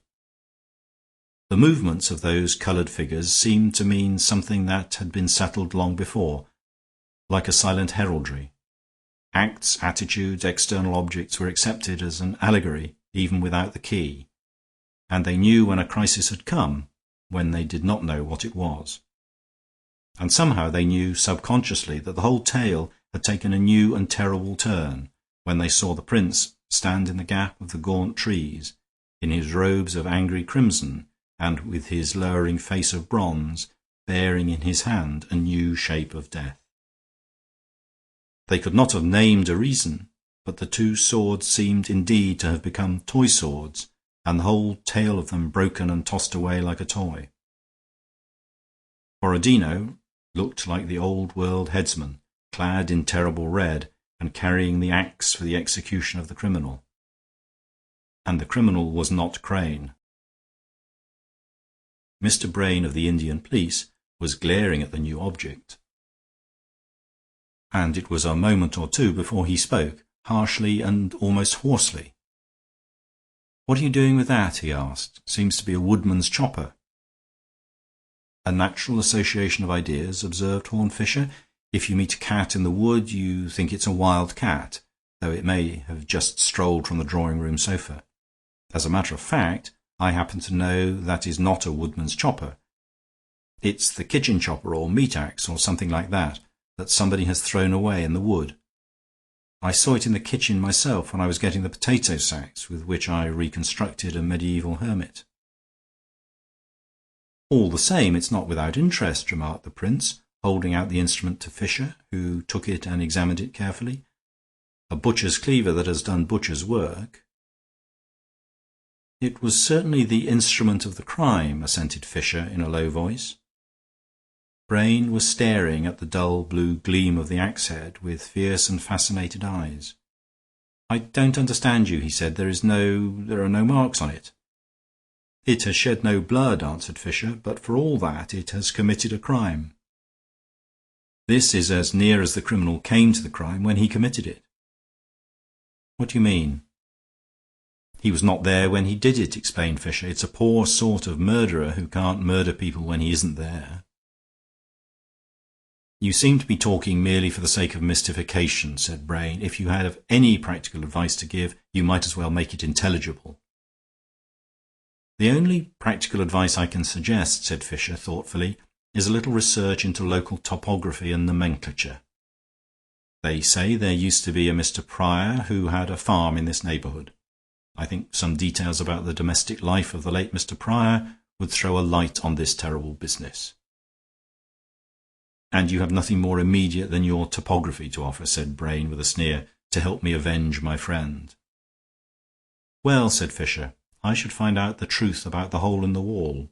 The movements of those coloured figures seemed to mean something that had been settled long before, like a silent heraldry. Acts, attitudes, external objects were accepted as an allegory, even without the key, and they knew when a crisis had come, when they did not know what it was. And somehow they knew subconsciously that the whole tale had taken a new and terrible turn when they saw the prince stand in the gap of the gaunt trees, in his robes of angry crimson, and with his lowering face of bronze, bearing in his hand a new shape of death. They could not have named a reason, but the 2 swords seemed indeed to have become toy swords, and the whole tale of them broken and tossed away like a toy. Borodino looked like the old world headsman, clad in terrible red and carrying the axe for the execution of the criminal. And the criminal was not Crane. Mr. Brain of the Indian police was glaring at the new object, and it was a moment or two before he spoke, harshly and almost hoarsely. "What are you doing with that?" he asked. "Seems to be a woodman's chopper." "A natural association of ideas," observed Horne Fisher. "If you meet a cat in the wood, you think it's a wild cat, though it may have just strolled from the drawing-room sofa. As a matter of fact, I happen to know that is not a woodman's chopper. It's the kitchen chopper or meat axe or something like that somebody has thrown away in the wood. I saw it in the kitchen myself when I was getting the potato sacks with which I reconstructed a medieval hermit." "All the same, it's not without interest," remarked the prince, holding out the instrument to Fisher, who took it and examined it carefully. "A butcher's cleaver that has done butcher's work." "It was certainly the instrument of the crime," assented Fisher in a low voice. Brain was staring at the dull blue gleam of the axe head with fierce and fascinated eyes. "I don't understand you," he said. "There are no marks on it." "It has shed no blood," answered Fisher, "but for all that it has committed a crime. This is as near as the criminal came to the crime when he committed it." "What do you mean?" "He was not there when he did it," explained Fisher. "It's a poor sort of murderer who can't murder people when he isn't there." "You seem to be talking merely for the sake of mystification," said Brain. "If you have any practical advice to give, you might as well make it intelligible." "The only practical advice I can suggest," said Fisher thoughtfully, is a little research into local topography and nomenclature. They say there used to be a Mr. Prior who had a farm in this neighbourhood. I think some details about the domestic life of the late Mr. Prior would throw a light on this terrible business." "And you have nothing more immediate than your topography to offer," said Brain with a sneer, "to help me avenge my friend." "Well," said Fisher, "I should find out the truth about the hole in the wall."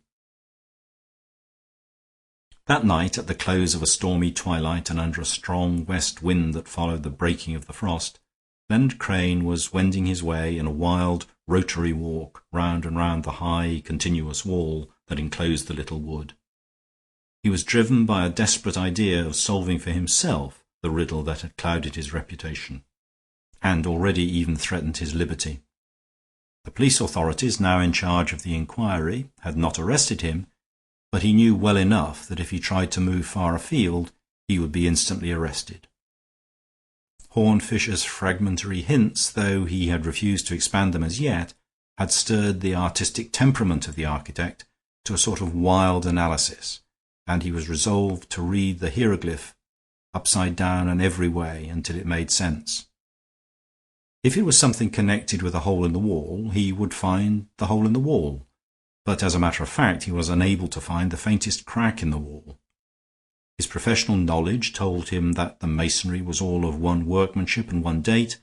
That night, at the close of a stormy twilight and under a strong west wind that followed the breaking of the frost, Leonard Crane was wending his way in a wild rotary walk round and round the high continuous wall that enclosed the little wood. He was driven by a desperate idea of solving for himself the riddle that had clouded his reputation, and already even threatened his liberty. The police authorities, now in charge of the inquiry, had not arrested him, but he knew well enough that if he tried to move far afield, he would be instantly arrested. Horne Fisher's fragmentary hints, though he had refused to expand them as yet, had stirred the artistic temperament of the architect to a sort of wild analysis, and he was resolved to read the hieroglyph upside down and every way until it made sense. If it was something connected with a hole in the wall, he would find the hole in the wall, but as a matter of fact he was unable to find the faintest crack in the wall. His professional knowledge told him that the masonry was all of one workmanship and one date,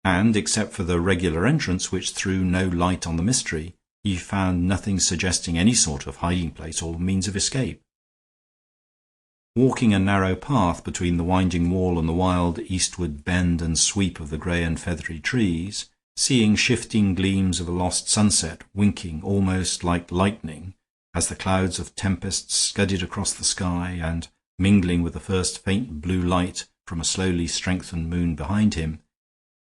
and except for the regular entrance, which threw no light on the mystery, he found nothing suggesting any sort of hiding place or means of escape. Walking a narrow path between the winding wall and the wild eastward bend and sweep of the grey and feathery trees, seeing shifting gleams of a lost sunset winking almost like lightning as the clouds of tempest scudded across the sky, and mingling with the first faint blue light from a slowly strengthened moon behind him,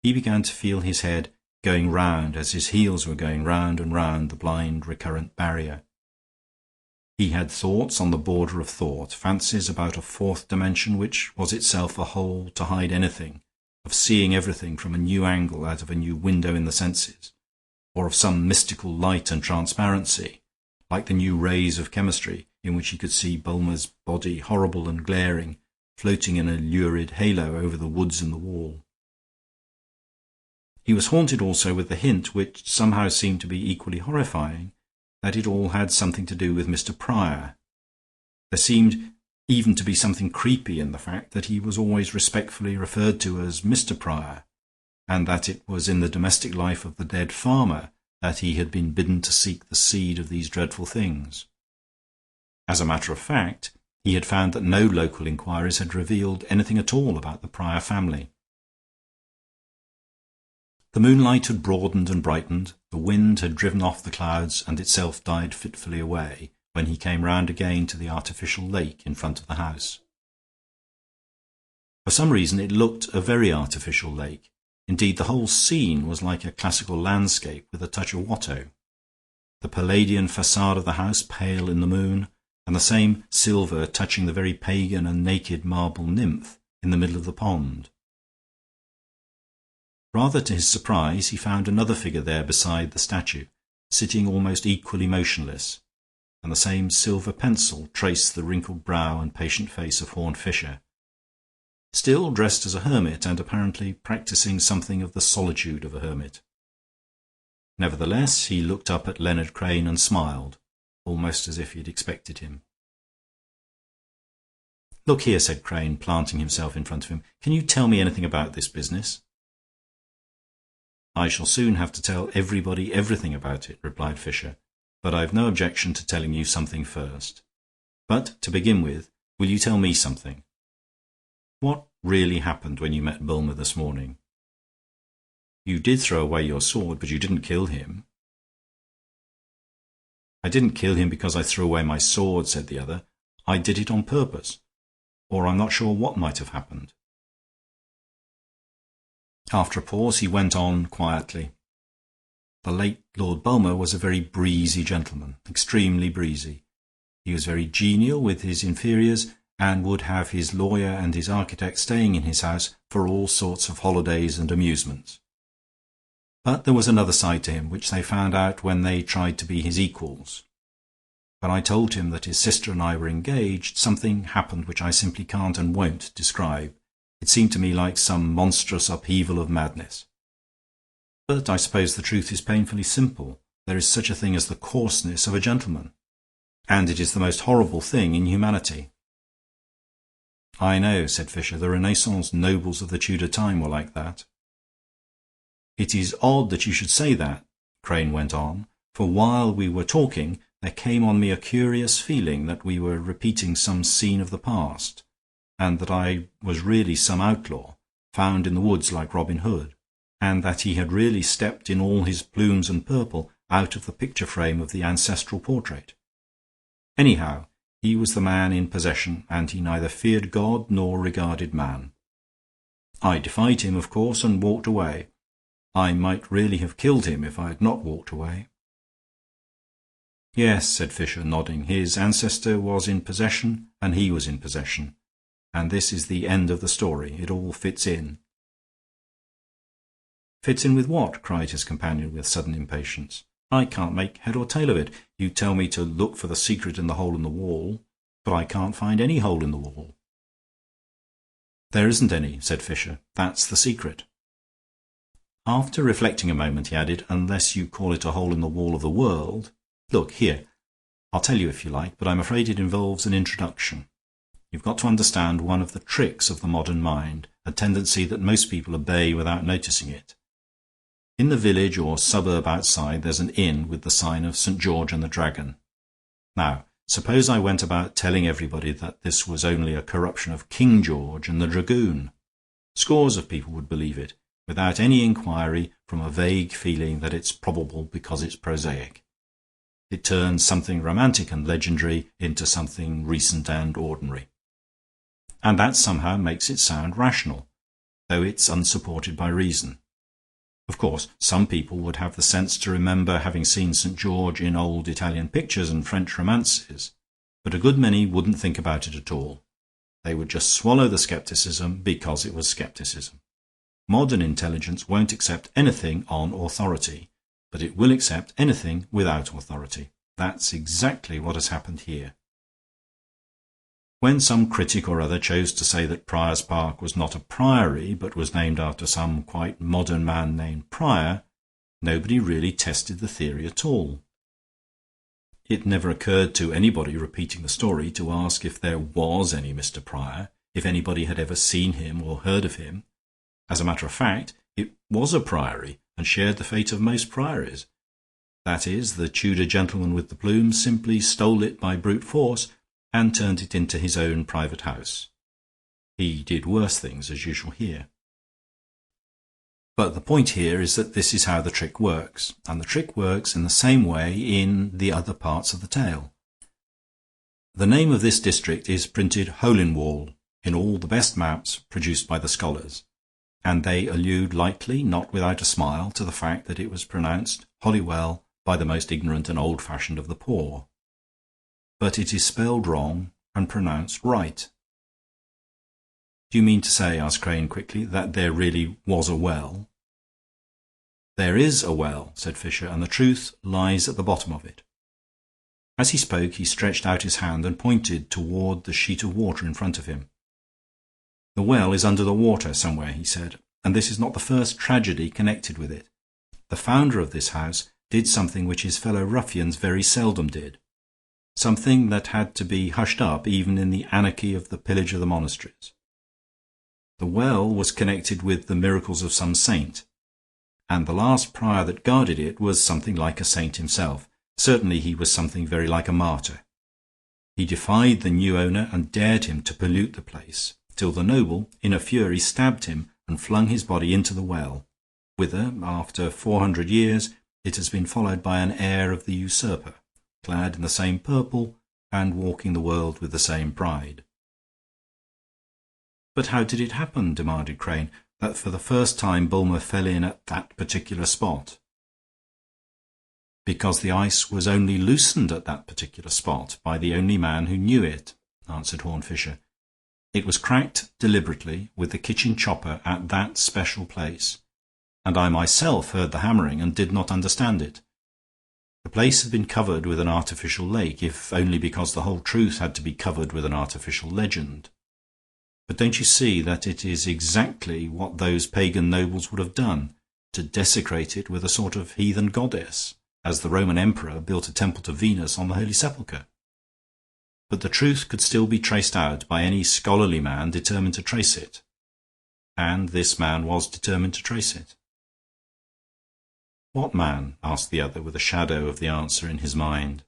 he began to feel his head going round as his heels were going round and round the blind recurrent barrier. He had thoughts on the border of thought, fancies about a fourth dimension which was itself a hole to hide anything, of seeing everything from a new angle out of a new window in the senses, or of some mystical light and transparency, like the new rays of chemistry, in which he could see Bulmer's body, horrible and glaring, floating in a lurid halo over the woods and the wall. He was haunted also with the hint, which somehow seemed to be equally horrifying, that it all had something to do with Mr. Prior. There seemed even to be something creepy in the fact that he was always respectfully referred to as Mr. Prior, and that it was in the domestic life of the dead farmer that he had been bidden to seek the seed of these dreadful things. As a matter of fact, he had found that no local inquiries had revealed anything at all about the Prior family. The moonlight had broadened and brightened, the wind had driven off the clouds and itself died fitfully away when he came round again to the artificial lake in front of the house. For some reason it looked a very artificial lake. Indeed, the whole scene was like a classical landscape with a touch of Watteau. The Palladian facade of the house pale in the moon, and the same silver touching the very pagan and naked marble nymph in the middle of the pond. Rather to his surprise, he found another figure there beside the statue, sitting almost equally motionless, and the same silver pencil traced the wrinkled brow and patient face of Horne Fisher, still dressed as a hermit and apparently practicing something of the solitude of a hermit. Nevertheless, he looked up at Leonard Crane and smiled, almost as if he had expected him. "Look here," said Crane, planting himself in front of him. "Can you tell me anything about this business?" "I shall soon have to tell everybody everything about it," replied Fisher, "but I've no objection to telling you something first. But to begin with, will you tell me something? What really happened when you met Bulmer this morning? You did throw away your sword, but you didn't kill him." "I didn't kill him because I threw away my sword," said the other. "I did it on purpose, or I'm not sure what might have happened." After a pause he went on quietly. "The late Lord Bulmer was a very breezy gentleman, extremely breezy. He was very genial with his inferiors, and would have his lawyer and his architect staying in his house for all sorts of holidays and amusements. But there was another side to him, which they found out when they tried to be his equals. When I told him that his sister and I were engaged, something happened which I simply can't and won't describe. It seemed to me like some monstrous upheaval of madness. But I suppose the truth is painfully simple. There is such a thing as the coarseness of a gentleman, and it is the most horrible thing in humanity." "I know," said Fisher. "The Renaissance nobles of the Tudor time were like that." "It is odd that you should say that," Crane went on, "for while we were talking there came on me a curious feeling that we were repeating some scene of the past, and that I was really some outlaw, found in the woods like Robin Hood, and that he had really stepped in all his plumes and purple out of the picture frame of the ancestral portrait. Anyhow, he was the man in possession, and he neither feared God nor regarded man. I defied him, of course, and walked away. I might really have killed him if I had not walked away." "Yes," said Fisher, nodding. "His ancestor was in possession, and he was in possession. And this is the end of the story. It all fits in." "Fits in with what?" cried his companion with sudden impatience. "I can't make head or tail of it. You tell me to look for the secret in the hole in the wall, but I can't find any hole in the wall." "There isn't any," said Fisher. "That's the secret." After reflecting a moment, he added, "unless you call it a hole in the wall of the world. Look here, I'll tell you if you like, but I'm afraid it involves an introduction. You've got to understand one of the tricks of the modern mind, a tendency that most people obey without noticing it. In the village or suburb outside there's an inn with the sign of St. George and the Dragon. Now, suppose I went about telling everybody that this was only a corruption of King George and the Dragoon. Scores of people would believe it, without any inquiry, from a vague feeling that it's probable because it's prosaic. It turns something romantic and legendary into something recent and ordinary. And that somehow makes it sound rational, though it's unsupported by reason. Of course, some people would have the sense to remember having seen St. George in old Italian pictures and French romances, but a good many wouldn't think about it at all. They would just swallow the skepticism because it was skepticism. Modern intelligence won't accept anything on authority, but it will accept anything without authority. That's exactly what has happened here. When some critic or other chose to say that Prior's Park was not a priory, but was named after some quite modern man named Prior, nobody really tested the theory at all. It never occurred to anybody repeating the story to ask if there was any Mr. Prior, if anybody had ever seen him or heard of him. As a matter of fact, it was a priory and shared the fate of most priories. That is, the Tudor gentleman with the plumes simply stole it by brute force and turned it into his own private house. He did worse things, as you shall hear. But the point here is that this is how the trick works, and the trick works in the same way in the other parts of the tale. The name of this district is printed hole in wall in all the best maps produced by the scholars, and they allude lightly, not without a smile, to the fact that it was pronounced Holywell by the most ignorant and old-fashioned of the poor. But it is spelled wrong and pronounced right. "Do you mean to say," asked Crane quickly, "that there really was a well?" "There is a well," said Fisher, "and the truth lies at the bottom of it." As he spoke, he stretched out his hand and pointed toward the sheet of water in front of him. "The well is under the water somewhere," he said, "and this is not the first tragedy connected with it. The founder of this house did something which his fellow ruffians very seldom did, something that had to be hushed up even in the anarchy of the pillage of the monasteries. The well was connected with the miracles of some saint, and the last prior that guarded it was something like a saint himself. Certainly he was something very like a martyr. He defied the new owner and dared him to pollute the place, till the noble, in a fury, stabbed him and flung his body into the well, whither, after 400 years, it has been followed by an heir of the usurper, clad in the same purple and walking the world with the same pride." "But how did it happen," demanded Crane, "that for the first time Bulmer fell in at that particular spot?" "Because the ice was only loosened at that particular spot by the only man who knew it," answered Horne Fisher. "It was cracked deliberately with the kitchen chopper at that special place, and I myself heard the hammering and did not understand it. The place had been covered with an artificial lake, if only because the whole truth had to be covered with an artificial legend. But don't you see that it is exactly what those pagan nobles would have done, to desecrate it with a sort of heathen goddess, as the Roman emperor built a temple to Venus on the Holy Sepulchre? But the truth could still be traced out by any scholarly man determined to trace it, and this man was determined to trace it. "What man?" asked the other, with a shadow of the answer in his mind.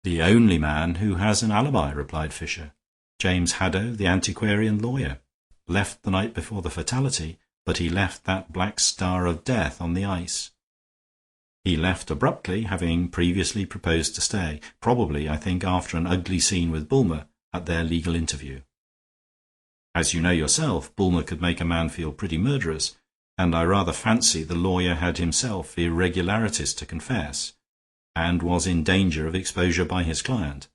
"The only man who has an alibi," replied Fisher. "James Haddo, the antiquarian lawyer. Left the night before the fatality, but he left that black star of death on the ice. He left abruptly, having previously proposed to stay, probably, I think, after an ugly scene with Bulmer at their legal interview. As you know yourself, Bulmer could make a man feel pretty murderous, and I rather fancy the lawyer had himself irregularities to confess, and was in danger of exposure by his client.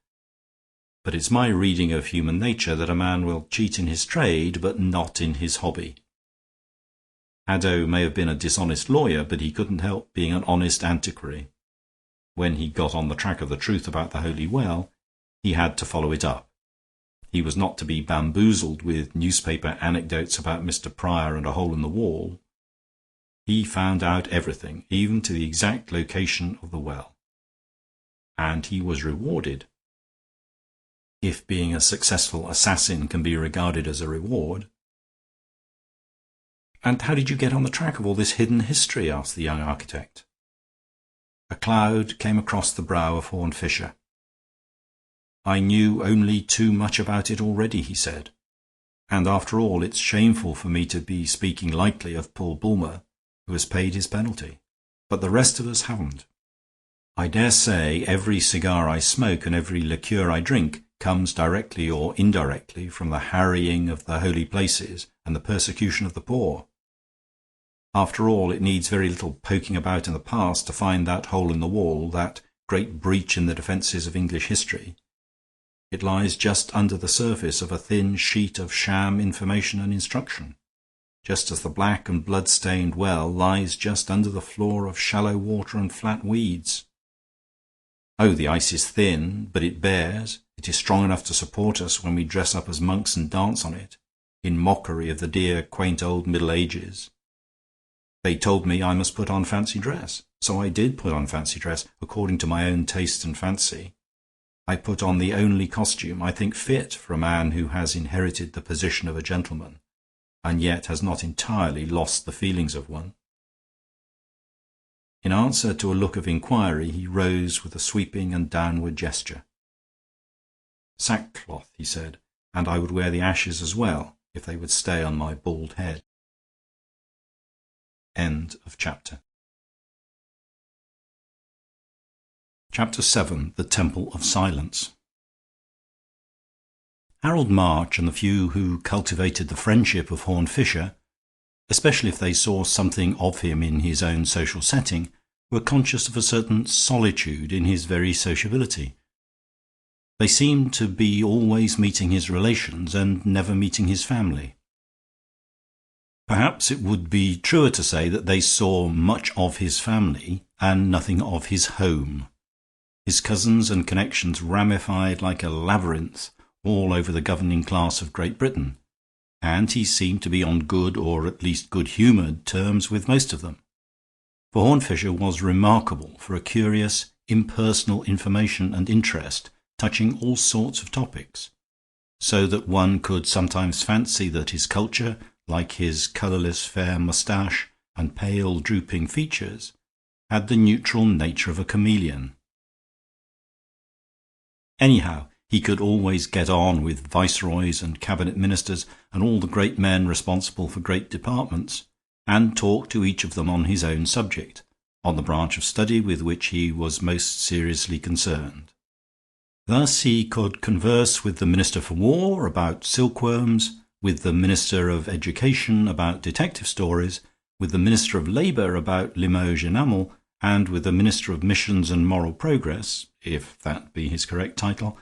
But it's my reading of human nature that a man will cheat in his trade, but not in his hobby. Haddo may have been a dishonest lawyer, but he couldn't help being an honest antiquary. When he got on the track of the truth about the Holy Well, he had to follow it up. He was not to be bamboozled with newspaper anecdotes about Mr. Pryor and a hole in the wall. He found out everything, even to the exact location of the well. And he was rewarded. If being a successful assassin can be regarded as a reward. "And how did you get on the track of all this hidden history?" asked the young architect. A cloud came across the brow of Horne Fisher. "I knew only too much about it already," he said. "And after all, it's shameful for me to be speaking lightly of Paul Bulmer, who has paid his penalty. But the rest of us haven't. I dare say every cigar I smoke and every liqueur I drink comes directly or indirectly from the harrying of the holy places and the persecution of the poor. After all, it needs very little poking about in the past to find that hole in the wall, that great breach in the defences of English history. It lies just under the surface of a thin sheet of sham information and instruction, just as the black and blood-stained well lies just under the floor of shallow water and flat weeds. Oh, the ice is thin, but it bears. It is strong enough to support us when we dress up as monks and dance on it, in mockery of the dear, quaint old Middle Ages. They told me I must put on fancy dress, so I did put on fancy dress, according to my own taste and fancy. I put on the only costume I think fit for a man who has inherited the position of a gentleman, and yet has not entirely lost the feelings of one." In answer to a look of inquiry, he rose with a sweeping and downward gesture. "Sackcloth," he said, "and I would wear the ashes as well, if they would stay on my bald head." End of chapter. Chapter 7. The Temple of Silence. Harold March and the few who cultivated the friendship of Horne Fisher, especially if they saw something of him in his own social setting, were conscious of a certain solitude in his very sociability. They seemed to be always meeting his relations and never meeting his family. Perhaps it would be truer to say that they saw much of his family and nothing of his home. His cousins and connections ramified like a labyrinth all over the governing class of Great Britain, and he seemed to be on good, or at least good-humoured, terms with most of them. For Horne Fisher was remarkable for a curious, impersonal information and interest touching all sorts of topics, so that one could sometimes fancy that his culture, like his colourless fair moustache and pale drooping features, had the neutral nature of a chameleon. Anyhow, he could always get on with viceroys and cabinet ministers and all the great men responsible for great departments, and talk to each of them on his own subject, on the branch of study with which he was most seriously concerned. Thus he could converse with the Minister for War about silkworms, with the Minister of Education about detective stories, with the Minister of Labour about Limoges enamel, and with the Minister of Missions and Moral Progress, if that be his correct title,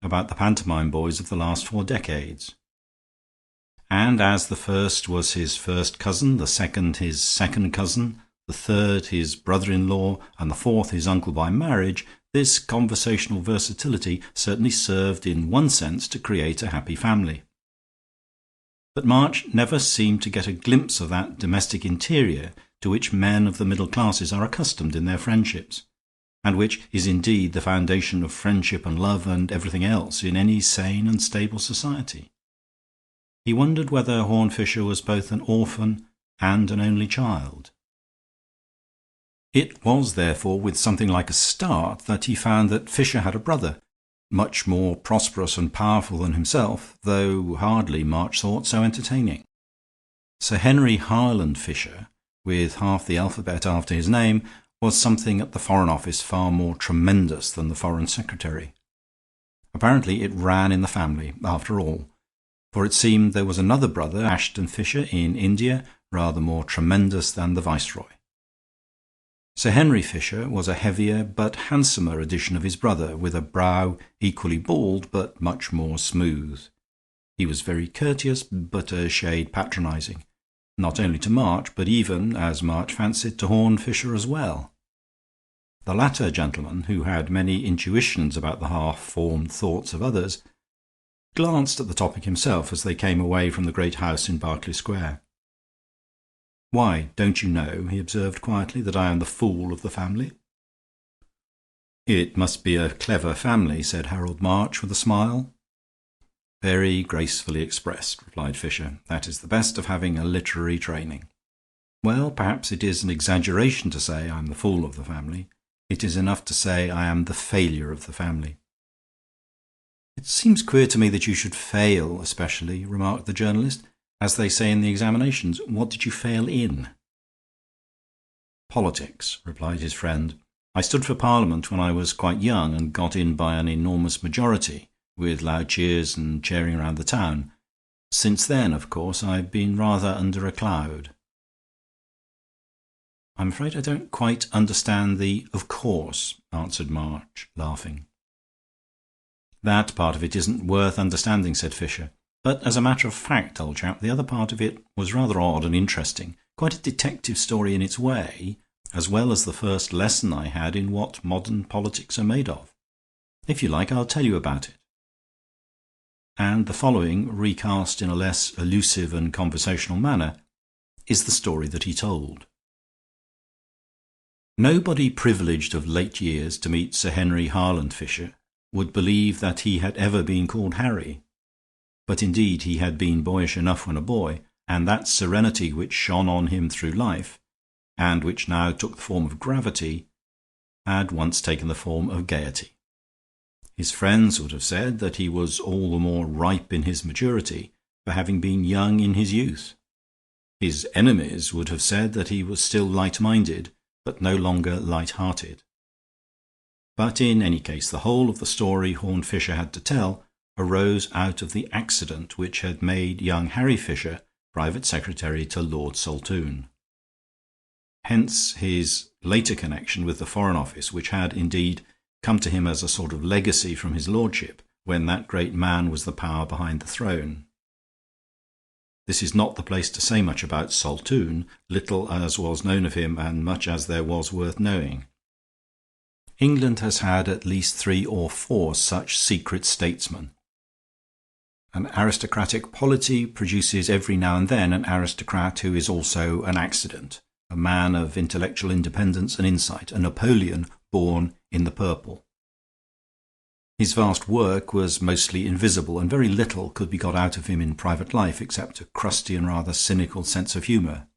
about the pantomime boys of the last 4 decades. And as the first was his first cousin, the second his second cousin, the third his brother-in-law, and the fourth his uncle by marriage, this conversational versatility certainly served in one sense to create a happy family. But March never seemed to get a glimpse of that domestic interior to which men of the middle classes are accustomed in their friendships, and which is indeed the foundation of friendship and love and everything else in any sane and stable society. He wondered whether Horne Fisher was both an orphan and an only child. It was therefore with something like a start that he found that Fisher had a brother, much more prosperous and powerful than himself, though hardly, March thought, so entertaining. Sir Henry Harland Fisher, with half the alphabet after his name, was something at the Foreign Office far more tremendous than the Foreign Secretary. Apparently it ran in the family, after all, for it seemed there was another brother, Ashton Fisher, in India, rather more tremendous than the Viceroy. Sir Henry Fisher was a heavier but handsomer edition of his brother, with a brow equally bald but much more smooth. He was very courteous, but a shade patronizing, not only to March, but even, as March fancied, to Horne Fisher as well. The latter gentleman, who had many intuitions about the half-formed thoughts of others, glanced at the topic himself as they came away from the great house in Berkeley Square. "Why, don't you know," he observed quietly, "that I am the fool of the family?" "It must be a clever family," said Harold March with a smile. "Very gracefully expressed," replied Fisher. "That is the best of having a literary training. Well, perhaps it is an exaggeration to say I am the fool of the family. It is enough to say I am the failure of the family." "It seems queer to me that you should fail especially," remarked the journalist. "As they say in the examinations, what did you fail in?" "Politics," replied his friend. "I stood for Parliament when I was quite young, and got in by an enormous majority, with loud cheers and cheering round the town. Since then, of course, I've been rather under a cloud." "I'm afraid I don't quite understand the 'of course,'" answered March, laughing. "That part of it isn't worth understanding," said Fisher. "But as a matter of fact, old chap, the other part of it was rather odd and interesting, quite a detective story in its way, as well as the first lesson I had in what modern politics are made of. If you like, I'll tell you about it." And the following, recast in a less elusive and conversational manner, is the story that he told. Nobody privileged of late years to meet Sir Henry Harland Fisher would believe that he had ever been called Harry. But indeed he had been boyish enough when a boy, and that serenity which shone on him through life, and which now took the form of gravity, had once taken the form of gaiety. His friends would have said that he was all the more ripe in his maturity for having been young in his youth. His enemies would have said that he was still light-minded, but no longer light-hearted. But in any case, the whole of the story Horne Fisher had to tell arose out of the accident which had made young Harry Fisher private secretary to Lord Saltoun. Hence his later connection with the Foreign Office, which had indeed come to him as a sort of legacy from his lordship when that great man was the power behind the throne. This is not the place to say much about Saltoun, little as was known of him and much as there was worth knowing. England has had at least 3 or 4 such secret statesmen. An aristocratic polity produces every now and then an aristocrat who is also an accident, a man of intellectual independence and insight, a Napoleon born in the purple. His vast work was mostly invisible, and very little could be got out of him in private life except a crusty and rather cynical sense of humour.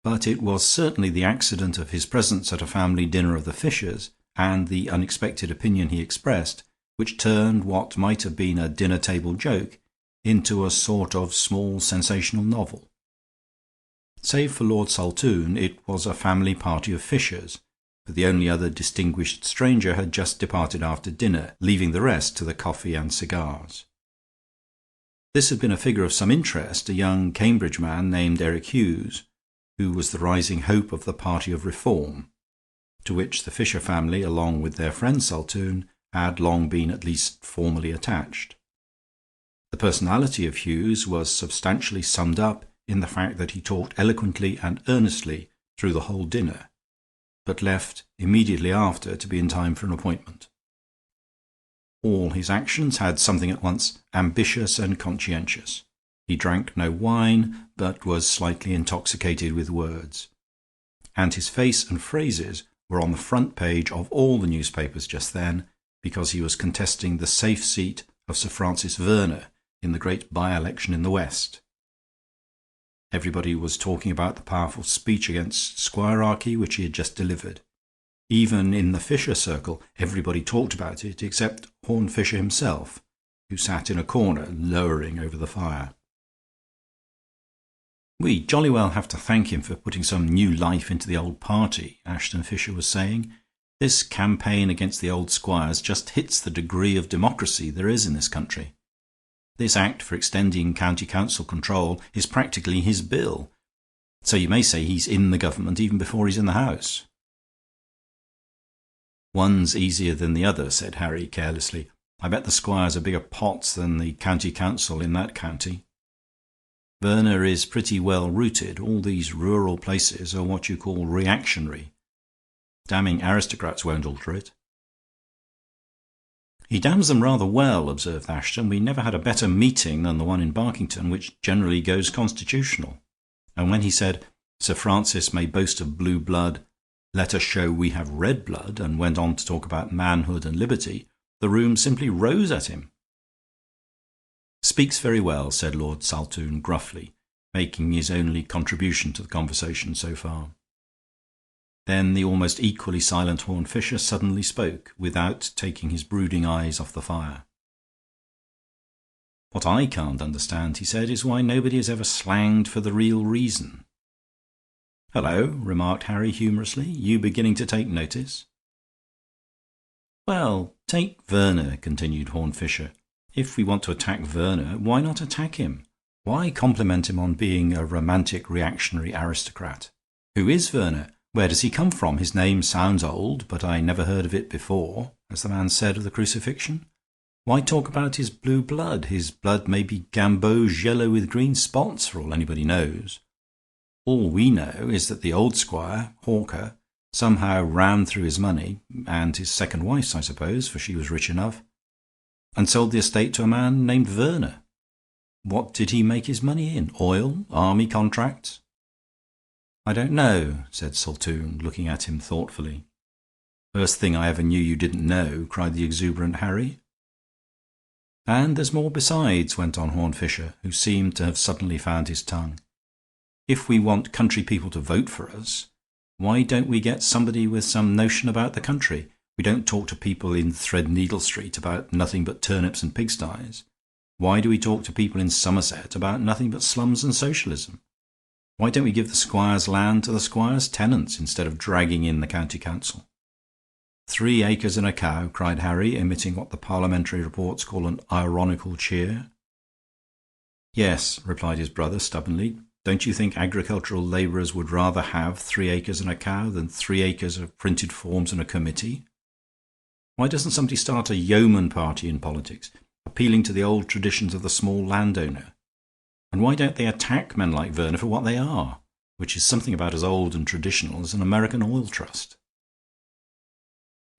But it was certainly the accident of his presence at a family dinner of the Fishers, and the unexpected opinion he expressed, which turned what might have been a dinner-table joke into a sort of small sensational novel. Save for Lord Saltoun, it was a family party of Fishers, for the only other distinguished stranger had just departed after dinner, leaving the rest to the coffee and cigars. This had been a figure of some interest, a young Cambridge man named Eric Hughes, who was the rising hope of the party of reform, to which the Fisher family, along with their friend Saltoun, had long been at least formally attached. The personality of Hughes was substantially summed up in the fact that he talked eloquently and earnestly through the whole dinner, but left immediately after to be in time for an appointment. All his actions had something at once ambitious and conscientious. He drank no wine, but was slightly intoxicated with words, and his face and phrases were on the front page of all the newspapers just then, because he was contesting the safe seat of Sir Francis Verner in the great by-election in the West. Everybody was talking about the powerful speech against squirearchy which he had just delivered. Even in the Fisher circle everybody talked about it, except Horne Fisher himself, who sat in a corner lowering over the fire. "We jolly well have to thank him for putting some new life into the old party," Ashton Fisher was saying. "This campaign against the old squires just hits the degree of democracy there is in this country. This act for extending county council control is practically his bill, so you may say he's in the government even before he's in the House." "One's easier than the other," said Harry carelessly. "I bet the squires are bigger pots than the county council in that county. Verner is pretty well rooted. All these rural places are what you call reactionary. Damning aristocrats won't alter it." "He damns them rather well," observed Ashton. "We never had a better meeting than the one in Barkington, which generally goes constitutional. And when he said, 'Sir Francis may boast of blue blood, let us show we have red blood,' and went on to talk about manhood and liberty, the room simply rose at him." "Speaks very well," said Lord Saltoun gruffly, making his only contribution to the conversation so far. Then the almost equally silent Horne Fisher suddenly spoke, without taking his brooding eyes off the fire. "What I can't understand," he said, "is why nobody has ever slanged for the real reason." "Hullo," remarked Harry humorously. "You beginning to take notice?" "Well, take Verner," continued Horne Fisher. "If we want to attack Verner, why not attack him? Why compliment him on being a romantic reactionary aristocrat? Who is Verner? Where does he come from? His name sounds old, but I never heard of it before, as the man said of the crucifixion. Why talk about his blue blood? His blood may be gamboge yellow with green spots, for all anybody knows. All we know is that the old squire, Hawker, somehow ran through his money, and his second wife's, I suppose, for she was rich enough, and sold the estate to a man named Verner. What did he make his money in? Oil? Army contracts?" "I don't know," said Saltoun, looking at him thoughtfully. "First thing I ever knew you didn't know," cried the exuberant Harry. "And there's more besides," went on Horne Fisher, who seemed to have suddenly found his tongue. "If we want country people to vote for us, why don't we get somebody with some notion about the country? We don't talk to people in Threadneedle Street about nothing but turnips and pigsties. Why do we talk to people in Somerset about nothing but slums and socialism? Why don't we give the squire's land to the squire's tenants instead of dragging in the county council?" 3 acres and a cow," cried Harry, emitting what the parliamentary reports call an ironical cheer. "Yes," replied his brother stubbornly. "Don't you think agricultural labourers would rather have 3 acres and a cow than 3 acres of printed forms and a committee? Why doesn't somebody start a yeoman party in politics, appealing to the old traditions of the small landowner? And why don't they attack men like Verner for what they are, which is something about as old and traditional as an American oil trust?"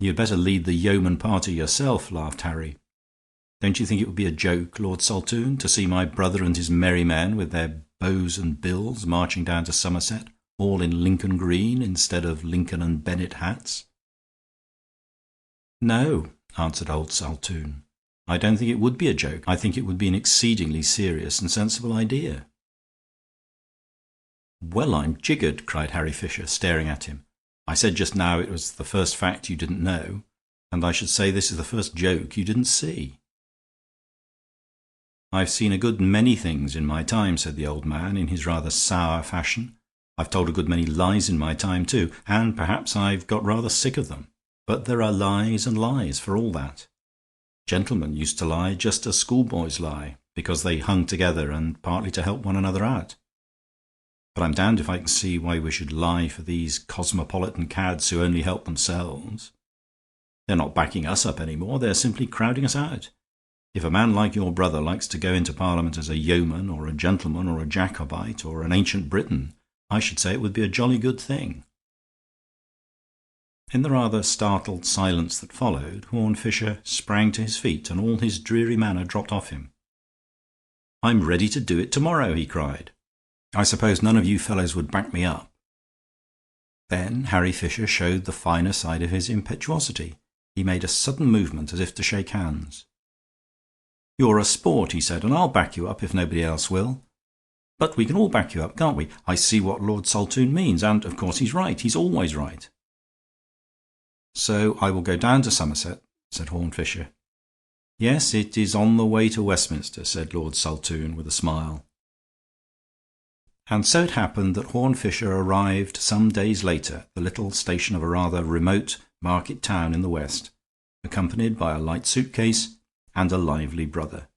"You'd better lead the yeoman party yourself," laughed Harry. "Don't you think it would be a joke, Lord Saltoun, to see my brother and his merry men with their bows and bills marching down to Somerset, all in Lincoln green instead of Lincoln and Bennett hats?" "No," answered old Saltoun. "I don't think it would be a joke. I think it would be an exceedingly serious and sensible idea." "Well, I'm jiggered," cried Harry Fisher, staring at him. "I said just now it was the first fact you didn't know, and I should say this is the first joke you didn't see." "I've seen a good many things in my time," said the old man, in his rather sour fashion. "I've told a good many lies in my time, too, and perhaps I've got rather sick of them. But there are lies and lies, for all that. Gentlemen used to lie just as schoolboys lie, because they hung together and partly to help one another out. But I'm damned if I can see why we should lie for these cosmopolitan cads who only help themselves. They're not backing us up any more. They're simply crowding us out. If a man like your brother likes to go into Parliament as a yeoman or a gentleman or a Jacobite or an ancient Briton,
I should say it would be a jolly good thing." In the rather startled silence that followed, Horne Fisher sprang to his feet, and all his dreary manner dropped off him. "I'm ready to do it tomorrow," he cried. "I suppose none of you fellows would back me up." Then Harry Fisher showed the finer side of his impetuosity. He made a sudden movement as if to shake hands. "You're a sport," he said, "and I'll back you up if nobody else will. But we can all back you up, can't we? I see what Lord Saltoun means, and of course he's right. He's always right." "So I will go down to Somerset," said Horne Fisher. "Yes, it is on the way to Westminster," said Lord Saltoun with a smile. And so it happened that Horne Fisher arrived some days later at the little station of a rather remote market town in the west, accompanied by a light suitcase and a lively brother.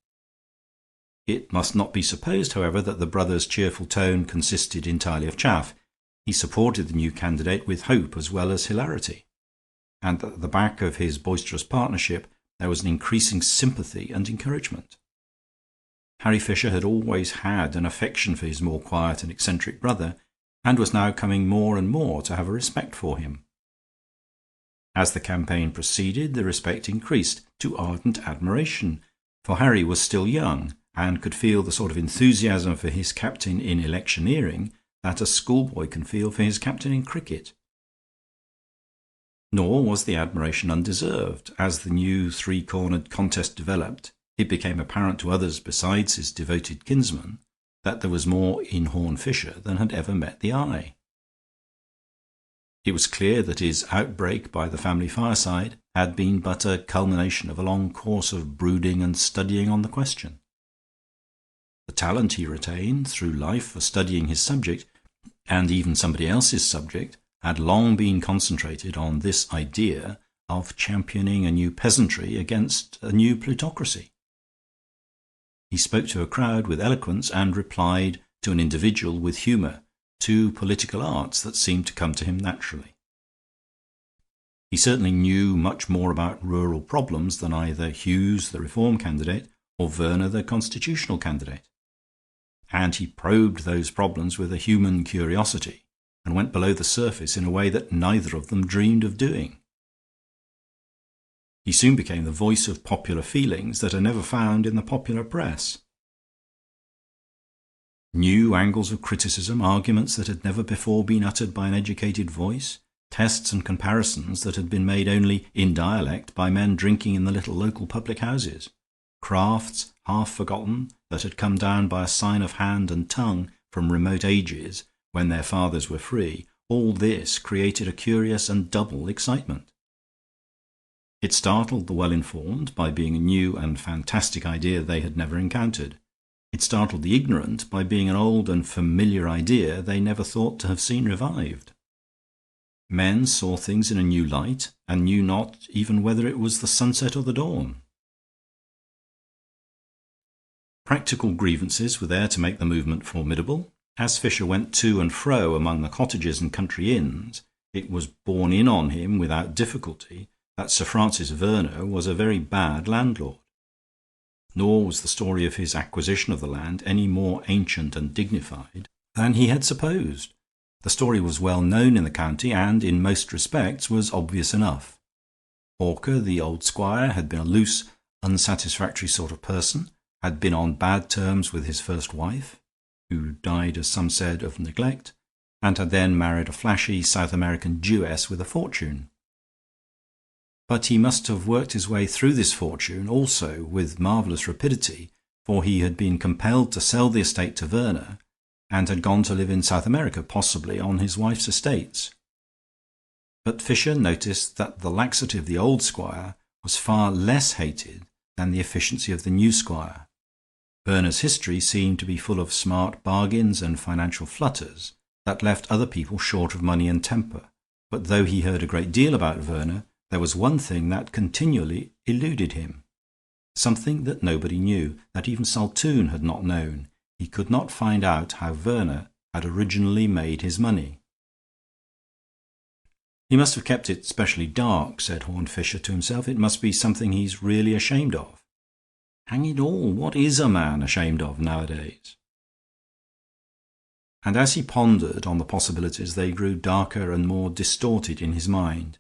It must not be supposed, however, that the brother's cheerful tone consisted entirely of chaff. He supported the new candidate with hope as well as hilarity, and at the back of his boisterous partnership there was an increasing sympathy and encouragement. Harry Fisher had always had an affection for his more quiet and eccentric brother, and was now coming more and more to have a respect for him. As the campaign proceeded, the respect increased to ardent admiration, for Harry was still young, and could feel the sort of enthusiasm for his captain in electioneering that a schoolboy can feel for his captain in cricket. Nor was the admiration undeserved. As the new three-cornered contest developed, it became apparent to others besides his devoted kinsman that there was more in Horne Fisher than had ever met the eye. It was clear that his outbreak by the family fireside had been but a culmination of a long course of brooding and studying on the question. The talent he retained through life for studying his subject, and even somebody else's subject, had long been concentrated on this idea of championing a new peasantry against a new plutocracy. He spoke to a crowd with eloquence and replied to an individual with humor, two political arts that seemed to come to him naturally. He certainly knew much more about rural problems than either Hughes, the Reform candidate, or Werner, the Constitutional candidate. And he probed those problems with a human curiosity and went below the surface in a way that neither of them dreamed of doing. He soon became the voice of popular feelings that are never found in the popular press. New angles of criticism, arguments that had never before been uttered by an educated voice, tests and comparisons that had been made only in dialect by men drinking in the little local public houses, crafts half forgotten that had come down by a sign of hand and tongue from remote ages when their fathers were free, all this created a curious and double excitement. It startled the well-informed by being a new and fantastic idea they had never encountered. It startled the ignorant by being an old and familiar idea they never thought to have seen revived. Men saw things in a new light, and knew not even whether it was the sunset or the dawn. Practical grievances were there to make the movement formidable. As Fisher went to and fro among the cottages and country inns, it was borne in on him without difficulty that Sir Francis Werner was a very bad landlord. Nor was the story of his acquisition of the land any more ancient and dignified than he had supposed. The story was well known in the county, and in most respects was obvious enough. Hawker, the old squire, had been a loose, unsatisfactory sort of person, had been on bad terms with his first wife, who died, as some said, of neglect, and had then married a flashy South American Jewess with a fortune. But he must have worked his way through this fortune also with marvelous rapidity, for he had been compelled to sell the estate to Werner, and had gone to live in South America, possibly on his wife's estates. But Fisher noticed that the laxity of the old squire was far less hated than the efficiency of the new squire. Werner's history seemed to be full of smart bargains and financial flutters that left other people short of money and temper. But though he heard a great deal about Werner, there was one thing that continually eluded him, something that nobody knew, that even Saltoun had not known. He could not find out how Werner had originally made his money. "He must have kept it specially dark," said Horne Fisher to himself. "It must be something he's really ashamed of. Hang it all, what is a man ashamed of nowadays?"
And as he pondered on the possibilities, they grew darker and more distorted in his mind.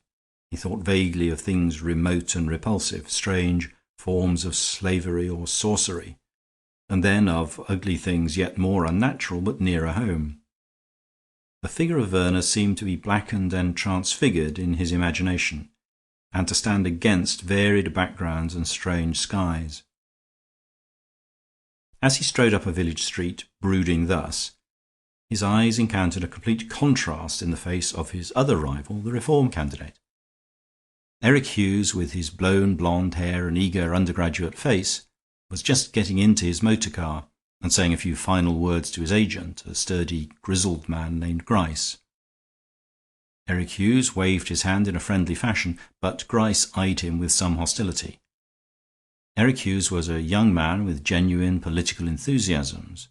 He thought vaguely of things remote and repulsive, strange forms of slavery or sorcery, and then of ugly things yet more unnatural but nearer home. The figure of Verner seemed to be blackened and transfigured in his imagination, and to stand against varied backgrounds and strange skies. As he strode up a village street, brooding thus, his eyes encountered a complete contrast in the face of his other rival, the Reform candidate. Eric Hughes, with his blown blonde hair and eager undergraduate face, was just getting into his motor car and saying a few final words to his agent, a sturdy, grizzled man named Gryce. Eric Hughes waved his hand in a friendly fashion, but Gryce eyed him with some hostility. Eric Hughes was a young man with genuine political enthusiasms,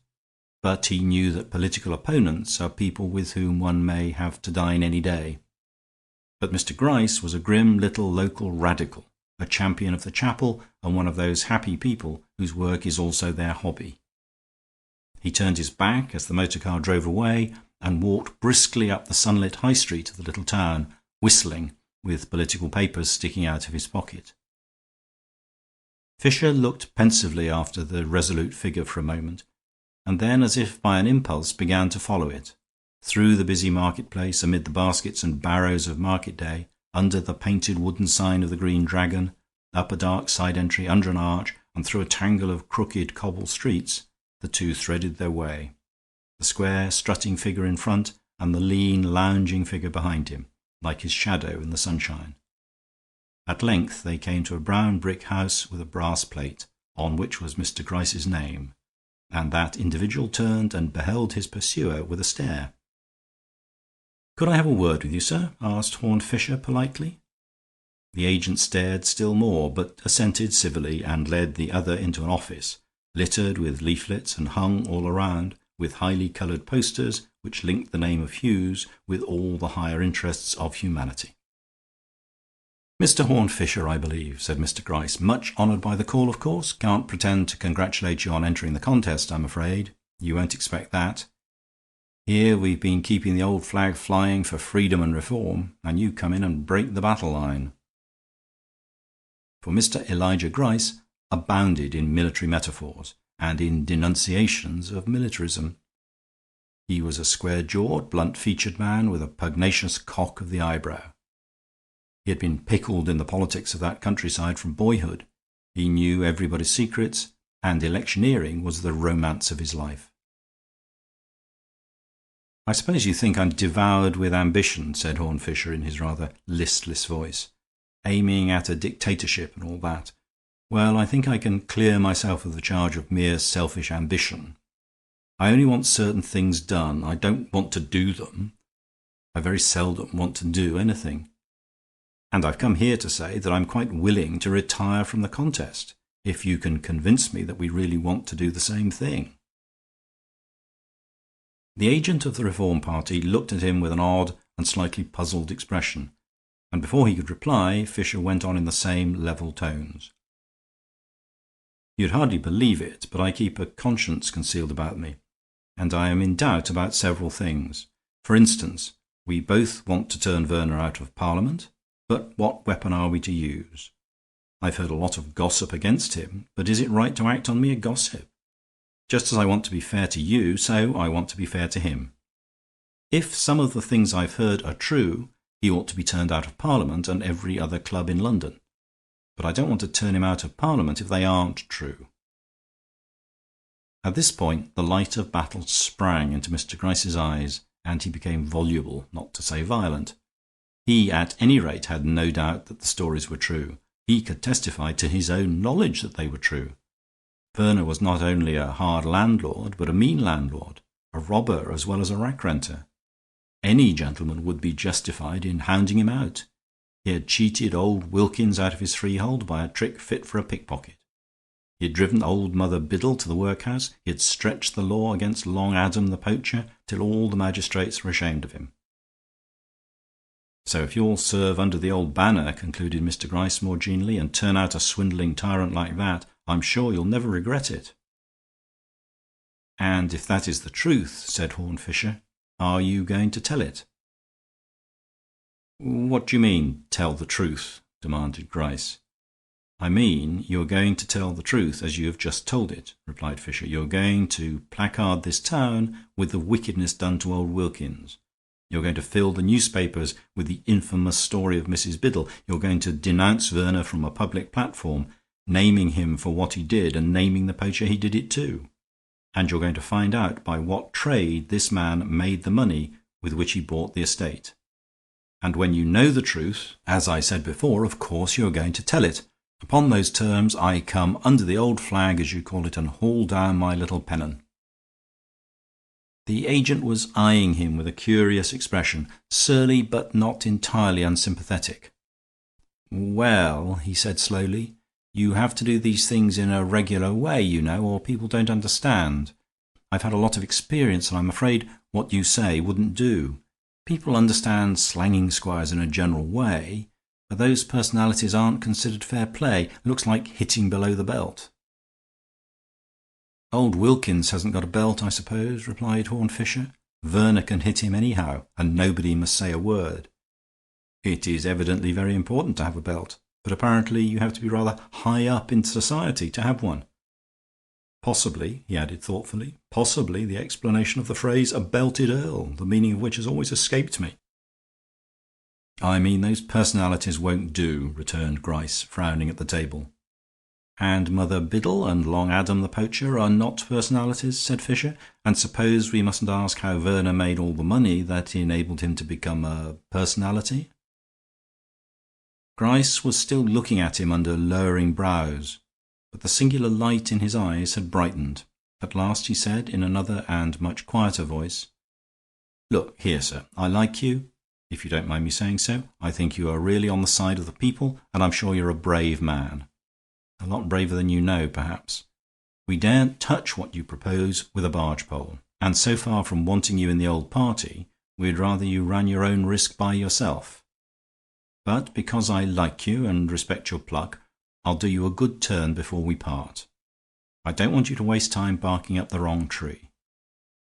but he knew that political opponents are people with whom one may have to dine any day. But Mr. Gryce was a grim little local radical, a champion of the chapel, and one of those happy people whose work is also their hobby. He turned his back as the motor car drove away and walked briskly up the sunlit high street of the little town, whistling, with political papers sticking out of his pocket. Fisher looked pensively after the resolute figure for a moment, and then, as if by an impulse, began to follow it, through the busy marketplace, amid the baskets and barrows of market day, under the painted wooden sign of the Green Dragon, up a dark side entry, under an arch, and through a tangle of crooked cobble streets, the two threaded their way, the square strutting figure in front and the lean lounging figure behind him, like his shadow in the sunshine. At length they came to a brown brick house with a brass plate, on which was Mr. Gryce's name, and that individual turned and beheld his pursuer with a stare. "Could I have a word with you, sir?" asked Horne Fisher politely. The agent stared still more, but assented civilly, and led the other into an office, littered with leaflets and hung all around with highly coloured posters which linked the name of Hughes with all the higher interests of humanity. "Mr. Horne Fisher, I believe," said Mr. Gryce. "Much honoured by the call, of course. Can't pretend to congratulate you on entering the contest, I'm afraid. You won't expect that. Here we've been keeping the old flag flying for freedom and reform, and you come in and break the battle line." For Mr. Elijah Gryce abounded in military metaphors and in denunciations of militarism. He was a square-jawed, blunt-featured man with a pugnacious cock of the eyebrow. He had been pickled in the politics of that countryside from boyhood. He knew everybody's secrets, and electioneering was the romance of his life. "I suppose you think I'm devoured with ambition," said Horne Fisher in his rather listless voice, "aiming at a dictatorship and all that. Well, I think I can clear myself of the charge of mere selfish ambition. I only want certain things done. I don't want to do them. I very seldom want to do anything. And I've come here to say that I'm quite willing to retire from the contest, if you can convince me that we really want to do the same thing." The agent of the Reform Party looked at him with an odd and slightly puzzled expression, and before he could reply, Fisher went on in the same level tones. "You'd hardly believe it, but I keep a conscience concealed about me, and I am in doubt about several things. For instance, we both want to turn Verner out of Parliament, but what weapon are we to use? I've heard a lot of gossip against him, but is it right to act on mere gossip? Just as I want to be fair to you, so I want to be fair to him. If some of the things I've heard are true, he ought to be turned out of Parliament and every other club in London. But I don't want to turn him out of Parliament if they aren't true." At this point the light of battle sprang into Mr. Gryce's eyes, and he became voluble, not to say violent. He, at any rate, had no doubt that the stories were true. He could testify to his own knowledge that they were true. Verner was not only a hard landlord, but a mean landlord, a robber as well as a rack renter. Any gentleman would be justified in hounding him out. He had cheated old Wilkins out of his freehold by a trick fit for a pickpocket. He had driven old Mother Biddle to the workhouse. He had stretched the law against Long Adam the poacher till all the magistrates were ashamed of him. "So if you'll serve under the old banner," concluded Mr. Gryce more genially, "and turn out a swindling tyrant like that, I'm sure you'll never regret it." "And if that is the truth," said Horne Fisher, "are you going to tell it?" "What do you mean, tell the truth?" demanded Gryce. "I mean you are going to tell the truth as you have just told it," replied Fisher. "You are going to placard this town with the wickedness done to old Wilkins. You're going to fill the newspapers with the infamous story of Mrs. Biddle. You're going to denounce Werner from a public platform, naming him for what he did and naming the poacher he did it to. And you're going to find out by what trade this man made the money with which he bought the estate. And when you know the truth, as I said before, of course you are going to tell it. Upon those terms I come under the old flag, as you call it, and haul down my little pennon." The agent was eyeing him with a curious expression, surly but not entirely unsympathetic. "Well," he said slowly, "you have to do these things in a regular way, you know, or people don't understand. I've had a lot of experience, and I'm afraid what you say wouldn't do. People understand slanging squires in a general way, but those personalities aren't considered fair play. It looks like hitting below the belt." "Old Wilkins hasn't got a belt, I suppose," replied Horne Fisher. "Werner can hit him anyhow, and nobody must say a word. It is evidently very important to have a belt, but apparently you have to be rather high up in society to have one. Possibly," he added thoughtfully, "possibly the explanation of the phrase 'a belted earl,' the meaning of which has always escaped me." "I mean those personalities won't do," returned Gryce, frowning at the table. "And Mother Biddle and Long Adam the poacher are not personalities," said Fisher. "And suppose we mustn't ask how Werner made all the money that enabled him to become a personality?" Gryce was still looking at him under lowering brows, but the singular light in his eyes had brightened. At last he said, in another and much quieter voice, "Look here, sir, I like you, if you don't mind me saying so. I think you are really on the side of the people, and I'm sure you're a brave man. A lot braver than you know, perhaps. We daren't touch what you propose with a barge pole, and so far from wanting you in the old party, we'd rather you ran your own risk by yourself. But because I like you and respect your pluck, I'll do you a good turn before we part. I don't want you to waste time barking up the wrong tree.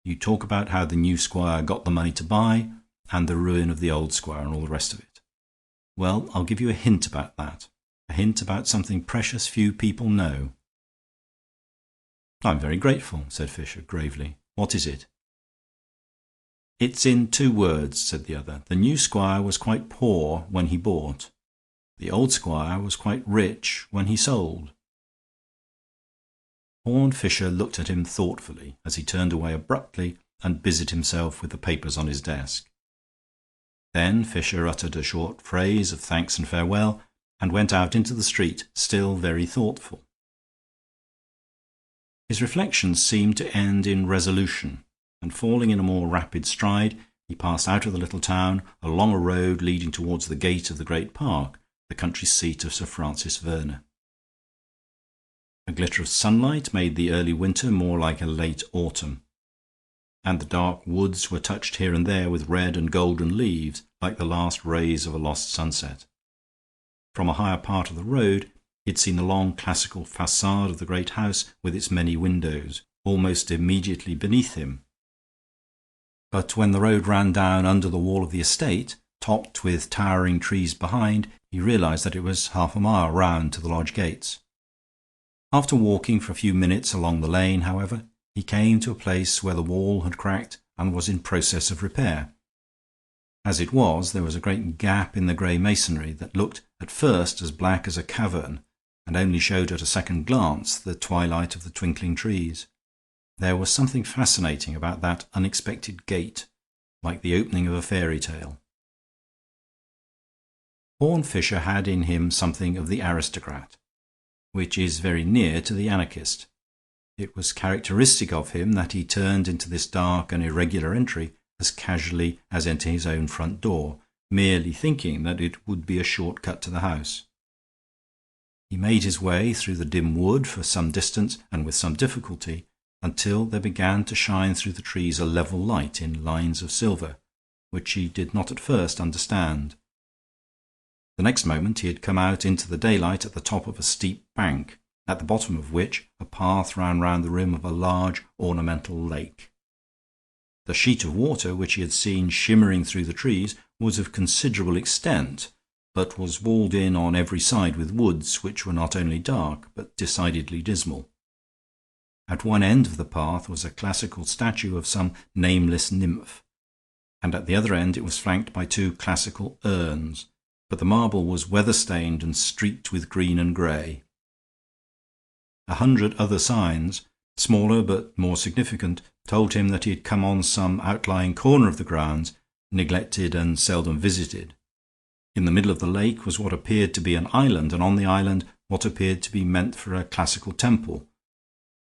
You talk about how the new squire got the money to buy, and the ruin of the old squire, and all the rest of it. Well, I'll give you a hint about that. A hint about something precious few people know." "I'm very grateful," said Fisher, gravely. "What is it?" "It's in 2 words," said the other. "The new squire was quite poor when he bought. The old squire was quite rich when he sold." Horne Fisher looked at him thoughtfully as he turned away abruptly and busied himself with the papers on his desk. Then Fisher uttered a short phrase of thanks and farewell, and went out into the street, still very thoughtful. His reflections seemed to end in resolution, and falling in a more rapid stride, he passed out of the little town, along a road leading towards the gate of the great park, the country seat of Sir Francis Werner. A glitter of sunlight made the early winter more like a late autumn, and the dark woods were touched here and there with red and golden leaves, like the last rays of a lost sunset. From a higher part of the road he had seen the long classical facade of the great house with its many windows, almost immediately beneath him. But when the road ran down under the wall of the estate, topped with towering trees behind, he realized that it was half a mile round to the lodge gates. After walking for a few minutes along the lane, however, he came to a place where the wall had cracked and was in process of repair. As it was, there was a great gap in the grey masonry that looked at first as black as a cavern, and only showed at a second glance the twilight of the twinkling trees. There was something fascinating about that unexpected gate, like the opening of a fairy tale. Horne Fisher had in him something of the aristocrat, which is very near to the anarchist. It was characteristic of him that he turned into this dark and irregular entry as casually as into his own front door, merely thinking that it would be a short cut to the house. He made his way through the dim wood for some distance, and with some difficulty, until there began to shine through the trees a level light in lines of silver, which he did not at first understand. The next moment he had come out into the daylight at the top of a steep bank, at the bottom of which a path ran round the rim of a large ornamental lake. The sheet of water which he had seen shimmering through the trees was of considerable extent, but was walled in on every side with woods which were not only dark but decidedly dismal. At one end of the path was a classical statue of some nameless nymph, and at the other end it was flanked by two classical urns, but the marble was weather-stained and streaked with green and grey. 100 other signs, smaller but more significant, told him that he had come on some outlying corner of the grounds, neglected and seldom visited. In the middle of the lake was what appeared to be an island, and on the island what appeared to be meant for a classical temple,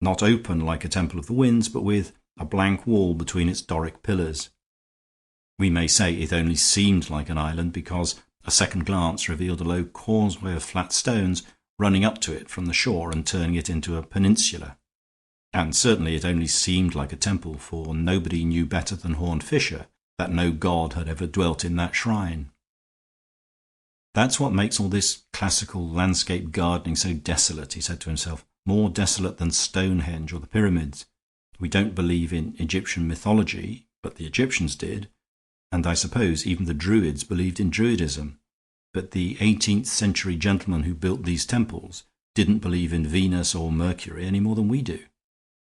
not open like a temple of the winds, but with a blank wall between its Doric pillars. We may say it only seemed like an island because a second glance revealed a low causeway of flat stones running up to it from the shore and turning it into a peninsula. And certainly it only seemed like a temple, for nobody knew better than Horne Fisher that no god had ever dwelt in that shrine. "That's what makes all this classical landscape gardening so desolate," he said to himself. "More desolate than Stonehenge or the pyramids. We don't believe in Egyptian mythology, but the Egyptians did, and I suppose even the Druids believed in Druidism. But the 18th century gentlemen who built these temples didn't believe in Venus or Mercury any more than we do.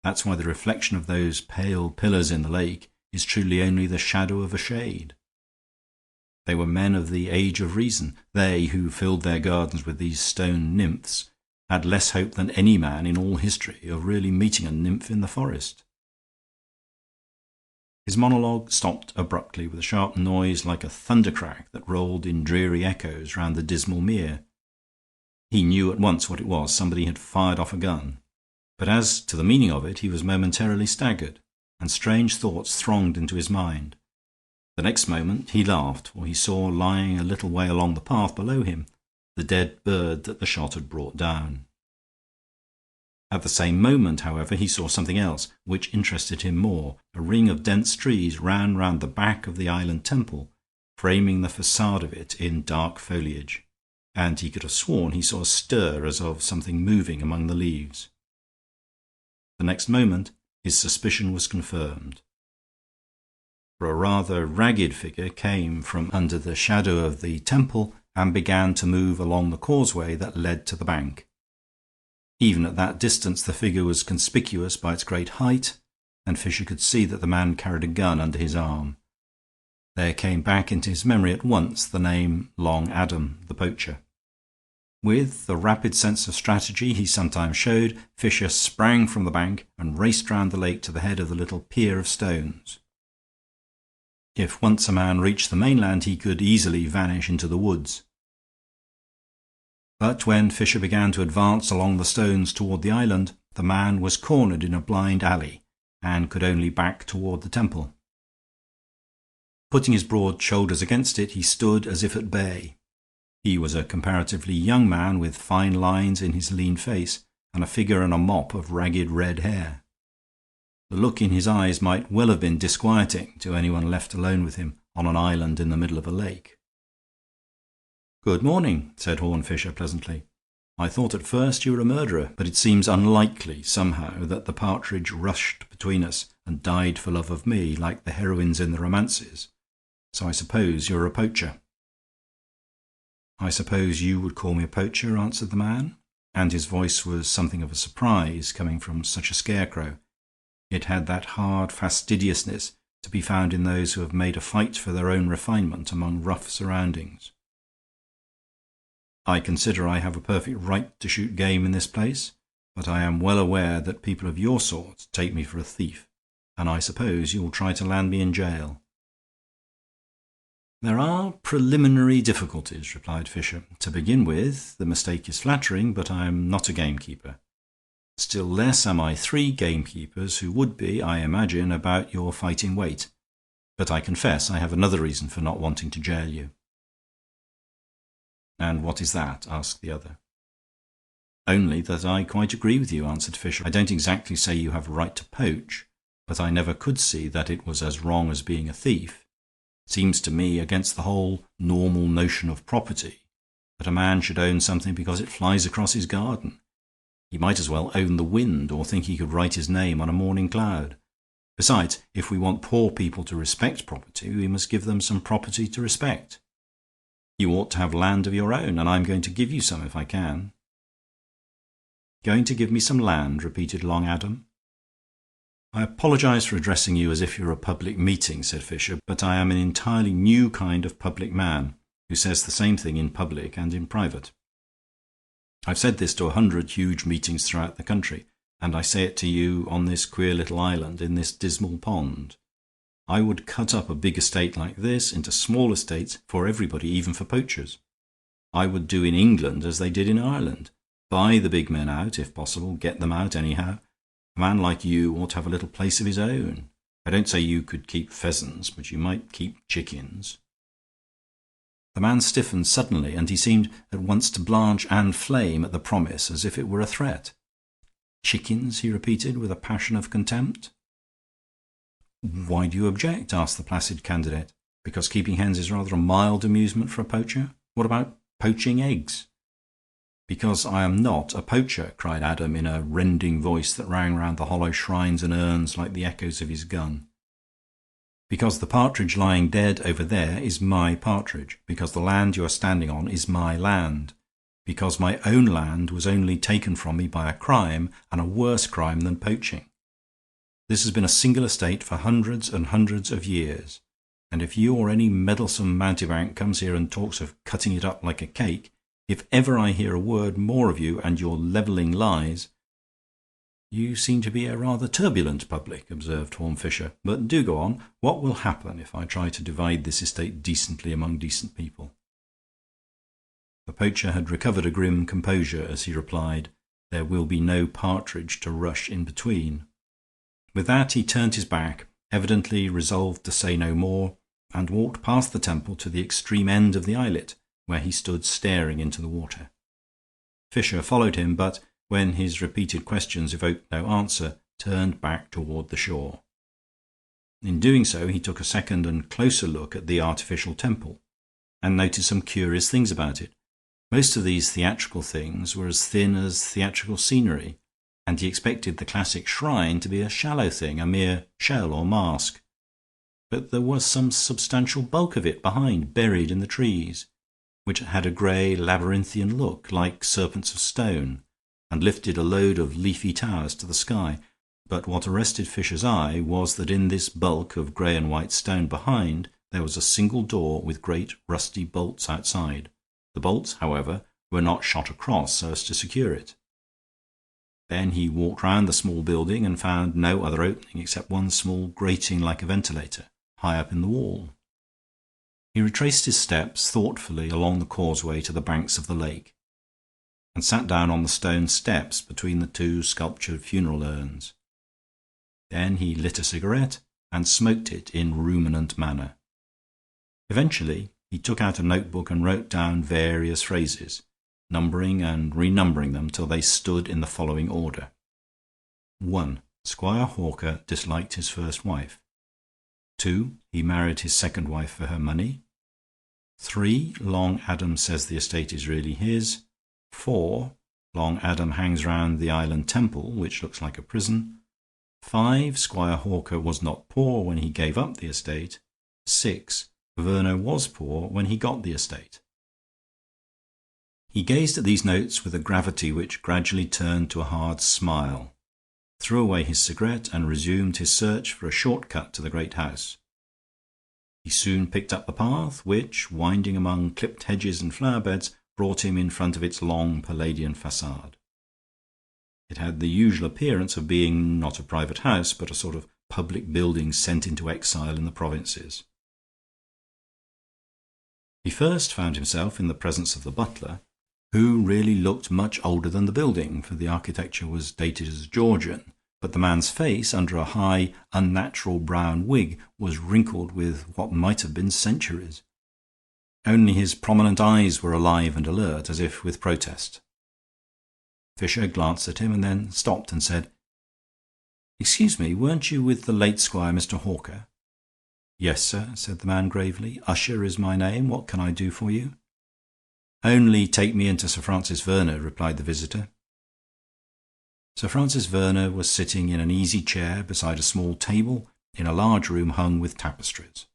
That's why the reflection of those pale pillars in the lake is truly only the shadow of a shade. They were men of the age of reason. They, who filled their gardens with these stone nymphs, had less hope than any man in all history of really meeting a nymph in the forest." His monologue stopped abruptly with a sharp noise like a thundercrack that rolled in dreary echoes round the dismal mere. He knew at once what it was. Somebody had fired off a gun. But as to the meaning of it, he was momentarily staggered, and strange thoughts thronged into his mind. The next moment he laughed, for he saw lying a little way along the path below him the dead bird that the shot had brought down. At the same moment, however, he saw something else which interested him more. A ring of dense trees ran round the back of the island temple, framing the facade of it in dark foliage, and he could have sworn he saw a stir as of something moving among the leaves. The next moment his suspicion was confirmed, for a rather ragged figure came from under the shadow of the temple and began to move along the causeway that led to the bank. Even at that distance the figure was conspicuous by its great height, and Fisher could see that the man carried a gun under his arm. There came back into his memory at once the name Long Adam, the poacher. With the rapid sense of strategy he sometimes showed, Fisher sprang from the bank and raced round the lake to the head of the little pier of stones. If once a man reached the mainland, he could easily vanish into the woods. But when Fisher began to advance along the stones toward the island, the man was cornered in a blind alley and could only back toward the temple. Putting his broad shoulders against it, he stood as if at bay. He was a comparatively young man with fine lines in his lean face and a figure and a mop of ragged red hair. The look in his eyes might well have been disquieting to anyone left alone with him on an island in the middle of a lake. "Good morning," said Horne Fisher pleasantly. "I thought at first you were a murderer, but it seems unlikely somehow that the partridge rushed between us and died for love of me, like the heroines in the romances. So I suppose you're a poacher." "I suppose you would call me a poacher," answered the man, and his voice was something of a surprise coming from such a scarecrow. It had that hard fastidiousness to be found in those who have made a fight for their own refinement among rough surroundings. "I consider I have a perfect right to shoot game in this place, but I am well aware that people of your sort take me for a thief, and I suppose you will try to land me in jail." "There are preliminary difficulties," replied Fisher. "To begin with, the mistake is flattering, but I am not a gamekeeper. Still less am I 3 gamekeepers who would be, I imagine, about your fighting weight. But I confess I have another reason for not wanting to jail you." "And what is that?" asked the other. "Only that I quite agree with you," answered Fisher. "I don't exactly say you have a right to poach, but I never could see that it was as wrong as being a thief. Seems to me against the whole normal notion of property that a man should own something because it flies across his garden. He might as well own the wind or think he could write his name on a morning cloud. Besides, if we want poor people to respect property, we must give them some property to respect. You ought to have land of your own, and I'm going to give you some if I can." "Going to give me some land?" repeated Long Adam. "I apologize for addressing you as if you were a public meeting," said Fisher, "but I am an entirely new kind of public man who says the same thing in public and in private. I've said this to 100 huge meetings throughout the country, and I say it to you on this queer little island in this dismal pond. I would cut up a big estate like this into small estates for everybody, even for poachers. I would do in England as they did in Ireland. Buy the big men out, if possible, get them out anyhow. A man like you ought to have a little place of his own. I don't say you could keep pheasants, but you might keep chickens." The man stiffened suddenly, and he seemed at once to blanch and flame at the promise as if it were a threat. "Chickens?" he repeated, with a passion of contempt. "Why do you object?" asked the placid candidate. "Because keeping hens is rather a mild amusement for a poacher? What about poaching eggs?" "Because I am not a poacher," cried Adam in a rending voice that rang round the hollow shrines and urns like the echoes of his gun. "Because the partridge lying dead over there is my partridge. Because the land you are standing on is my land. Because my own land was only taken from me by a crime, and a worse crime than poaching. This has been a single estate for hundreds and hundreds of years, and if you or any meddlesome mountebank comes here and talks of cutting it up like a cake, if ever I hear a word more of you and your levelling lies—" "You seem to be a rather turbulent public," observed Horne Fisher. "But do go on. What will happen if I try to divide this estate decently among decent people?" The poacher had recovered a grim composure as he replied, "There will be no partridge to rush in between." With that he turned his back, evidently resolved to say no more, and walked past the temple to the extreme end of the islet, where he stood staring into the water. Fisher followed him, but when his repeated questions evoked no answer, turned back toward the shore. In doing so he took a second and closer look at the artificial temple, and noted some curious things about it. Most of these theatrical things were as thin as theatrical scenery, and he expected the classic shrine to be a shallow thing, a mere shell or mask. But there was some substantial bulk of it behind, buried in the trees, which had a grey labyrinthian look, like serpents of stone, and lifted a load of leafy towers to the sky. But what arrested Fisher's eye was that in this bulk of grey and white stone behind there was a single door with great rusty bolts outside. The bolts, however, were not shot across so as to secure it. Then he walked round the small building and found no other opening except one small grating like a ventilator, high up in the wall. He retraced his steps thoughtfully along the causeway to the banks of the lake, and sat down on the stone steps between the two sculptured funeral urns. Then he lit a cigarette and smoked it in ruminant manner. Eventually he took out a notebook and wrote down various phrases, numbering and renumbering them till they stood in the following order. 1. Squire Hawker disliked his first wife. 2. He married his second wife for her money. 3. Long Adam says the estate is really his. 4. Long Adam hangs round the island temple, which looks like a prison. 5. Squire Hawker was not poor when he gave up the estate. 6. Verner was poor when he got the estate. He gazed at these notes with a gravity which gradually turned to a hard smile, threw away his cigarette, and resumed his search for a short cut to the great house. He soon picked up the path, which, winding among clipped hedges and flower beds, brought him in front of its long Palladian facade. It had the usual appearance of being not a private house, but a sort of public building sent into exile in the provinces. He first found himself in the presence of the butler, who really looked much older than the building, for the architecture was dated as Georgian, but the man's face, under a high, unnatural brown wig, was wrinkled with what might have been centuries. Only his prominent eyes were alive and alert, as if with protest. Fisher glanced at him and then stopped and said, "Excuse me, weren't you with the late Squire, Mr. Hawker?" "Yes, sir," said the man gravely. "Usher is my name. What can I do for you?" "Only take me into Sir Francis Verner," replied the visitor. Sir Francis Verner was sitting in an easy chair beside a small table in a large room hung with tapestries.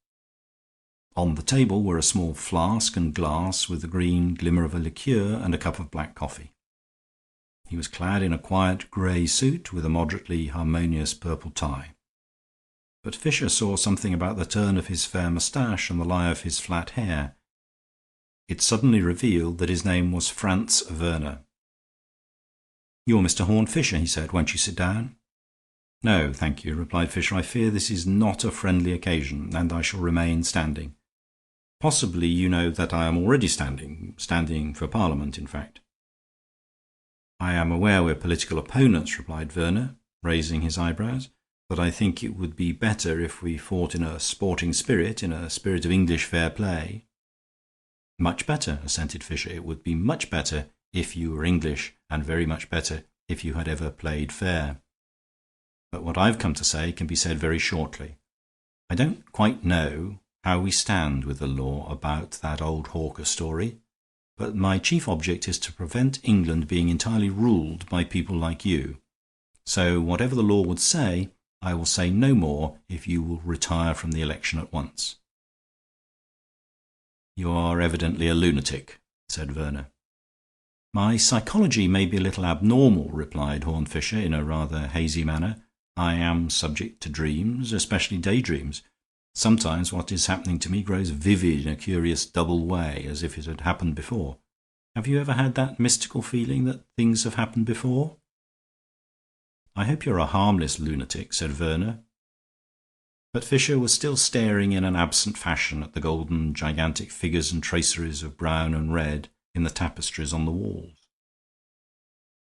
On the table were a small flask and glass with the green glimmer of a liqueur and a cup of black coffee. He was clad in a quiet grey suit with a moderately harmonious purple tie. But Fisher saw something about the turn of his fair moustache and the lie of his flat hair. It suddenly revealed that his name was Franz Verner. "You're Mr. Horne Fisher," he said. "Won't you sit down?" "No, thank you," replied Fisher. "I fear this is not a friendly occasion, and I shall remain standing. Possibly you know that I am already standing for Parliament, in fact." "I am aware we're political opponents," replied Verner, raising his eyebrows. "But I think it would be better if we fought in a sporting spirit, in a spirit of English fair play." "Much better," assented Fisher. "It would be much better if you were English, and very much better if you had ever played fair. But what I've come to say can be said very shortly. I don't quite know how we stand with the law about that old hawker story, but my chief object is to prevent England being entirely ruled by people like you. So whatever the law would say, I will say no more if you will retire from the election at once." "You are evidently a lunatic," said Verner. "My psychology may be a little abnormal," replied Horne Fisher in a rather hazy manner. "I am subject to dreams, especially daydreams. Sometimes what is happening to me grows vivid in a curious double way, as if it had happened before. Have you ever had that mystical feeling that things have happened before?" "I hope you're a harmless lunatic," said Verner. But Fisher was still staring in an absent fashion at the golden gigantic figures and traceries of brown and red in the tapestries on the walls.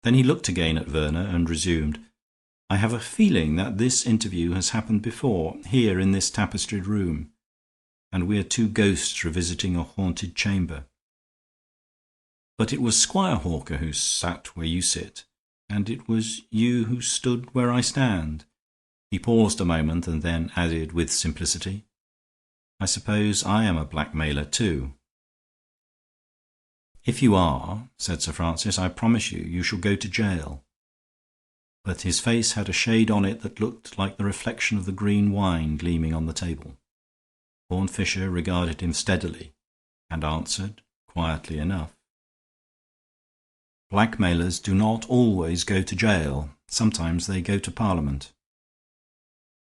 Then he looked again at Verner and resumed. "I have a feeling that this interview has happened before, here in this tapestried room, and we are two ghosts revisiting a haunted chamber. But it was Squire Hawker who sat where you sit, and it was you who stood where I stand." He paused a moment and then added with simplicity, "I suppose I am a blackmailer too." "If you are," said Sir Francis, "I promise you shall go to jail." But his face had a shade on it that looked like the reflection of the green wine gleaming on the table. Horne Fisher regarded him steadily and answered quietly enough, "Blackmailers do not always go to jail. Sometimes they go to Parliament.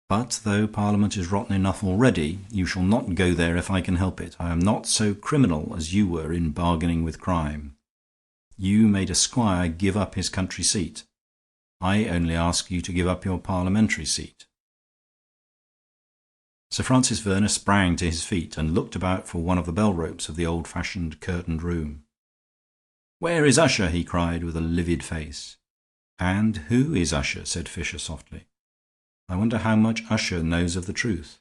But though Parliament is rotten enough already, you shall not go there if I can help it. I am not so criminal as you were in bargaining with crime. You made a squire give up his country seat. I only ask you to give up your parliamentary seat." Sir Francis Verner sprang to his feet and looked about for one of the bell ropes of the old-fashioned curtained room. "Where is Usher?" he cried, with a livid face. "And who is Usher?" said Fisher softly. "I wonder how much Usher knows of the truth."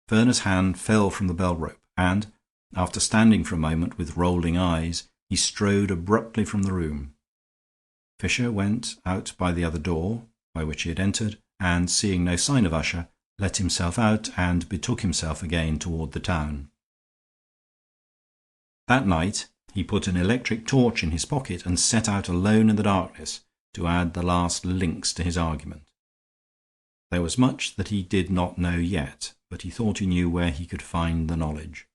Verner's hand fell from the bell rope, and, after standing for a moment with rolling eyes, he strode abruptly from the room. Fisher went out by the other door, by which he had entered, and, seeing no sign of Usher, let himself out and betook himself again toward the town. That night he put an electric torch in his pocket and set out alone in the darkness to add the last links to his argument. There was much that he did not know yet, but he thought he knew where he could find the knowledge.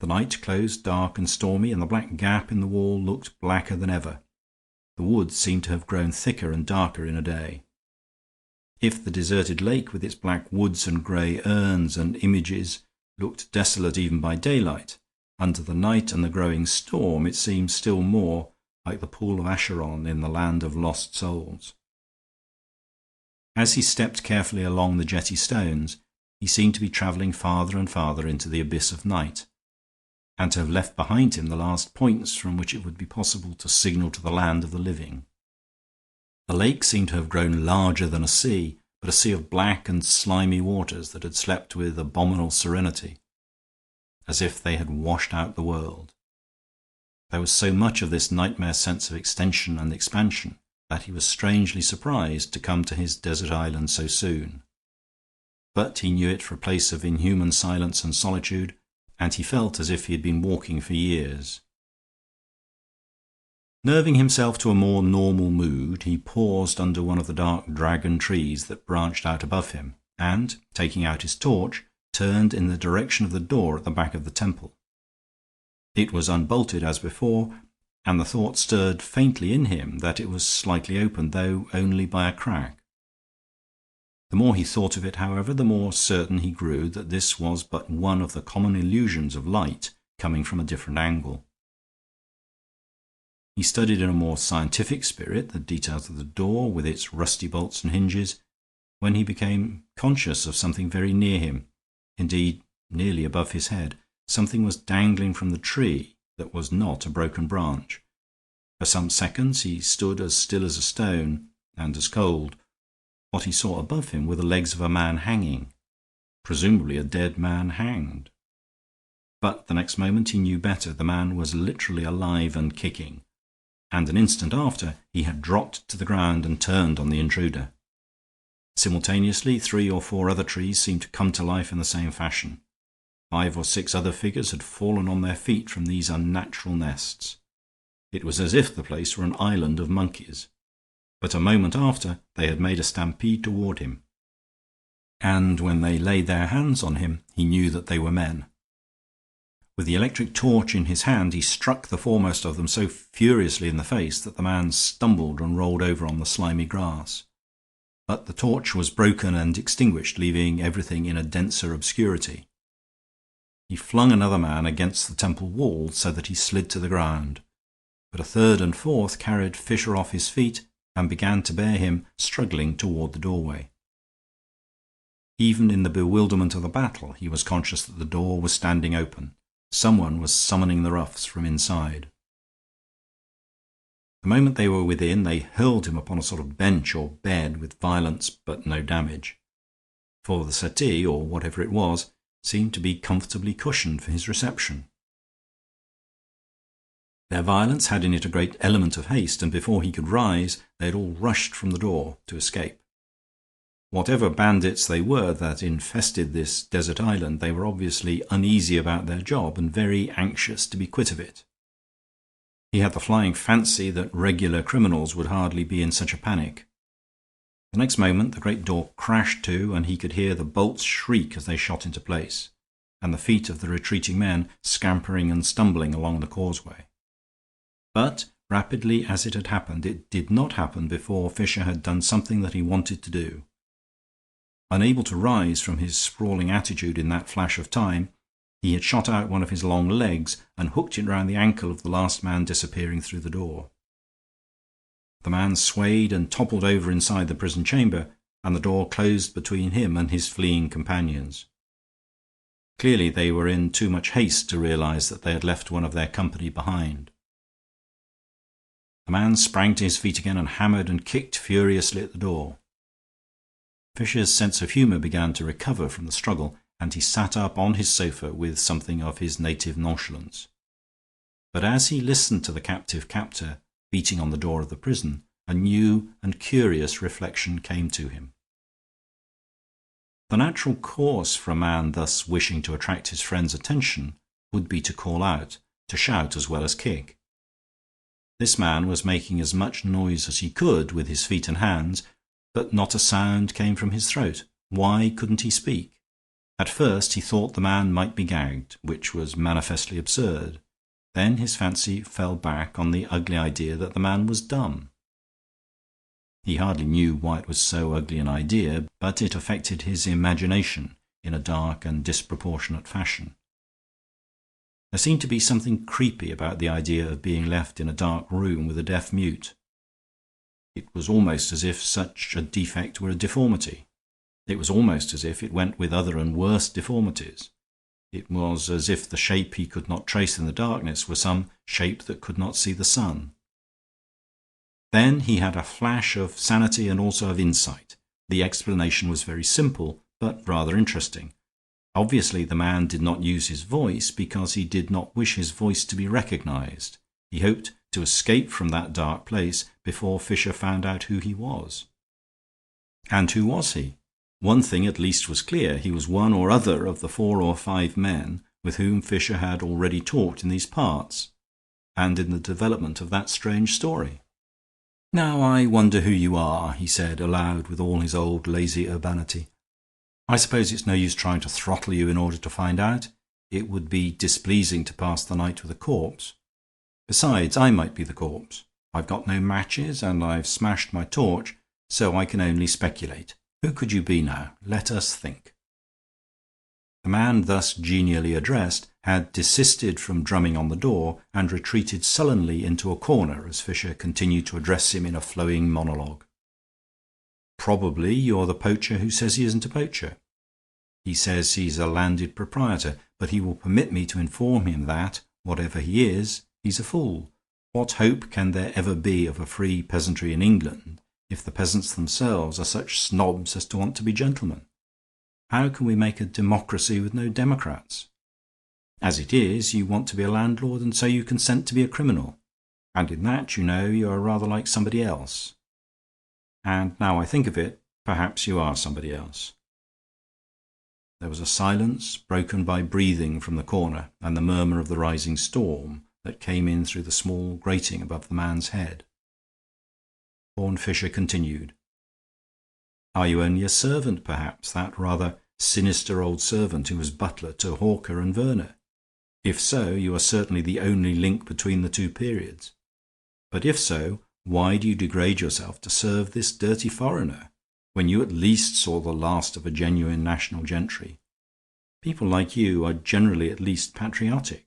The night closed dark and stormy, and the black gap in the wall looked blacker than ever. The woods seemed to have grown thicker and darker in a day. If the deserted lake, with its black woods and grey urns and images, looked desolate even by daylight, under the night and the growing storm it seemed still more like the pool of Acheron in the land of lost souls. As he stepped carefully along the jetty stones, he seemed to be travelling farther and farther into the abyss of night, and to have left behind him the last points from which it would be possible to signal to the land of the living. The lake seemed to have grown larger than a sea, but a sea of black and slimy waters that had slept with abominable serenity, as if they had washed out the world. There was so much of this nightmare sense of extension and expansion that he was strangely surprised to come to his desert island so soon. But he knew it for a place of inhuman silence and solitude, and he felt as if he had been walking for years. Nerving himself to a more normal mood, he paused under one of the dark dragon trees that branched out above him, and, taking out his torch, turned in the direction of the door at the back of the temple. It was unbolted as before, and the thought stirred faintly in him that it was slightly open, though only by a crack. The more he thought of it, however, the more certain he grew that this was but one of the common illusions of light coming from a different angle. He studied in a more scientific spirit the details of the door, with its rusty bolts and hinges, when he became conscious of something very near him, indeed nearly above his head. Something was dangling from the tree that was not a broken branch. For some seconds he stood as still as a stone, and as cold. What he saw above him were the legs of a man hanging, presumably a dead man hanged. But the next moment he knew better. The man was literally alive and kicking, and an instant after he had dropped to the ground and turned on the intruder. Simultaneously 3 or 4 other trees seemed to come to life in the same fashion. 5 or 6 other figures had fallen on their feet from these unnatural nests. It was as if the place were an island of monkeys. But a moment after they had made a stampede toward him, and when they laid their hands on him he knew that they were men. With the electric torch in his hand he struck the foremost of them so furiously in the face that the man stumbled and rolled over on the slimy grass. But the torch was broken and extinguished, leaving everything in a denser obscurity. He flung another man against the temple wall so that he slid to the ground, but a third and fourth carried Fisher off his feet and began to bear him, struggling, toward the doorway. Even in the bewilderment of the battle he was conscious that the door was standing open. Someone was summoning the roughs from inside. The moment they were within, they hurled him upon a sort of bench or bed with violence but no damage, for the settee, or whatever it was, seemed to be comfortably cushioned for his reception. Their violence had in it a great element of haste, and before he could rise they had all rushed from the door to escape. Whatever bandits they were that infested this desert island, they were obviously uneasy about their job and very anxious to be quit of it. He had the flying fancy that regular criminals would hardly be in such a panic. The next moment the great door crashed to, and he could hear the bolts shriek as they shot into place, and the feet of the retreating men scampering and stumbling along the causeway. But, rapidly as it had happened, it did not happen before Fisher had done something that he wanted to do. Unable to rise from his sprawling attitude in that flash of time, he had shot out one of his long legs and hooked it round the ankle of the last man disappearing through the door. The man swayed and toppled over inside the prison chamber, and the door closed between him and his fleeing companions. Clearly they were in too much haste to realize that they had left one of their company behind. The man sprang to his feet again and hammered and kicked furiously at the door. Fisher's sense of humor began to recover from the struggle, and he sat up on his sofa with something of his native nonchalance. But as he listened to the captive captor beating on the door of the prison, a new and curious reflection came to him. The natural course for a man thus wishing to attract his friend's attention would be to call out, to shout as well as kick. This man was making as much noise as he could with his feet and hands, but not a sound came from his throat. Why couldn't he speak? At first he thought the man might be gagged, which was manifestly absurd. Then his fancy fell back on the ugly idea that the man was dumb. He hardly knew why it was so ugly an idea, but it affected his imagination in a dark and disproportionate fashion. There seemed to be something creepy about the idea of being left in a dark room with a deaf mute. It was almost as if such a defect were a deformity. It was almost as if it went with other and worse deformities. It was as if the shape he could not trace in the darkness were some shape that could not see the sun. Then he had a flash of sanity and also of insight. The explanation was very simple, but rather interesting. Obviously the man did not use his voice because he did not wish his voice to be recognized. He hoped to escape from that dark place before Fisher found out who he was. And who was he? One thing at least was clear. He was one or other of the 4 or 5 men with whom Fisher had already talked in these parts. and in the development of that strange story. "Now I wonder who you are," he said aloud with all his old lazy urbanity. "I suppose it's no use trying to throttle you in order to find out. It would be displeasing to pass the night with a corpse. Besides, I might be the corpse. I've got no matches, and I've smashed my torch, so I can only speculate. Who could you be now? Let us think." The man thus genially addressed had desisted from drumming on the door and retreated sullenly into a corner as Fisher continued to address him in a flowing monologue. "Probably you're the poacher who says he isn't a poacher. He says he's a landed proprietor, but he will permit me to inform him that, whatever he is, he's a fool. What hope can there ever be of a free peasantry in England if the peasants themselves are such snobs as to want to be gentlemen? How can we make a democracy with no democrats? As it is, you want to be a landlord, and so you consent to be a criminal. And in that, you know, you are rather like somebody else. And now I think of it, perhaps you are somebody else." There was a silence broken by breathing from the corner and the murmur of the rising storm that came in through the small grating above the man's head. Horne Fisher continued. "Are you only a servant, perhaps, that rather sinister old servant who was butler to Hawker and Werner? If so, you are certainly the only link between the two periods. But if so, why do you degrade yourself to serve this dirty foreigner, when you at least saw the last of a genuine national gentry? People like you are generally at least patriotic.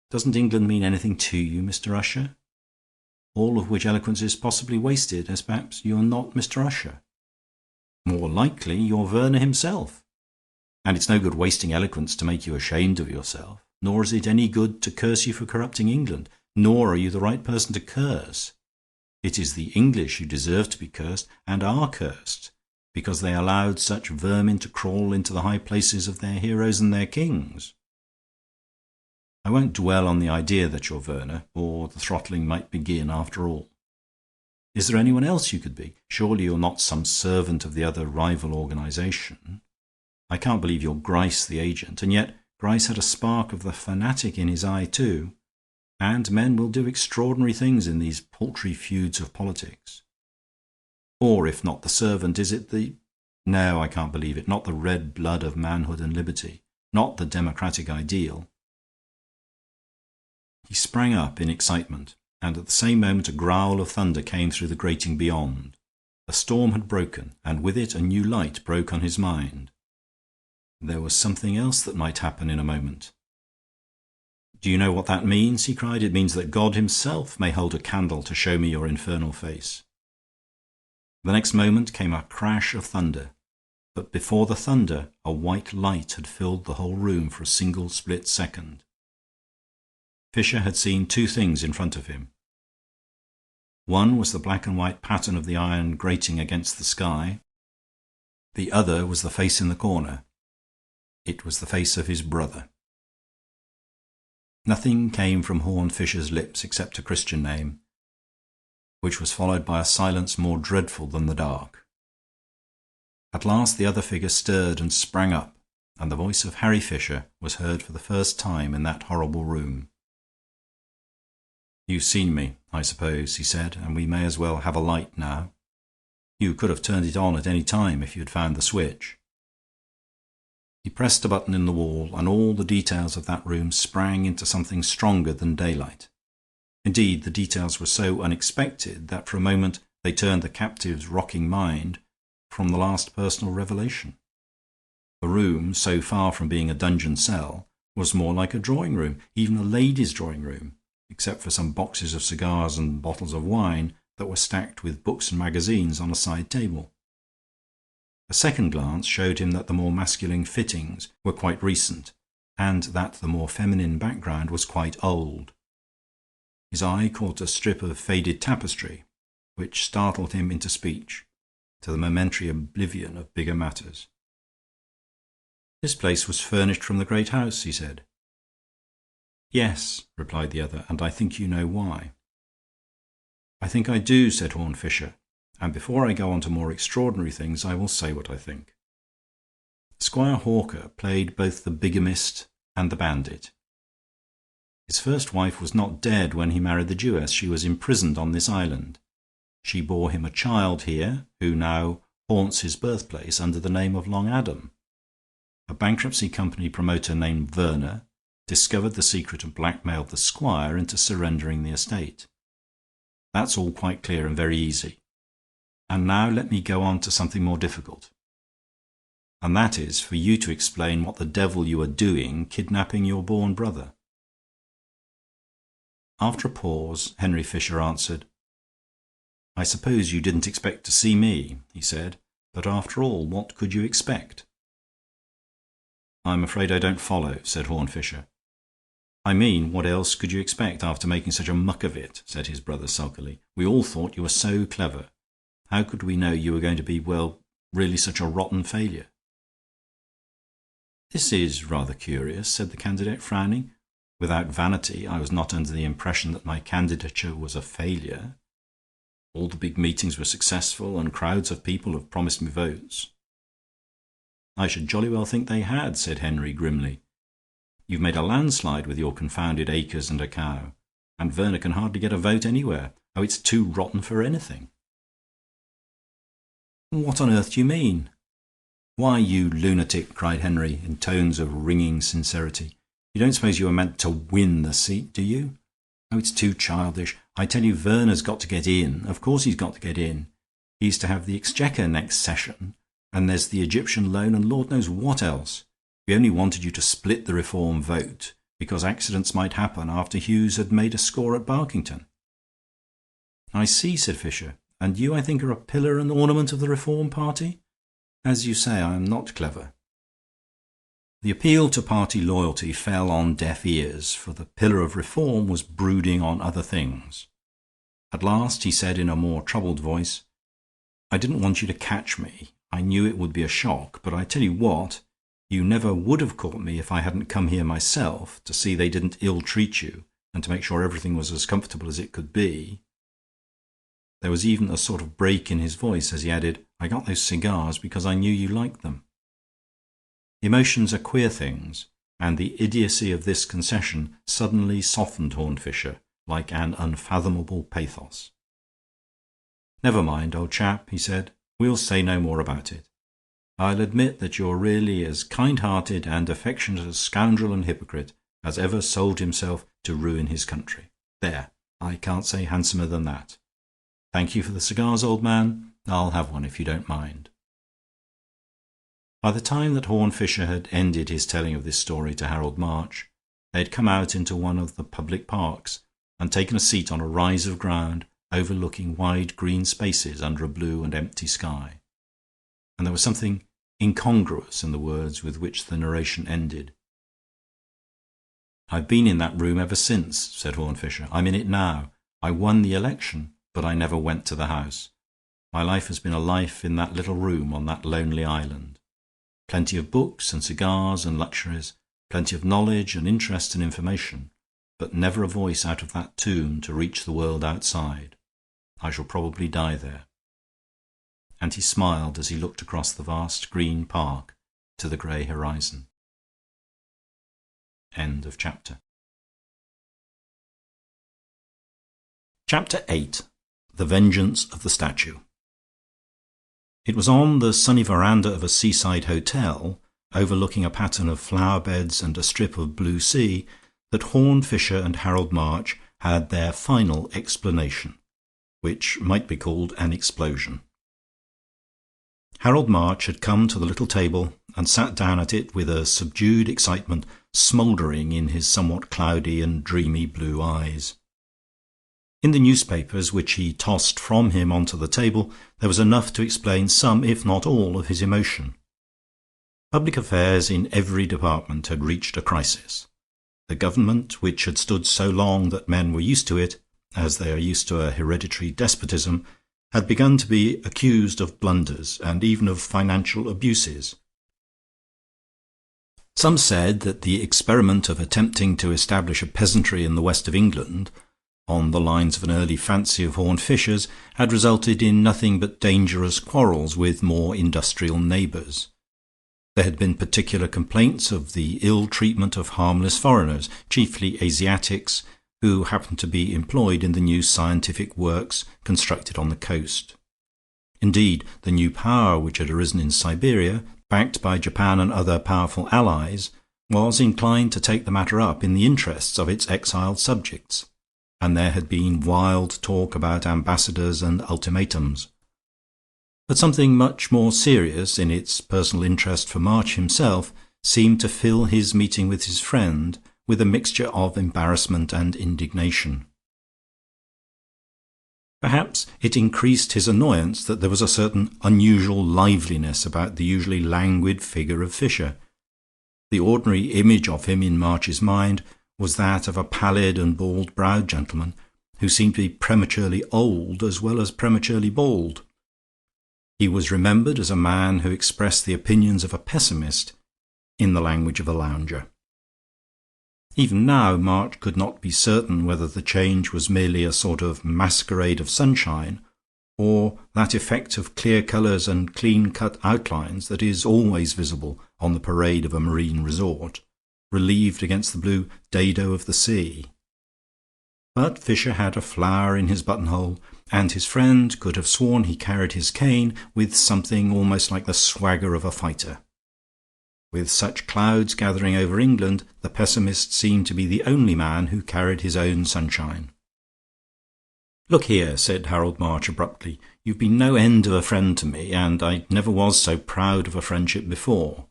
Doesn't England mean anything to you, Mr. Usher? All of which eloquence is possibly wasted, as perhaps you're not Mr. Usher. More likely you're Werner himself. And it's no good wasting eloquence to make you ashamed of yourself, nor is it any good to curse you for corrupting England, nor are you the right person to curse. It is the English who deserve to be cursed and are cursed, because they allowed such vermin to crawl into the high places of their heroes and their kings. I won't dwell on the idea that you're Werner, or the throttling might begin after all. Is there anyone else you could be? Surely you're not some servant of the other rival organization. I can't believe you're Gryce the agent, and yet Gryce had a spark of the fanatic in his eye too. And men will do extraordinary things in these paltry feuds of politics. Or if not the servant, is it the... No, I can't believe it. Not the red blood of manhood and liberty. Not the democratic ideal." He sprang up in excitement, and at the same moment a growl of thunder came through the grating beyond. A storm had broken, and with it a new light broke on his mind. There was something else that might happen in a moment. "Do you know what that means?" he cried. "It means that God himself may hold a candle to show me your infernal face." The next moment came a crash of thunder, but before the thunder a white light had filled the whole room for a single split second. Fisher had seen two things in front of him. One was the black and white pattern of the iron grating against the sky. The other was the face in the corner. It was the face of his brother. Nothing came from Horne Fisher's lips except a Christian name, which was followed by a silence more dreadful than the dark. At last the other figure stirred and sprang up, and the voice of Harry Fisher was heard for the first time in that horrible room. "You've seen me, I suppose," he said, "and we may as well have a light now. You could have turned it on at any time if you had found the switch." He pressed a button in the wall, and all the details of that room sprang into something stronger than daylight. Indeed, the details were so unexpected that for a moment they turned the captive's rocking mind from the last personal revelation. The room, so far from being a dungeon cell, was more like a drawing room, even a lady's drawing room, except for some boxes of cigars and bottles of wine that were stacked with books and magazines on a side table. A second glance showed him that the more masculine fittings were quite recent, and that the more feminine background was quite old. His eye caught a strip of faded tapestry, which startled him into speech, to the momentary oblivion of bigger matters. "This place was furnished from the great house," he said. "Yes," replied the other, "and I think you know why." "I think I do," said Horne Fisher, "and before I go on to more extraordinary things I will say what I think. Squire Hawker played both the bigamist and the bandit. His first wife was not dead when he married the Jewess. She was imprisoned on this island. She bore him a child here, who now haunts his birthplace under the name of Long Adam. A bankruptcy company promoter named Werner discovered the secret and blackmailed the squire into surrendering the estate. That's all quite clear and very easy. And now let me go on to something more difficult. And that is for you to explain what the devil you are doing kidnapping your born brother." After a pause, Henry Fisher answered, "I suppose you didn't expect to see me," he said, "but after all, what could you expect?" "I'm afraid I don't follow," said Horne Fisher. "I mean, what else could you expect after making such a muck of it?" said his brother sulkily. "We all thought you were so clever. How could we know you were going to be, well, really such a rotten failure?" "This is rather curious," said the candidate, frowning. "Without vanity, I was not under the impression that my candidature was a failure. All the big meetings were successful, and crowds of people have promised me votes." "I should jolly well think they had," said Henry grimly. "You've made a landslide with your confounded acres and a cow, and Werner can hardly get a vote anywhere. Oh, it's too rotten for anything." "What on earth do you mean?" "Why, you lunatic," cried Henry, in tones of ringing sincerity, "you don't suppose you were meant to win the seat, do you? Oh, it's too childish. I tell you, Werner's got to get in. Of course he's got to get in. He's to have the Exchequer next session, and there's the Egyptian loan, and Lord knows what else. We only wanted you to split the Reform vote, because accidents might happen after Hughes had made a score at Barkington." "I see," said Fisher. "And you, I think, are a pillar and ornament of the Reform party? As you say, I am not clever." The appeal to party loyalty fell on deaf ears, for the pillar of Reform was brooding on other things. At last he said in a more troubled voice, "I didn't want you to catch me. I knew it would be a shock, but I tell you what, you never would have caught me if I hadn't come here myself to see they didn't ill-treat you and to make sure everything was as comfortable as it could be." There was even a sort of break in his voice as he added, "I got those cigars because I knew you liked them." Emotions are queer things, and the idiocy of this concession suddenly softened Horne Fisher like an unfathomable pathos. "Never mind, old chap," he said. "We'll say no more about it. I'll admit that you're really as kind-hearted and affectionate a scoundrel and hypocrite as ever sold himself to ruin his country. There, I can't say handsomer than that. Thank you for the cigars, old man. I'll have one if you don't mind." By the time that Horne Fisher had ended his telling of this story to Harold March, they had come out into one of the public parks and taken a seat on a rise of ground overlooking wide green spaces under a blue and empty sky, and there was something incongruous in the words with which the narration ended. "I've been in that room ever since," said Horne Fisher. "I'm in it now. I won the election, but I never went to the House. My life has been a life in that little room on that lonely island. Plenty of books and cigars and luxuries, plenty of knowledge and interest and information, but never a voice out of that tomb to reach the world outside. I shall probably die there." And he smiled as he looked across the vast green park to the grey horizon. End of chapter. Chapter 8. The Vengeance of the Statue. It was on the sunny veranda of a seaside hotel, overlooking a pattern of flower beds and a strip of blue sea, that Horne Fisher and Harold March had their final explanation, which might be called an explosion. Harold March had come to the little table and sat down at it with a subdued excitement smouldering in his somewhat cloudy and dreamy blue eyes. In the newspapers which he tossed from him onto the table there was enough to explain some, if not all, of his emotion. Public affairs in every department had reached a crisis. The government, which had stood so long that men were used to it, as they are used to a hereditary despotism, had begun to be accused of blunders and even of financial abuses. Some said that the experiment of attempting to establish a peasantry in the west of England, on the lines of an early fancy of Horne Fisher's, had resulted in nothing but dangerous quarrels with more industrial neighbours. There had been particular complaints of the ill treatment of harmless foreigners, chiefly Asiatics, who happened to be employed in the new scientific works constructed on the coast. Indeed, the new power which had arisen in Siberia, backed by Japan and other powerful allies, was inclined to take the matter up in the interests of its exiled subjects, and there had been wild talk about ambassadors and ultimatums. But something much more serious, in its personal interest for March himself, seemed to fill his meeting with his friend with a mixture of embarrassment and indignation. Perhaps it increased his annoyance that there was a certain unusual liveliness about the usually languid figure of Fisher. The ordinary image of him in March's mind was that of a pallid and bald-browed gentleman who seemed to be prematurely old as well as prematurely bald. He was remembered as a man who expressed the opinions of a pessimist in the language of a lounger. Even now March could not be certain whether the change was merely a sort of masquerade of sunshine, or that effect of clear colours and clean-cut outlines that is always visible on the parade of a marine resort, relieved against the blue dado of the sea. But Fisher had a flower in his buttonhole, and his friend could have sworn he carried his cane with something almost like the swagger of a fighter. With such clouds gathering over England, the pessimist seemed to be the only man who carried his own sunshine. "Look here," said Harold March abruptly, "you've been no end of a friend to me, and I never was so proud of a friendship before.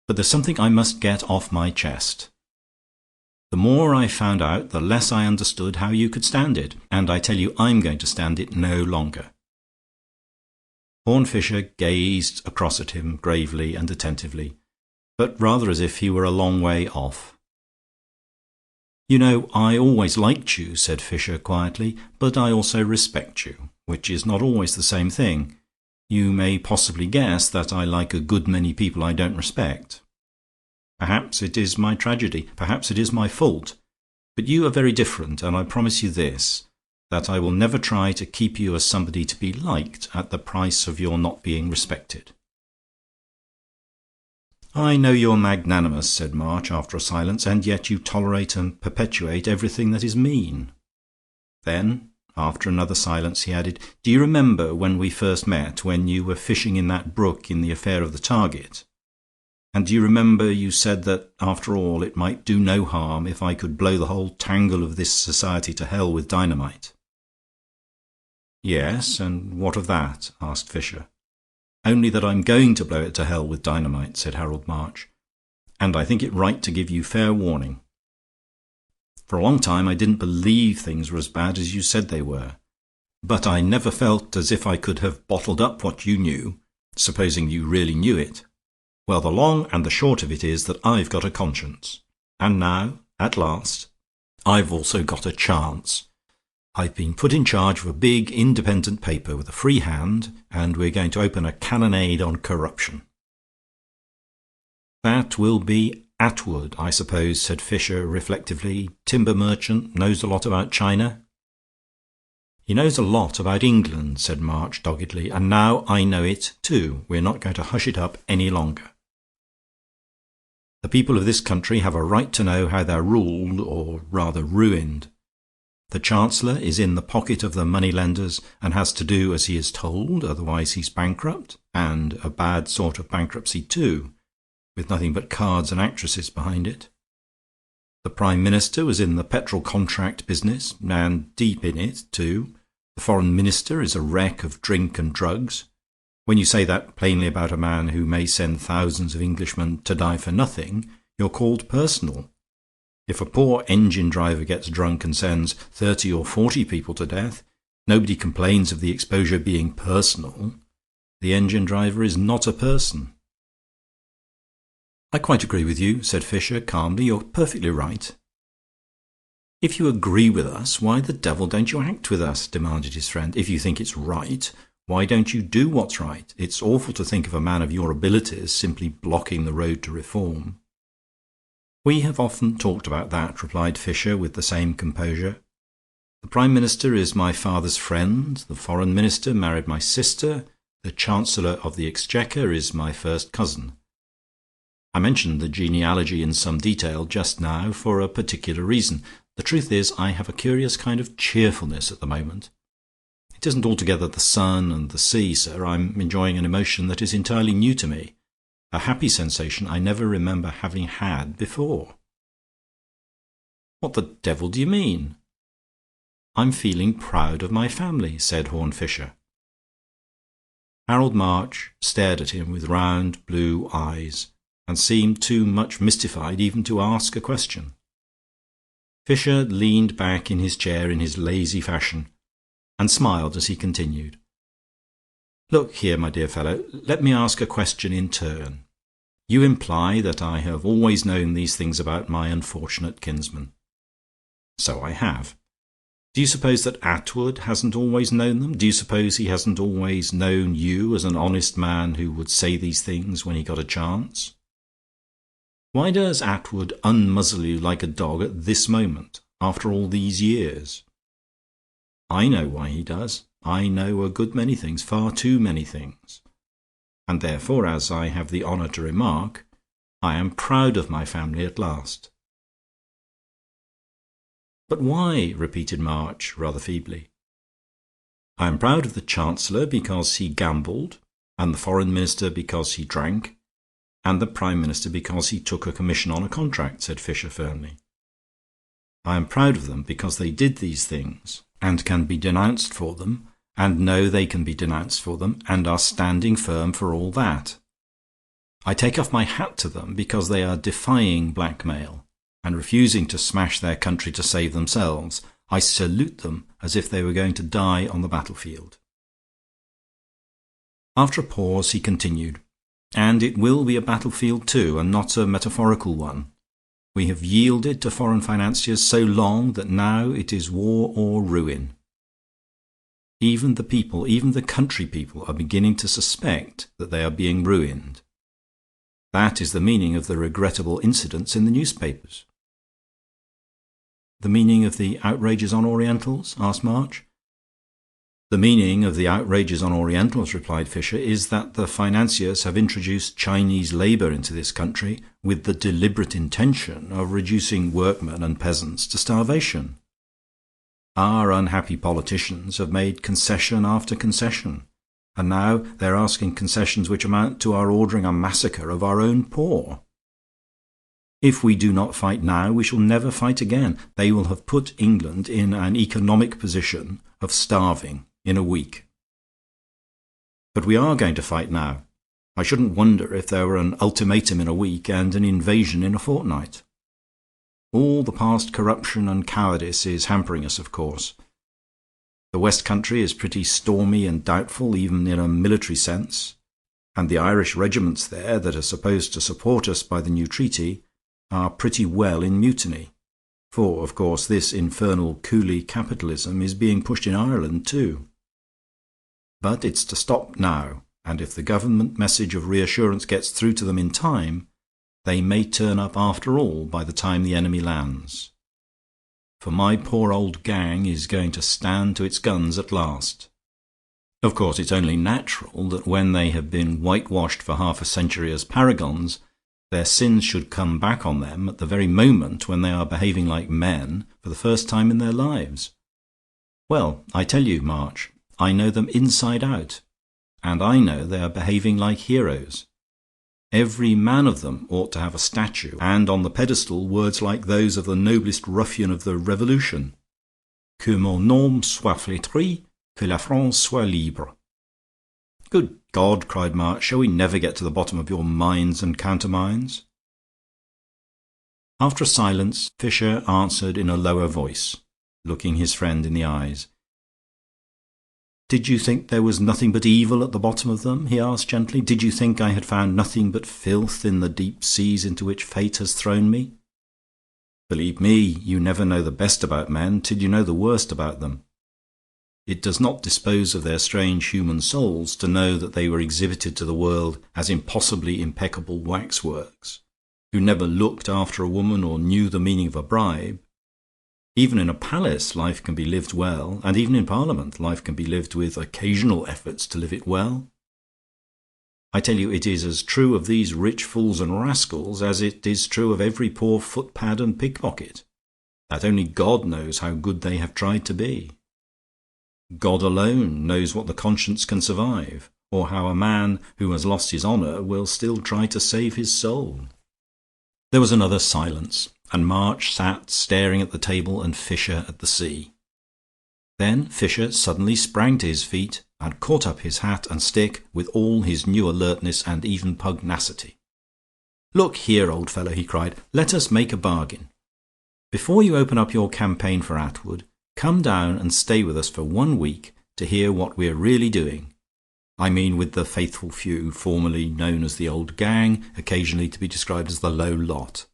But there's something I must get off my chest. The more I found out, the less I understood how you could stand it, and I tell you I'm going to stand it no longer." Horne Fisher gazed across at him gravely and attentively, but rather as if he were a long way off. "You know, I always liked you," said Fisher quietly, "but I also respect you, which is not always the same thing. You may possibly guess that I like a good many people I don't respect. Perhaps it is my tragedy, perhaps it is my fault, but you are very different, and I promise you this, that I will never try to keep you as somebody to be liked at the price of your not being respected." "I know you're magnanimous," said March, after a silence, "and yet you tolerate and perpetuate everything that is mean." Then, after another silence, he added, "Do you remember when we first met, when you were fishing in that brook in the affair of the target? And do you remember you said that, after all, it might do no harm if I could blow the whole tangle of this society to hell with dynamite?" "Yes, and what of that?" asked Fisher. "Only that I'm going to blow it to hell with dynamite," said Harold March, "and I think it right to give you fair warning. For a long time I didn't believe things were as bad as you said they were, but I never felt as if I could have bottled up what you knew, supposing you really knew it. Well, the long and the short of it is that I've got a conscience, and now, at last, I've also got a chance. I've been put in charge of a big independent paper with a free hand, and we're going to open a cannonade on corruption." "That will be Atwood, I suppose," said Fisher reflectively. "Timber merchant, knows a lot about China." "He knows a lot about England," said March doggedly, "and now I know it too. We're not going to hush it up any longer. The people of this country have a right to know how they're ruled, or rather ruined. The Chancellor is in the pocket of the money-lenders and has to do as he is told, otherwise he's bankrupt, and a bad sort of bankruptcy too, with nothing but cards and actresses behind it. The Prime Minister was in the petrol contract business, and deep in it too. The Foreign Minister is a wreck of drink and drugs. When you say that plainly about a man who may send thousands of Englishmen to die for nothing, you're called personal. If a poor engine driver gets drunk and sends 30 or 40 people to death, nobody complains of the exposure being personal. The engine driver is not a person." "I quite agree with you," said Fisher calmly. "You're perfectly right." "If you agree with us, why the devil don't you act with us?" demanded his friend. "If you think it's right, why don't you do what's right? It's awful to think of a man of your abilities simply blocking the road to reform." "We have often talked about that," replied Fisher with the same composure. "The Prime Minister is my father's friend, the Foreign Minister married my sister, the Chancellor of the Exchequer is my first cousin. I mentioned the genealogy in some detail just now for a particular reason. The truth is, I have a curious kind of cheerfulness at the moment. It isn't altogether the sun and the sea, sir. I'm enjoying an emotion that is entirely new to me, a happy sensation I never remember having had before." "What the devil do you mean?" "I'm feeling proud of my family," said Horne Fisher. Harold March stared at him with round blue eyes, and seemed too much mystified even to ask a question. Fisher leaned back in his chair in his lazy fashion, and smiled as he continued. "Look here, my dear fellow, let me ask a question in turn. You imply that I have always known these things about my unfortunate kinsman. So I have. Do you suppose that Attwood hasn't always known them? Do you suppose he hasn't always known you as an honest man who would say these things when he got a chance? Why does Attwood unmuzzle you like a dog at this moment, after all these years? I know why he does. I know a good many things, far too many things. And therefore, as I have the honour to remark, I am proud of my family at last." "But why?" repeated March, rather feebly. "I am proud of the Chancellor because he gambled, and the Foreign Minister because he drank, and the Prime Minister because he took a commission on a contract," said Fisher firmly. "I am proud of them because they did these things, and can be denounced for them, and know they can be denounced for them, and are standing firm for all that. I take off my hat to them because they are defying blackmail, and refusing to smash their country to save themselves. I salute them as if they were going to die on the battlefield." After a pause he continued, "And it will be a battlefield too, and not a metaphorical one. We have yielded to foreign financiers so long that now it is war or ruin. Even the people, even the country people, are beginning to suspect that they are being ruined. That is the meaning of the regrettable incidents in the newspapers." "The meaning of the outrages on Orientals?" asked March. "The meaning of the outrages on Orientals," replied Fisher, "is that the financiers have introduced Chinese labour into this country with the deliberate intention of reducing workmen and peasants to starvation. Our unhappy politicians have made concession after concession, and now they are asking concessions which amount to our ordering a massacre of our own poor. If we do not fight now, we shall never fight again. They will have put England in an economic position of starving in a week. But we are going to fight now. I shouldn't wonder if there were an ultimatum in a week and an invasion in a fortnight. All the past corruption and cowardice is hampering us, of course. The West Country is pretty stormy and doubtful, even in a military sense, and the Irish regiments there that are supposed to support us by the new treaty are pretty well in mutiny, for, of course, this infernal coolie capitalism is being pushed in Ireland too. But it's to stop now, and if the government message of reassurance gets through to them in time, they may turn up after all by the time the enemy lands. For my poor old gang is going to stand to its guns at last. Of course, it's only natural that when they have been whitewashed for half a century as paragons, their sins should come back on them at the very moment when they are behaving like men for the first time in their lives. Well, I tell you, March, I know them inside out, and I know they are behaving like heroes. Every man of them ought to have a statue, and on the pedestal words like those of the noblest ruffian of the Revolution: Que mon nom soit flétri, que la France soit libre. Good God, cried March, shall we never get to the bottom of your mines and countermines? After a silence, Fisher answered in a lower voice, looking his friend in the eyes. "Did you think there was nothing but evil at the bottom of them?" he asked gently. "Did you think I had found nothing but filth in the deep seas into which fate has thrown me? Believe me, you never know the best about men till you know the worst about them. It does not dispose of their strange human souls to know that they were exhibited to the world as impossibly impeccable waxworks, who never looked after a woman or knew the meaning of a bribe. Even in a palace life can be lived well, and even in Parliament life can be lived with occasional efforts to live it well.
I tell you it is as true of these rich fools and rascals as it is true of every poor footpad and pickpocket, that only God knows how good they have tried to be. God alone knows what the conscience can survive, or how a man who has lost his honour will still try to save his soul." There was another silence, and March sat staring at the table and Fisher at the sea. Then Fisher suddenly sprang to his feet and caught up his hat and stick with all his new alertness and even pugnacity. "Look here, old fellow," he cried, "let us make a bargain. Before you open up your campaign for Atwood, come down and stay with us for 1 week to hear what we're really doing. I mean with the faithful few, formerly known as the old gang, occasionally to be described as the low lot.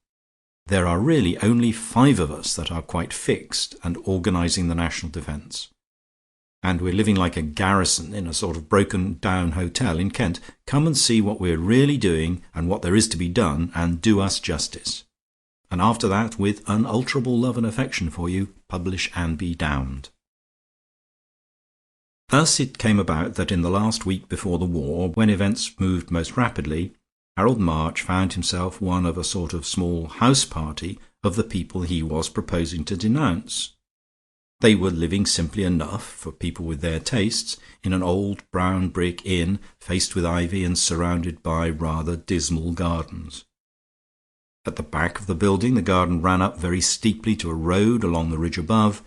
There are really only 5 of us that are quite fixed and organizing the national defense. And we're living like a garrison in a sort of broken-down hotel in Kent. Come and see what we're really doing and what there is to be done, and do us justice. And after that, with unalterable love and affection for you, publish and be damned." Thus it came about that in the last week before the war, when events moved most rapidly, Harold March found himself one of a sort of small house party of the people he was proposing to denounce. They were living simply enough, for people with their tastes, in an old brown brick inn faced with ivy and surrounded by rather dismal gardens. At the back of the building the garden ran up very steeply to a road along the ridge above,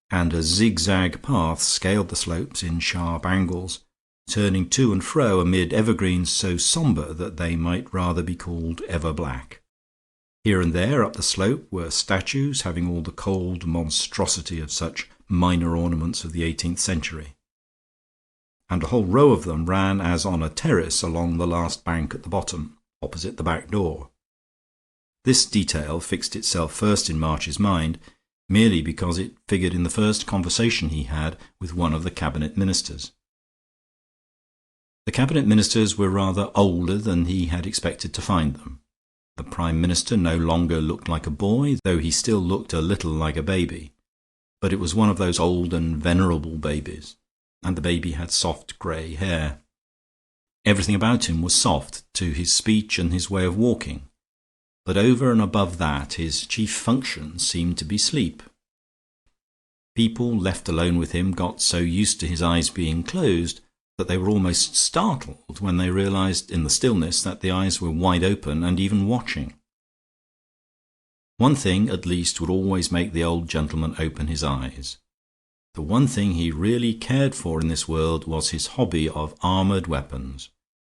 and a zigzag path scaled the slopes in sharp angles, turning to and fro amid evergreens so sombre that they might rather be called ever-black. Here and there up the slope were statues having all the cold monstrosity of such minor ornaments of the 18th century, and a whole row of them ran as on a terrace along the last bank at the bottom, opposite the back door. This detail fixed itself first in March's mind, merely because it figured in the first conversation he had with one of the cabinet ministers. The cabinet ministers were rather older than he had expected to find them. The Prime Minister no longer looked like a boy, though he still looked a little like a baby, but it was one of those old and venerable babies, and the baby had soft grey hair. Everything about him was soft, to his speech and his way of walking, but over and above that his chief function seemed to be sleep. People left alone with him got so used to his eyes being closed that they were almost startled when they realized in the stillness that the eyes were wide open and even watching. One thing at least would always make the old gentleman open his eyes. The one thing he really cared for in this world was his hobby of armoured weapons,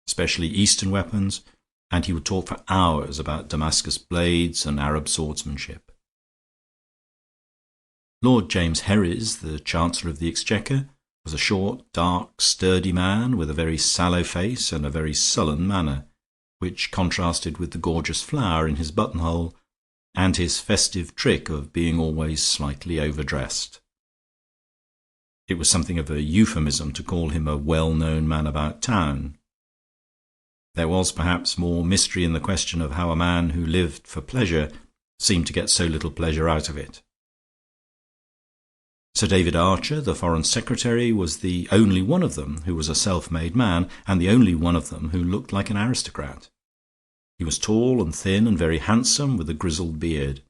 especially Eastern weapons, and he would talk for hours about Damascus blades and Arab swordsmanship. Lord James Herries, the Chancellor of the Exchequer, was a short, dark, sturdy man with a very sallow face and a very sullen manner, which contrasted with the gorgeous flower in his buttonhole and his festive trick of being always slightly overdressed. It was something of a euphemism to call him a well-known man about town. There was perhaps more mystery in the question of how a man who lived for pleasure seemed to get so little pleasure out of it. Sir David Archer, the Foreign Secretary, was the only one of them who was a self-made man, and the only one of them who looked like an aristocrat. He was tall and thin and very handsome, with a grizzled beard.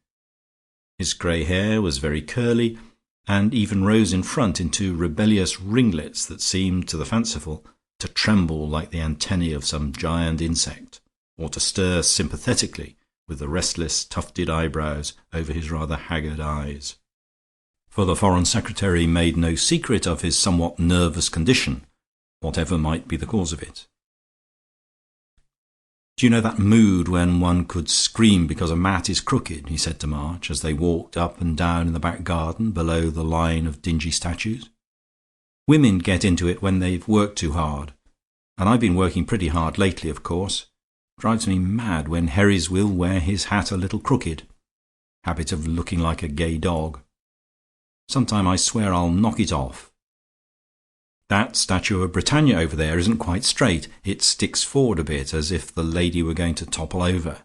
His grey hair was very curly, and even rose in front into rebellious ringlets that seemed, to the fanciful, to tremble like the antennae of some giant insect, or to stir sympathetically with the restless tufted eyebrows over his rather haggard eyes. For the Foreign Secretary made no secret of his somewhat nervous condition, whatever might be the cause of it. "Do you know that mood when one could scream because a mat is crooked?" he said to March, as they walked up and down in the back garden below the line of dingy statues. "Women get into it when they've worked too hard, and I've been working pretty hard lately, of course. Drives me mad when Herries will wear his hat a little crooked. Habit of looking like a gay dog. Sometime I swear I'll knock it off. That statue of Britannia over there isn't quite straight. It sticks forward a bit, as if the lady were going to topple over.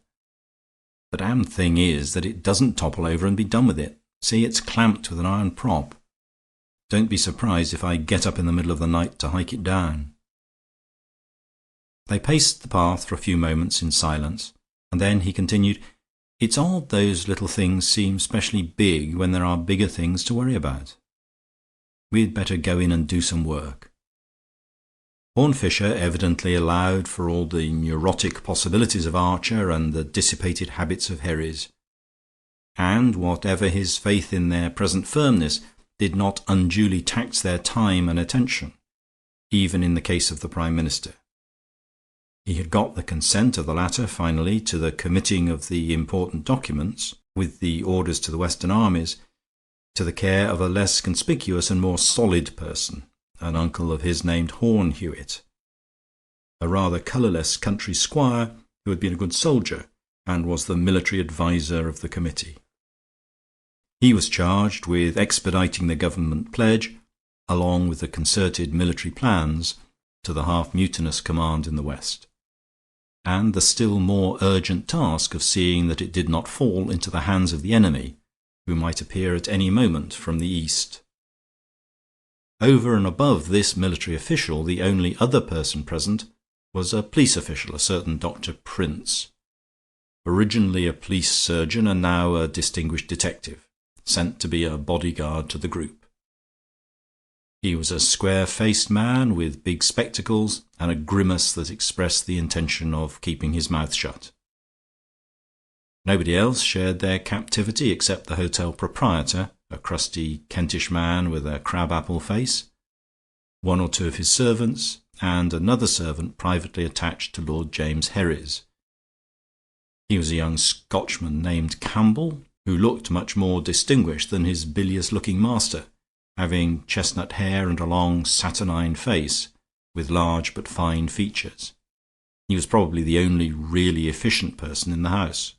The damned thing is that it doesn't topple over and be done with it. See, it's clamped with an iron prop. Don't be surprised if I get up in the middle of the night to hike it down."
They paced the path for a few moments in silence, and then he continued, "It's odd those little things seem specially big when there are bigger things to worry about. We'd better go in and do some work." Horne Fisher evidently allowed for all the neurotic possibilities of Archer and the dissipated habits of Herries, and whatever his faith in their present firmness, did not unduly tax their time and attention, even in the case of the Prime Minister. He had got the consent of the latter finally to the committing of the important documents, with the orders to the Western armies, to the care of a less conspicuous and more solid person, an uncle of his named Horne Hewitt, a rather colourless country squire who had been a good soldier and was the military adviser of the committee. He was charged with expediting the government pledge, along with the concerted military plans, to the half-mutinous command in the West, and the still more urgent task of seeing that it did not fall into the hands of the enemy, who might appear at any moment from the east. Over and above this military official, the only other person present was a police official, a certain Dr. Prince, originally a police surgeon and now a distinguished detective, sent to be a bodyguard to the group. He was a square-faced man with big spectacles and a grimace that expressed the intention of keeping his mouth shut. Nobody else shared their captivity except the hotel proprietor, a crusty Kentish man with a crab-apple face, one or two of his servants, and another servant privately attached to Lord James Herries. He was a young Scotchman named Campbell, who looked much more distinguished than his bilious-looking master, having chestnut hair and a long saturnine face, with large but fine features. He was probably the only really efficient person in the house.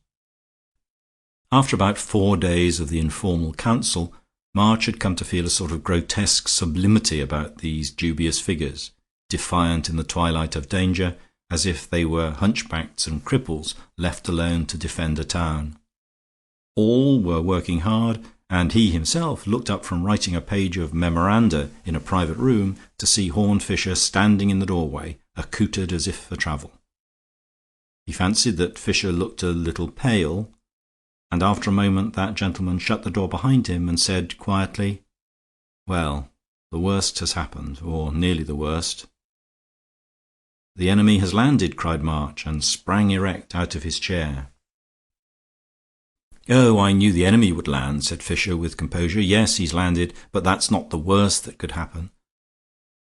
After about 4 days of the informal council, March had come to feel a sort of grotesque sublimity about these dubious figures, defiant in the twilight of danger, as if they were hunchbacks and cripples left alone to defend a town. All were working hard, and he himself looked up from writing a page of memoranda in a private room to see Horne Fisher standing in the doorway, accoutred as if for travel. He fancied that Fisher looked a little pale, and after a moment that gentleman shut the door behind him and said quietly, "Well, the worst has happened, or nearly the worst." "The enemy has landed," cried March, and sprang erect out of his chair. "Oh, I knew the enemy would land," said Fisher with composure. "Yes, he's landed, but that's not the worst that could happen.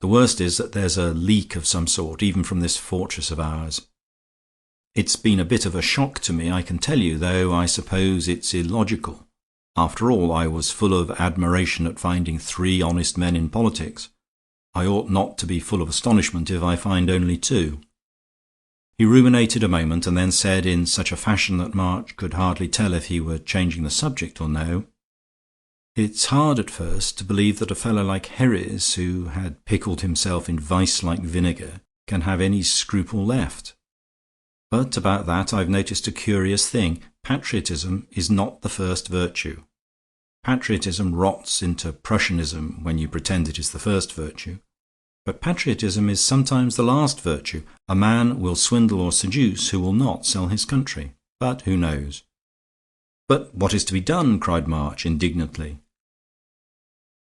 The worst is that there's a leak of some sort, even from this fortress of ours. It's been a bit of a shock to me, I can tell you, though I suppose it's illogical. After all, I was full of admiration at finding 3 honest men in politics. I ought not to be full of astonishment if I find only 2. He ruminated a moment, and then said in such a fashion that March could hardly tell if he were changing the subject or no, "It's hard at first to believe that a fellow like Herries, who had pickled himself in vice like vinegar, can have any scruple left. But about that I've noticed a curious thing. Patriotism is not the first virtue. Patriotism rots into Prussianism when you pretend it is the first virtue. But patriotism is sometimes the last virtue. A man will swindle or seduce who will not sell his country. But who knows?" "But what is to be done?" cried March indignantly.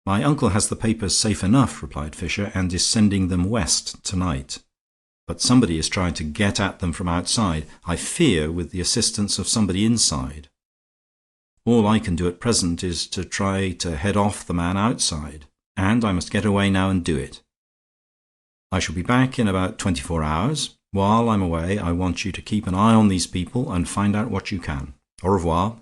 "My uncle has the papers safe enough," replied Fisher, "and is sending them west tonight. But somebody is trying to get at them from outside, I fear with the assistance of somebody inside. All I can do at present is to try to head off the man outside, and I must get away now and do it. I shall be back in about 24 hours. While I'm away I want you to keep an eye on these people and find out what you can. Au revoir."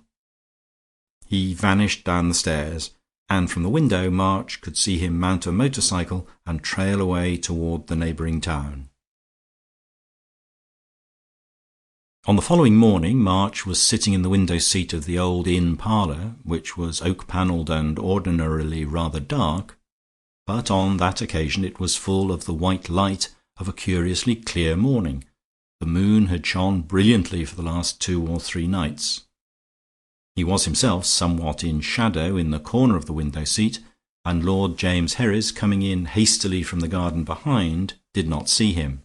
He vanished down the stairs, and from the window March could see him mount a motorcycle and trail away toward the neighboring town. On the following morning March was sitting in the window seat of the old inn parlour, which was oak-panelled and ordinarily rather dark, but on that occasion it was full of the white light of a curiously clear morning. The moon had shone brilliantly for the last 2 or 3 nights. He was himself somewhat in shadow in the corner of the window seat, and Lord James Herries, coming in hastily from the garden behind, did not see him.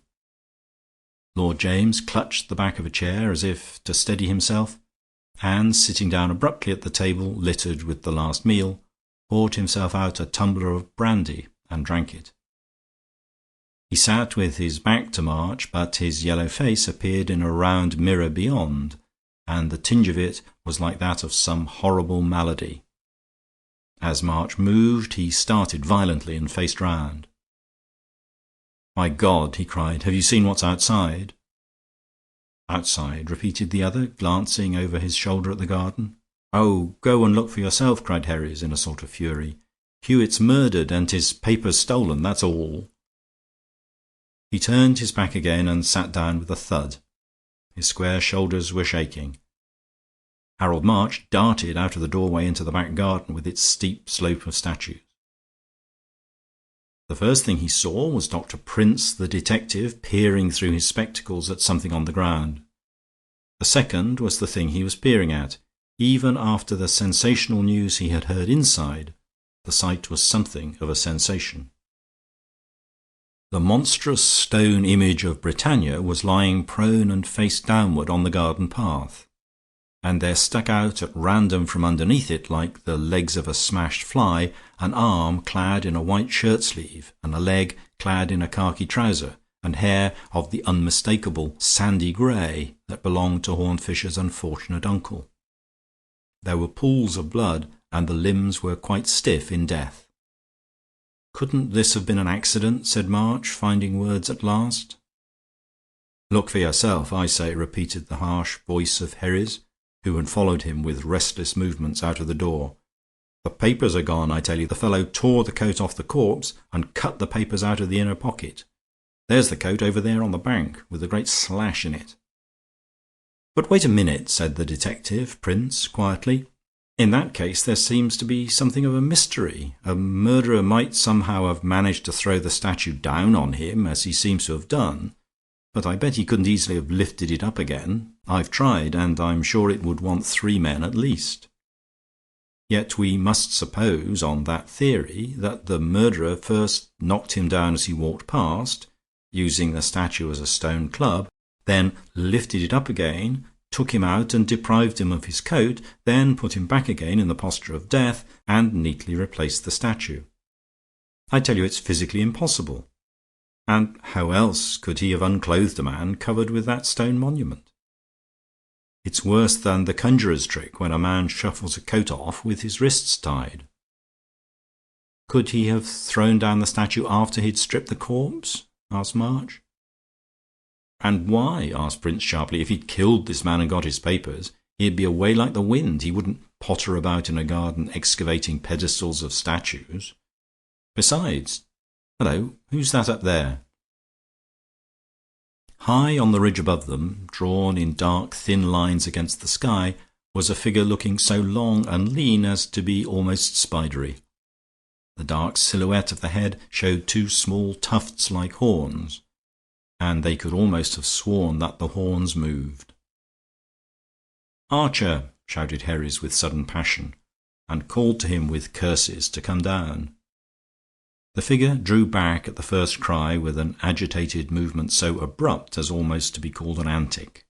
Lord James clutched the back of a chair as if to steady himself, and sitting down abruptly at the table littered with the last meal, poured himself out a tumbler of brandy and drank it. He sat with his back to March, but his yellow face appeared in a round mirror beyond, and the tinge of it was like that of some horrible malady. As March moved, he started violently and faced round. "My God!" he cried. "Have you seen what's outside?" "Outside?" repeated the other, glancing over his shoulder at the garden. "Oh, go and look for yourself," cried Herries, in a sort of fury. "Hewitt's murdered and his papers stolen, that's all." He turned his back again and sat down with a thud. His square shoulders were shaking. Harold March darted out of the doorway into the back garden with its steep slope of statues. The first thing he saw was Dr. Prince, the detective, peering through his spectacles at something on the ground. The second was the thing he was peering at. Even after the sensational news he had heard inside, the sight was something of a sensation. The monstrous stone image of Britannia was lying prone and face downward on the garden path, and there stuck out at random from underneath it, like the legs of a smashed fly, an arm clad in a white shirt-sleeve, and a leg clad in a khaki trouser, and hair of the unmistakable sandy grey that belonged to Horne Fisher's unfortunate uncle. There were pools of blood, and the limbs were quite stiff in death. "Couldn't this have been an accident?" said March, finding words at last. "Look for yourself, I say," repeated the harsh voice of Herries, who had followed him with restless movements out of the door. "The papers are gone, I tell you. The fellow tore the coat off the corpse and cut the papers out of the inner pocket. There's the coat over there on the bank, with a great slash in it." "But wait a minute," said the detective, Prince, quietly. "In that case there seems to be something of a mystery. A murderer might somehow have managed to throw the statue down on him, as he seems to have done, but I bet he couldn't easily have lifted it up again. I've tried, and I'm sure it would want 3 men at least. Yet we must suppose, on that theory, that the murderer first knocked him down as he walked past, using the statue as a stone club, then lifted it up again, took him out and deprived him of his coat, then put him back again in the posture of death, and neatly replaced the statue. I tell you it's physically impossible. And how else could he have unclothed a man covered with that stone monument? It's worse than the conjurer's trick when a man shuffles a coat off with his wrists tied." "Could he have thrown down the statue after he'd stripped the corpse?" asked March. "And why?" asked Prince sharply. "If he'd killed this man and got his papers, he'd be away like the wind. He wouldn't potter about in a garden excavating pedestals of statues. Besides, hello, who's that up there?" High on the ridge above them, drawn in dark thin lines against the sky, was a figure looking so long and lean as to be almost spidery. The dark silhouette of the head showed 2 small tufts like horns, and they could almost have sworn that the horns moved. "Archer!" shouted Herries with sudden passion, and called to him with curses to come down. The figure drew back at the first cry with an agitated movement so abrupt as almost to be called an antic.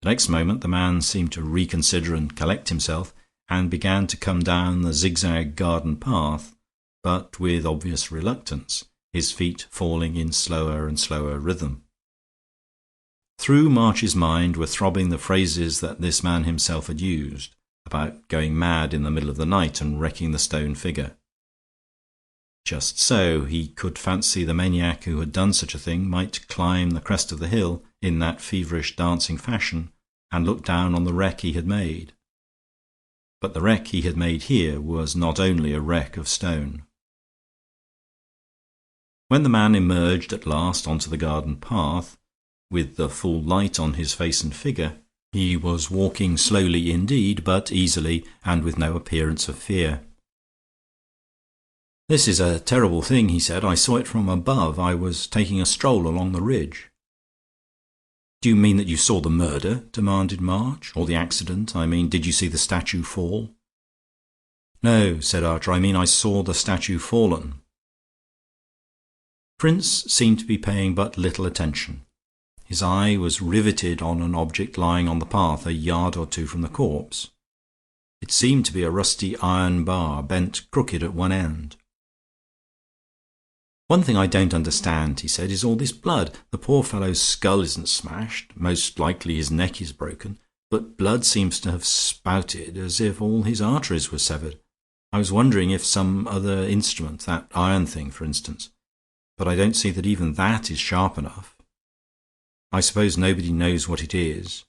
The next moment the man seemed to reconsider and collect himself, and began to come down the zigzag garden path, but with obvious reluctance, his feet falling in slower and slower rhythm. Through March's mind were throbbing the phrases that this man himself had used, about going mad in the middle of the night and wrecking the stone figure. Just so, he could fancy the maniac who had done such a thing might climb the crest of the hill in that feverish dancing fashion and look down on the wreck he had made. But the wreck he had made here was not only a wreck of stone. When the man emerged at last onto the garden path, with the full light on his face and figure, he was walking slowly indeed, but easily, and with no appearance of fear. "This is a terrible thing," he said. "I saw it from above. I was taking a stroll along the ridge." "Do you mean that you saw the murder?" demanded March. "Or the accident, I mean. Did you see the statue fall?" "No," said Archer. "I mean I saw the statue fallen." Prince seemed to be paying but little attention. His eye was riveted on an object lying on the path a yard or two from the corpse. It seemed to be a rusty iron bar, bent crooked at one end. "One thing I don't understand," he said, "is all this blood. The poor fellow's skull isn't smashed. Most likely his neck is broken, but blood seems to have spouted as if all his arteries were severed. I was wondering if some other instrument, that iron thing, for instance, but I don't see that even that is sharp enough. I suppose nobody knows what it is."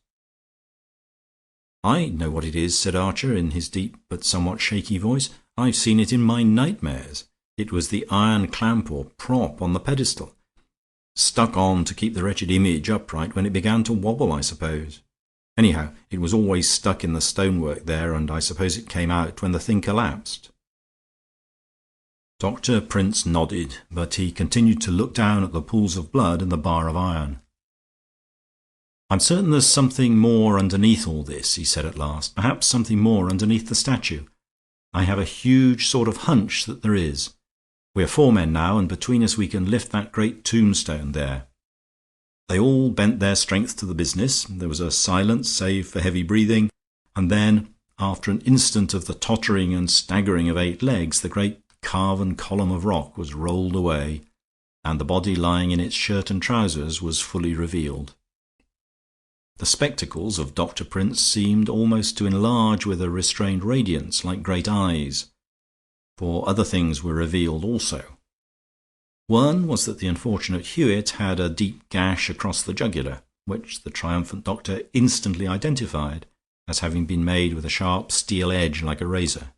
"I know what it is," said Archer, in his deep but somewhat shaky voice. "I've seen it in my nightmares. It was the iron clamp or prop on the pedestal, stuck on to keep the wretched image upright when it began to wobble, I suppose. Anyhow, it was always stuck in the stonework there, and I suppose it came out when the thing collapsed." Dr. Prince nodded, but he continued to look down at the pools of blood and the bar of iron. "I'm certain there's something more underneath all this," he said at last. "Perhaps something more underneath the statue. I have a huge sort of hunch that there is. We are 4 men now, and between us we can lift that great tombstone there." They all bent their strength to the business. There was a silence, save for heavy breathing, and then, after an instant of the tottering and staggering of 8 legs, the great carven column of rock was rolled away, and the body lying in its shirt and trousers was fully revealed. The spectacles of Dr. Prince seemed almost to enlarge with a restrained radiance, like great eyes, for other things were revealed also. One was that the unfortunate Hewitt had a deep gash across the jugular, which the triumphant doctor instantly identified as having been made with a sharp steel edge like a razor.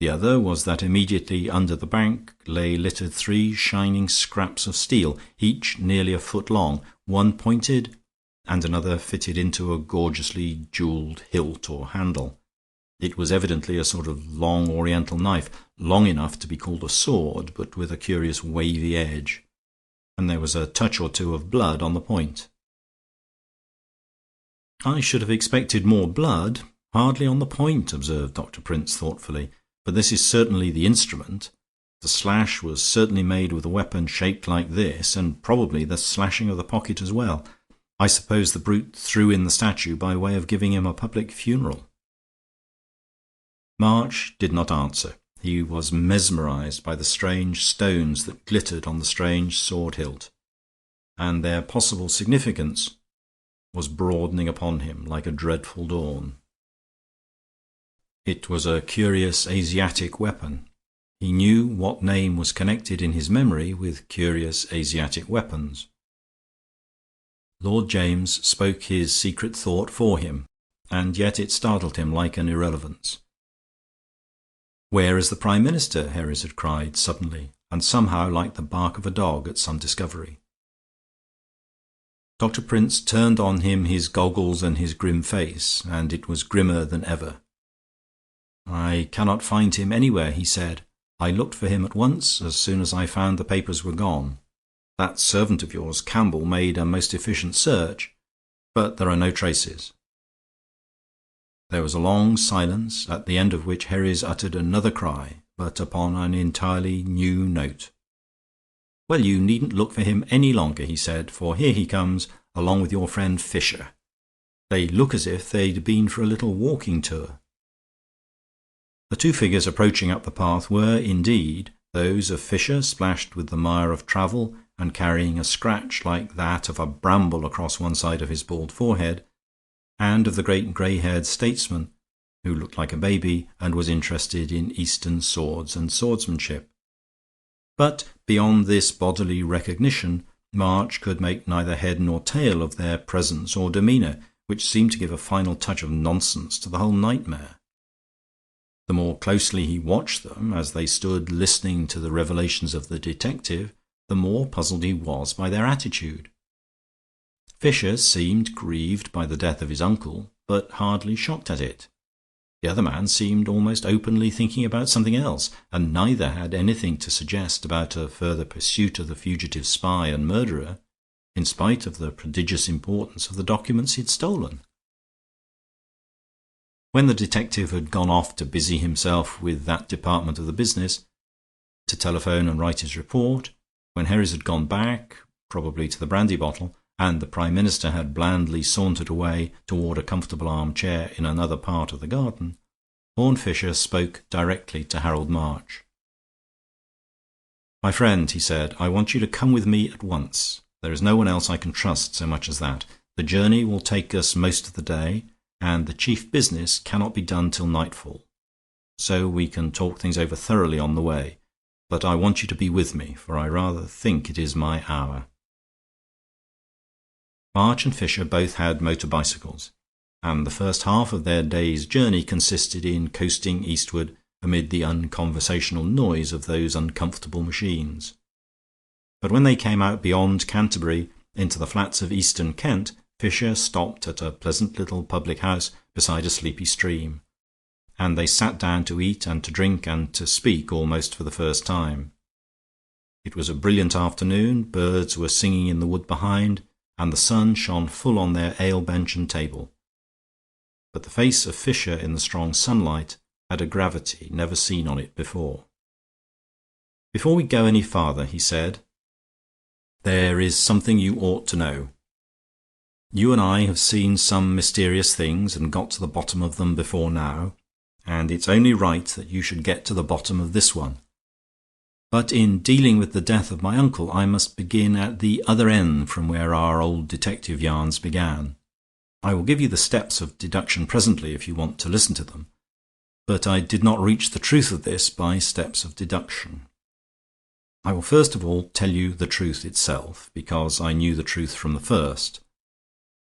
The other was that immediately under the bank lay littered 3 shining scraps of steel, each nearly a foot long, one pointed and another fitted into a gorgeously jewelled hilt or handle. It was evidently a sort of long oriental knife, long enough to be called a sword, but with a curious wavy edge, and there was a touch or two of blood on the point. "I should have expected more blood, hardly on the point," observed Dr. Prince thoughtfully, "but this is certainly the instrument. The slash was certainly made with a weapon shaped like this, and probably the slashing of the pocket as well. I suppose the brute threw in the statue by way of giving him a public funeral." March did not answer. He was mesmerized by the strange stones that glittered on the strange sword hilt, and their possible significance was broadening upon him like a dreadful dawn. It was a curious Asiatic weapon. He knew what name was connected in his memory with curious Asiatic weapons. Lord James spoke his secret thought for him, and yet it startled him like an irrelevance. "Where is the Prime Minister?" Herries had cried suddenly, and somehow like the bark of a dog at some discovery. Dr. Prince turned on him his goggles and his grim face, and it was grimmer than ever. "I cannot find him anywhere," he said. "I looked for him at once, as soon as I found the papers were gone. That servant of yours, Campbell, made a most efficient search, but there are no traces." There was a long silence, at the end of which Herries uttered another cry, but upon an entirely new note. "Well, you needn't look for him any longer," he said, "for here he comes, along with your friend Fisher. They look as if they'd been for a little walking tour." The 2 figures approaching up the path were, indeed, those of Fisher, splashed with the mire of travel and carrying a scratch like that of a bramble across one side of his bald forehead, and of the great grey-haired statesman, who looked like a baby and was interested in Eastern swords and swordsmanship. But beyond this bodily recognition, March could make neither head nor tail of their presence or demeanor, which seemed to give a final touch of nonsense to the whole nightmare. The more closely he watched them, as they stood listening to the revelations of the detective, the more puzzled he was by their attitude. Fisher seemed grieved by the death of his uncle, but hardly shocked at it. The other man seemed almost openly thinking about something else, and neither had anything to suggest about a further pursuit of the fugitive spy and murderer, in spite of the prodigious importance of the documents he had stolen. When the detective had gone off to busy himself with that department of the business, to telephone and write his report, when Herries had gone back, probably to the brandy bottle,
and the Prime Minister had blandly sauntered away toward a comfortable armchair in another part of the garden, Horne Fisher spoke directly to Harold March. "My friend," he said, "I want you to come with me at once. There is no one else I can trust so much as that. The journey will take us most of the day, and the chief business cannot be done till nightfall. So we can talk things over thoroughly on the way. But I want you to be with me, for I rather think it is my hour." March and Fisher both had motor bicycles, and the first half of their day's journey consisted in coasting eastward amid the unconversational noise of those uncomfortable machines. But when they came out beyond Canterbury into the flats of eastern Kent, Fisher stopped at a pleasant little public house beside a sleepy stream, and they sat down to eat and to drink and to speak almost for the first time. It was a brilliant afternoon, birds were singing in the wood behind, and the sun shone full on their ale bench and table. But the face of Fisher in the strong sunlight had a gravity never seen on it before. "Before we go any farther," he said, "there is something you ought to know. You and I have seen some mysterious things and got to the bottom of them before now, and it's only right that you should get to the bottom of this one. But in dealing with the death of my uncle, I must begin at the other end from where our old detective yarns began. I will give you the steps of deduction presently if you want to listen to them, but I did not reach the truth of this by steps of deduction. I will first of all tell you the truth itself, because I knew the truth from the first.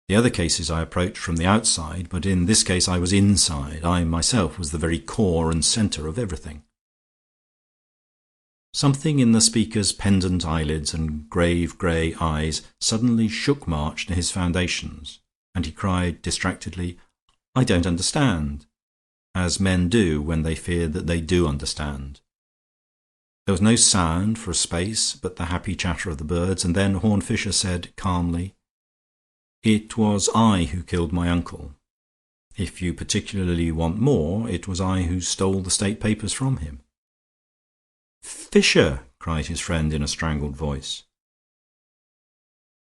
The other cases I approached from the outside, but in this case I was inside. I myself was the very core and centre of everything." Something in the speaker's pendant eyelids and grave grey eyes suddenly shook March to his foundations, and he cried distractedly, "I don't understand," as men do when they fear that they do understand. There was no sound for a space but the happy chatter of the birds, and then Horne Fisher said calmly, "It was I who killed my uncle. If you particularly want more, it was I who stole the state papers from him." "Fisher!" cried his friend in a strangled voice.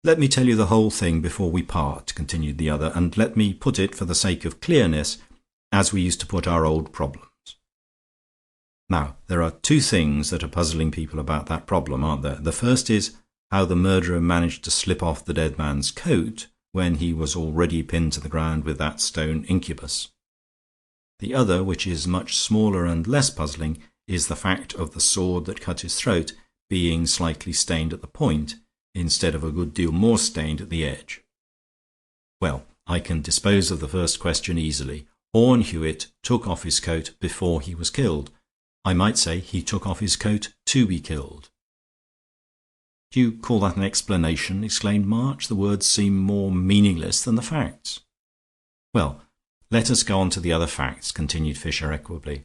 "Let me tell you the whole thing before we part," continued the other, "and let me put it, for the sake of clearness, as we used to put our old problems. Now, there are two things that are puzzling people about that problem, aren't there? The first is how the murderer managed to slip off the dead man's coat when he was already pinned to the ground with that stone incubus. The other, which is much smaller and less puzzling, is the fact of the sword that cut his throat being slightly stained at the point instead of a good deal more stained at the edge. Well, I can dispose of the first question easily. Horne Hewitt took off his coat before he was killed. I might say he took off his coat to be killed." "Do you call that an explanation?" exclaimed March. "The words seem more meaningless than the facts." "Well, let us go on to the other facts," continued Fisher equably.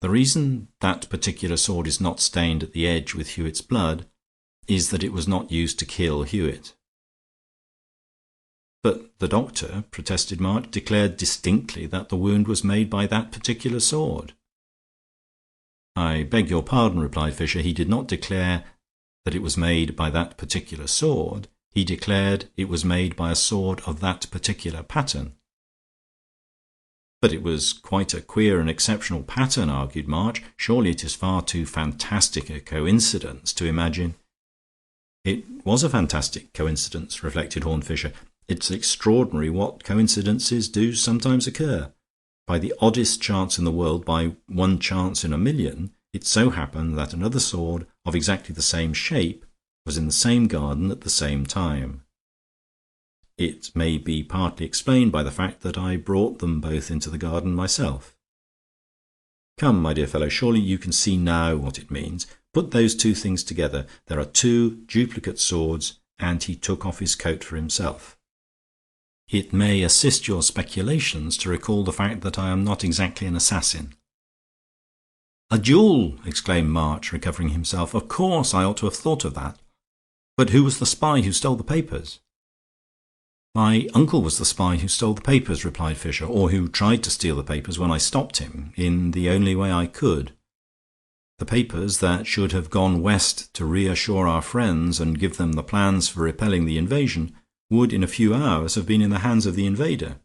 "The reason that particular sword is not stained at the edge with Hewitt's blood is that it was not used to kill Hewitt." "But the doctor," protested March, "declared distinctly that the wound was made by that particular sword." "I beg your pardon," replied Fisher. "He did not declare that it was made by that particular sword. He declared it was made by a sword of that particular pattern." "But it was quite a queer and exceptional pattern," argued March. "Surely it is far too fantastic a coincidence to imagine—" "It was a fantastic coincidence," reflected Horne Fisher. "It's extraordinary what coincidences do sometimes occur. By the oddest chance in the world, by one chance in a million, it so happened that another sword of exactly the same shape was in the same garden at the same time. It may be partly explained by the fact that I brought them both into the garden myself. Come, my dear fellow, surely you can see now what it means. Put those two things together. There are two duplicate swords, and he took off his coat for himself. It may assist your speculations to recall the fact that I am not exactly an assassin." "A duel!" exclaimed March, recovering himself. "Of course, I ought to have thought of that. But who was the spy who stole the papers?" "My uncle was the spy who stole the papers," replied Fisher, "or who tried to steal the papers when I stopped him, in the only way I could. The papers that should have gone west to reassure our friends and give them the plans for repelling the invasion
would in a few hours have been in the hands of the invader.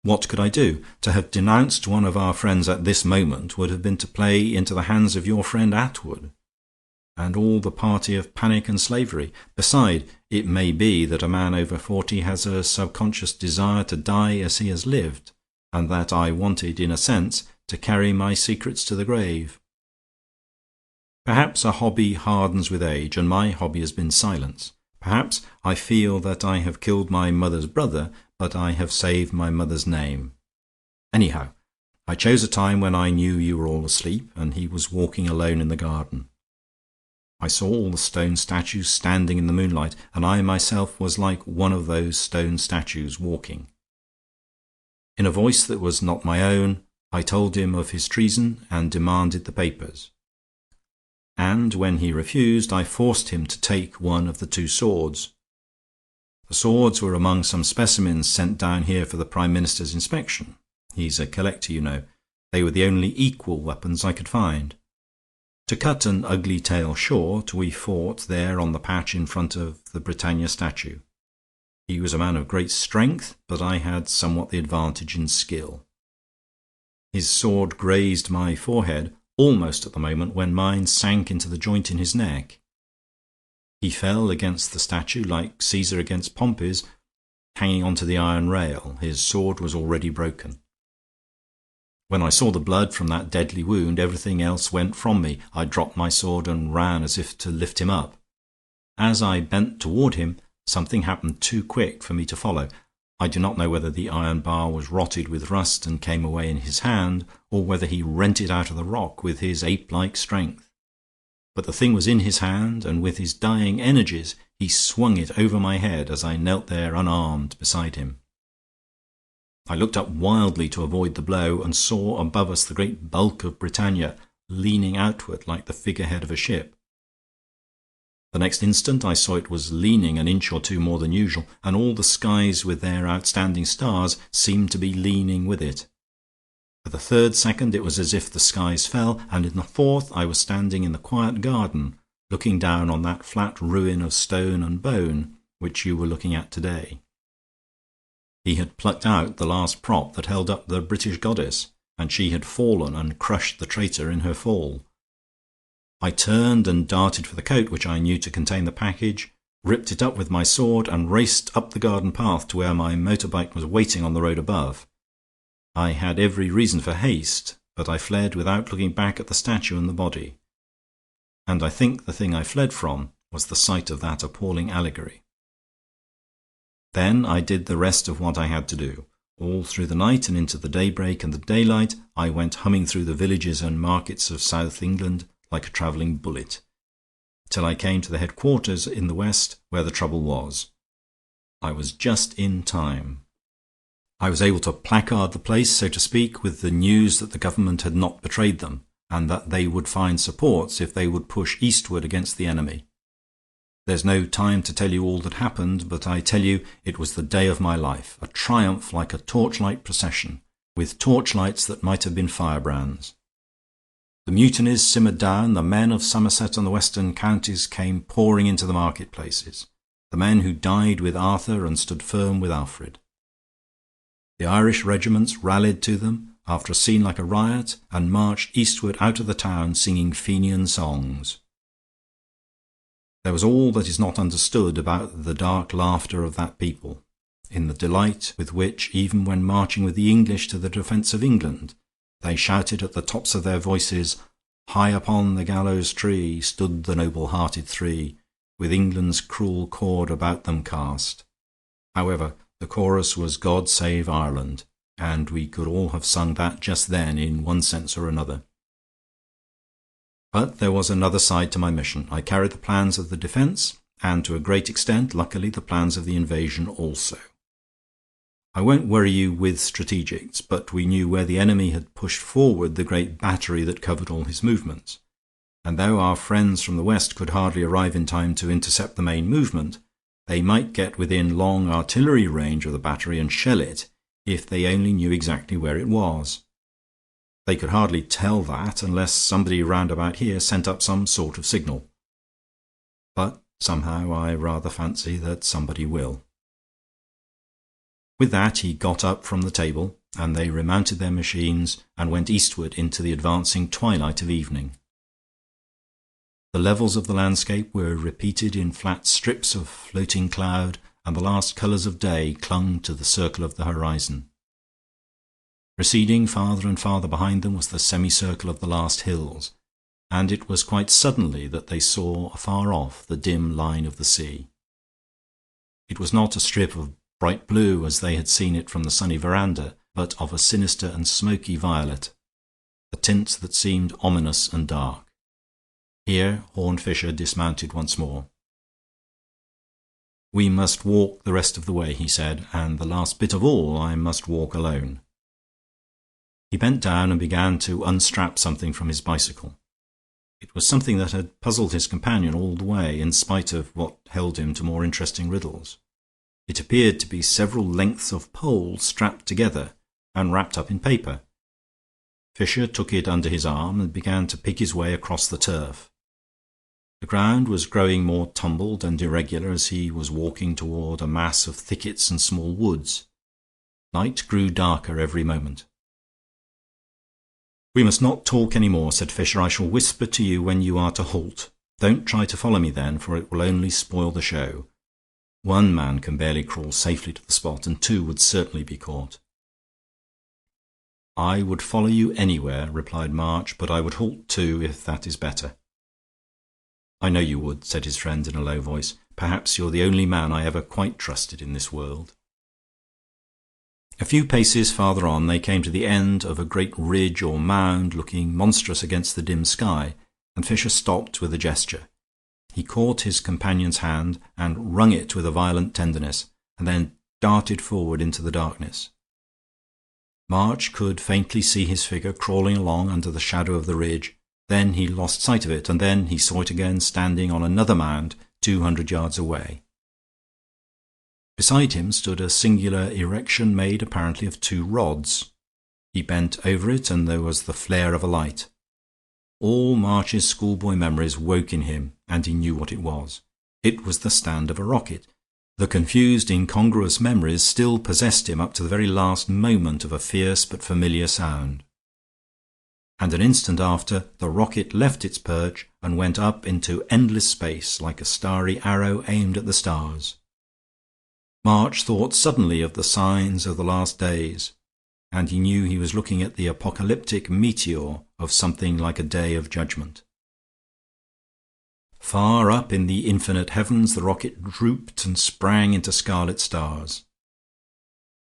What could I do? To have denounced one of our friends at this moment would have been to play into the hands of your friend Atwood, and all the party of panic and slavery. Beside, it may be that a man over 40 has a subconscious desire to die as he has lived, and that I wanted, in a sense, to carry my secrets to the grave. Perhaps a hobby hardens with age, and my hobby has been silence. Perhaps I feel that I have killed my mother's brother, but I have saved my mother's name. Anyhow, I chose a time when I knew you were all asleep, and he was walking alone in the garden. I saw all the stone statues standing in the moonlight, and I myself was like one of those stone statues walking. In a voice that was not my own, I told him of his treason and demanded the papers. And when he refused, I forced him to take one of the 2 swords. The swords were among some specimens sent down here for the Prime Minister's inspection. He's a collector, you know. They were the only equal weapons I could find. To cut an ugly tale short, we fought there on the patch in front of the Britannia statue. He was a man of great strength, but I had somewhat the advantage in skill. His sword grazed my forehead almost at the moment when mine sank into the joint in his neck. He fell against the statue like Caesar against Pompey's, hanging onto the iron rail. His sword was already broken. When I saw the blood from that deadly wound, everything else went from me. I dropped my sword and ran as if to lift him up. As I bent toward him, something happened too quick for me to follow. I do not know whether the iron bar was rotted with rust and came away in his hand, or whether he rent it out of the rock with his ape-like strength. But the thing was in his hand, and with his dying energies he swung it over my head as I knelt there unarmed beside him. I looked up wildly to avoid the blow, and saw above us the great bulk of Britannia leaning outward like the figurehead of a ship. The next instant I saw it was leaning an inch or 2 more than usual, and all the skies with their outstanding stars seemed to be leaning with it. For the 3rd second it was as if the skies fell, and in the 4th I was standing in the quiet garden, looking down on that flat ruin of stone and bone which you were looking at today. He had plucked out the last prop that held up the British goddess, and she had fallen and crushed the traitor in her fall. I turned and darted for the coat which I knew to contain the package, ripped it up with my sword, and raced up the garden path to where my motor bike was waiting on the road above. I had every reason for haste, but I fled without looking back at the statue and the body. And I think the thing I fled from was the sight of that appalling allegory. Then I did the rest of what I had to do. All through the night and into the daybreak and the daylight I went humming through the villages and markets of South England like a travelling bullet, till I came to the headquarters in the west where the trouble was. I was just in time. I was able to placard the place, so to speak, with the news that the government had not betrayed them, and that they would find supports if they would push eastward against the enemy. There's no time to tell you all that happened, but I tell you it was the day of my life, a triumph like a torchlight procession, with torchlights that might have been firebrands. The mutinies simmered down, the men of Somerset and the western counties came pouring into the marketplaces, the men who died with Arthur and stood firm with Alfred. The Irish regiments rallied to them after a scene like a riot, and marched eastward out of the town singing Fenian songs. There was all that is not understood about the dark laughter of that people, in the delight with which, even when marching with the English to the defence of England, they shouted at the tops of their voices, "High upon the gallows tree stood the noble-hearted 3, with England's cruel cord about them cast." However, the chorus was God Save Ireland, and we could all have sung that just then in one sense or another. But there was another side to my mission. I carried the plans of the defence, and to a great extent, luckily, the plans of the invasion also. I won't worry you with strategics, but we knew where the enemy had pushed forward the great battery that covered all his movements, and though our friends from the west could hardly arrive in time to intercept the main movement, they might get within long artillery range of the battery and shell it, if they only knew exactly where it was. They could hardly tell that unless somebody round about here sent up some sort of signal. But Somehow I rather fancy that somebody will." With that he got up from the table, and they remounted their machines and went eastward into the advancing twilight of evening. The levels of the landscape were repeated in flat strips of floating cloud, and the last colours of day clung to the circle of the horizon. Receding farther and farther behind them was the semicircle of the last hills, and it was quite suddenly that they saw afar off the dim line of the sea. It was not a strip of bright blue as they had seen it from the sunny veranda, but of a sinister and smoky violet, a tint that seemed ominous and dark. Here Horne Fisher dismounted once more. "We must walk the rest of the way," he said, "and the last bit of all I must walk alone." He bent down and began to unstrap something from his bicycle. It was something that had puzzled his companion all the way, in spite of what held him to more interesting riddles. It appeared to be several lengths of pole strapped together and wrapped up in paper. Fisher took it under his arm and began to pick his way across the turf. The ground was growing more tumbled and irregular as he was walking toward a mass of thickets and small woods. Night grew darker every moment. "We must not talk any more," said Fisher. "I shall whisper to you when you are to halt. Don't try to follow me then, for it will only spoil the show. One man can barely crawl safely to the spot, and two would certainly be caught." "I would follow you anywhere," replied March, "but I would halt too, if that is better." "I know you would," said his friend in a low voice. "Perhaps you're the only man I ever quite trusted in this world." A few paces farther on they came to the end of a great ridge or mound looking monstrous against the dim sky, and Fisher stopped with a gesture. He caught his companion's hand and wrung it with a violent tenderness, and then darted forward into the darkness. March could faintly see his figure crawling along under the shadow of the ridge. Then he lost sight of it, and then he saw it again standing on another mound 200 yards away. Beside him stood a singular erection made apparently of two rods. He bent over it, and there was the flare of a light. All March's schoolboy memories woke in him, and he knew what it was. It was the stand of a rocket. The confused, incongruous memories still possessed him up to the very last moment of a fierce but familiar sound. And an instant after, the rocket left its perch and went up into endless space like a starry arrow aimed at the stars. March thought suddenly of the signs of the last days, and he knew he was looking at the apocalyptic meteor of something like a day of judgment. Far up in the infinite heavens the rocket drooped and sprang into scarlet stars.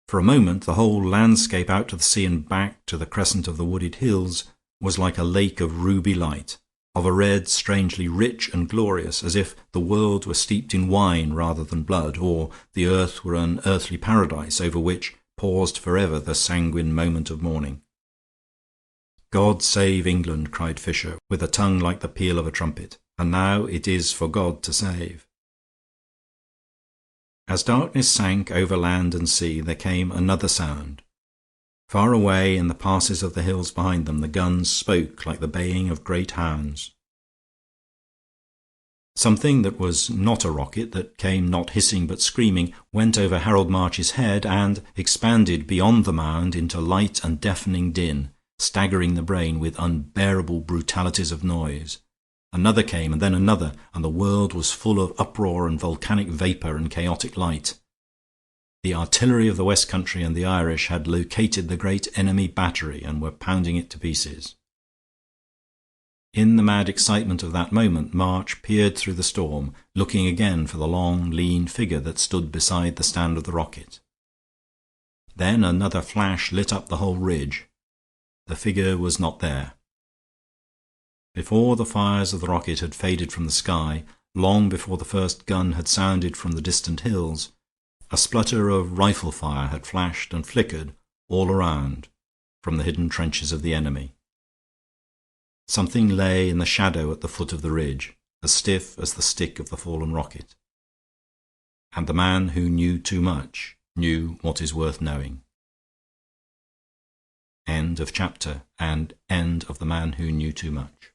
For a moment the whole landscape out to the sea and back to the crescent of the wooded hills was like a lake of ruby light, of a red strangely rich and glorious, as if the world were steeped in wine rather than blood, or the earth were an earthly paradise over which paused forever the sanguine moment of morning. "God save England," cried Fisher, with a tongue like the peal of a trumpet. "And now it is for God to save." As darkness sank over land and sea, there came another sound. Far away in the passes of the hills behind them, the guns spoke like the baying of great hounds. Something that was not a rocket, that came not hissing but screaming, went over Harold March's head and expanded beyond the mound into light and deafening din, staggering the brain with unbearable brutalities of noise. Another came, and then another, and the world was full of uproar and volcanic vapor and chaotic light. The artillery of the West Country and the Irish had located the great enemy battery and were pounding it to pieces. In the mad excitement of that moment March peered through the storm, looking again for the long, lean figure that stood beside the stand of the rocket. Then another flash lit up the whole ridge. The figure was not there. Before the fires of the rocket had faded from the sky, long before the first gun had sounded from the distant hills, a splutter of rifle fire had flashed and flickered all around from the hidden trenches of the enemy. Something lay in the shadow at the foot of the ridge, as stiff as the stick of the fallen rocket. And the man who knew too much knew what is worth knowing. End of chapter, and end of The Man Who Knew Too Much.